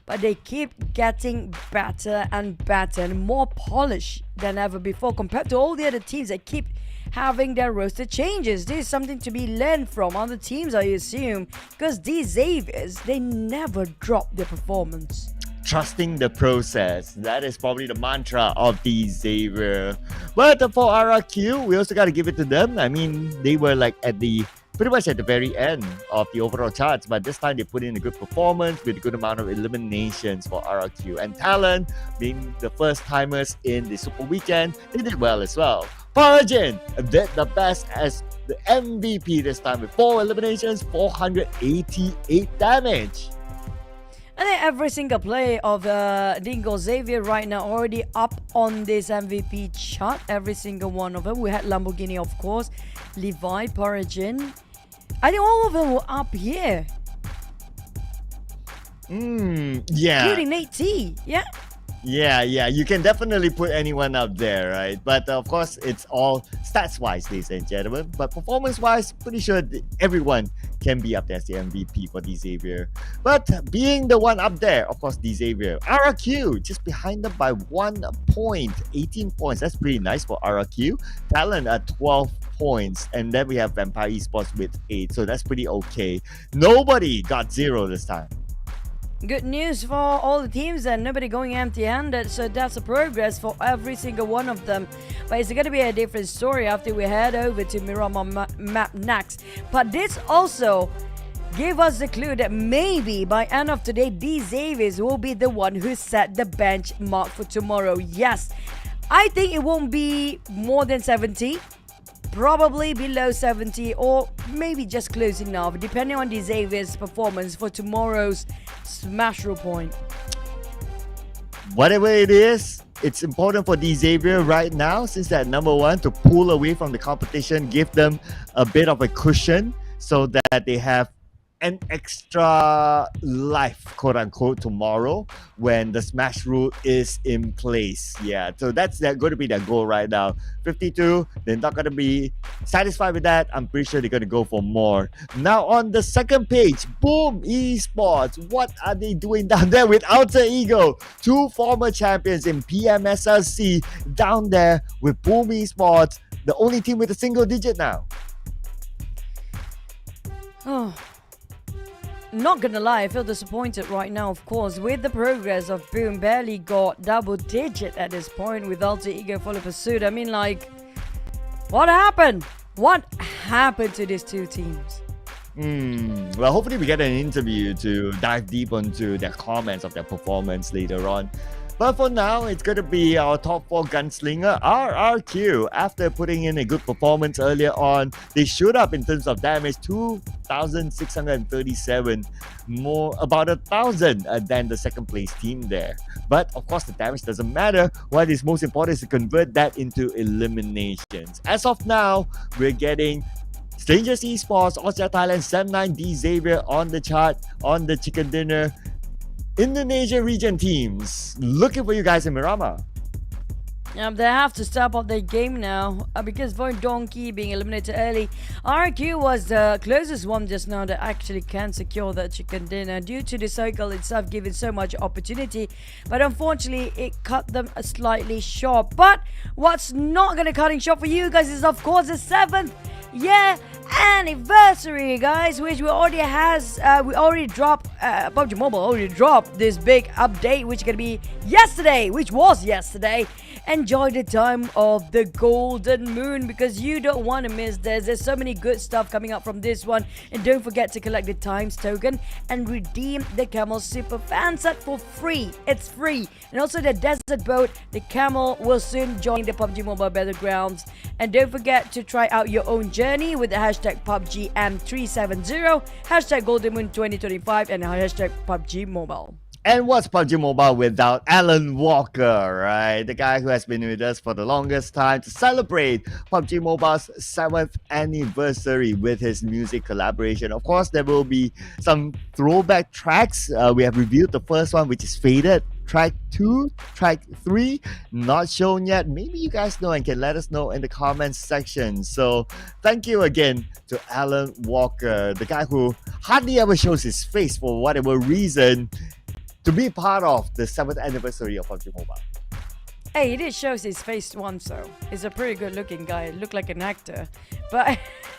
But they keep getting better and better and more polished than ever before compared to all the other teams that keep having their roster changes. This is something to be learned from other teams, I assume, because these Xaviers, they never drop their performance. Trusting the process. That is probably the mantra of the Xavier. But for RRQ, we also got to give it to them. I mean, they were like pretty much at the very end of the overall charts, but this time they put in a good performance with a good amount of eliminations for RRQ. And TALON, being the first timers in the Super Weekend, they did well as well. Origin did the best as the MVP this time with 4 eliminations, 488 damage. I think every single play of Dingo Xavier right now already up on this MVP chart. Every single one of them. We had Lamborghini, of course, Levi, Origin. I think all of them were up here. Yeah. Including Nate T. Yeah. Yeah, you can definitely put anyone up there, right? But of course, it's all stats-wise, ladies and gentlemen. But performance-wise, pretty sure everyone can be up there as the MVP for the Xavier. But being the one up there, of course, the Xavier. RRQ, just behind them by 1 point, 18 points. That's pretty nice for RRQ. TALON at 12 points. And then we have Vampire Esports with 8. So that's pretty okay. Nobody got 0 this time. Good news for all the teams and nobody going empty-handed, so that's a progress for every single one of them. But it's going to be a different story after we head over to Miramar map next. But this also gave us the clue that maybe by end of today, these Xaviers will be the one who set the benchmark for tomorrow. Yes, I think it won't be more than 70. Probably below 70 or maybe just close enough, depending on the Xavier's performance for tomorrow's Smash Roll point. Whatever it is, it's important for the Xavier right now, since they're number 1, to pull away from the competition, give them a bit of a cushion so that they have an extra life, quote unquote, tomorrow when the Smash rule is in place. Yeah, so that's going to be their goal right now. 52, they're not going to be satisfied with that. I'm pretty sure they're going to go for more. Now on the second page, Boom Esports. What are they doing down there with Alter Ego? 2 former champions in PMSL SEA down there with Boom Esports, the only team with a single digit now. Oh. Not gonna lie, I feel disappointed right now, of course, with the progress of Boom. Barely got double digit at this point with Alter Ego fully pursued. I mean, like, what happened? What happened to these two teams? Well, hopefully we get an interview to dive deep into their comments of their performance later on. But for now, it's going to be our top 4 gunslinger, RRQ. After putting in a good performance earlier on, they shoot up in terms of damage, 2,637, more about 1,000 than the second place team there. But of course, the damage doesn't matter. What is most important is to convert that into eliminations. As of now, we're getting Strangers Esports, OSJA Thailand, Sem9, D Xavier on the chart, on the chicken dinner. Indonesia region teams looking for you guys in Miramar. They have to step up their game now because VOIN Donkey being eliminated early. RQ was the closest one just now that actually can secure that chicken dinner due to the cycle itself giving so much opportunity. But unfortunately, it cut them slightly short. But what's not going to cut it short for you guys is, of course, the 7th year anniversary, guys, which we already dropped PUBG Mobile already dropped this big update, which is gonna be yesterday, which was yesterday. Enjoy the time of the golden moon because you don't want to miss this. There's so many good stuff coming up from this one, and don't forget to collect the times token and redeem the camel super fan set for free. It's free. And also the desert boat, the camel will soon join the PUBG Mobile Battlegrounds. And don't forget to try out your own journey with the hashtag PUBG M370, hashtag Golden Moon 2025, and hashtag PUBG Mobile. And what's PUBG Mobile without Alan Walker, right? The guy who has been with us for the longest time to celebrate PUBG Mobile's 7th anniversary with his music collaboration. Of course, there will be some throwback tracks. We have reviewed the first one, which is Faded, track 2, track 3, not shown yet. Maybe you guys know and can let us know in the comments section. So thank you again to Alan Walker, the guy who hardly ever shows his face for whatever reason, to be part of the 7th anniversary of PUBG Mobile. Hey, he did show his face once, though. He's a pretty good-looking guy. Looked like an actor, but.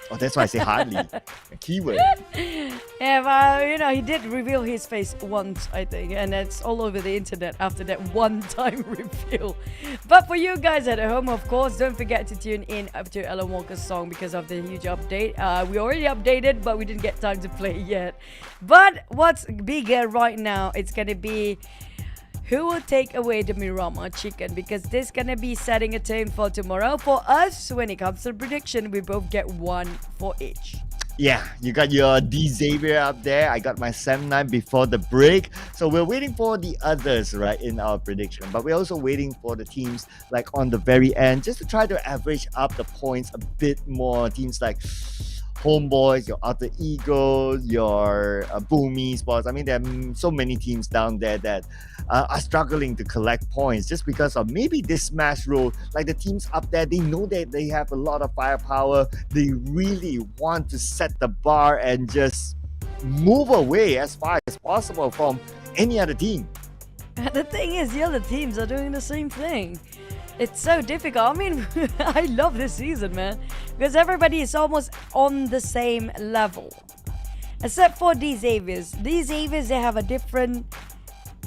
Oh, that's why I say hardly. A keyword. Yeah, but you know, he did reveal his face once, I think, and it's all over the internet after that one-time reveal. But for you guys at home, of course, don't forget to tune in up to Alan Walker's song because of the huge update. We already updated, but we didn't get time to play yet. But what's bigger right now? It's gonna be who will take away the Miramar chicken, because this is gonna be setting a tone for tomorrow. For us, when it comes to prediction, we both get one for each. Yeah, you got your D Xavier up there. I got my Sam 9 before the break. So we're waiting for the others, right, in our prediction. But we're also waiting for the teams like on the very end, just to try to average up the points a bit more. Teams like HOMEBOIS, your Alter Ego, your Boomy Sports. I mean, there are so many teams down there that are struggling to collect points just because of maybe this smash rule. Like the teams up there, they know that they have a lot of firepower. They really want to set the bar and just move away as far as possible from any other team. The thing is, the other teams are doing the same thing. It's so difficult. I mean, I love this season, man, because everybody is almost on the same level. Except for these Xaviers. These Xaviers, they have a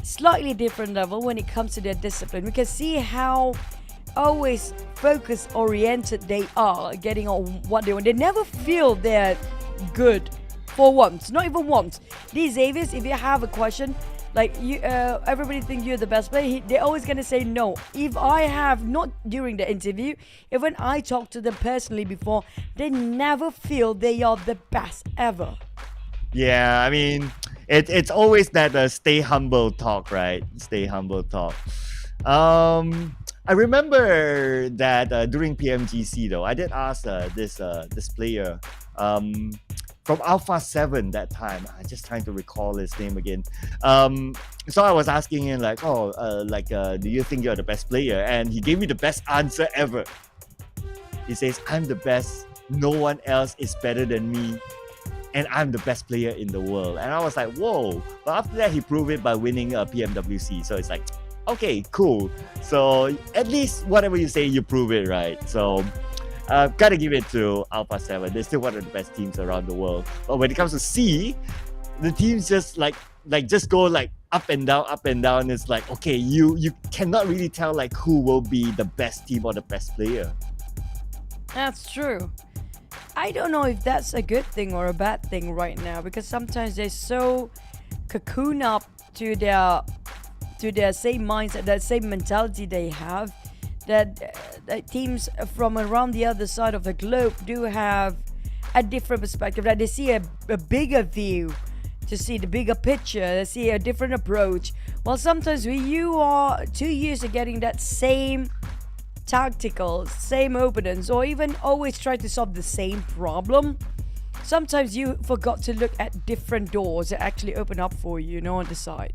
slightly different level when it comes to their discipline. We can see how always focus-oriented they are, getting on what they want. They never feel they're good for once, not even once. These Xaviers, if you have a question, like you, everybody think you're the best player. They're always gonna say no. If I have not during the interview, even I talk to them personally before, they never feel they are the best ever. Yeah, I mean, it's always that stay humble talk, right? Stay humble talk. I remember that during PMGC though, I did ask this player from Alpha 7 that time. I'm just trying to recall his name again. So I was asking him like, do you think you're the best player? And he gave me the best answer ever. He says, I'm the best. No one else is better than me. And I'm the best player in the world. And I was like, whoa. But after that, he proved it by winning a PMWC. So it's like, okay, cool. So at least whatever you say, you prove it, right? So gotta give it to Alpha 7. They're still one of the best teams around the world. But when it comes to C, the teams just just go like up and down. It's like, okay, you cannot really tell like who will be the best team or the best player. That's true. I don't know if that's a good thing or a bad thing right now, because sometimes they're so cocoon up to their same mindset, that same mentality they have, that teams from around the other side of the globe do have a different perspective, that they see a bigger view, to see the bigger picture, they see a different approach. Well, sometimes you are too used to getting that same tactical, same opponents, or even always try to solve the same problem. Sometimes you forgot to look at different doors that actually open up for you, on the side.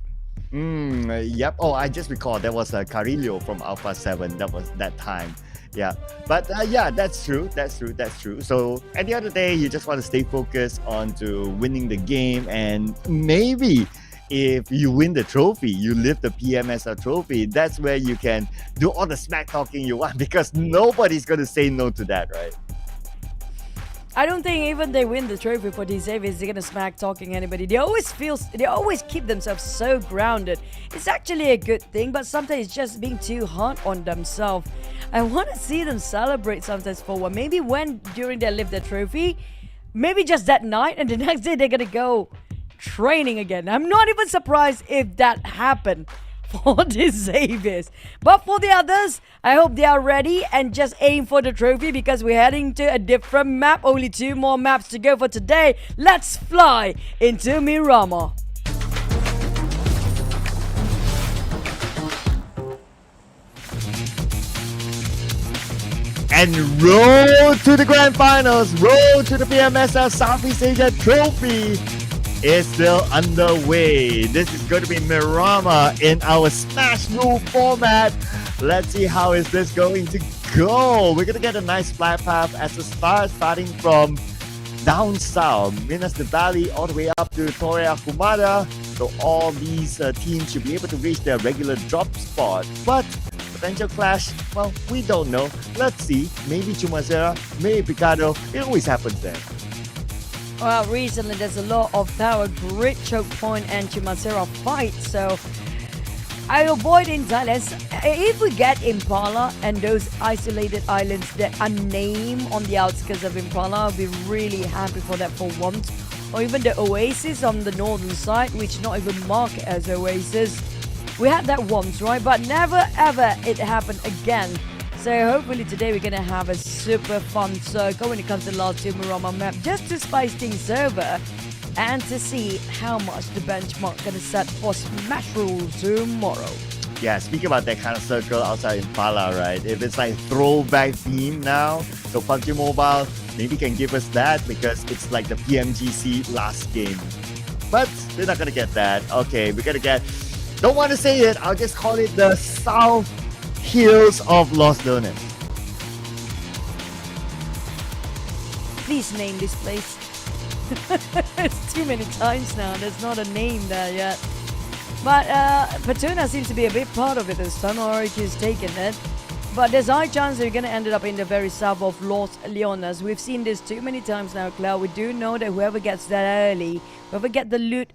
Yep. Oh, I just recalled there was a Carillo from Alpha 7. That was that time. Yeah. But yeah, that's true. That's true. So at the end of the day, you just want to stay focused on to winning the game, and maybe if you win the trophy, you lift the PMSL trophy, that's where you can do all the smack talking you want, because nobody's going to say no to that, right? I don't think even they win the trophy for these Xaviers, they're gonna smack talking anybody. They always keep themselves so grounded. It's actually a good thing, but sometimes it's just being too hard on themselves. I want to see them celebrate sometimes for one. Maybe during they lift the trophy, maybe just that night, and the next day they're gonna go training again. I'm not even surprised if that happened for the Xaviers. But for the others, I hope they are ready and just aim for the trophy, because we're heading to a different map. Only 2 more maps to go for today. Let's fly into Miramar. And roll to the grand finals, roll to the PMSL Southeast Asia Trophy. is still underway. This is going to be Miramar in our Smash Rule format. Let's see how is this going to go. We're going to get a nice flat path as a start, starting from down south, Minas the Valley, all the way up to Toria Kumada. So all these teams should be able to reach their regular drop spot. But potential clash, well, we don't know. Let's see. Maybe Chumacera, maybe Picado. It always happens there. Well, recently there's a lot of power grid choke point and Chumacera fight, so I avoid in silence. If we get Impala and those isolated islands that are named on the outskirts of Impala, I'll be really happy for that for once. Or even the oasis on the northern side, which not even marked as oasis. We had that once, right? But never ever it happened again. So hopefully today we're gonna have a super fun circle when it comes to the last two Miramar map, just to spice things over and to see how much the benchmark gonna set for Smash Rules tomorrow. Yeah, speaking about that kind of circle outside Impala, right? If it's like throwback theme now, so PUBG Mobile maybe can give us that because it's like the PMGC last game. But we're not gonna get that. Okay, we're gonna get, don't want to say it, I'll just call it the South Hills of Los Dones. Please name this place. It's too many times now. There's not a name there yet. But Patuna seems to be a big part of it this time, or it is taken it. But there's a high chance they're going to end up in the very south of Los Leones. We've seen this too many times now, Cloud. We do know that whoever gets that early, whoever get the loot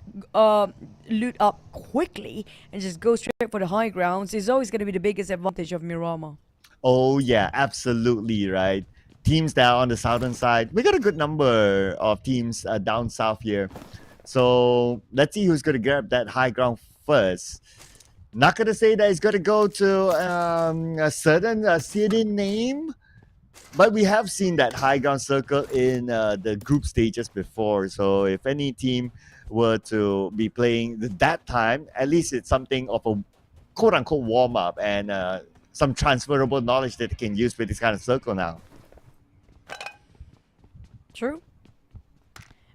up quickly and just go straight for the high grounds is always going to be the biggest advantage of Miramar. Oh yeah, absolutely right. Teams that are on the southern side, we got a good number of teams down south here. So let's see who's going to grab that high ground first. Not going to say that it's going to go to a certain city name, but we have seen that high ground circle in the group stages before. So if any team were to be playing that time, at least it's something of a quote-unquote warm-up and some transferable knowledge that they can use with this kind of circle now. True.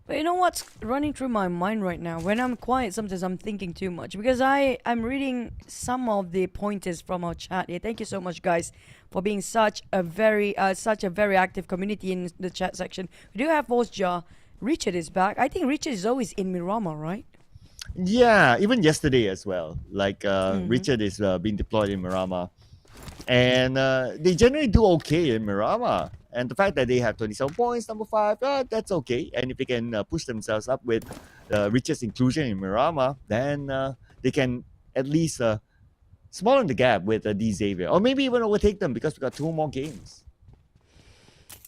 But you know what's running through my mind right now? When I'm quiet, sometimes I'm thinking too much because I'm reading some of the pointers from our chat here. Thank you so much, guys, for being such a very active community in the chat section. We do have OSJA. Richard is back. I think Richard is always in Miramar, right? Yeah, even yesterday as well. Like Richard is being deployed in Miramar, and they generally do okay in Miramar. And the fact that they have 27 points, number 5, that's okay. And if they can push themselves up with Richard's inclusion in Miramar, then they can at least smaller the gap with D Xavier, or maybe even overtake them because we got 2 more games.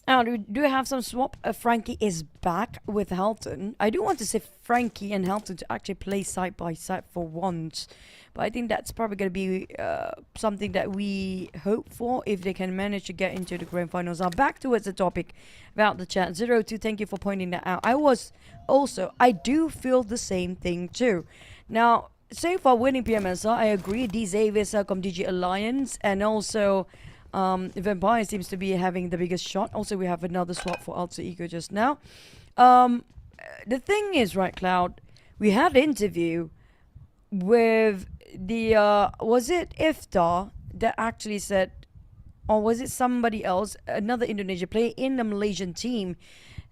Now, we do have some swap. Frankie is back with Helton. I do want to say Frankie and Helton to actually play side by side for once. But I think that's probably going to be something that we hope for if they can manage to get into the grand finals. Now, back towards the topic about the chat. 02, thank you for pointing that out. I do feel the same thing too. Now, so far winning PMSL, I agree. D Xavier, CELCOMDIGI Alliance, and also Vampire seems to be having the biggest shot. Also, we have another swap for Alter Ego just now. The thing is, right, Cloud, we had an interview with the was it Iftar that actually said, or was it somebody else, another Indonesian player in the Malaysian team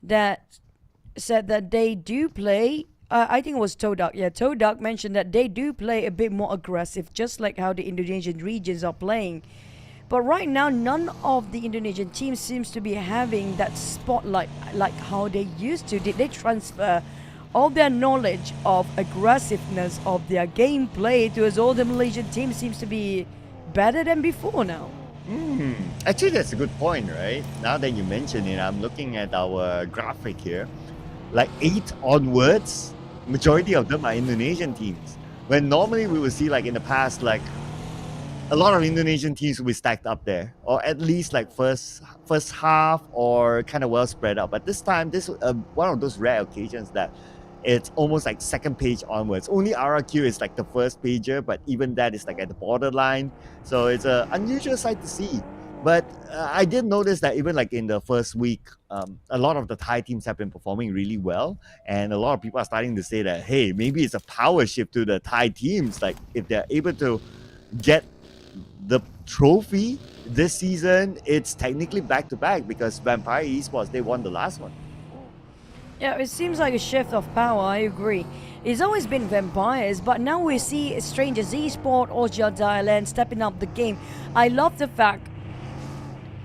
that said that they do play, I think it was TODAK. Yeah, TODAK mentioned that they do play a bit more aggressive, just like how the Indonesian regions are playing. But right now, none of the Indonesian teams seems to be having that spotlight like how they used to. Did they transfer all their knowledge of aggressiveness of their gameplay towards all the Malaysian teams seems to be better than before now? Actually, that's a good point, right? Now that you mention it, I'm looking at our graphic here. Like 8 onwards, majority of them are Indonesian teams. When normally we would see like in the past, like a lot of Indonesian teams will be stacked up there, or at least like first half or kind of well spread out. But this time, this one of those rare occasions that it's almost like second page onwards. Only RRQ is like the first pager, but even that is like at the borderline. So it's an unusual sight to see. But I did notice that even like in the first week, a lot of the Thai teams have been performing really well, and a lot of people are starting to say that, hey, maybe it's a power shift to the Thai teams. Like if they're able to get the trophy this season, it's technically back-to-back because Vampire Esports, they won the last one. Yeah, it seems like a shift of power, I agree. It's always been Vampires, but now we see Strangers Esports, OSJA THAILAND stepping up the game. I love the fact,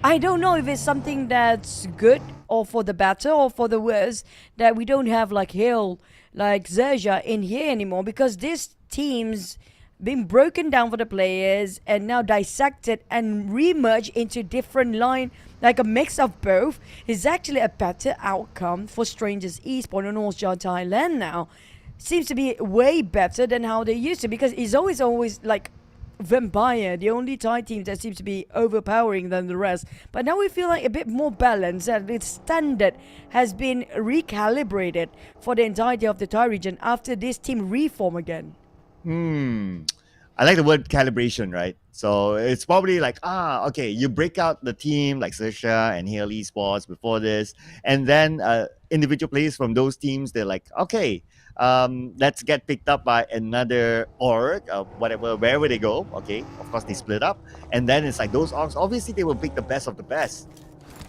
I don't know if it's something that's good or for the better or for the worse, that we don't have like Hill, like Zerja in here anymore, because these teams been broken down for the players and now dissected and remerged into different line, like a mix of both, is actually a better outcome for Strangers Esports and OSJA THAILAND now. Seems to be way better than how they used to, because it's always like Vampire, the only Thai team that seems to be overpowering than the rest. But now we feel like a bit more balanced, and its standard has been recalibrated for the entirety of the Thai region after this team reform again. I like the word calibration, right? So it's probably like, okay, you break out the team like Sersha and Hale Esports before this, and then individual players from those teams, they're like, okay, let's get picked up by another org, whatever, wherever they go. Okay, of course they split up, and then it's like those orgs, obviously they will pick the best of the best.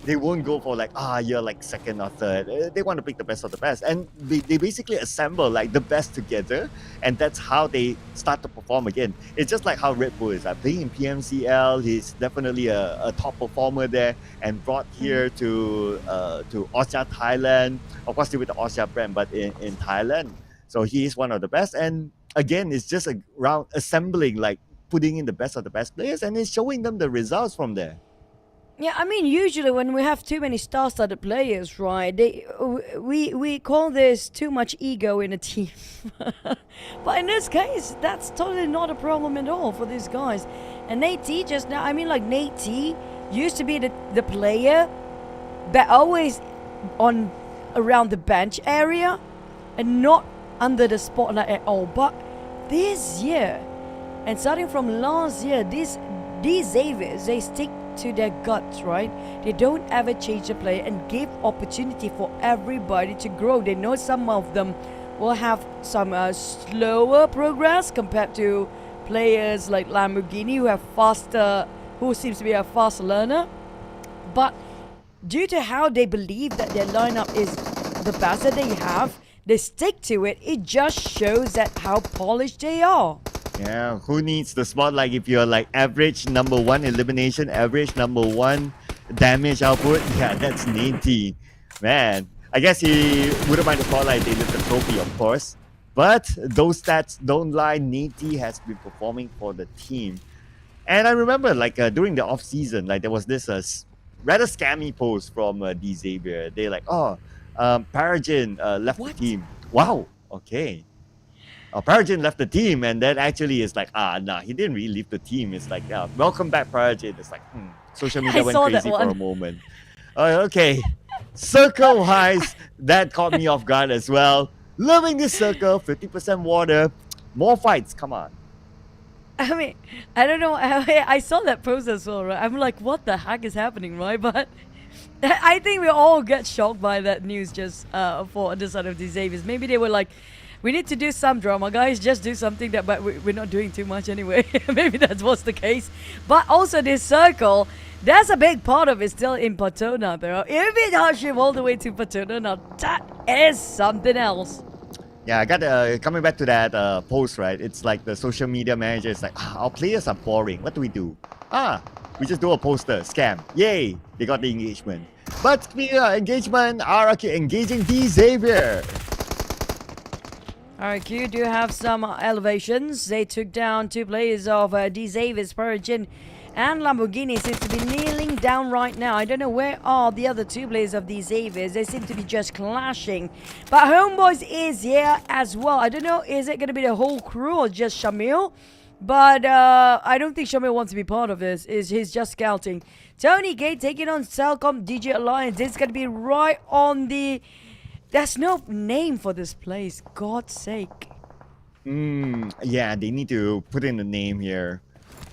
They won't go for like, you're like second or third. They want to pick the best of the best. And they basically assemble like the best together. And that's how they start to perform again. It's just like how Red Bull is. Playing in PMCL, he's definitely a top performer there. And brought here to OSJA Thailand. Of course, still with the OSJA brand, but in Thailand. So he is one of the best. And again, it's just around assembling, like putting in the best of the best players. And it's showing them the results from there. Yeah, I mean, usually when we have too many star-studded players, right, we call this too much ego in a team. But in this case, that's totally not a problem at all for these guys. And Nate T just now, I mean, like Nate T used to be the player, but always on around the bench area and not under the spotlight at all. But this year, and starting from last year, these Xaviers, they stick to their guts, right? They don't ever change the play and give opportunity for everybody to grow. They know some of them will have some slower progress compared to players like Lamborghini who seems to be a fast learner. But due to how they believe that their lineup is the best that they have, they stick to it. It just shows that how polished they are. Yeah, who needs the spotlight if you're like average number 1 elimination, average number 1 damage output? Yeah, that's Nate T. Man, I guess he wouldn't mind the spotlight if they lift the trophy, of course. But those stats don't lie. Nate T has been performing for the team. And I remember like during the off season, like there was this rather scammy post from D Xavier. They're like, Paragin left the team. Wow, okay. Paragin left the team, and then actually it's like, nah, he didn't really leave the team. It's like, welcome back, Paragin. It's like, social media went crazy for a moment. Okay, circle-wise, that caught me off guard as well. Loving this circle, 50% water, more fights, come on. I mean, I don't know, I saw that post as well, right? I'm like, what the heck is happening, right? But I think we all get shocked by that news just for the side of the Xaviers. Maybe they were like, we need to do some drama, guys. Just do something that, but we're not doing too much anyway. Maybe that was the case. But also this circle, there's a big part of it still in Patona, though. If it has him all the way to Patona, now that is something else. Yeah, I got coming back to that post, right? It's like the social media manager is like, our players are boring. What do? We just do a poster, scam. Yay, they got the engagement. But speaking of engagement, RRQ engaging D Xavier. RQ do have some elevations. They took down 2 players of D Xavier's, Paragin and Lamborghini seems to be kneeling down right now. I don't know where are the other 2 players of D Xavier's. They seem to be just clashing. But HOMEBOIS is here as well. I don't know, is it going to be the whole crew or just Shamil? But I don't think Shamil wants to be part of this. He's just scouting. Tony Gate taking on CELCOMDIGI Alliance. This is going to be right on the... There's no name for this place, God's sake. Yeah, they need to put in a name here.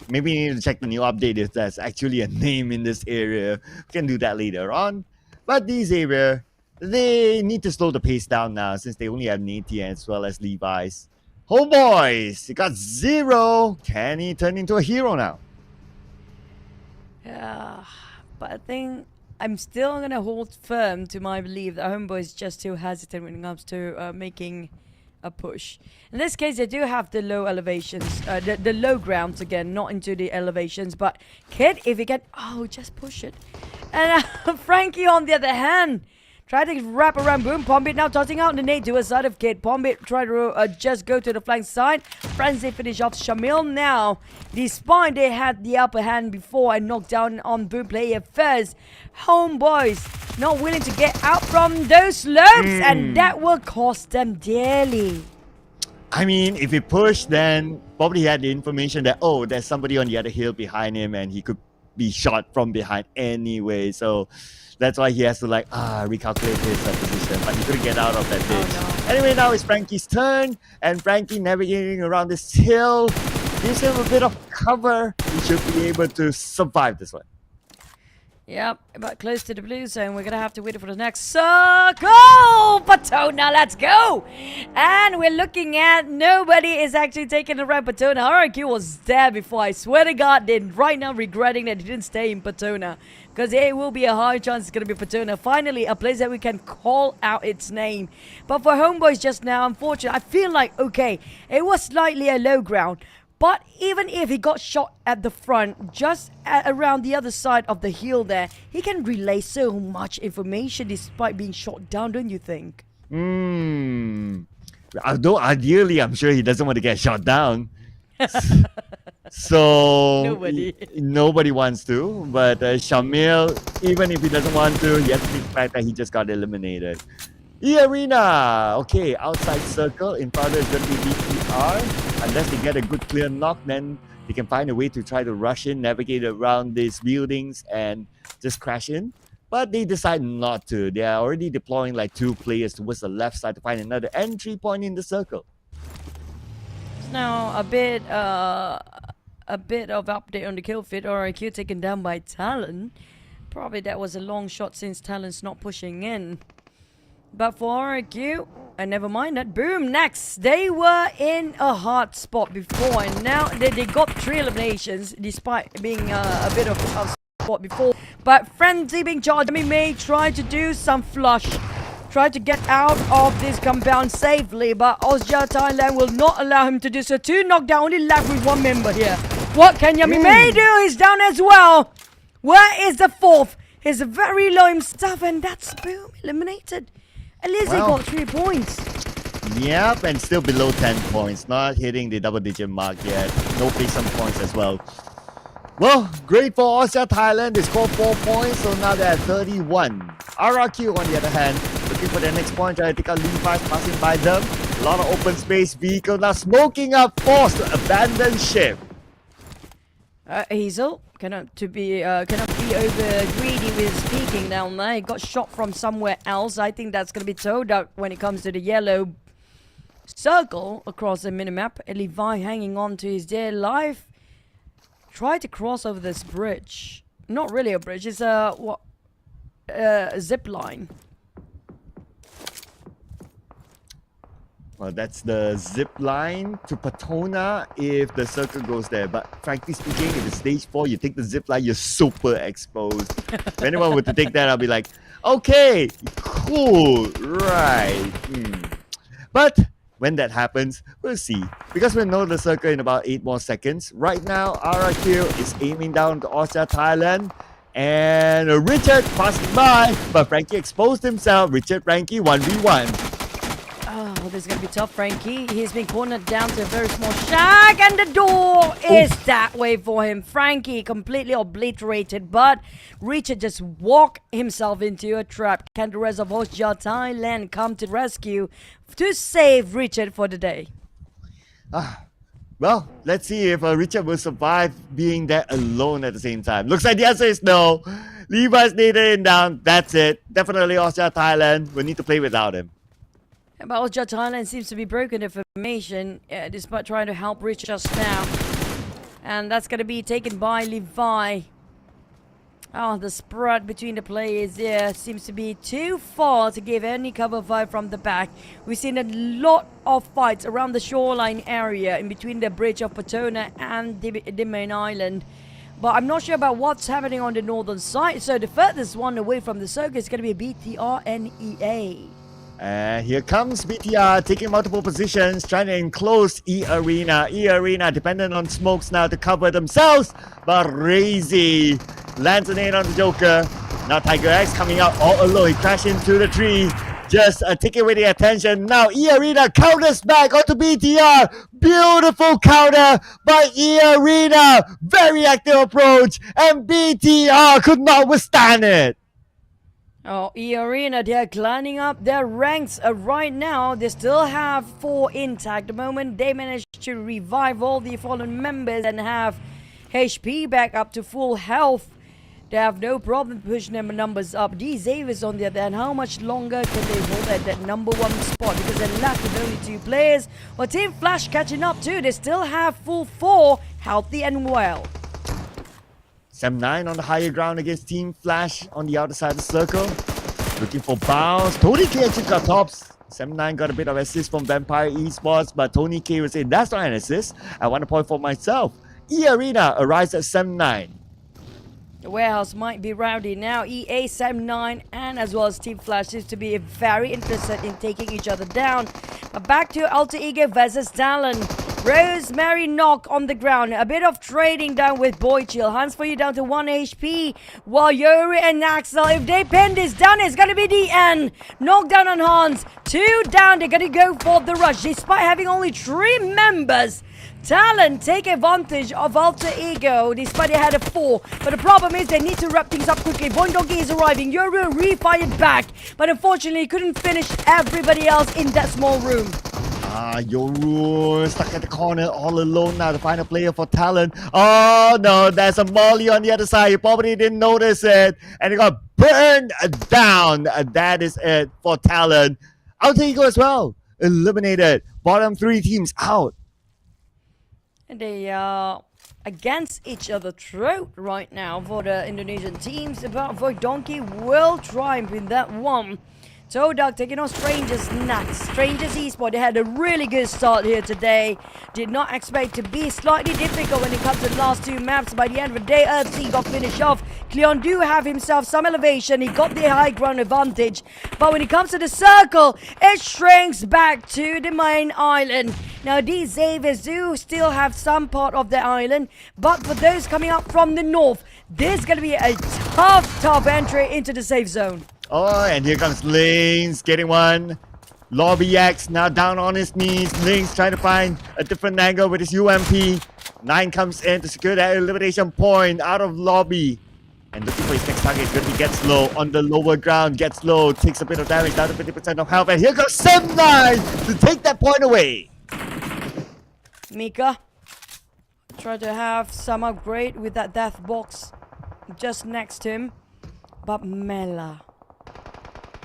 Maybe we need to check the new update if there's actually a name in this area. We can do that later on. But these area, they need to slow the pace down now since they only have Nate as well as Levi's. Homeboys, he got 0. Can he turn into a hero now? Yeah, but I think I'm still gonna hold firm to my belief that Homeboy is just too hesitant when it comes to making a push. In this case, they do have the low elevations, the low grounds again, not into the elevations. But Kid, if you can, just push it. And Frankie, on the other hand, try to wrap around Boom. Pombit now tossing out the nade to a side of Kid. Pombit try to just go to the flank side. Frenzy finish off Shamil now. Despite they had the upper hand before and knocked down on Boom player first. Homeboys not willing to get out from those slopes, and that will cost them dearly. I mean, if he pushed, then probably he had the information that, oh, there's somebody on the other hill behind him and he could be shot from behind anyway. So that's why he has to recalculate his position. But he couldn't get out of that ditch. Anyway, now it's Frankie's turn. And Frankie navigating around this hill gives him a bit of cover. He should be able to survive this one. Yep, but close to the blue zone. We're going to have to wait for the next circle. Patona, let's go. And we're looking at nobody is actually taking around Patona. RRQ was there before. I swear to God, they're right now regretting that he didn't stay in Patona. Because there will be a high chance it's going to be Patona. Finally, a place that we can call out its name. But for Homeboys just now, unfortunately, I feel like, okay, it was slightly a low ground. But even if he got shot at the front, just around the other side of the hill there, he can relay so much information despite being shot down, don't you think? Although ideally, I'm sure he doesn't want to get shot down. So nobody wants to. But Shamil, even if he doesn't want to, he has to think back that he just got eliminated. eArena! Okay, outside circle. In front is going to be VPR. Unless they get a good clear knock, then they can find a way to try to rush in, navigate around these buildings, and just crash in. But they decide not to. They are already deploying like 2 players towards the left side to find another entry point in the circle. Now a bit of update on the kill feed. RIQ taken down by Talon. Probably that was a long shot since Talon's not pushing in. But for RIQ, and never mind that. Boom, next. They were in a hard spot before, and now they got 3 eliminations despite being a bit of a spot before. But Frenzy being charged, may try to do some flush. Try to get out of this compound safely, but OSJA Thailand will not allow him to do so. 2 knockdown, only left with 1 member here. What can Yami May do? He's down as well. Where is the 4th? He's very low himself, and that's Boom, eliminated. At least he got 3 points. Yep, and still below 10 points. Not hitting the double-digit mark yet. No some points as well. Well, great for OSJA Thailand. They scored 4 points, so now they're at 31. RRQ, on the other hand, looking for their next point. Trying to take out Levi's, passing by them. A lot of open space. Vehicle now smoking up, forced to abandon ship. Hazel cannot be over greedy with his peeking down there. He got shot from somewhere else. I think that's gonna be TODAK when it comes to the yellow circle across the minimap. Levi hanging on to his dear life. Try to cross over this bridge. Not really a bridge. It's a zip line. Well, that's the zip line to Patona if the circle goes there. But frankly speaking, if it's stage 4, you take the zip line, you're super exposed. If anyone were to take that, I'll be like, okay, cool, right. But when that happens, we'll see. Because we know the circle in about 8 more seconds. Right now, RRQ is aiming down to OSJA Thailand. And Richard passing by, but Frankie exposed himself. Richard, Frankie, 1v1. Oh, this is going to be tough, Frankie. He's been cornered down to a very small shack, and the door is that way for him. Frankie completely obliterated, but Richard just walked himself into a trap. Can the rest of OSJA Thailand come to rescue to save Richard for the day? Well, let's see if Richard will survive being there alone at the same time. Looks like the answer is no. Levi's needed him down. That's it. Definitely OSJA Thailand. We need to play without him. But OSJA Thailand seems to be broken the formation despite trying to help Rich just now. And that's going to be taken by Levi. Oh, the spread between the players here seems to be too far to give any cover fire from the back. We've seen a lot of fights around the shoreline area in between the bridge of Patona and the main island. But I'm not sure about what's happening on the northern side. So the furthest one away from the circle is going to be BTR and EA. And here comes BTR taking multiple positions, trying to enclose eArena. eArena dependent on smokes now to cover themselves. But Razy lands an aid on the Joker. Now Tiger X coming out all alone. He crashed into the tree. Just taking away the attention. Now eArena counters back onto BTR. Beautiful counter by eArena. Very active approach. And BTR could not withstand it. Oh, eArena, they're climbing up their ranks right now. They still have 4 intact. The moment they manage to revive all the fallen members and have HP back up to full health, they have no problem pushing their numbers up. These Avis on the other hand, how much longer can they hold at that number 1 spot? Because they're left with only 2 players. Well, Team Flash catching up too. They still have full 4, healthy and well. Sam9 on the higher ground against Team Flash on the outer side of the circle. Looking for bounce. Tony K actually got tops. Sam9 got a bit of assist from Vampire Esports, but Tony K was saying, that's not an assist. I want a point for myself. eArena arrives at Sam9. The warehouse might be rowdy now. EA, Sam9, and as well as Team Flash seems to be very interested in taking each other down. But back to Alter Ego versus Talon. Rosemary knock on the ground. A bit of trading down with Boy Chill. Hans for you down to 1 HP. While Yuri and Axel, if they pin this down, it's going to be the end. Knockdown on Hans. 2 down. They're going to go for the rush. Despite having only 3 members, Talon take advantage of Alter Ego despite they had a 4. But the problem is they need to wrap things up quickly. VOIN Donkey is arriving. Yoru refired back. But unfortunately, he couldn't finish everybody else in that small room. Yoru stuck at the corner all alone now. The final player for Talon. Oh no, there's a Molly on the other side. You probably didn't notice it. And it got burned down. That is it for Talon. Alter Ego as well. Eliminated. Bottom 3 teams out. And they are against each other throat right now for the Indonesian teams. But VOIN Donkey will triumph in that one. TODAK taking on Strangers Nuts. Strangers Esports, they had a really good start here today. Did not expect to be slightly difficult when it comes to the last 2 maps. By the end of the day, Earthsea got finished off. Cleon do have himself some elevation. He got the high ground advantage. But when it comes to the circle, it shrinks back to the main island. Now, these Xaviers do still have some part of the island. But for those coming up from the north, this is going to be a tough entry into the safe zone. Oh, and here comes Lynx getting one. Lobby X now down on his knees. Lynx trying to find a different angle with his UMP. 9 comes in to secure that elimination point out of Lobby. And looking for his next target. It's going to be Gets Low on the lower ground. Gets Low, takes a bit of damage, down to 50% of health. And here goes Sam9 to take that point away. Mika try to have some upgrade with that death box just next to him. But Mela,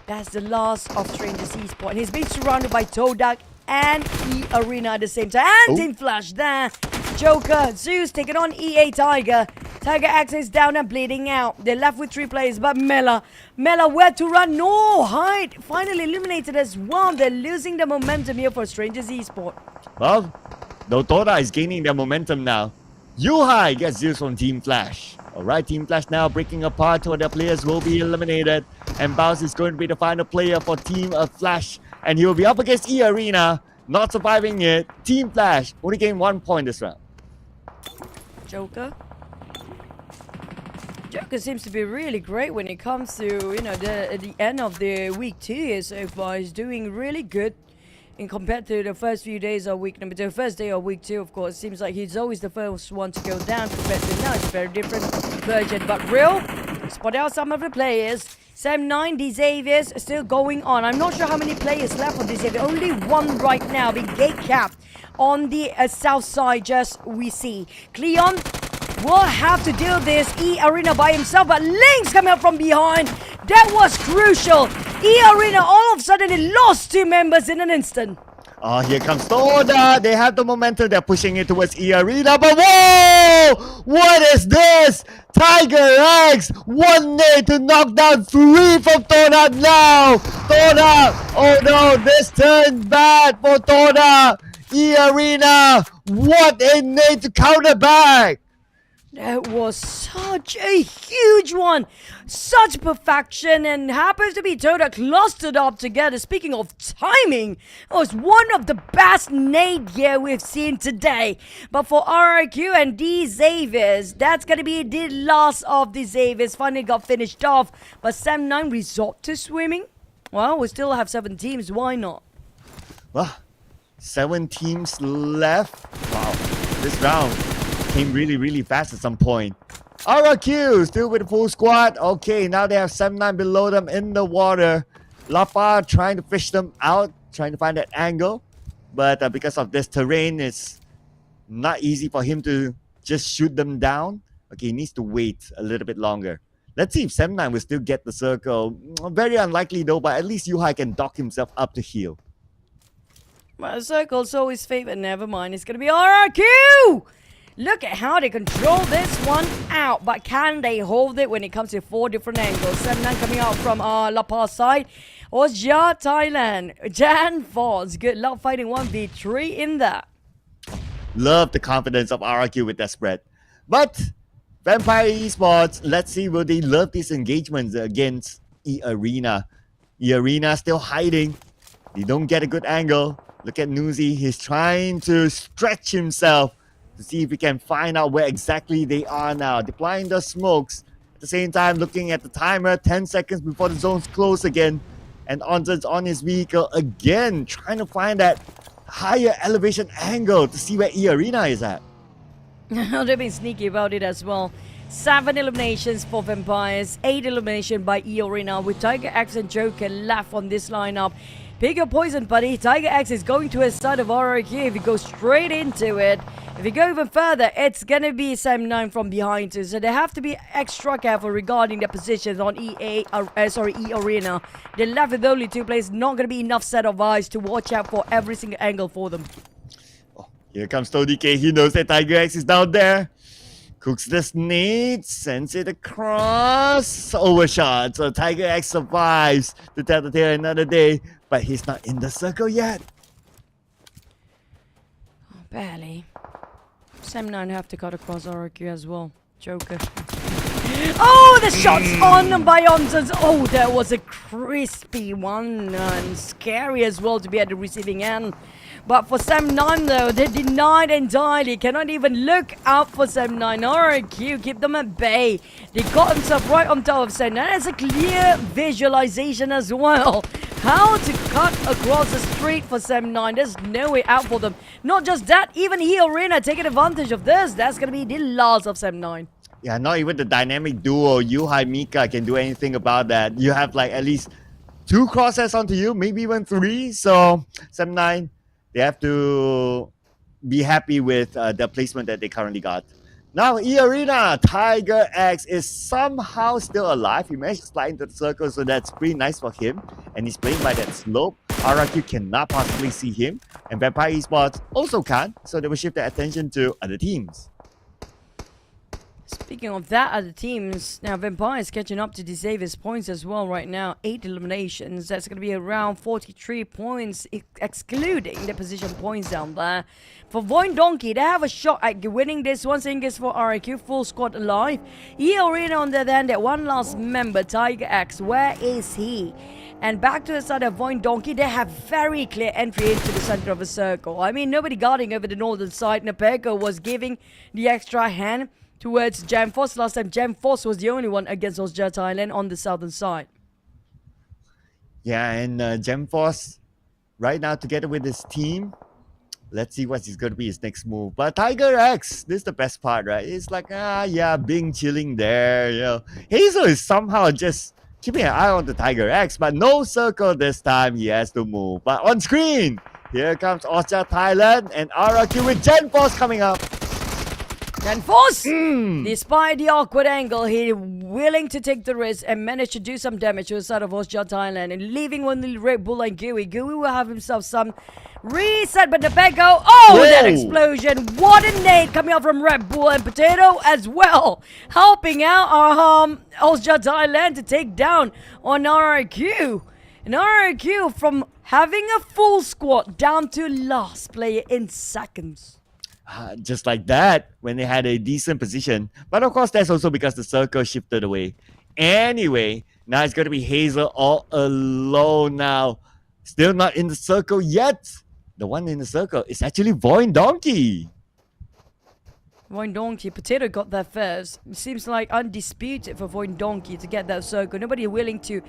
that's the last of Strangers Esports. He's being surrounded by TODAK and eArena at the same time. And Team Flash there. Joker, Zeus taking on EA Tiger. Tiger X is down and bleeding out. They're left with 3 players, but Mela, where to run? No, hide. Finally eliminated as well. They're losing the momentum here for Strangers Esports. Well, Dotora is gaining their momentum now. Yuhai gets Zeus from Team Flash. Alright, Team Flash now breaking apart. 2 of their players will be eliminated. And Bounce is going to be the final player for Team Flash. And he will be up against eArena. Not surviving it. Team Flash only gained 1 point this round. Joker seems to be really great when it comes to, you know, the end of the week 2 here so far. He's doing really good in compared to the first few days of week number 2. The first day of week 2, of course, seems like he's always the first one to go down compared to now. It's a very different version. But Real, spot out some of the players. Sam9, the Xaviers still going on. I'm not sure how many players left on this Xavier. Only 1 right now. Big gate cap on the south side, just we see. Cleon will have to deal this eArena by himself, but Lynx coming up from behind. That was crucial. eArena all of a sudden it lost 2 members in an instant. Oh, here comes Toda. They have the momentum. They're pushing it towards eArena. But whoa! What is this? Tiger X! 1 nade to knock down 3 from Toda now. Toda! Oh no, this turned bad for Toda. eArena! What a nade to counter back! That was such a huge one. Such perfection, and happens to be TODAK clustered up together. Speaking of timing, it was one of the best nade here we've seen today. But for RRQ and the Xaviers, that's going to be the last of the Xaviers. Finally got finished off. But Sam9 resort to swimming? Well, we still have 7 teams. Why not? Well, 7 teams left. Wow, this round came really fast at some point. RRQ still with a full squad. Okay, now they have 7-9 below them in the water. Lapa trying to fish them out, trying to find that angle. But because of this terrain, it's not easy for him to just shoot them down. Okay, he needs to wait a little bit longer. Let's see if 7-9 will still get the circle. Very unlikely though, but at least Yuhai can dock himself up to heal. Well, circle's always favorite. Never mind, it's going to be RRQ! Look at how they control this one out. But can they hold it when it comes to 4 different angles? 7-9 coming out from La Paz side. OSJA, Thailand. Jan Force. Good luck fighting 1v3 in that. Love the confidence of RRQ with that spread. But Vampire Esports, let's see, will they love these engagements against eArena? eArena still hiding. They don't get a good angle. Look at Nuzi. He's trying to stretch himself to see if we can find out where exactly they are now. Deploying the smokes. At the same time, looking at the timer, 10 seconds before the zones close again. And Onzon's on his vehicle again, trying to find that higher elevation angle to see where eArena is at. They've been sneaky about it as well. 7 eliminations for Vampires, 8 elimination by eArena with Tiger X and Joker left on this lineup. Pick your poison, buddy. Tiger X is going to his side of RRQ. If you go straight into it, if you go even further, it's going to be Sam9 from behind too. So they have to be extra careful regarding their positions on eArena. They're left with only 2 players. Not going to be enough set of eyes to watch out for every single angle for them. Oh, here comes TODK. He knows that Tiger X is down there. Cooks the nade, sends it across. Overshot. So Tiger X survives to tell the tale another day. But he's not in the circle yet. Oh, barely. Sam9 have to cut across RRQ as well. Joker. Oh, the shots on by Onzons. Oh, that was a crispy one. And scary as well to be at the receiving end. But for Sam9 though, they denied entirely. Cannot even look out for Sam9. RRQ, keep them at bay. They got themselves right on top of Sam9. That's a clear visualization as well. How to cut across the street for Sam9. There's no way out for them. Not just that, even eArena taking advantage of this. That's going to be the last of Sam9. Yeah, not even the dynamic duo, Yuhai Mika, can do anything about that. You have like at least 2 crosshairs onto you, maybe even 3. So Sam9, they have to be happy with the placement that they currently got. Now eArena, Tiger X is somehow still alive. He managed to slide into the circle, so that's pretty nice for him. And he's playing by that slope. RRQ cannot possibly see him. And Vampire Esports also can't, so they will shift their attention to other teams. Speaking of that, other teams, now Vampire is catching up to the Xavier's points as well right now. 8 eliminations. That's going to be around 43 points, excluding the position points down there. For VOIN Donkey, they have a shot at winning this one. Same case for RRQ, full squad alive. eArena on the other hand, that one last member, Tiger X. Where is he? And back to the side of VOIN Donkey, they have very clear entry into the center of the circle. I mean, nobody guarding over the northern side. Napeko was giving the extra hand towards Jamforce. Last time, Jamforce was the only one against OSJA Thailand on the southern side. Yeah, and Jamforce right now together with his team. Let's see what is going to be his next move. But Tiger X, this is the best part, right? It's like, yeah, Bing chilling there. You know, Hazel is somehow just keeping an eye on the Tiger X, but no circle this time. He has to move. But on screen, here comes OSJA Thailand and RRQ with Jamforce coming up. And Force, despite the awkward angle, he willing to take the risk and managed to do some damage to the side of OSJA Thailand and leaving only Red Bull and Gooey. Gooey will have himself some reset, but the back go. Oh, that explosion. What a nade coming out from Red Bull and Potato as well. Helping out OSJA Thailand to take down on RRQ. And RRQ from having a full squad down to last player in seconds. Just like that, when they had a decent position. But of course, that's also because the circle shifted away. Anyway, now it's going to be Hazel all alone now. Still not in the circle yet. The one in the circle is actually VOIN Donkey. VOIN Donkey, Potato got there first. It seems like undisputed for VOIN Donkey to get that circle. Nobody willing to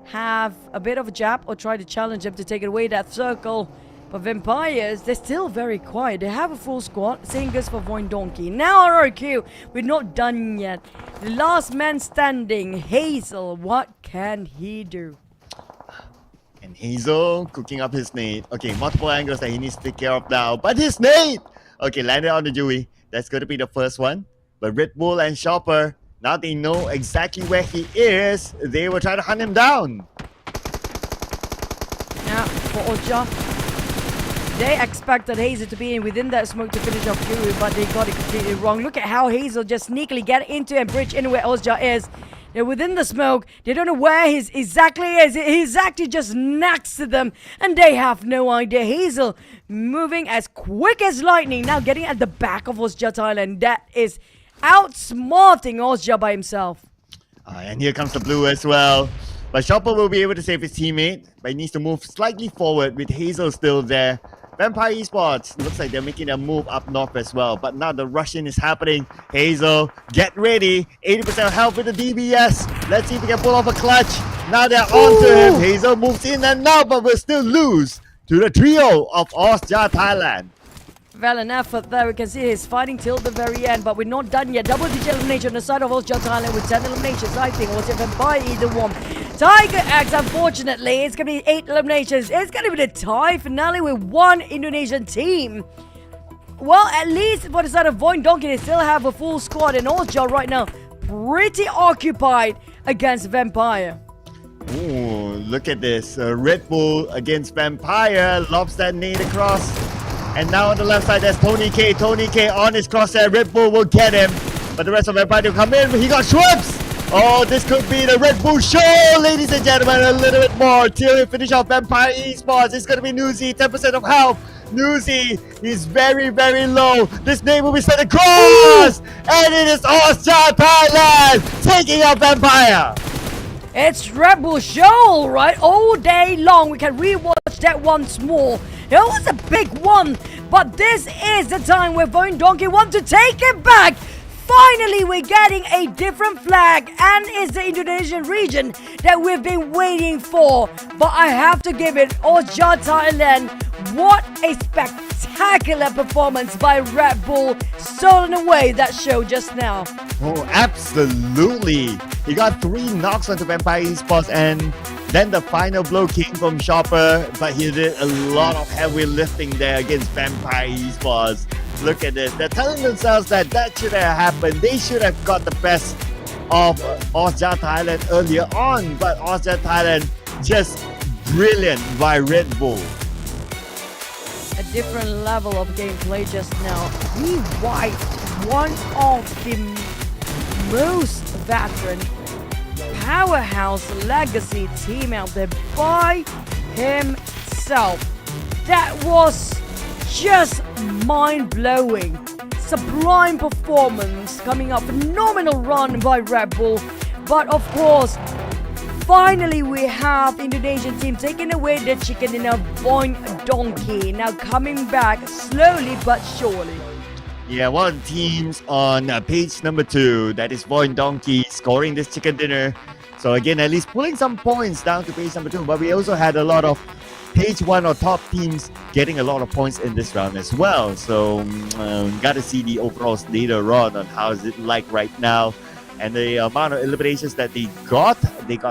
have a bit of a jab or try to challenge them to take away that circle. But Vampires, they're still very quiet. They have a full squad. Same goes for VOIN Donkey. Now RRQ, we're not done yet. The last man standing, Hazel. What can he do? And Hazel cooking up his nade. Okay, multiple angles that he needs to take care of now. But his nade! Okay, landed on the Dewey. That's going to be the first one. But Red Bull and Chopper, now they know exactly where he is. They will try to hunt him down. Now, for OSJA, they expected Hazel to be in within that smoke to finish off Guru, but they got it completely wrong. Look at how Hazel just sneakily get into and bridge in where OSJA is. They're within the smoke. They don't know where he exactly is. He's actually just next to them, and they have no idea. Hazel moving as quick as lightning, now getting at the back of OSJA Thailand. That is outsmarting OSJA by himself. And here comes the blue as well. But Chopper will be able to save his teammate, but he needs to move slightly forward with Hazel still there. Vampire Esports, looks like they're making a move up north as well. But now the rushing is happening. Hazel, get ready. 80% health with the DBS. Let's see if we can pull off a clutch. Now they're onto him. Hazel moves in and now, but will still lose to the trio of OSJA Thailand. Valiant effort there. We can see he's fighting till the very end, but we're not done yet. Double-digit elimination on the side of OSJA Thailand with 10 eliminations. I think was even by either one. Tiger X, unfortunately, it's going to be 8 eliminations. It's going to be the tie finale with one Indonesian team. Well, at least for the side of VOIN Donkey, they still have a full squad, and OSJA right now pretty occupied against Vampire. Ooh, look at this. Red Bull against Vampire. Lobs that nade across. And now on the left side, there's Tony K. Tony K on his crosshair. Red Bull will get him. But the rest of Vampire will come in. He got Schwabs. Oh, this could be the Red Bull show, ladies and gentlemen. A little bit more till we finish off Vampire Esports. It's going to be Newsy, 10% of health. Newsy is very, very low. This name will be sent across. And it is OSJA Thailand taking out Vampire. It's Red Bull show, right? All day long. We can rewatch that once more. It was a big one, but this is the time where VOIN Donkey want to take it back. Finally, we're getting a different flag, and it's the Indonesian region that we've been waiting for. But I have to give it OSJA Thailand. What a spectacular performance by Red Bull, stolen away that show just now. Oh, absolutely. He got 3 knocks onto Vampire Esports, and then the final blow came from Chopper, but he did a lot of heavy lifting there against Vampire Esports. Look at this. They're telling themselves that should have happened. They should have got the best of OSJA Thailand earlier on, but OSJA Thailand just brilliant by Red Bull. A different level of gameplay just now. He wiped one of the most veteran powerhouse legacy team out there by himself. That was just mind-blowing. Sublime performance coming up. Phenomenal run by Red Bull. But of course, finally we have Indonesian team taking away the chicken in a VOIN Donkey. Now coming back slowly but surely. Yeah, one of the teams on page number 2, that is VOIN Donkey, scoring this chicken dinner. So again, at least pulling some points down to page number 2. But we also had a lot of page 1 or top teams getting a lot of points in this round as well. So got to see the overalls later on how is it like right now. And the amount of eliminations that they got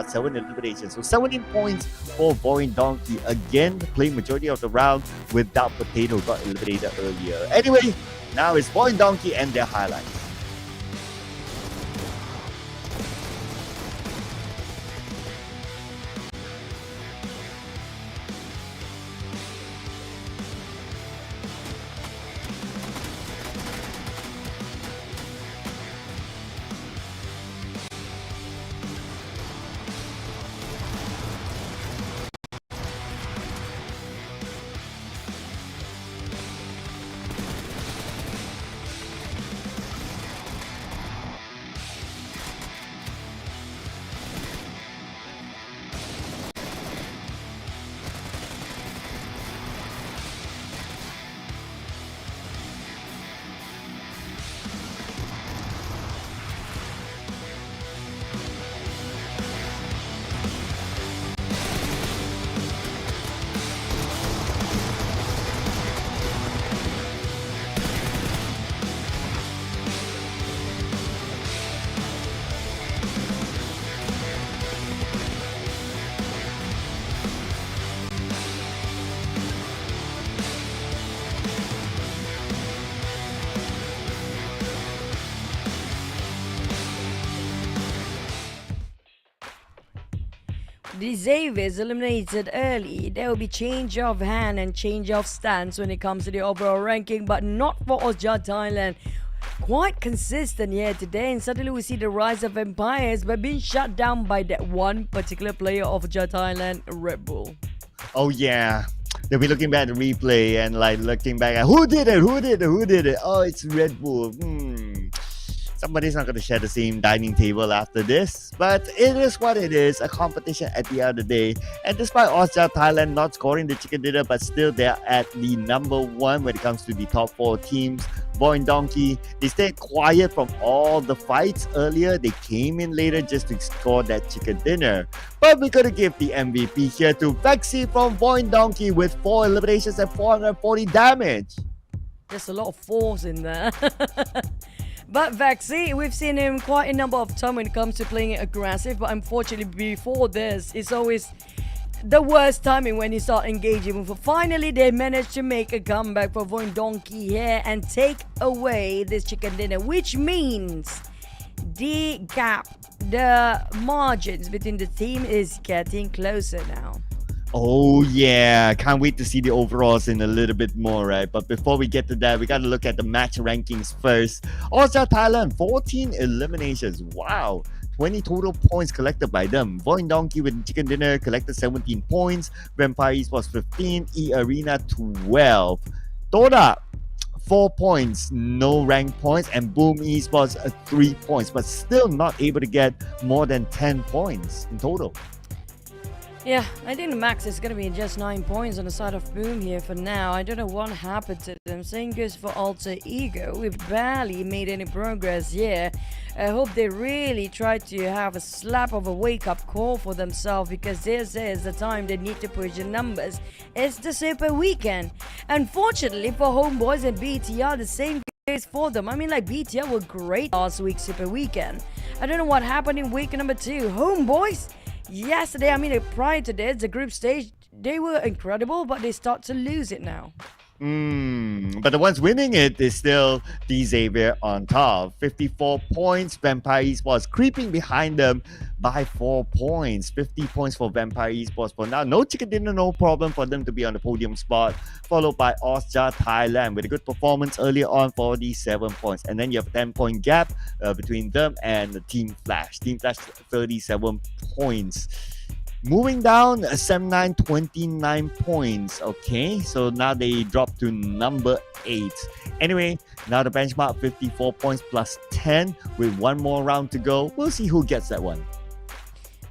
7 eliminations. So 17 points for VOIN Donkey. Again, playing majority of the round without Potato got eliminated earlier. Anyway, Now it's VOIN Donkey and their highlights. The Xavier is eliminated early. There will be change of hand and change of stance when it comes to the overall ranking, but not for OSJA Thailand. Quite consistent here today, and suddenly we see the rise of empires, but being shut down by that one particular player of OSJA Thailand, Red Bull. Oh yeah. They'll be looking back at the replay and like looking back at who did it? Oh, it's Red Bull. Somebody's not going to share the same dining table after this, but it is what it is, a competition at the end of the day. And despite OSJA Thailand not scoring the chicken dinner, but still they're at the number one when it comes to the top 4 teams. VOIN Donkey, they stayed quiet from all the fights earlier. They came in later just to score that chicken dinner. But we're going to give the MVP here to Vexi from VOIN Donkey with 4 eliminations and 440 damage. There's a lot of force in there. But Vexi, we've seen him quite a number of times when it comes to playing aggressive, but unfortunately before this, it's always the worst timing when he start engaging. But finally, they managed to make a comeback for VOIN Donkey here and take away this chicken dinner, which means the gap, the margins between the team is getting closer now. Oh yeah, can't wait to see the overalls in a little bit more, right? But before we get to that, we got to look at the match rankings first. OSJA Thailand, 14 eliminations. Wow. 20 total points collected by them. VOIN Donkey with chicken dinner collected 17 points. Vampire Esports 15. eArena 12. TODAK 4 points, no rank points, and Boom Esports 3 points, but still not able to get more than 10 points in total. Yeah, I think the max is going to be just 9 points on the side of Boom here for now. I don't know what happened to them. Same goes for Alter Ego. We've barely made any progress here. I hope they really try to have a slap of a wake-up call for themselves, because this is the time they need to push the numbers. It's the Super Weekend. Unfortunately for Homeboys and BTR, the same goes for them. I mean, like, BTR were great last week Super Weekend. I don't know what happened in week number 2. Homeboys, yesterday, I mean, prior to this, the group stage, they were incredible, but they start to lose it now. But the ones winning it is still the Xavier on top. 54 points. Vampire Esports creeping behind them by 4 points. 50 points for Vampire Esports for now. No chicken dinner, no problem for them to be on the podium spot. Followed by OSJA Thailand with a good performance earlier on, 47 points. And then you have a 10-point gap between them and the Team Flash. Team Flash, 37 points. Moving down, Sem9, 29 points. Okay, so now they drop to number 8. Anyway, now the benchmark, 54 points plus 10 with one more round to go. We'll see who gets that one.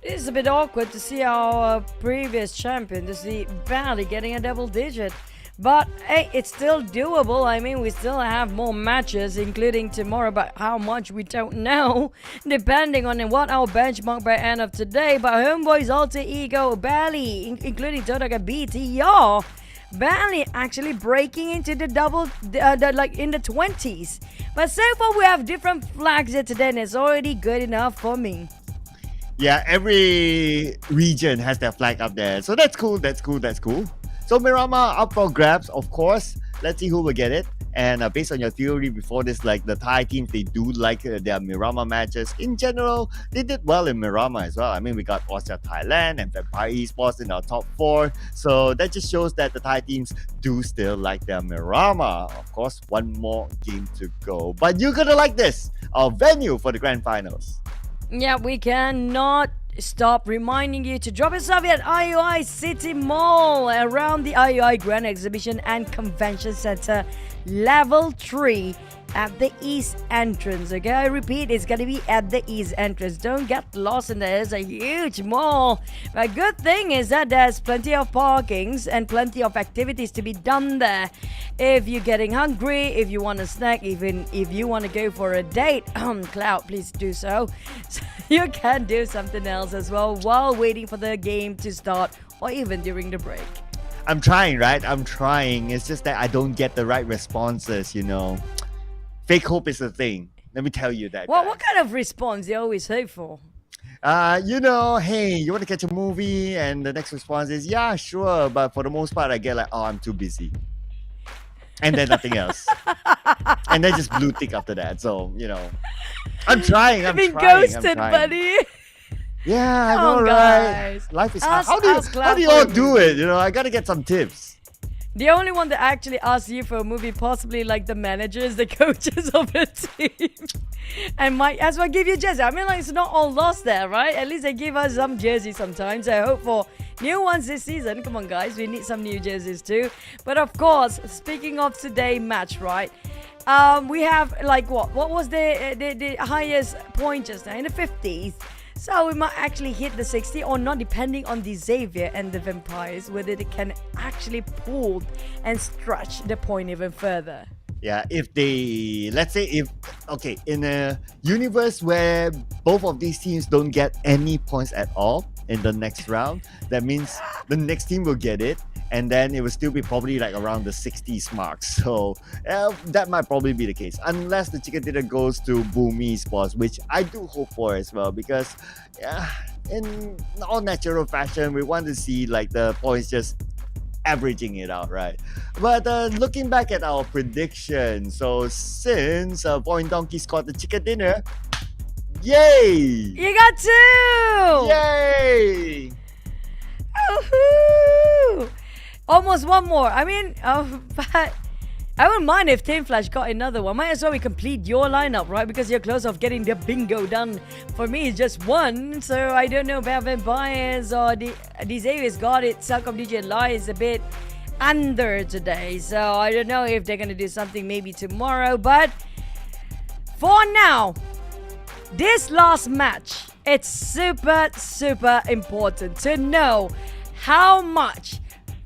It is a bit awkward to see our previous champion, to see barely getting a double digit. But hey, it's still doable. I mean, we still have more matches, including tomorrow, but how much we don't know, depending on what our benchmark by end of today. But Homeboys, Alter Ego, barely, including TODAK and BTR, barely actually breaking into the double, like in the 20s. But so far, we have different flags here today, and it's already good enough for me. Yeah, every region has their flag up there. So that's cool. So Miramar up for grabs, of course. Let's see who will get it. And based on your theory before this, like the Thai teams, they do like their Miramar matches. In general, they did well in Miramar as well. I mean, we got OSJA Thailand and Vampire Esports in our top 4. So that just shows that the Thai teams do still like their Miramar. Of course, one more game to go. But you're gonna like this, our venue for the grand finals. Yeah, we cannot stop reminding you to drop yourself at IUI City Mall around the IUI Grand Exhibition and Convention Center, level 3 at the east entrance. Okay, I repeat, it's gonna be at the east entrance. Don't get lost in there. It's a huge mall. But good thing is that there's plenty of parkings and plenty of activities to be done there. If you're getting hungry, if you want a snack, even if you want to go for a date, Cloud, please do so. So you can do something else as well while waiting for the game to start or even during the break. I'm trying, right? I'm trying. It's just that I don't get the right responses, you know. Fake hope is a thing. Let me tell you that. Well, what kind of response do you always hope for? You know, hey, you want to catch a movie? And the next response is, yeah, sure. But for the most part, I get like, oh, I'm too busy. And then nothing else. And then just blue tick after that. So, you know, I'm trying. I'm being trying. ghosted, buddy. Yeah, I Come know, on, right? guys. Life is Ask- hard. ask How do you Cloud all for a do movie. it? You know, I gotta get some tips. The only one that actually asks you for a movie, possibly like the managers, the coaches of the team. And might as well give you jersey. I mean, like, it's not all lost there, right? At least they give us some jerseys sometimes. I hope for new ones this season. Come on, guys. We need some new jerseys too. But of course, speaking of today match, right? We have like what? What was the highest point just now? In the 50s. So we might actually hit the 60 or not, depending on the Xavier and the Vampires, whether they can actually pull and stretch the point even further. Yeah, if they, let's say if, okay, in a universe where both of these teams don't get any points at all in the next round, that means the next team will get it, and then it will still be probably like around the 60s mark. So that might probably be the case, unless the chicken dinner goes to Boom Esports, which I do hope for as well, because in all natural fashion, we want to see like the points just averaging it out, right? But looking back at our prediction, so since VOIN Donkey scored the chicken dinner, yay! You got 2! Yay! Woohoo! Almost one more. I mean, but I wouldn't mind if Team Flash got another one. Might as well we complete your lineup, right? Because you're close off getting the bingo done. For me, it's just one. So I don't know about Vampires or the Xavier's got it. CELCOMDIGI is a bit under today. So I don't know if they're going to do something maybe tomorrow. But for now, this last match, it's super, super important to know how much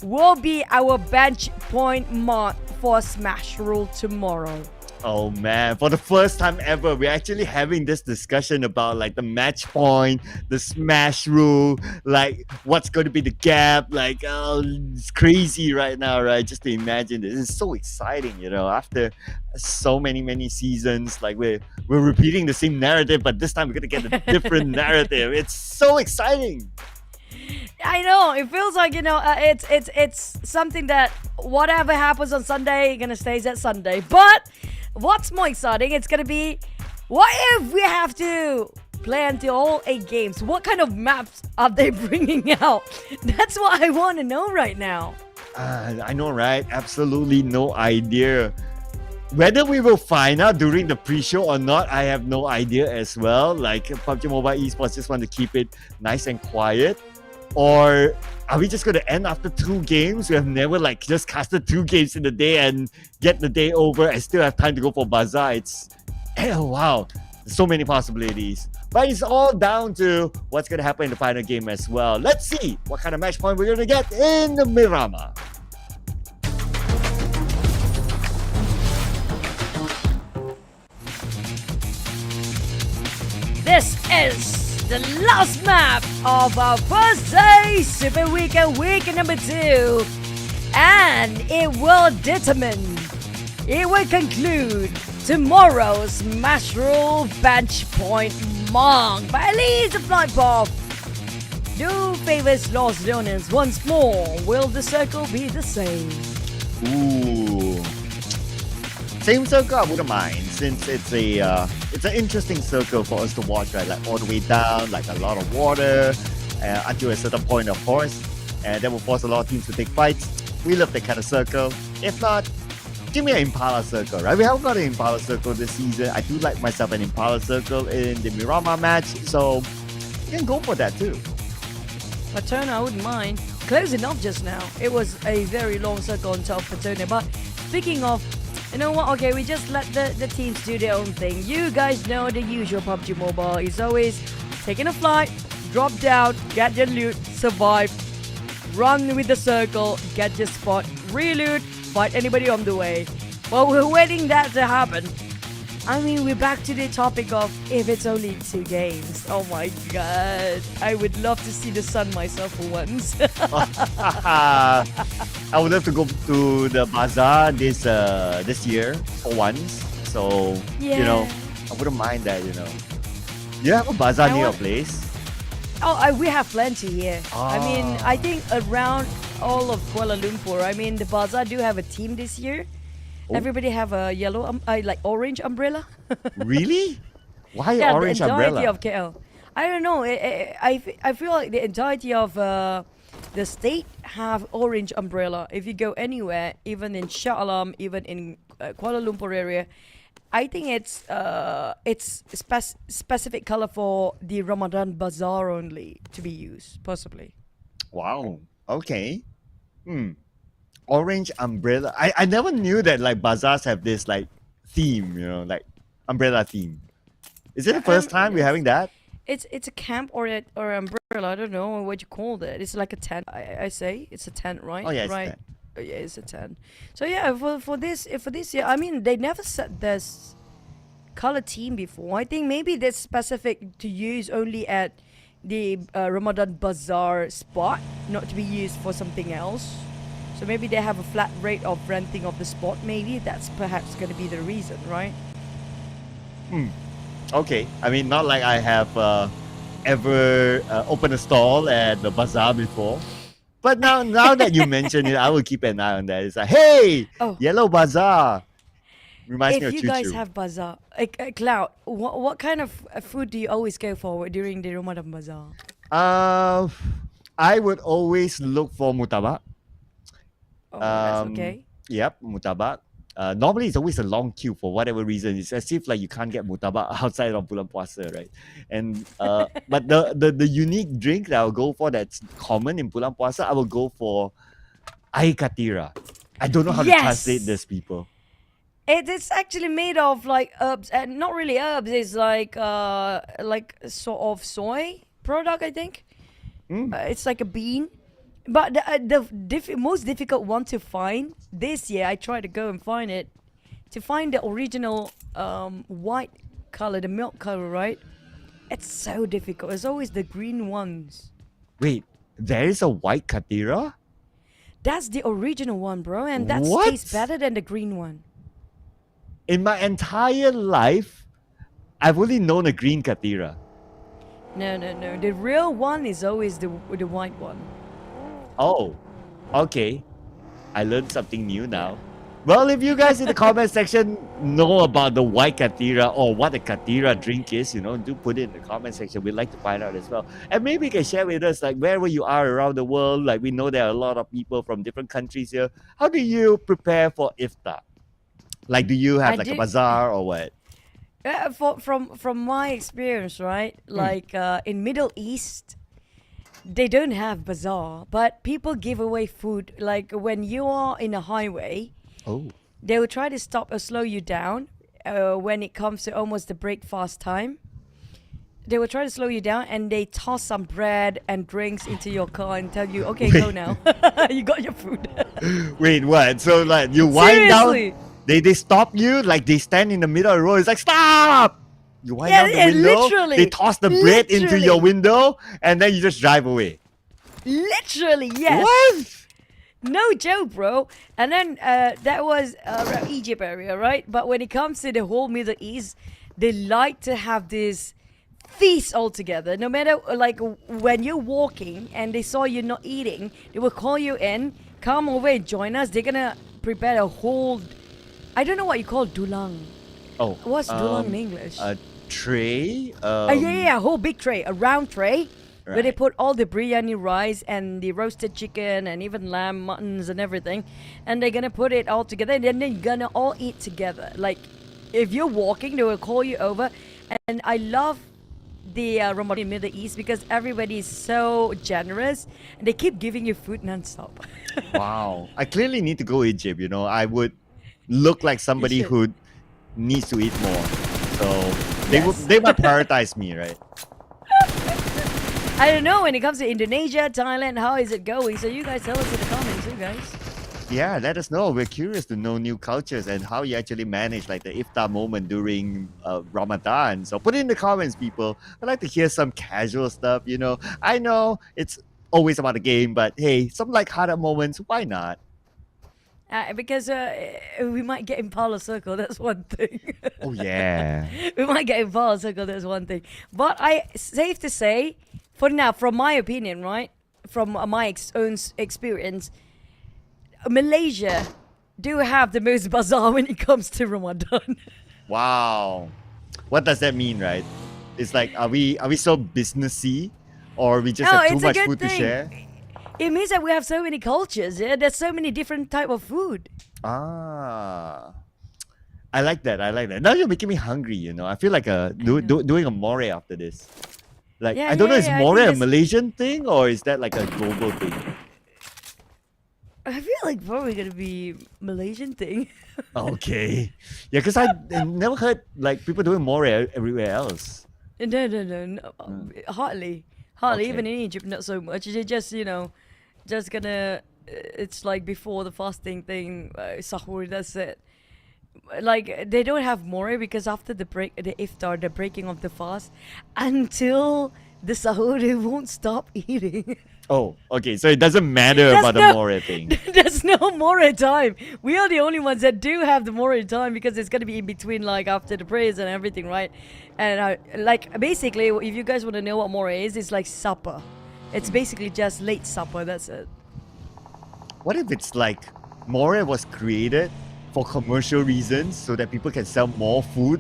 will be our bench point mark for Smash Rule tomorrow. Oh man, for the first time ever, we're actually having this discussion about like the match point, the Smash Rule, like what's going to be the gap. Like, oh, it's crazy right now, right? Just to imagine this. It's so exciting, you know, after so many seasons, like we're repeating the same narrative, but this time we're going to get a different narrative. It's so exciting. I know, it feels like, you know, it's something that whatever happens on Sunday, gonna stays at Sunday. But what's more exciting, it's gonna be, what if we have to play until all 8 games? What kind of maps are they bringing out? That's what I want to know right now. I know, right? Absolutely no idea. Whether we will find out during the pre-show or not, I have no idea as well. Like PUBG Mobile Esports just want to keep it nice and quiet. Or are we just going to end after 2 games? We have never like just casted 2 games in the day and get the day over and still have time to go for Bazaar. It's, wow, so many possibilities. But it's all down to what's going to happen in the final game as well. Let's see what kind of match point we're going to get in the Miramar. This is the last map of our first day Super Weekend, week number 2. And it will conclude tomorrow's Smash Rule bench point mark. But at least the flight path do favors Los Leones once more. Will the circle be the same? Ooh. Same circle, I wouldn't mind, since it's an interesting circle for us to watch, right? Like all the way down, like a lot of water, until a certain point, of course, and that will force a lot of teams to take fights. We love that kind of circle. If not, give me an Impala circle, right? We haven't got an Impala circle this season. I do like myself an Impala circle in the Miramar match, so you can go for that too. Patona, I wouldn't mind. Close enough just now. It was a very long circle on top of Patona. But speaking of, you know what? Okay, we just let the teams do their own thing. You guys know the usual PUBG Mobile is always taking a flight, drop down, get your loot, survive, run with the circle, get your spot, reloot, fight anybody on the way. Well, we're waiting that to happen. I mean, we're back to the topic of if it's only 2 games. Oh my god. I would love to see the sun myself for once. I would love to go to the bazaar this year for once. So, you know, I wouldn't mind that, you know. Do you have a bazaar near your place? Oh, we have plenty here. I mean, I think around all of Kuala Lumpur, I mean, the bazaar do have a team this year. Everybody have a yellow, like orange umbrella. Really? Why orange the entirety umbrella? of KL. I don't know. I feel like the entirety of the state have orange umbrella. If you go anywhere, even in Shah Alam, even in Kuala Lumpur area, I think it's specific color for the Ramadan Bazaar only to be used, possibly. Wow. Okay. Orange umbrella. I never knew that like bazaars have this like theme, you know, like umbrella theme. Is it the first time we're having that? It's a camp or umbrella. I don't know what you call it. It's like a tent. I say it's a tent, right? Oh yeah, it's right. a tent. Yeah, it's a tent. So yeah, for this year, I mean, they never set this color team before. I think maybe that's specific to use only at the Ramadan Bazaar spot, not to be used for something else. So maybe they have a flat rate of renting of the spot. Maybe that's perhaps going to be the reason, right? Okay. I mean, not like I have ever opened a stall at the bazaar before. But now that you mention it, I will keep an eye on that. It's like, hey, yellow bazaar. Reminds me of If you guys Choo-Choo. have bazaar, Cloud, what kind of food do you always go for during the Ramadan Bazaar? I would always look for mutabak. That's okay. Yep, mutabak. Normally it's always a long queue for whatever reason. It's as if like you can't get mutabak outside of Bulan Puasa, right? And but the unique drink that I'll go for that's common in Bulan Puasa, I will go for air katira. I don't know how to translate this, people. It's actually made of like herbs, and not really herbs. It's like sort of soy product, I think. It's like a bean. But the most difficult one to find this year, I tried to go and find it, to find the original white color, the milk color, right? It's so difficult. It's always the green ones. Wait, there is a white katira? That's the original one, bro, and that What? tastes better than the green one. In my entire life, I've only known a green katira. No. The real one is always the white one. Oh, okay. I learned something new now. Well, if you guys in the comment section know about the white katira or what a katira drink is, you know, do put it in the comment section. We'd like to find out as well. And maybe you can share with us, like, wherever you are around the world. Like, we know there are a lot of people from different countries here. How do you prepare for iftar? Like, do you have a bazaar or what? From my experience, right? Like in Middle East, they don't have bazaar, but people give away food. Like when you are in a highway, they will try to stop or slow you down when it comes to almost the breakfast time. They will try to slow you down and they toss some bread and drinks into your car and tell you, okay, go now. You got your food. Wait, what? So like you wind Seriously? down, they stop you, like they stand in the middle of the road. It's like, stop! You wind down the window, literally. they toss the bread into your window, and then you just drive away. Literally, yes. What? No joke, bro. And then that was around Egypt area, right? But when it comes to the whole Middle East, they like to have this feast all together. No matter like when you're walking and they saw you not eating, they will call you in, come over and join us. They're gonna prepare a whole I don't know what you call dulang. Oh. What's dulang in English? A tray. Yeah, a whole big tray, a round tray. Where they Right. put all the biryani rice and the roasted chicken and even lamb, muttons and everything. And they're gonna put it all together and then they're gonna all eat together. Like, if you're walking, they will call you over. And I love the Ramadan in Middle East because everybody is so generous and they keep giving you food non-stop. Wow. I clearly need to go Egypt, you know. I would look like somebody should. who needs to eat more. So Yes. they might prioritize me, right? I don't know, when it comes to Indonesia, Thailand, how is it going? So you guys tell us in the comments, you guys. Yeah, let us know. We're curious to know new cultures and how you actually manage like the iftar moment during Ramadan. So put it in the comments, people. I'd like to hear some casual stuff, you know. I know it's always about the game, but hey, some lighthearted moments, why not? Because we might get Impala Circle, that's one thing. Oh yeah. We might get Impala Circle, that's one thing. But safe to say, for now, from my opinion, right, from my own experience, Malaysia do have the most bazaar when it comes to Ramadan. Wow. What does that mean, right? It's like, are we so businessy, or we just have too it's a much good food to thing. share? It means that we have so many cultures, yeah? There's so many different type of food. Ah, I like that. Now you're making me hungry. You know, I feel like doing a more after this. Like, Yeah, I don't know, is I more think a it's- Malaysian thing or is that like a global thing? I feel like probably gonna be Malaysian thing. Okay, yeah, because I never heard like people doing more everywhere else. No. Hardly. Okay. Even in Egypt, not so much. They just, just gonna. It's like before the fasting thing, sahur. That's it. Like they don't have more because after the iftar, the breaking of the fast, until the sahur, they won't stop eating. Oh, okay, so it doesn't matter There's about no- the more thing. There's no more time. We are the only ones that do have the more time because it's gonna be in between, like after the prayers and everything, right? And like basically, if you guys want to know what more is, it's like supper. It's basically just late supper. That's it. What if it's like more was created for commercial reasons so that people can sell more food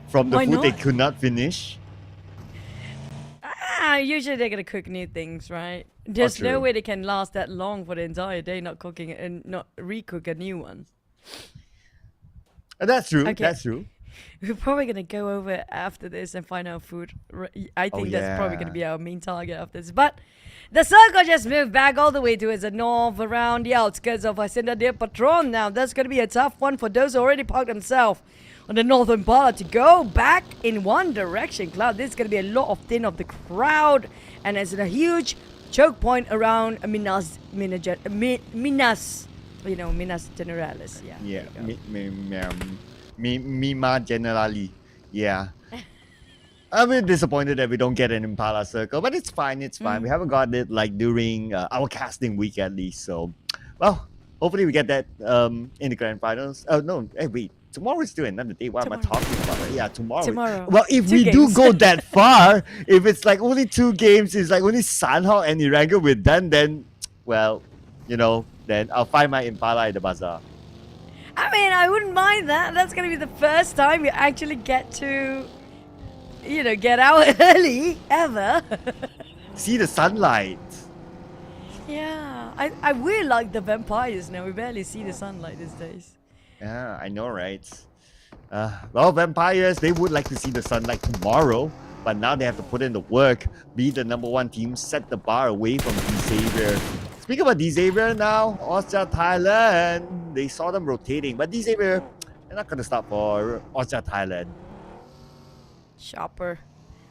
from the Why food they not? could not finish? Usually they're gonna cook new things, right? There's no true. way they can last that long for the entire day not cooking it and not recook a new one. That's true. Okay. That's true. We're probably gonna go over after this and find out food. I think that's probably gonna yeah. be our main target after this. But the circle just moved back all the way towards the north, around the outskirts of Hacienda de Patron. Now that's gonna be a tough one for those who already parked themselves on the northern part to go back in one direction. Cloud, this is gonna be a lot of thin of the crowd, and there's a huge choke point around Minas, Minas Generalis. Yeah. Yeah. Mima generally. Yeah. I'm a bit disappointed that we don't get an Impala Circle, but it's fine. It's fine. We haven't got it like during our casting week at least. So, well, hopefully we get that in the grand finals. Oh no, hey wait. Tomorrow is still another day. What am I talking about? Yeah, tomorrow. Tomorrow. Well, if Two we do games. go that far, if it's like only 2 games, it's like only Sanhok and Erangel we're done, then, well, then I'll find my Impala at the bazaar. I mean, I wouldn't mind that. That's gonna be the first time you actually get to, get out early ever. See the sunlight. Yeah, I really like the vampires now. We barely see the sunlight these days. Yeah, I know, right? Well, vampires, they would like to see the sunlight tomorrow, but now they have to put in the work, be the #1 team, set the bar away from D-Xavier. Speaking about D-Xavier now, OSJA Thailand, they saw them rotating, but D-Xavier, they're not going to stop for OSJA Thailand. Sharper.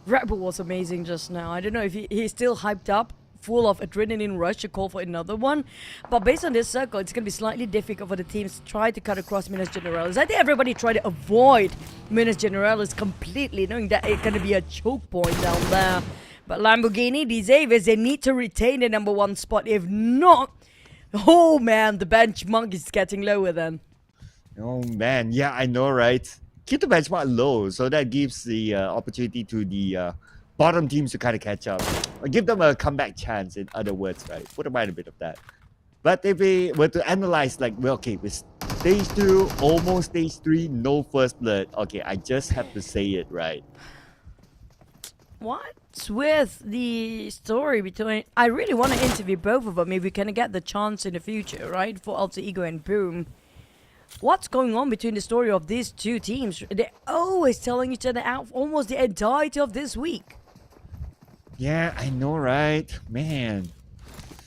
Red Bull was amazing just now. I don't know if he's still hyped up, full of adrenaline rush to call for another one. But based on this circle, it's going to be slightly difficult for the teams to try to cut across Minas Generalis. I think everybody tried to avoid Minas Generalis completely, knowing that it's going to be a choke point down there. But Lamborghini, these Aves, they need to retain the #1 spot. If not, oh man, the benchmark is getting lower then. Oh man, yeah, I know, right? Keep the benchmark low, so that gives the opportunity to the bottom teams to kind of catch up. Or give them a comeback chance, in other words, right? Wouldn't mind a bit of that. But if we were to analyze, like, well, okay, we're Stage 2, almost stage 3, no first blood. Okay, I just have to say it right. What's with the story between... I really want to interview both of them if we can get the chance in the future, right? For Alter Ego and Boom. What's going on between the story of these two teams? They're always telling each other out almost the entirety of this week. Yeah, I know, right? Man.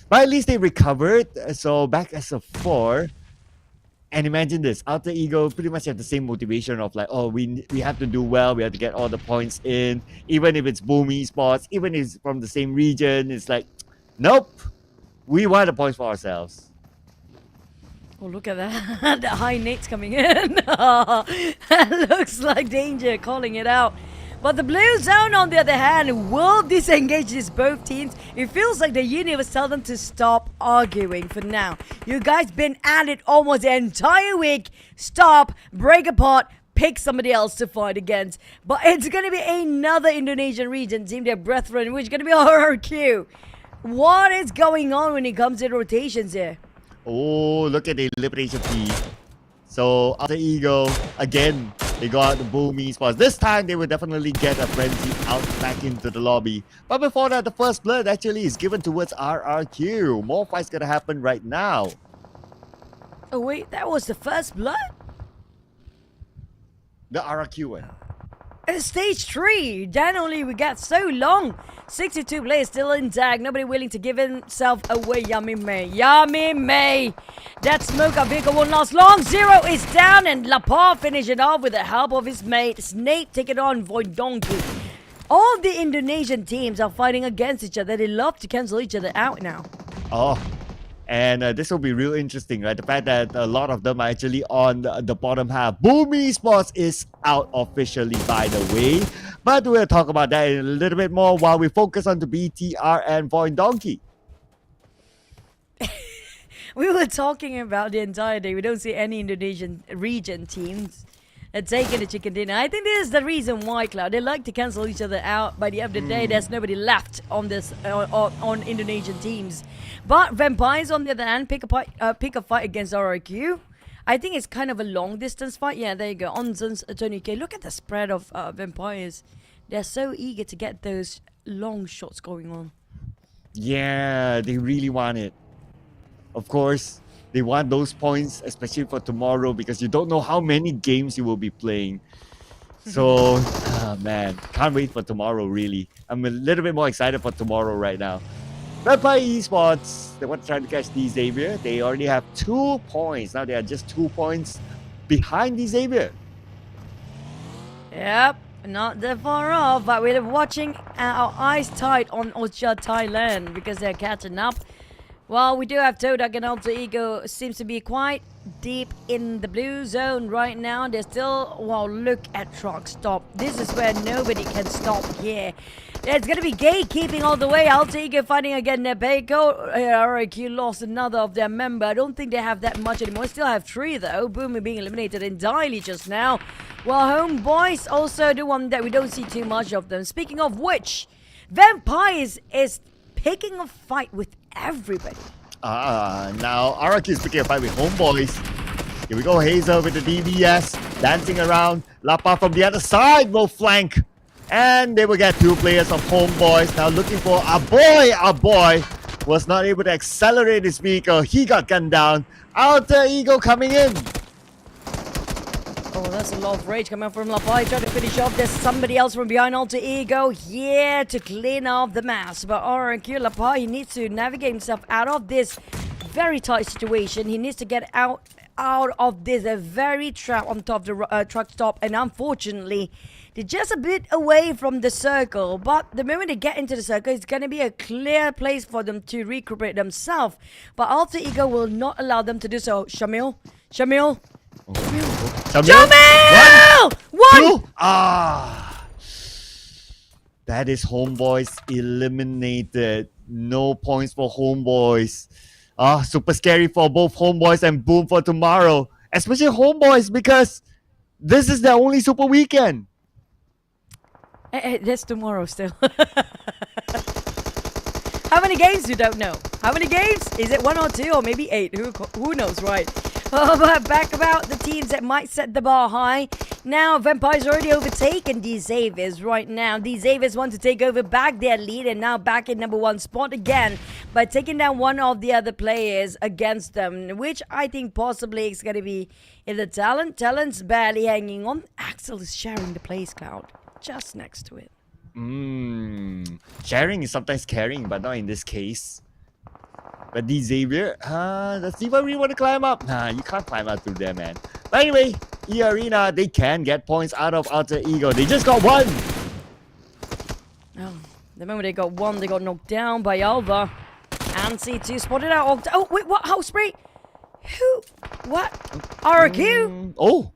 But at least they recovered, so back as a 4. And imagine this, Alter Ego pretty much have the same motivation of like, oh, we have to do well, we have to get all the points in, even if it's Boom Esports, even if it's from the same region, it's like, nope, we want the points for ourselves. Oh, look at that. The high nates coming in. That looks like danger, calling it out. But the blue zone, on the other hand, will disengage these both teams. It feels like the universe tell them to stop arguing for now. You guys been at it almost the entire week. Stop, break apart, pick somebody else to fight against. But it's going to be another Indonesian region team, their brethren, which is going to be RRQ. What is going on when it comes to rotations here? Oh, look at the elimination fee. So, Alter Ego, again, they got the Boom Esports. This time, they will definitely get a frenzy out back into the lobby. But before that, the first blood actually is given towards RRQ. More fights gonna happen right now. Oh, wait, that was the first blood? The RRQ one. Stage 3, then only we got so long. 62 players still intact. Nobody willing to give himself away. Yummy May. Yummy May. That smoke up vehicle won't last long. 0 is down and Lapar finish it off with the help of his mate. Snake take it on VOIN Donkey. All the Indonesian teams are fighting against each other. They love to cancel each other out now. Oh. And this will be real interesting, right? The fact that a lot of them are actually on the bottom half. Boom Esports is out officially, by the way. But we'll talk about that in a little bit more while we focus on the BTR and VOIN Donkey. We were talking about the entire day. We don't see any Indonesian region teams taking the chicken dinner. I think this is the reason why, Cloud. They like to cancel each other out. By the end of the day, there's nobody left on this on Indonesian teams. But Vampires, on the other hand, pick a fight against RRQ. I think it's kind of a long distance fight. Yeah, there you go. Onzon's Tony K. Look at the spread of Vampires. They're so eager to get those long shots going on. Yeah, they really want it. Of course, they want those points, especially for tomorrow, because you don't know how many games you will be playing. So, man, can't wait for tomorrow, really. I'm a little bit more excited for tomorrow right now. Vampire Esports, they want to try to catch the Xavier. They already have 2 points. Now they are just 2 points behind the Xavier. Yep, not that far off, but we're watching our eyes tight on OSJA Thailand because they're catching up. Well, we do have TODAK and Alter Ego seems to be quite deep in the blue zone right now. They're still, well, look at Truck Stop. This is where nobody can stop here. It's going to be gatekeeping all the way. Alter Ego fighting again Nebeco. RRQ lost another of their member. I don't think they have that much anymore. Still have 3 though. Boom being eliminated entirely just now. Well, Homeboys also the one that we don't see too much of them. Speaking of which, Vampires is picking a fight with everybody. Now RRQ is picking a fight with Homeboys. Here we go, Hazel with the DBS, dancing around. Lapa from the other side will flank. And they will get 2 players of Homeboys. Now looking for a boy. A boy was not able to accelerate his vehicle. He got gunned down. Alter Ego coming in. Oh, that's a lot of rage coming from Lapai trying to finish off. There's somebody else from behind Alter Ego here to clean off the mess. But RRQ Lapai, he needs to navigate himself out of this very tight situation. He needs to get out of this very trap on top of the truck stop. And unfortunately, they're just a bit away from the circle. But the moment they get into the circle, it's going to be a clear place for them to recuperate themselves. But Alter Ego will not allow them to do so. Shamil. Jamil! One! That is Homeboys eliminated. No points for Homeboys. Super scary for both Homeboys and Boom for tomorrow. Especially Homeboys because this is their only Super Weekend. Hey, that's tomorrow still. How many games you don't know? How many games? Is it 1 or 2 or maybe 8? Who knows, right? Oh, but back about the teams that might set the bar high. Now, Vampire's already overtaken these Xaviers right now. These Xaviers want to take over back their lead and now back in number 1 spot again by taking down one of the other players against them, which I think possibly is going to be either Talon. Talon's barely hanging on. Axel is sharing the place cloud just next to it. Sharing is sometimes caring, but not in this case. But these Xavier, does Diva really want to climb up? Nah, you can't climb up through there, man. But anyway, eArena, they can get points out of Alter Ego. They just got 1. Oh, the moment they got 1, they got knocked down by Alva. And C2 spotted out. Oh, wait, what? House spray? Who? What? RRQ? Oh,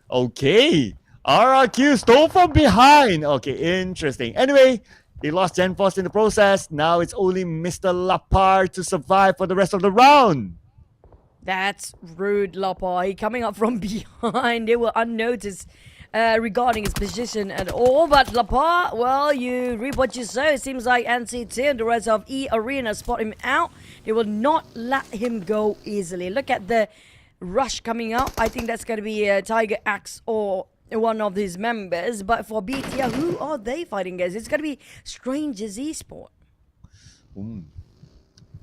okay. RRQ stole from behind. Okay, interesting. Anyway, they lost Gen Force in the process. Now it's only Mr. Lapar to survive for the rest of the round. That's rude, Lapar. He coming up from behind. They were unnoticed regarding his position at all. But Lapar, well, you reap what you sow. It seems like NC2 and the rest of eArena spot him out. They will not let him go easily. Look at the rush coming up. I think that's going to be Tiger Axe or one of his members. But for BTR, who are they fighting against? It's going to be Strangers Esports.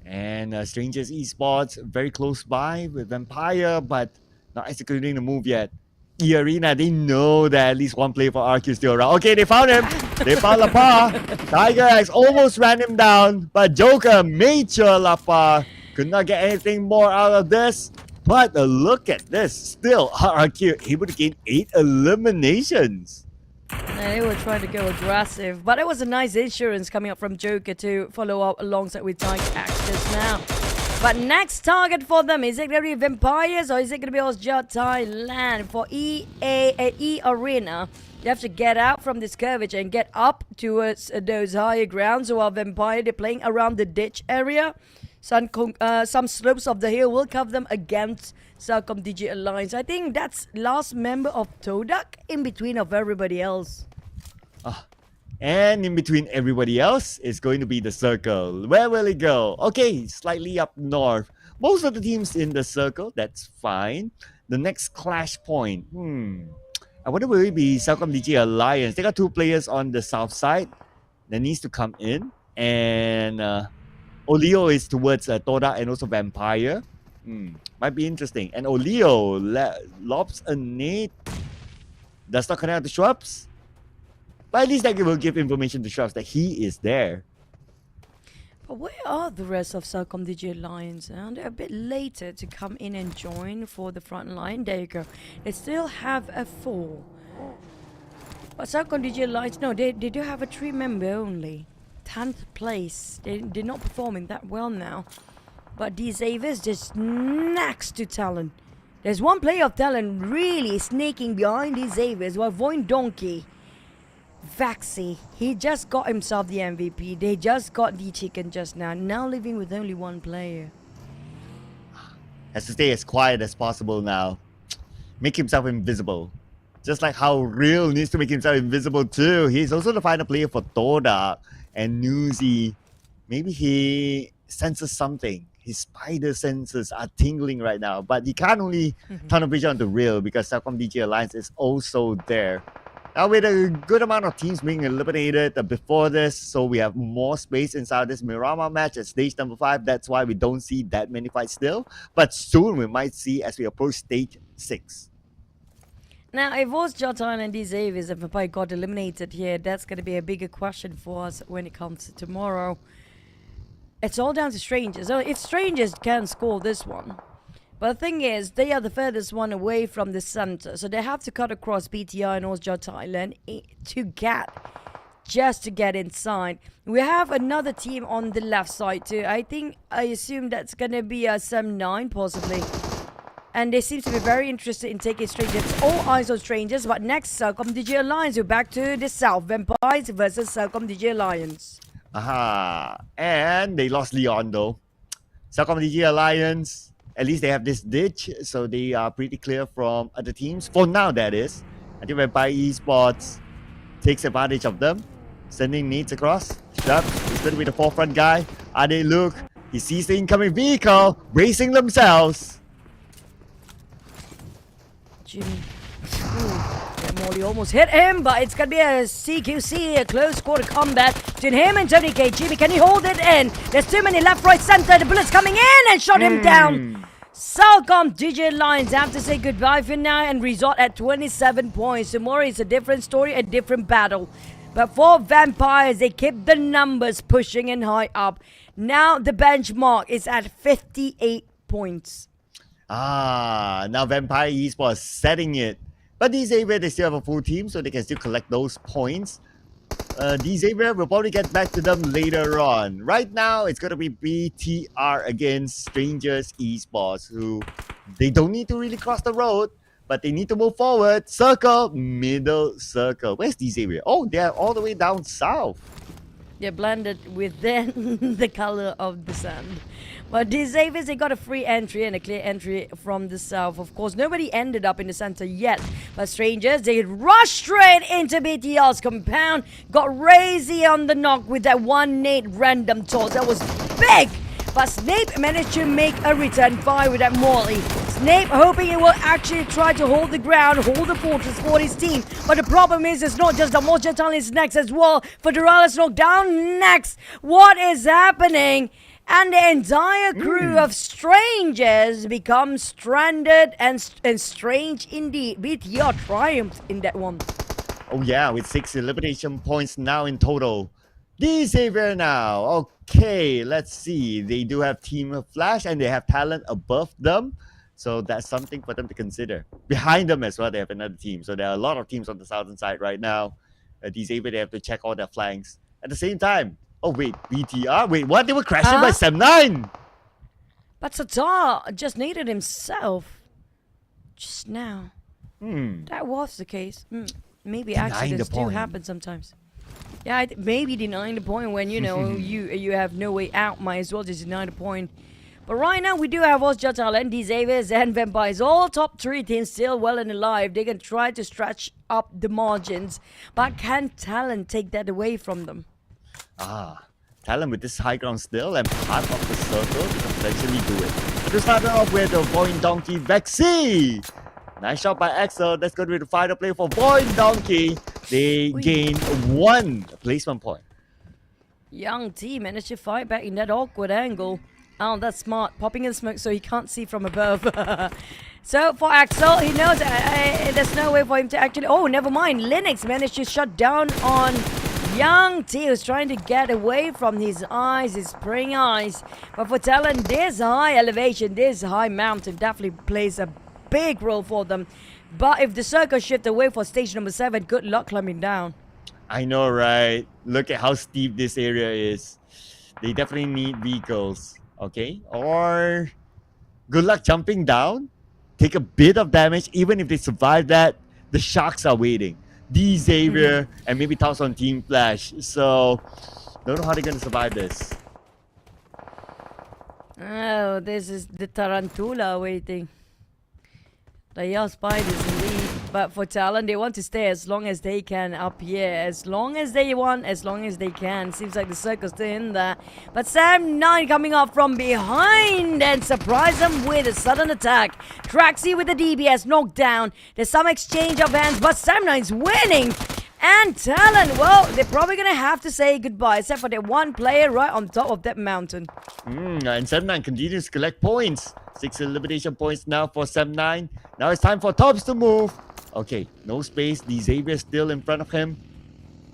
And Strangers Esports very close by with Vampire, but not executing the move yet. eArena, they know that at least one player for RQ is still around. Okay, they found him. They found Lapar. Tiger X almost ran him down, but Joker made sure Lapar could not get anything more out of this. But look at this. Still, RQ able to gain 8 eliminations. They were trying to go aggressive, but it was a nice insurance coming up from Joker to follow up alongside with Tiger Axe just now. But next target for them, is it going to be Vampires or is it going to be OSJA Thailand? For eArena, you have to get out from this curvature and get up towards those higher grounds. While Vampire, they're playing around the ditch area. Some slopes of the hill will cover them against CELCOMDIGI Alliance. I think that's last member of TODAK in between of everybody else. And in between everybody else is going to be the circle. Where will it go? Okay, slightly up north. Most of the teams in the circle, that's fine. The next clash point. I wonder will it be CELCOMDIGI Alliance? They got 2 players on the south side that needs to come in. And Oleo is towards TODAK and also Vampire. Might be interesting. And Oleo lobs a nade. Does not connect the shrubs. But at least that will give information to shrubs that he is there. But where are the rest of CELCOMDIGI Alliance? And they're a bit later to come in and join for the front line. There you go. They still have a 4. But CELCOMDIGI Alliance, no, they do have a 3 member only. 10th place. They're not performing that well now. But these Xaviers just next to Talon. There's one player of Talon really sneaking behind these Xaviers. While VOIN Donkey, Vaxi, he just got himself the MVP. They just got the chicken just now. Now living with only one player. Has to stay as quiet as possible now. Make himself invisible. Just like how Real needs to make himself invisible too. He's also the final player for TODAK. And Newsy, maybe he senses something. His spider senses are tingling right now. But he can't only turn a vision on the Real because CELCOMDIGI Alliance is also there. Now with a good amount of teams being eliminated before this, so we have more space inside this Miramar match at stage number 5. That's why we don't see that many fights still. But soon we might see as we approach stage 6. Now, if OSJA Thailand and these Xaviers and Vampire got eliminated here, that's going to be a bigger question for us when it comes to tomorrow. It's all down to Strangers. So if Strangers can score this one, but the thing is, they are the furthest one away from the center, so they have to cut across BTR and OSJA Thailand to get inside. We have another team on the left side too. I assume that's going to be a SEM9 possibly. And they seem to be very interested in taking Strangers. All eyes on Strangers, but next, CELCOMDIGI Alliance. We're back to the south. Vampires versus CELCOMDIGI Alliance. And they lost Leon though. CELCOMDIGI Alliance, at least they have this ditch, so they are pretty clear from other teams. For now, that is. I think Vampire Esports takes advantage of them. Sending nades across. Shup is going to be the forefront guy. Ade look. He sees the incoming vehicle. Bracing themselves. Jimmy. Ooh, yeah, Molly almost hit him, but it's gonna be a CQC, a close quarter combat between him and Tony K. Jimmy, can he hold it in? There's too many left, right, center. The bullets coming in and shot him down. CELCOMDIGI Lions have to say goodbye for now and resort at 27 points. Tomorrow is a different story, a different battle. But for Vampires, they keep the numbers pushing and high up. Now the benchmark is at 58 points. Now Vampire Esports setting it. But Xavier, they still have a full team, so they can still collect those points. Xavier will probably get back to them later on. Right now, it's going to be BTR against Strangers Esports, who they don't need to really cross the road, but they need to move forward. Circle, middle circle. Where's Xavier? Oh, they're all the way down south. They're blended within the color of the sand. But these Xaviers, they got a free entry and a clear entry from the south. Of course, nobody ended up in the center yet. But Strangers, they rushed straight into BTR's compound. Got Razy on the knock with that one nade random toss. That was big. But Snape managed to make a return fire with that Molly. Snape hoping he will actually try to hold the ground, hold the fortress for his team. But the problem is, it's not just the OSJA Talon is next as well. Federales knocked down next. What is happening? And the entire crew of Strangers become stranded and strange indeed. BTR triumphed in that one. Oh yeah, with 6 elimination points now in total. Xavier now. Okay, let's see. They do have Team Flash and they have talent above them. So that's something for them to consider. Behind them as well, they have another team. So there are a lot of teams on the southern side right now. Xavier, they have to check all their flanks. At the same time, oh wait, BTR? Wait, what? They were crashing by SEM9! But Tatar just needed himself just now. That was the case. Maybe Denying accidents the do point. happen sometimes. Yeah, maybe denying the point when, you know, you have no way out. Might as well just deny the point. But right now, we do have OSJA Talon, Xaviers, and Vampires. All top 3 teams still well and alive. They can try to stretch up the margins. But can Talon take that away from them? Talon with this high ground still and part of the circle to potentially do it. But to start off with the VOIN Donkey Vexi. Nice shot by Axel. That's going to be the final play for VOIN Donkey. They gain 1 placement point. Young T managed to fight back in that awkward angle. Oh, that's smart. Popping in smoke so he can't see from above. So for Axel, he knows there's no way for him to actually... Oh, never mind. Linux managed to shut down on Young T, who's trying to get away from his eyes, his praying eyes. But for Talon, this high elevation, this high mountain definitely plays a big role for them. But if the circle shift away for stage number 7, good luck climbing down. I know, right? Look at how steep this area is. They definitely need vehicles, okay? Or good luck jumping down. Take a bit of damage. Even if they survive that, the sharks are waiting. Xavier and maybe toss on Team Flash. So, don't know how they're going to survive this. Oh, this is the tarantula waiting. They are spiders indeed. But for Talon, they want to stay as long as they can up here. As long as they want, as long as they can. Seems like the circle's still in there. But SEM9 coming up from behind and surprise them with a sudden attack. Traxy with the DBS knocked down. There's some exchange of hands, but SEM9's winning. And Talon, well, they're probably going to have to say goodbye, except for that one player right on top of that mountain. And SEM9 continues to collect points. 6 elimination points now for SEM9. Now it's time for Tops to move. Okay, no space. Xavier still in front of him.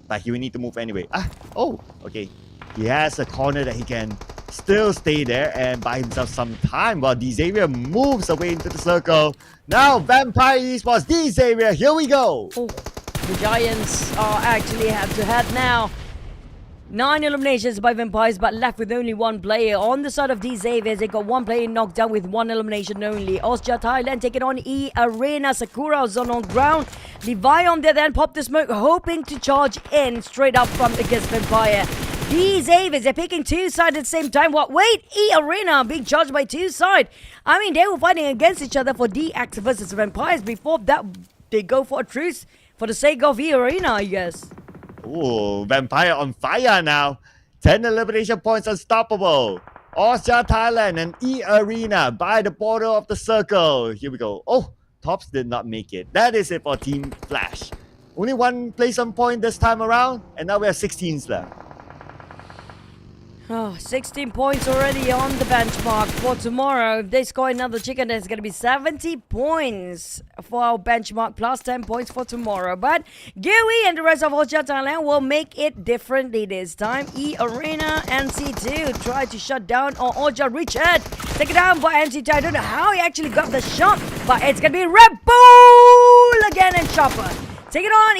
But he will need to move anyway. Okay. He has a corner that he can still stay there and buy himself some time while Xavier moves away into the circle. Now, Vampire Esports, Xavier, here we go. The Giants are actually head-to-head now. 9 eliminations by Vampires, but left with only 1 player. On the side of Xaviers, they got 1 player knocked down with 1 elimination only. OSJA Thailand taking on eArena. Sakura's on ground. Levi on there then popped the smoke, hoping to charge in straight up from against Vampire. Xaviers, they're picking 2 sides at the same time. What? Wait, eArena being charged by 2 sides. I mean, they were fighting against each other for DX versus Vampires. Before that, they go for a truce for the sake of eArena, I guess. Oh, Vampire on fire now. 10 elimination points unstoppable. OSJA Thailand and eArena by the border of the circle. Here we go. Oh, Tops did not make it. That is it for Team Flash. Only one place on point this time around, and now we have 16s left. 16 points already on the benchmark for tomorrow. If they score another chicken, there's going to be 70 points for our benchmark, plus 10 points for tomorrow. But Gui and the rest of OSJA Thailand will make it differently this time. eArena, NC2 try to shut down on OSJA Richard. Take it down by NC2. I don't know how he actually got the shot, but it's going to be Red Bull again and Chopper. Take it on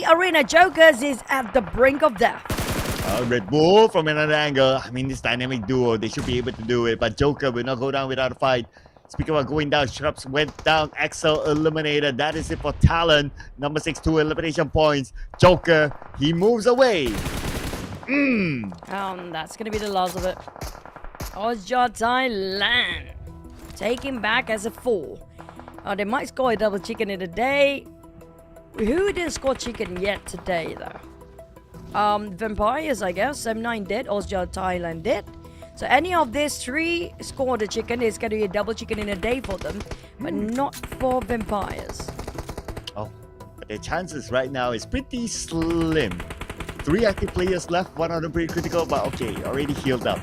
eArena. Jokers is at the brink of death. Red Bull from another angle. I mean, this dynamic duo, they should be able to do it. But Joker will not go down without a fight. Speaking about going down, Shrubs went down. Axel eliminated. That is it for Talon. Number 6, 2 elimination points. Joker, he moves away. That's going to be the loss of it. OSJA Thailand taking back as a 4. They might score a double chicken in a day. Who didn't score chicken yet today, though? Vampires, I guess. M9 did. OSJA Thailand did. So any of these 3 scored a chicken. It's going to be a double chicken in a day for them, but not for Vampires. Oh, but their chances right now is pretty slim. 3 active players left. One of them pretty critical, but okay, already healed up.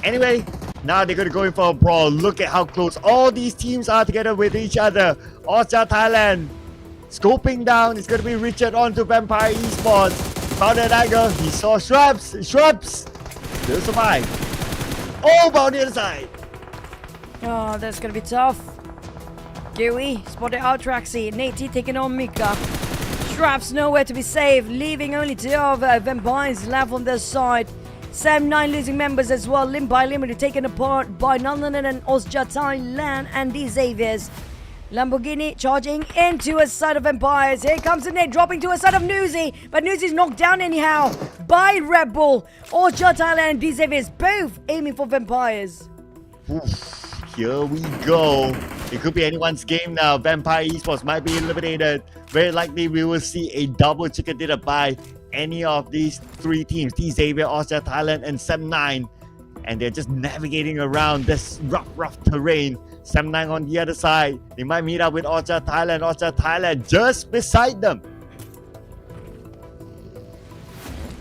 Anyway, now they're going to go in for a brawl. Look at how close all these teams are together with each other. OSJA Thailand scoping down. It's going to be Richard onto Vampire Esports. Found that angle. He saw Shrubs. Shrubs still survive. Oh, but on the other side. Oh, that's going to be tough. Gui spotted out Traxi. Nate taking on Mika. Shrubs nowhere to be saved, leaving only 2 of Vampires left on their side. Sam 9 losing members as well, limb by limb, taken apart by none other than OSJA Thailand and the Xaviers. Lamborghini charging into a side of Vampires. Here comes the net, dropping to a side of Newsy. But Newsy's knocked down anyhow by Red Bull. OSJA Thailand and Xaviers both aiming for Vampires. Oof, here we go. It could be anyone's game now. Vampire Esports might be eliminated. Very likely we will see a double chicken dinner by any of these 3 teams. Xavier, OSJA Thailand, and Sem9. And they're just navigating around this rough terrain. Sem9 on the other side. They might meet up with OSJA Thailand. OSJA Thailand just beside them.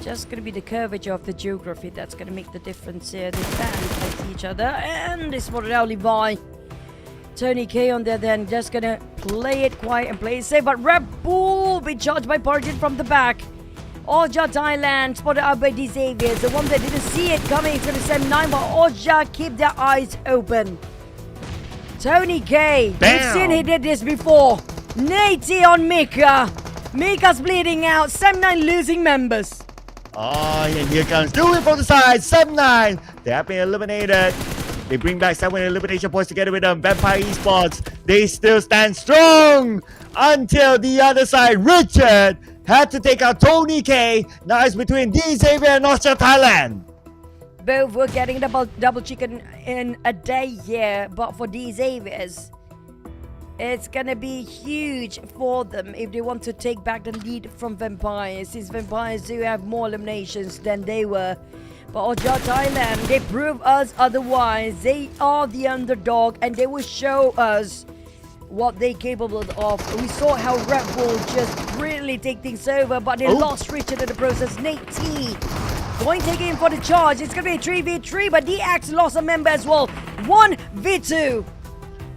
Just going to be the curvature of the geography that's going to make the difference here. They can fight each other. And they spotted out Levi. Tony K on there then. Just going to play it quiet and play it safe. But Red Bull be charged by Parjin from the back. OSJA Thailand spotted out by the Xaviers. The one that didn't see it coming is going to send 9, but OSJA keep their eyes open. Tony K. We've seen he did this before. Nate on Mika. Mika's bleeding out. Sem9 losing members. Oh, and here comes Dewey from the side. Sem9. They have been eliminated. They bring back 7 elimination points together with them. Vampire Esports. They still stand strong until the other side. Richard had to take out Tony K. Now it's between Xavier and OSJA Thailand. Both were getting double chicken in a day here, but for the Xaviers, it's gonna be huge for them if they want to take back the lead from Vampires, since Vampires do have more eliminations than they were. But OSJA Thailand, they prove us otherwise. They are the underdog and they will show us what they're capable of. We saw how Red Bull just really take things over, but they lost Richard in the process. Nate T going taking in for the charge. It's gonna be a 3v3, but DX lost a member as well. 1v2.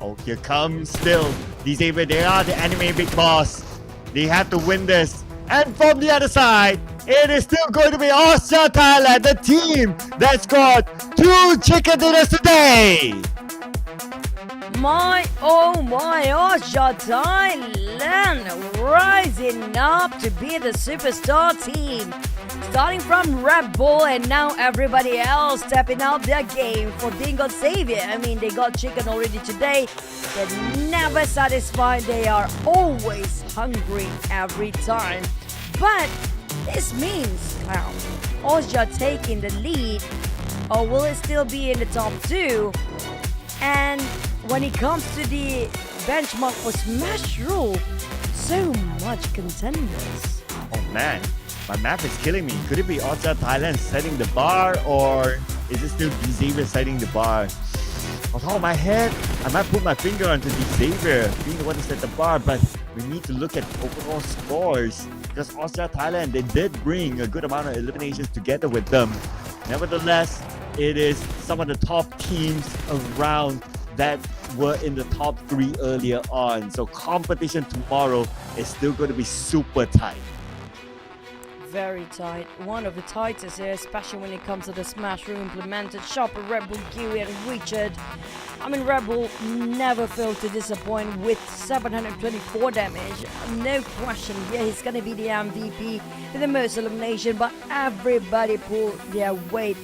Oh, here comes still Xavier. They are the anime big boss. They have to win this. And from the other side, it is still going to be OSJA Thailand, the team that scored 2 chicken dinners today. My, oh my, OSJA Thailand rising up to be the superstar team. Starting from Red Bull and now everybody else stepping out their game for Dingo Xavier. I mean, they got chicken already today. They're never satisfied. They are always hungry every time. But this means, well, OSJA taking the lead, or will it still be in the top 2? And when it comes to the benchmark for Smash Rule, so much contenders. Oh man, my math is killing me. Could it be OSJA Thailand setting the bar, or is it still Xavier setting the bar? off the top of my head, I might put my finger onto the Xavier being the one to set the bar, but we need to look at overall scores because OSJA Thailand, they did bring a good amount of eliminations together with them. Nevertheless, it is some of the top teams around that were in the top 3 earlier on. So competition tomorrow is still going to be super tight. Very tight. One of the tightest here, especially when it comes to the Smash Room implemented. Sharper, Red Bull, Kiwi and Richard. I mean, Red Bull never failed to disappoint with 724 damage. No question. Yeah, he's going to be the MVP with the most elimination, but everybody pulled their weight.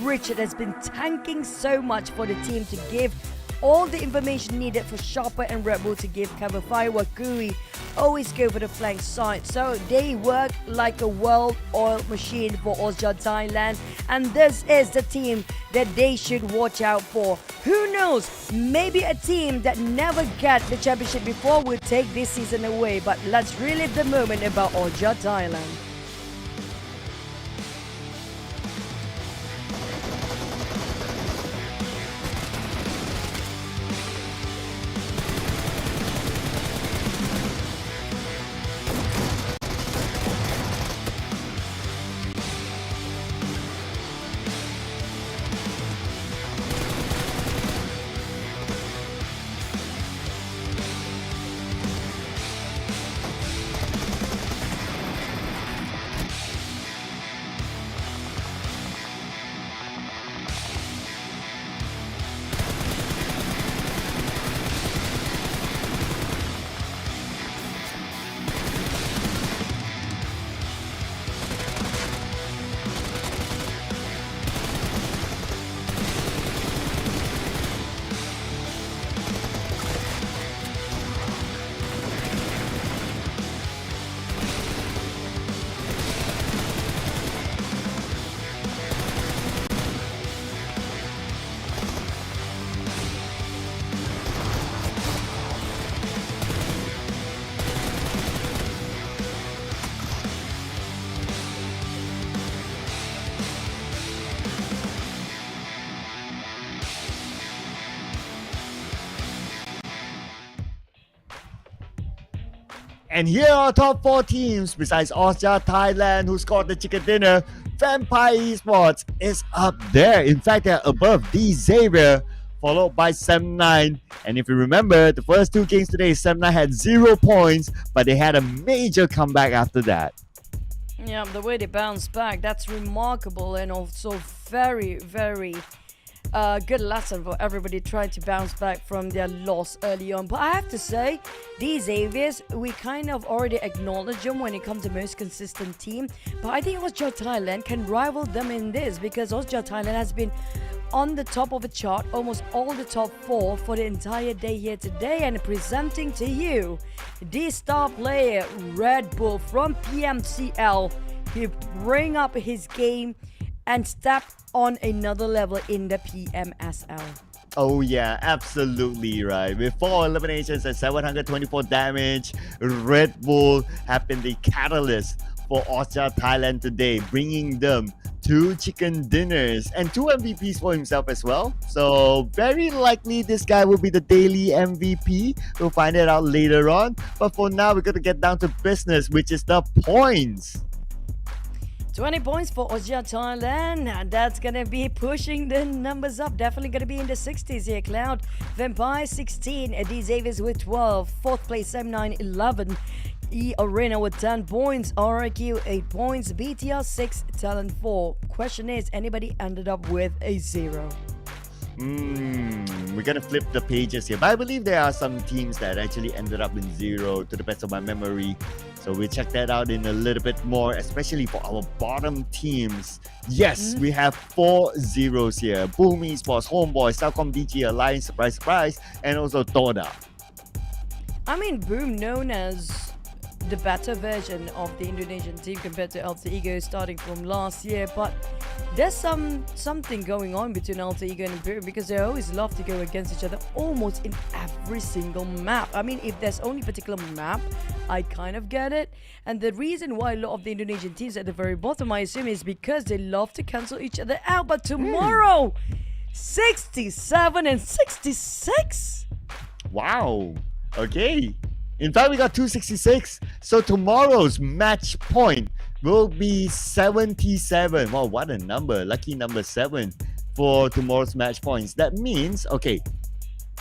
Richard has been tanking so much for the team to give all the information needed for Sharper and Red Bull to give cover fire. Wakui always go for the flank side, so they work like a well-oiled machine for OSJA Thailand, and this is the team that they should watch out for. Who knows, maybe a team that never got the championship before will take this season away, but let's relive the moment about OSJA Thailand. And here are top 4 teams besides OSJA Thailand, who scored the chicken dinner. Vampire Esports is up there. In fact, they're above the Xavier, followed by Sem9. And if you remember, the first 2 games today, Sem9 had 0 points, but they had a major comeback after that. Yeah, the way they bounced back, that's remarkable and also very, very good lesson for everybody trying to bounce back from their loss early on. But I have to say, these Avias, we kind of already acknowledge them when it comes to most consistent team. But I think OSJA Thailand can rival them in this, because OSJA Thailand has been on the top of the chart, almost all the top 4 for the entire day here today. And presenting to you the star player Red Bull from PMCL. He bring up his game and step on another level in the PMSL. Oh yeah, absolutely right. With 4 eliminations and 724 damage, Red Bull have been the catalyst for OSJA Thailand today, bringing them 2 chicken dinners and 2 MVPs for himself as well. So very likely this guy will be the daily MVP. We'll find it out later on. But for now, we're going to get down to business, which is the points. 20 points for OSJA Thailand, and that's gonna be pushing the numbers up. Definitely gonna be in the 60s here. Cloud Vampire 16, D Xaviers with 12, 4th place Sem9 11, eArena with 10 points, RRQ 8 points, BTR 6, Talon 4. Question is, anybody ended up with a 0? We're gonna flip the pages here, but I believe there are some teams that actually ended up in 0 to the best of my memory. So we'll check that out in a little bit more, especially for our bottom teams. Yes, we have 4 zeros here. Boom Esports, HOMEBOIS, CELCOMDIGI, Alliance, surprise, surprise, and also TODAK. I mean, Boom known as the better version of the Indonesian team compared to Alter Ego starting from last year, but there's something going on between Alter Ego and Boom, because they always love to go against each other almost in every single map. I mean, if there's only a particular map, I kind of get it. And the reason why a lot of the Indonesian teams at the very bottom, I assume, is because they love to cancel each other out. But tomorrow, 67 and 66. Wow. Okay. In fact, we got 266. So tomorrow's match point will be 77. Wow, what a number. Lucky number 7 for tomorrow's match points. That means, okay,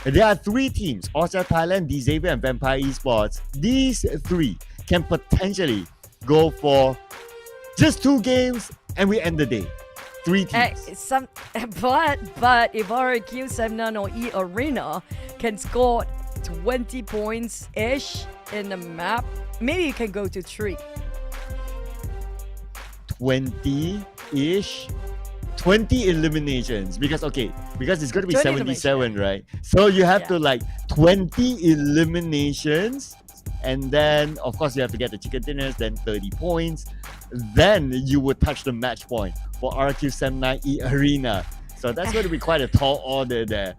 there are 3 teams, OSJA Thailand, Xavier, and Vampire Esports. These 3 can potentially go for just 2 games and we end the day. 3 teams. But if RQ 79 or eArena can score 20 points-ish in the map, maybe you can go to 3. 20-ish, 20 eliminations because it's going to be 77, right? So you have to 20 eliminations, and then of course you have to get the chicken dinners, then 30 points, then you would touch the match point for RQ79 eArena. So that's going to be quite a tall order there.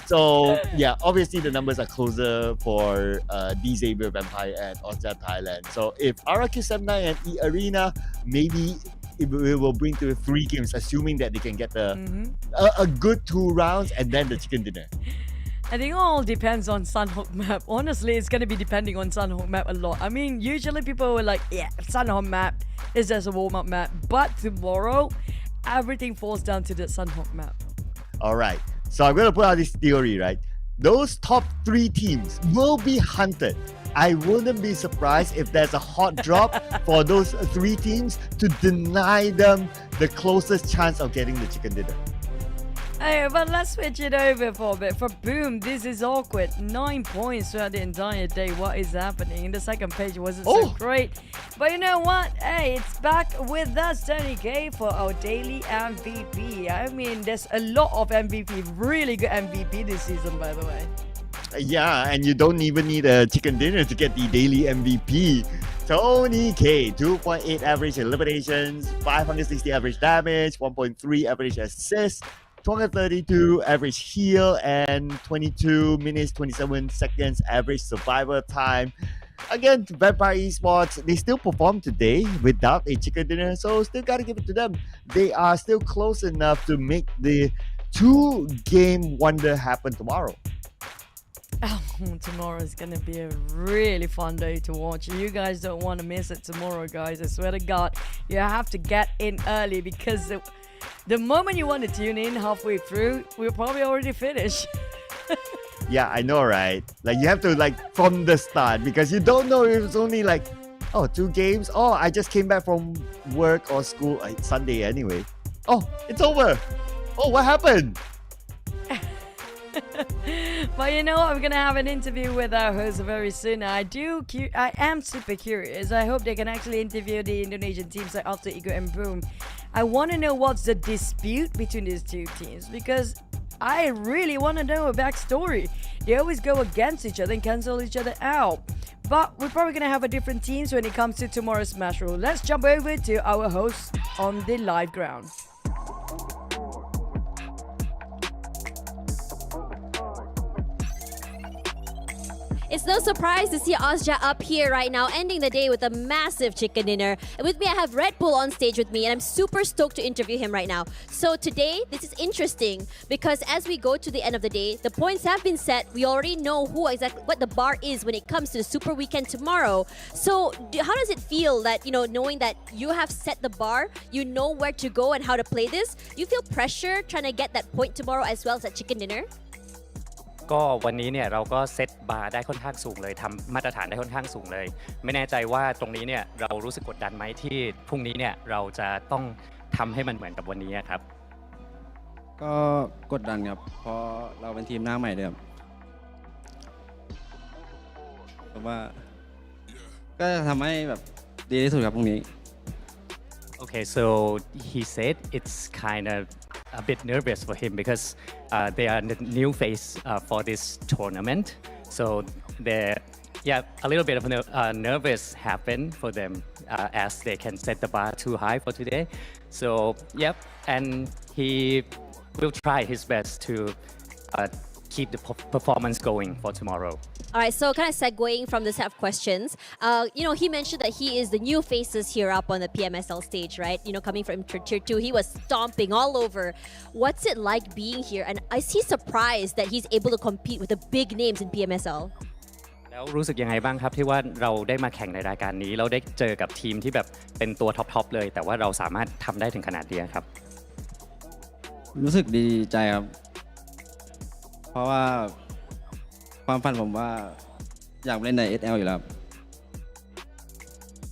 So yeah, obviously the numbers are closer for Xavier, Vampire, and OSJA Thailand. So if RQ79 and eArena, maybe it will bring to 3 games, assuming that they can get a good 2 rounds and then the chicken dinner. I think all depends on Sanhok map. Honestly, it's going to be depending on Sanhok map a lot. I mean, usually people were like, yeah, Sanhok map is just a warm-up map. But tomorrow, everything falls down to the Sanhok map. All right. So I'm going to put out this theory, right? Those top 3 teams will be hunted. I wouldn't be surprised if there's a hot drop for those 3 teams to deny them the closest chance of getting the chicken dinner. Hey, but let's switch it over for a bit. For Boom, this is awkward. 9 points throughout the entire day. What is happening? The second page wasn't so great. But you know what? Hey, it's back with us, Tony K, for our daily MVP. I mean, there's a lot of MVP, really good MVP this season, by the way. Yeah, and you don't even need a chicken dinner to get the daily MVP. Tony K, 2.8 average eliminations, 560 average damage, 1.3 average assist, 232 average heal, and 22 minutes 27 seconds average survivor time. Again, Vampire Esports, they still perform today without a chicken dinner, so still gotta give it to them. They are still close enough to make the 2-game wonder happen tomorrow. Oh, tomorrow is gonna be a really fun day to watch. You guys don't want to miss it tomorrow, guys. I swear to God, you have to get in early because the moment you want to tune in halfway through, we'll probably already finish. Yeah, I know, right? Like you have to from the start because you don't know if it's only 2 games. Oh, I just came back from work or school. It's Sunday anyway. Oh, it's over. Oh, what happened? But you know what? I'm gonna have an interview with our host very soon. I am super curious. I hope they can actually interview the Indonesian teams like Alter Ego and Boom. I want to know what's the dispute between these 2 teams because I really want to know a backstory. They always go against each other and cancel each other out. But we're probably gonna have a different teams when it comes to tomorrow's Smash Roll. Let's jump over to our host on the live ground. It's no surprise to see OSJA up here right now, ending the day with a massive chicken dinner. And with me, I have Red Bull on stage with me, and I'm super stoked to interview him right now. So today, this is interesting because as we go to the end of the day, the points have been set. We already know what the bar is when it comes to the Super Weekend tomorrow. So how does it feel that, knowing that you have set the bar, you know where to go and how to play this? Do you feel pressure trying to get that point tomorrow as well as that chicken dinner? ก็วันนี้เนี่ยเราก็เซตบาร์ได้ค่อนข้างสูงเลยทำมาตรฐานได้ค่อนข้างสูงเลยไม่แน่ใจว่าตรงนี้เนี่ยเรารู้สึกกดดันไหมที่พรุ่งนี้เนี่ยเราจะต้องทำให้มันเหมือนกับวันนี้ครับก็กดดันครับเพราะเราเป็นทีมหน้าใหม่ด้วยครับเพราะว่าก็จะทำให้แบบดีที่สุดครับพรุ่งนี้ Okay, so he said it's kind of a bit nervous for him because they are the new face for this tournament. So a little bit of nervous happen for them as they can set the bar too high for today. So and he will try his best to keep the performance going for tomorrow. All right, so kind of segueing from the set of questions, he mentioned that he is the new faces here up on the PMSL stage, right? Coming from Tier 2, he was stomping all over. What's it like being here? And is he surprised that he's able to compete with the big names in PMSL? แล้วรู้สึกยังไงบ้างครับที่ว่าเราได้มาแข่งในรายการนี้เราได้เจอกับทีมที่แบบเป็นตัวท็อปๆเลยแต่ว่าเราสามารถทำได้ถึงขนาดนี้ครับรู้สึกดีใจครับเพราะว่าความฝันผมว่าอยากเล่นใน SL อยู่แล้ว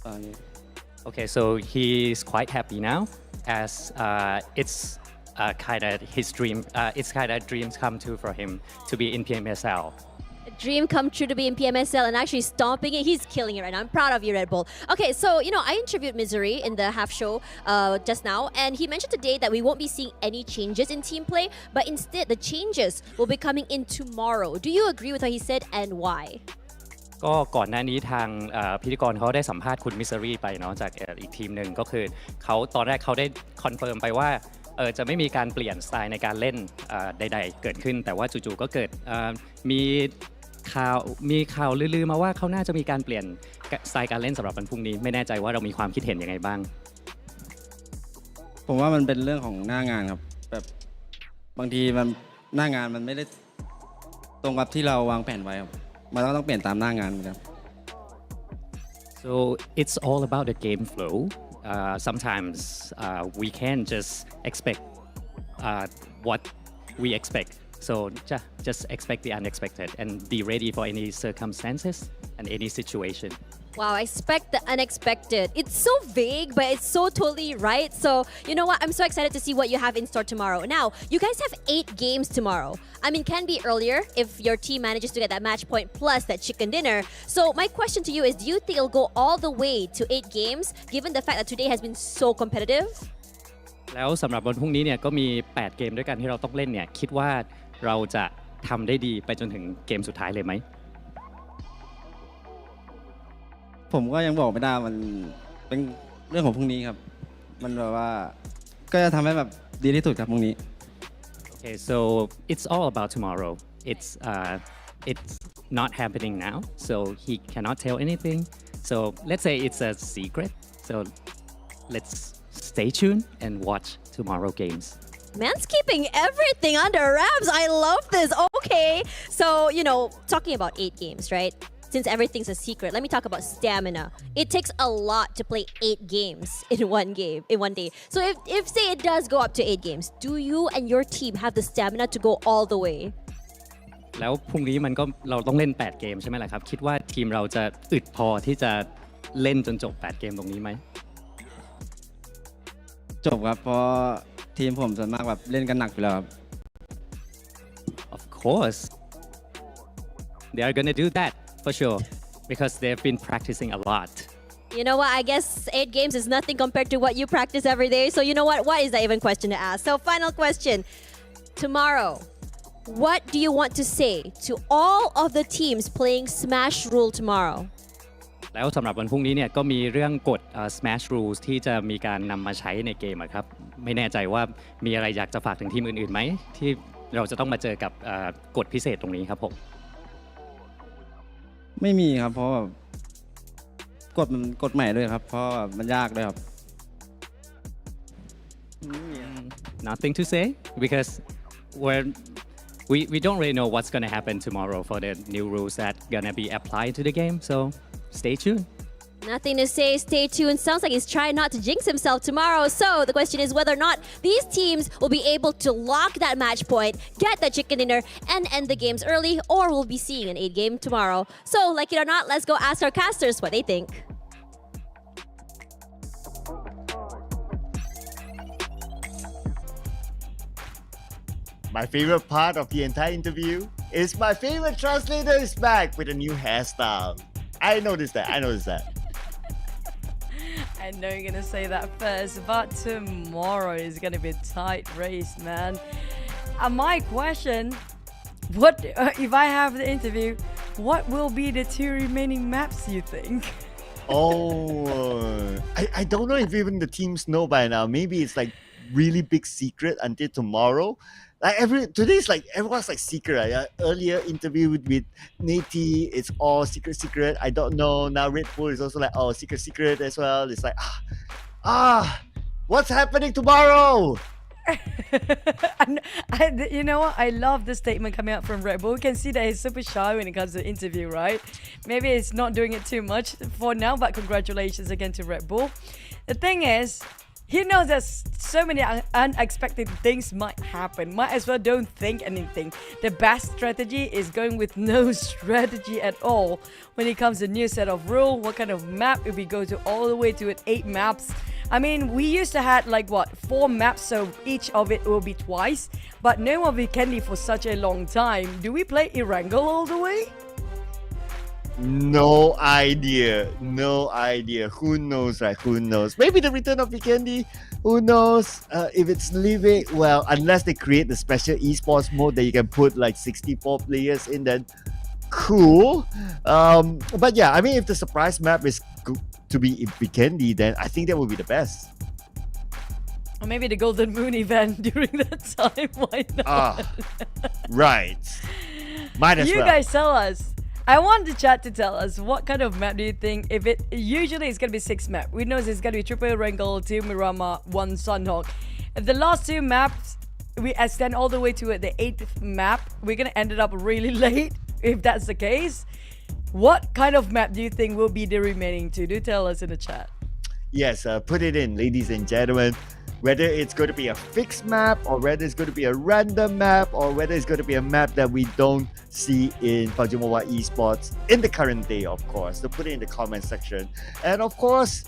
ตอนนี้ Okay, so he's quite happy now as it's kind of his dream it's kind of dreams come true for him to be in PMSL. Dream come true to be in PMSL and actually stomping it. He's killing it right now. I'm proud of you, Red Bull. Okay, so, I interviewed Misery in the half show just now, and he mentioned today that we won't be seeing any changes in team play, but instead the changes will be coming in tomorrow. Do you agree with what he said and why? ก็ก่อนหน้านี้ทางพิธีกรเขาได้สัมภาษณ์คุณมิสซิรี่ไปเนาะจากอีกทีมหนึ่งก็คือเขาตอนแรกเขาได้คอนเฟิร์มไปว่าจะไม่มีการเปลี่ยนสไตล์ในการเล่นใดๆเกิดขึ้นแต่ว่าจู่ๆก็เกิดมีข่าวลือๆมาว่าเขาน่าจะมีการเปลี่ยนสไตล์การเล่นสำหรับวันพรุ่งนี้ไม่แน่ใจว่าเรามีความคิดเห็นยังไงบ้างผมว่ามันเป็นเรื่องของหน้างานครับแบบบางทีมันหน้างานมันไม่ได้ตรงกับที่เราวางแผนไว้ครับมันต้องเปลี่ยนตามหน้างานครับ So it's all about the game flow. Sometimes we can't just expect what we expect. So just expect the unexpected and be ready for any circumstances and any situation. Wow, expect the unexpected. It's so vague, but it's so totally right. So, you know what? I'm so excited to see what you have in store tomorrow. Now, you guys have 8 games tomorrow. I mean, can be earlier if your team manages to get that match point plus that chicken dinner. So, my question to you is, do you think it'll go all the way to 8 games, given the fact that today has been so competitive? แล้วสำหรับวันพรุ่งนี้เนี่ยก็มี 8 เกมด้วยกันที่เราต้องเล่นเนี่ยคิดว่าเราจะทำได้ดีไปจนถึงเกมสุดท้ายเลยไหมผมก็ยังบอกไม่ได้มันเป็นเรื่องของพรุ่งนี้ครับมันแบบว่าก็จะทำให้แบบดีที่สุดครับพรุ่งนี้ Okay, so it's all about tomorrow. It's not happening now, so he cannot tell anything. So let's say it's a secret. So let's stay tuned and watch tomorrow games. Man's keeping everything under wraps. I love this. Okay. So, talking about 8 games, right? Since everything's a secret, let me talk about stamina. It takes a lot to play 8 games in one day. So if say it does go up to 8 games, do you and your team have the stamina to go all the way? แล้วพรุ่งนี้เราต้องเล่น 8 เกมใช่ไหมล่ะครับคิดว่าทีมเราจะอึดพอที่จะเล่นจนจบ 8 เกมตรงนี้ไหมจบครับเพราะทีมผมส่วนมากแบบเล่นกันหนักอยู่แล้วครับ Of course they are gonna do that for sure because they've been practicing a lot. You know what? I guess 8 games is nothing compared to what you practice every day. So you know what? What is that even question to ask? So final question. Tomorrow, what do you want to say to all of the teams playing Smash Rule tomorrow? แล้วสำหรับวันพรุ่งนี้เนี่ยก็มีเรื่องกฎ Smash Rules ที่จะมีการนำมาใช้ในเกมครับไม่แน่ใจว่ามีอะไรอยากจะฝากถึงทีมอื่นๆไหมที่เราจะต้องมาเจอกับกฎพิเศษตรงนี้ครับผมไม่มีครับเพราะกฎใหม่ด้วยครับเพราะมันยากด้วยครับ Nothing to say because we don't really know what's going to happen tomorrow for the new rules that gonna be applied to the game so stay tuned. Nothing to say, stay tuned. Sounds like he's trying not to jinx himself tomorrow. So the question is whether or not these teams will be able to lock that match point, get the chicken dinner, and end the games early, or we'll be seeing an 8 game tomorrow. So like it or not, let's go ask our casters what they think. My favorite part of the entire interview is my favorite translator is back with a new hairstyle. I noticed that. I know you're gonna say that first, but tomorrow is gonna be a tight race, man. My question: what if I have the interview? What will be the 2 remaining maps? You think? I don't know if even the teams know by now. Maybe it's like really big secret until tomorrow. Like today's like everyone's like secret. Right? Earlier interview with Nati, it's all secret. I don't know. Now Red Bull is also like secret as well. It's like what's happening tomorrow? You know what? I love this statement coming out from Red Bull. We can see that he's super shy when it comes to interview, right? Maybe he's not doing it too much for now, but congratulations again to Red Bull. The thing is, he knows that so many unexpected things might happen. Might as well don't think anything. The best strategy is going with no strategy at all. When it comes to new set of rule, what kind of map, if we go to all the way to 8 maps. I mean, we used to have like 4 maps, so each of it will be twice. But no more Vikendi for such a long time. Do we play Erangel all the way? No idea. Who knows, right? Who knows? Maybe the return of Vikendi. Who knows? If it's leaving, well, unless they create the special esports mode that you can put like 64 players in, then cool. But yeah, I mean, if the surprise map is to be in Vikendi, then I think that would be the best. Or maybe the Golden Moon event during that time. Why not? Right. Might as well. You guys tell us. I want the chat to tell us what kind of map do you think. If it usually it's gonna be 6 map. We know it's gonna be triple Erangel, 2 Miramar, 1 Sanhok. If the last 2 maps we extend all the way to the 8th map, we're gonna end it up really late. If that's the case, what kind of map do you think will be the remaining 2? Do tell us in the chat. Yes, put it in, ladies and gentlemen. Whether it's going to be a fixed map, or whether it's going to be a random map, or whether it's going to be a map that we don't see in PUBG Mobile Esports in the current day, of course. So put it in the comment section. And of course,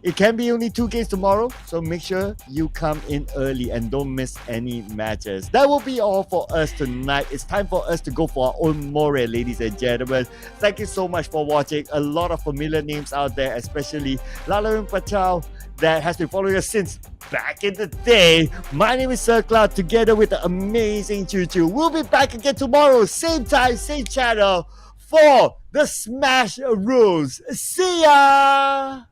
it can be only 2 games tomorrow, so make sure you come in early and don't miss any matches. That will be all for us tonight. It's time for us to go for our own more, ladies and gentlemen. Thank you so much for watching. A lot of familiar names out there, especially Lalarin Pachau, that has been following us since back in the day. My name is CELCOMDIGI, together with the amazing Choo. We'll be back again tomorrow, same time, same channel, for the Smash Rules. See ya!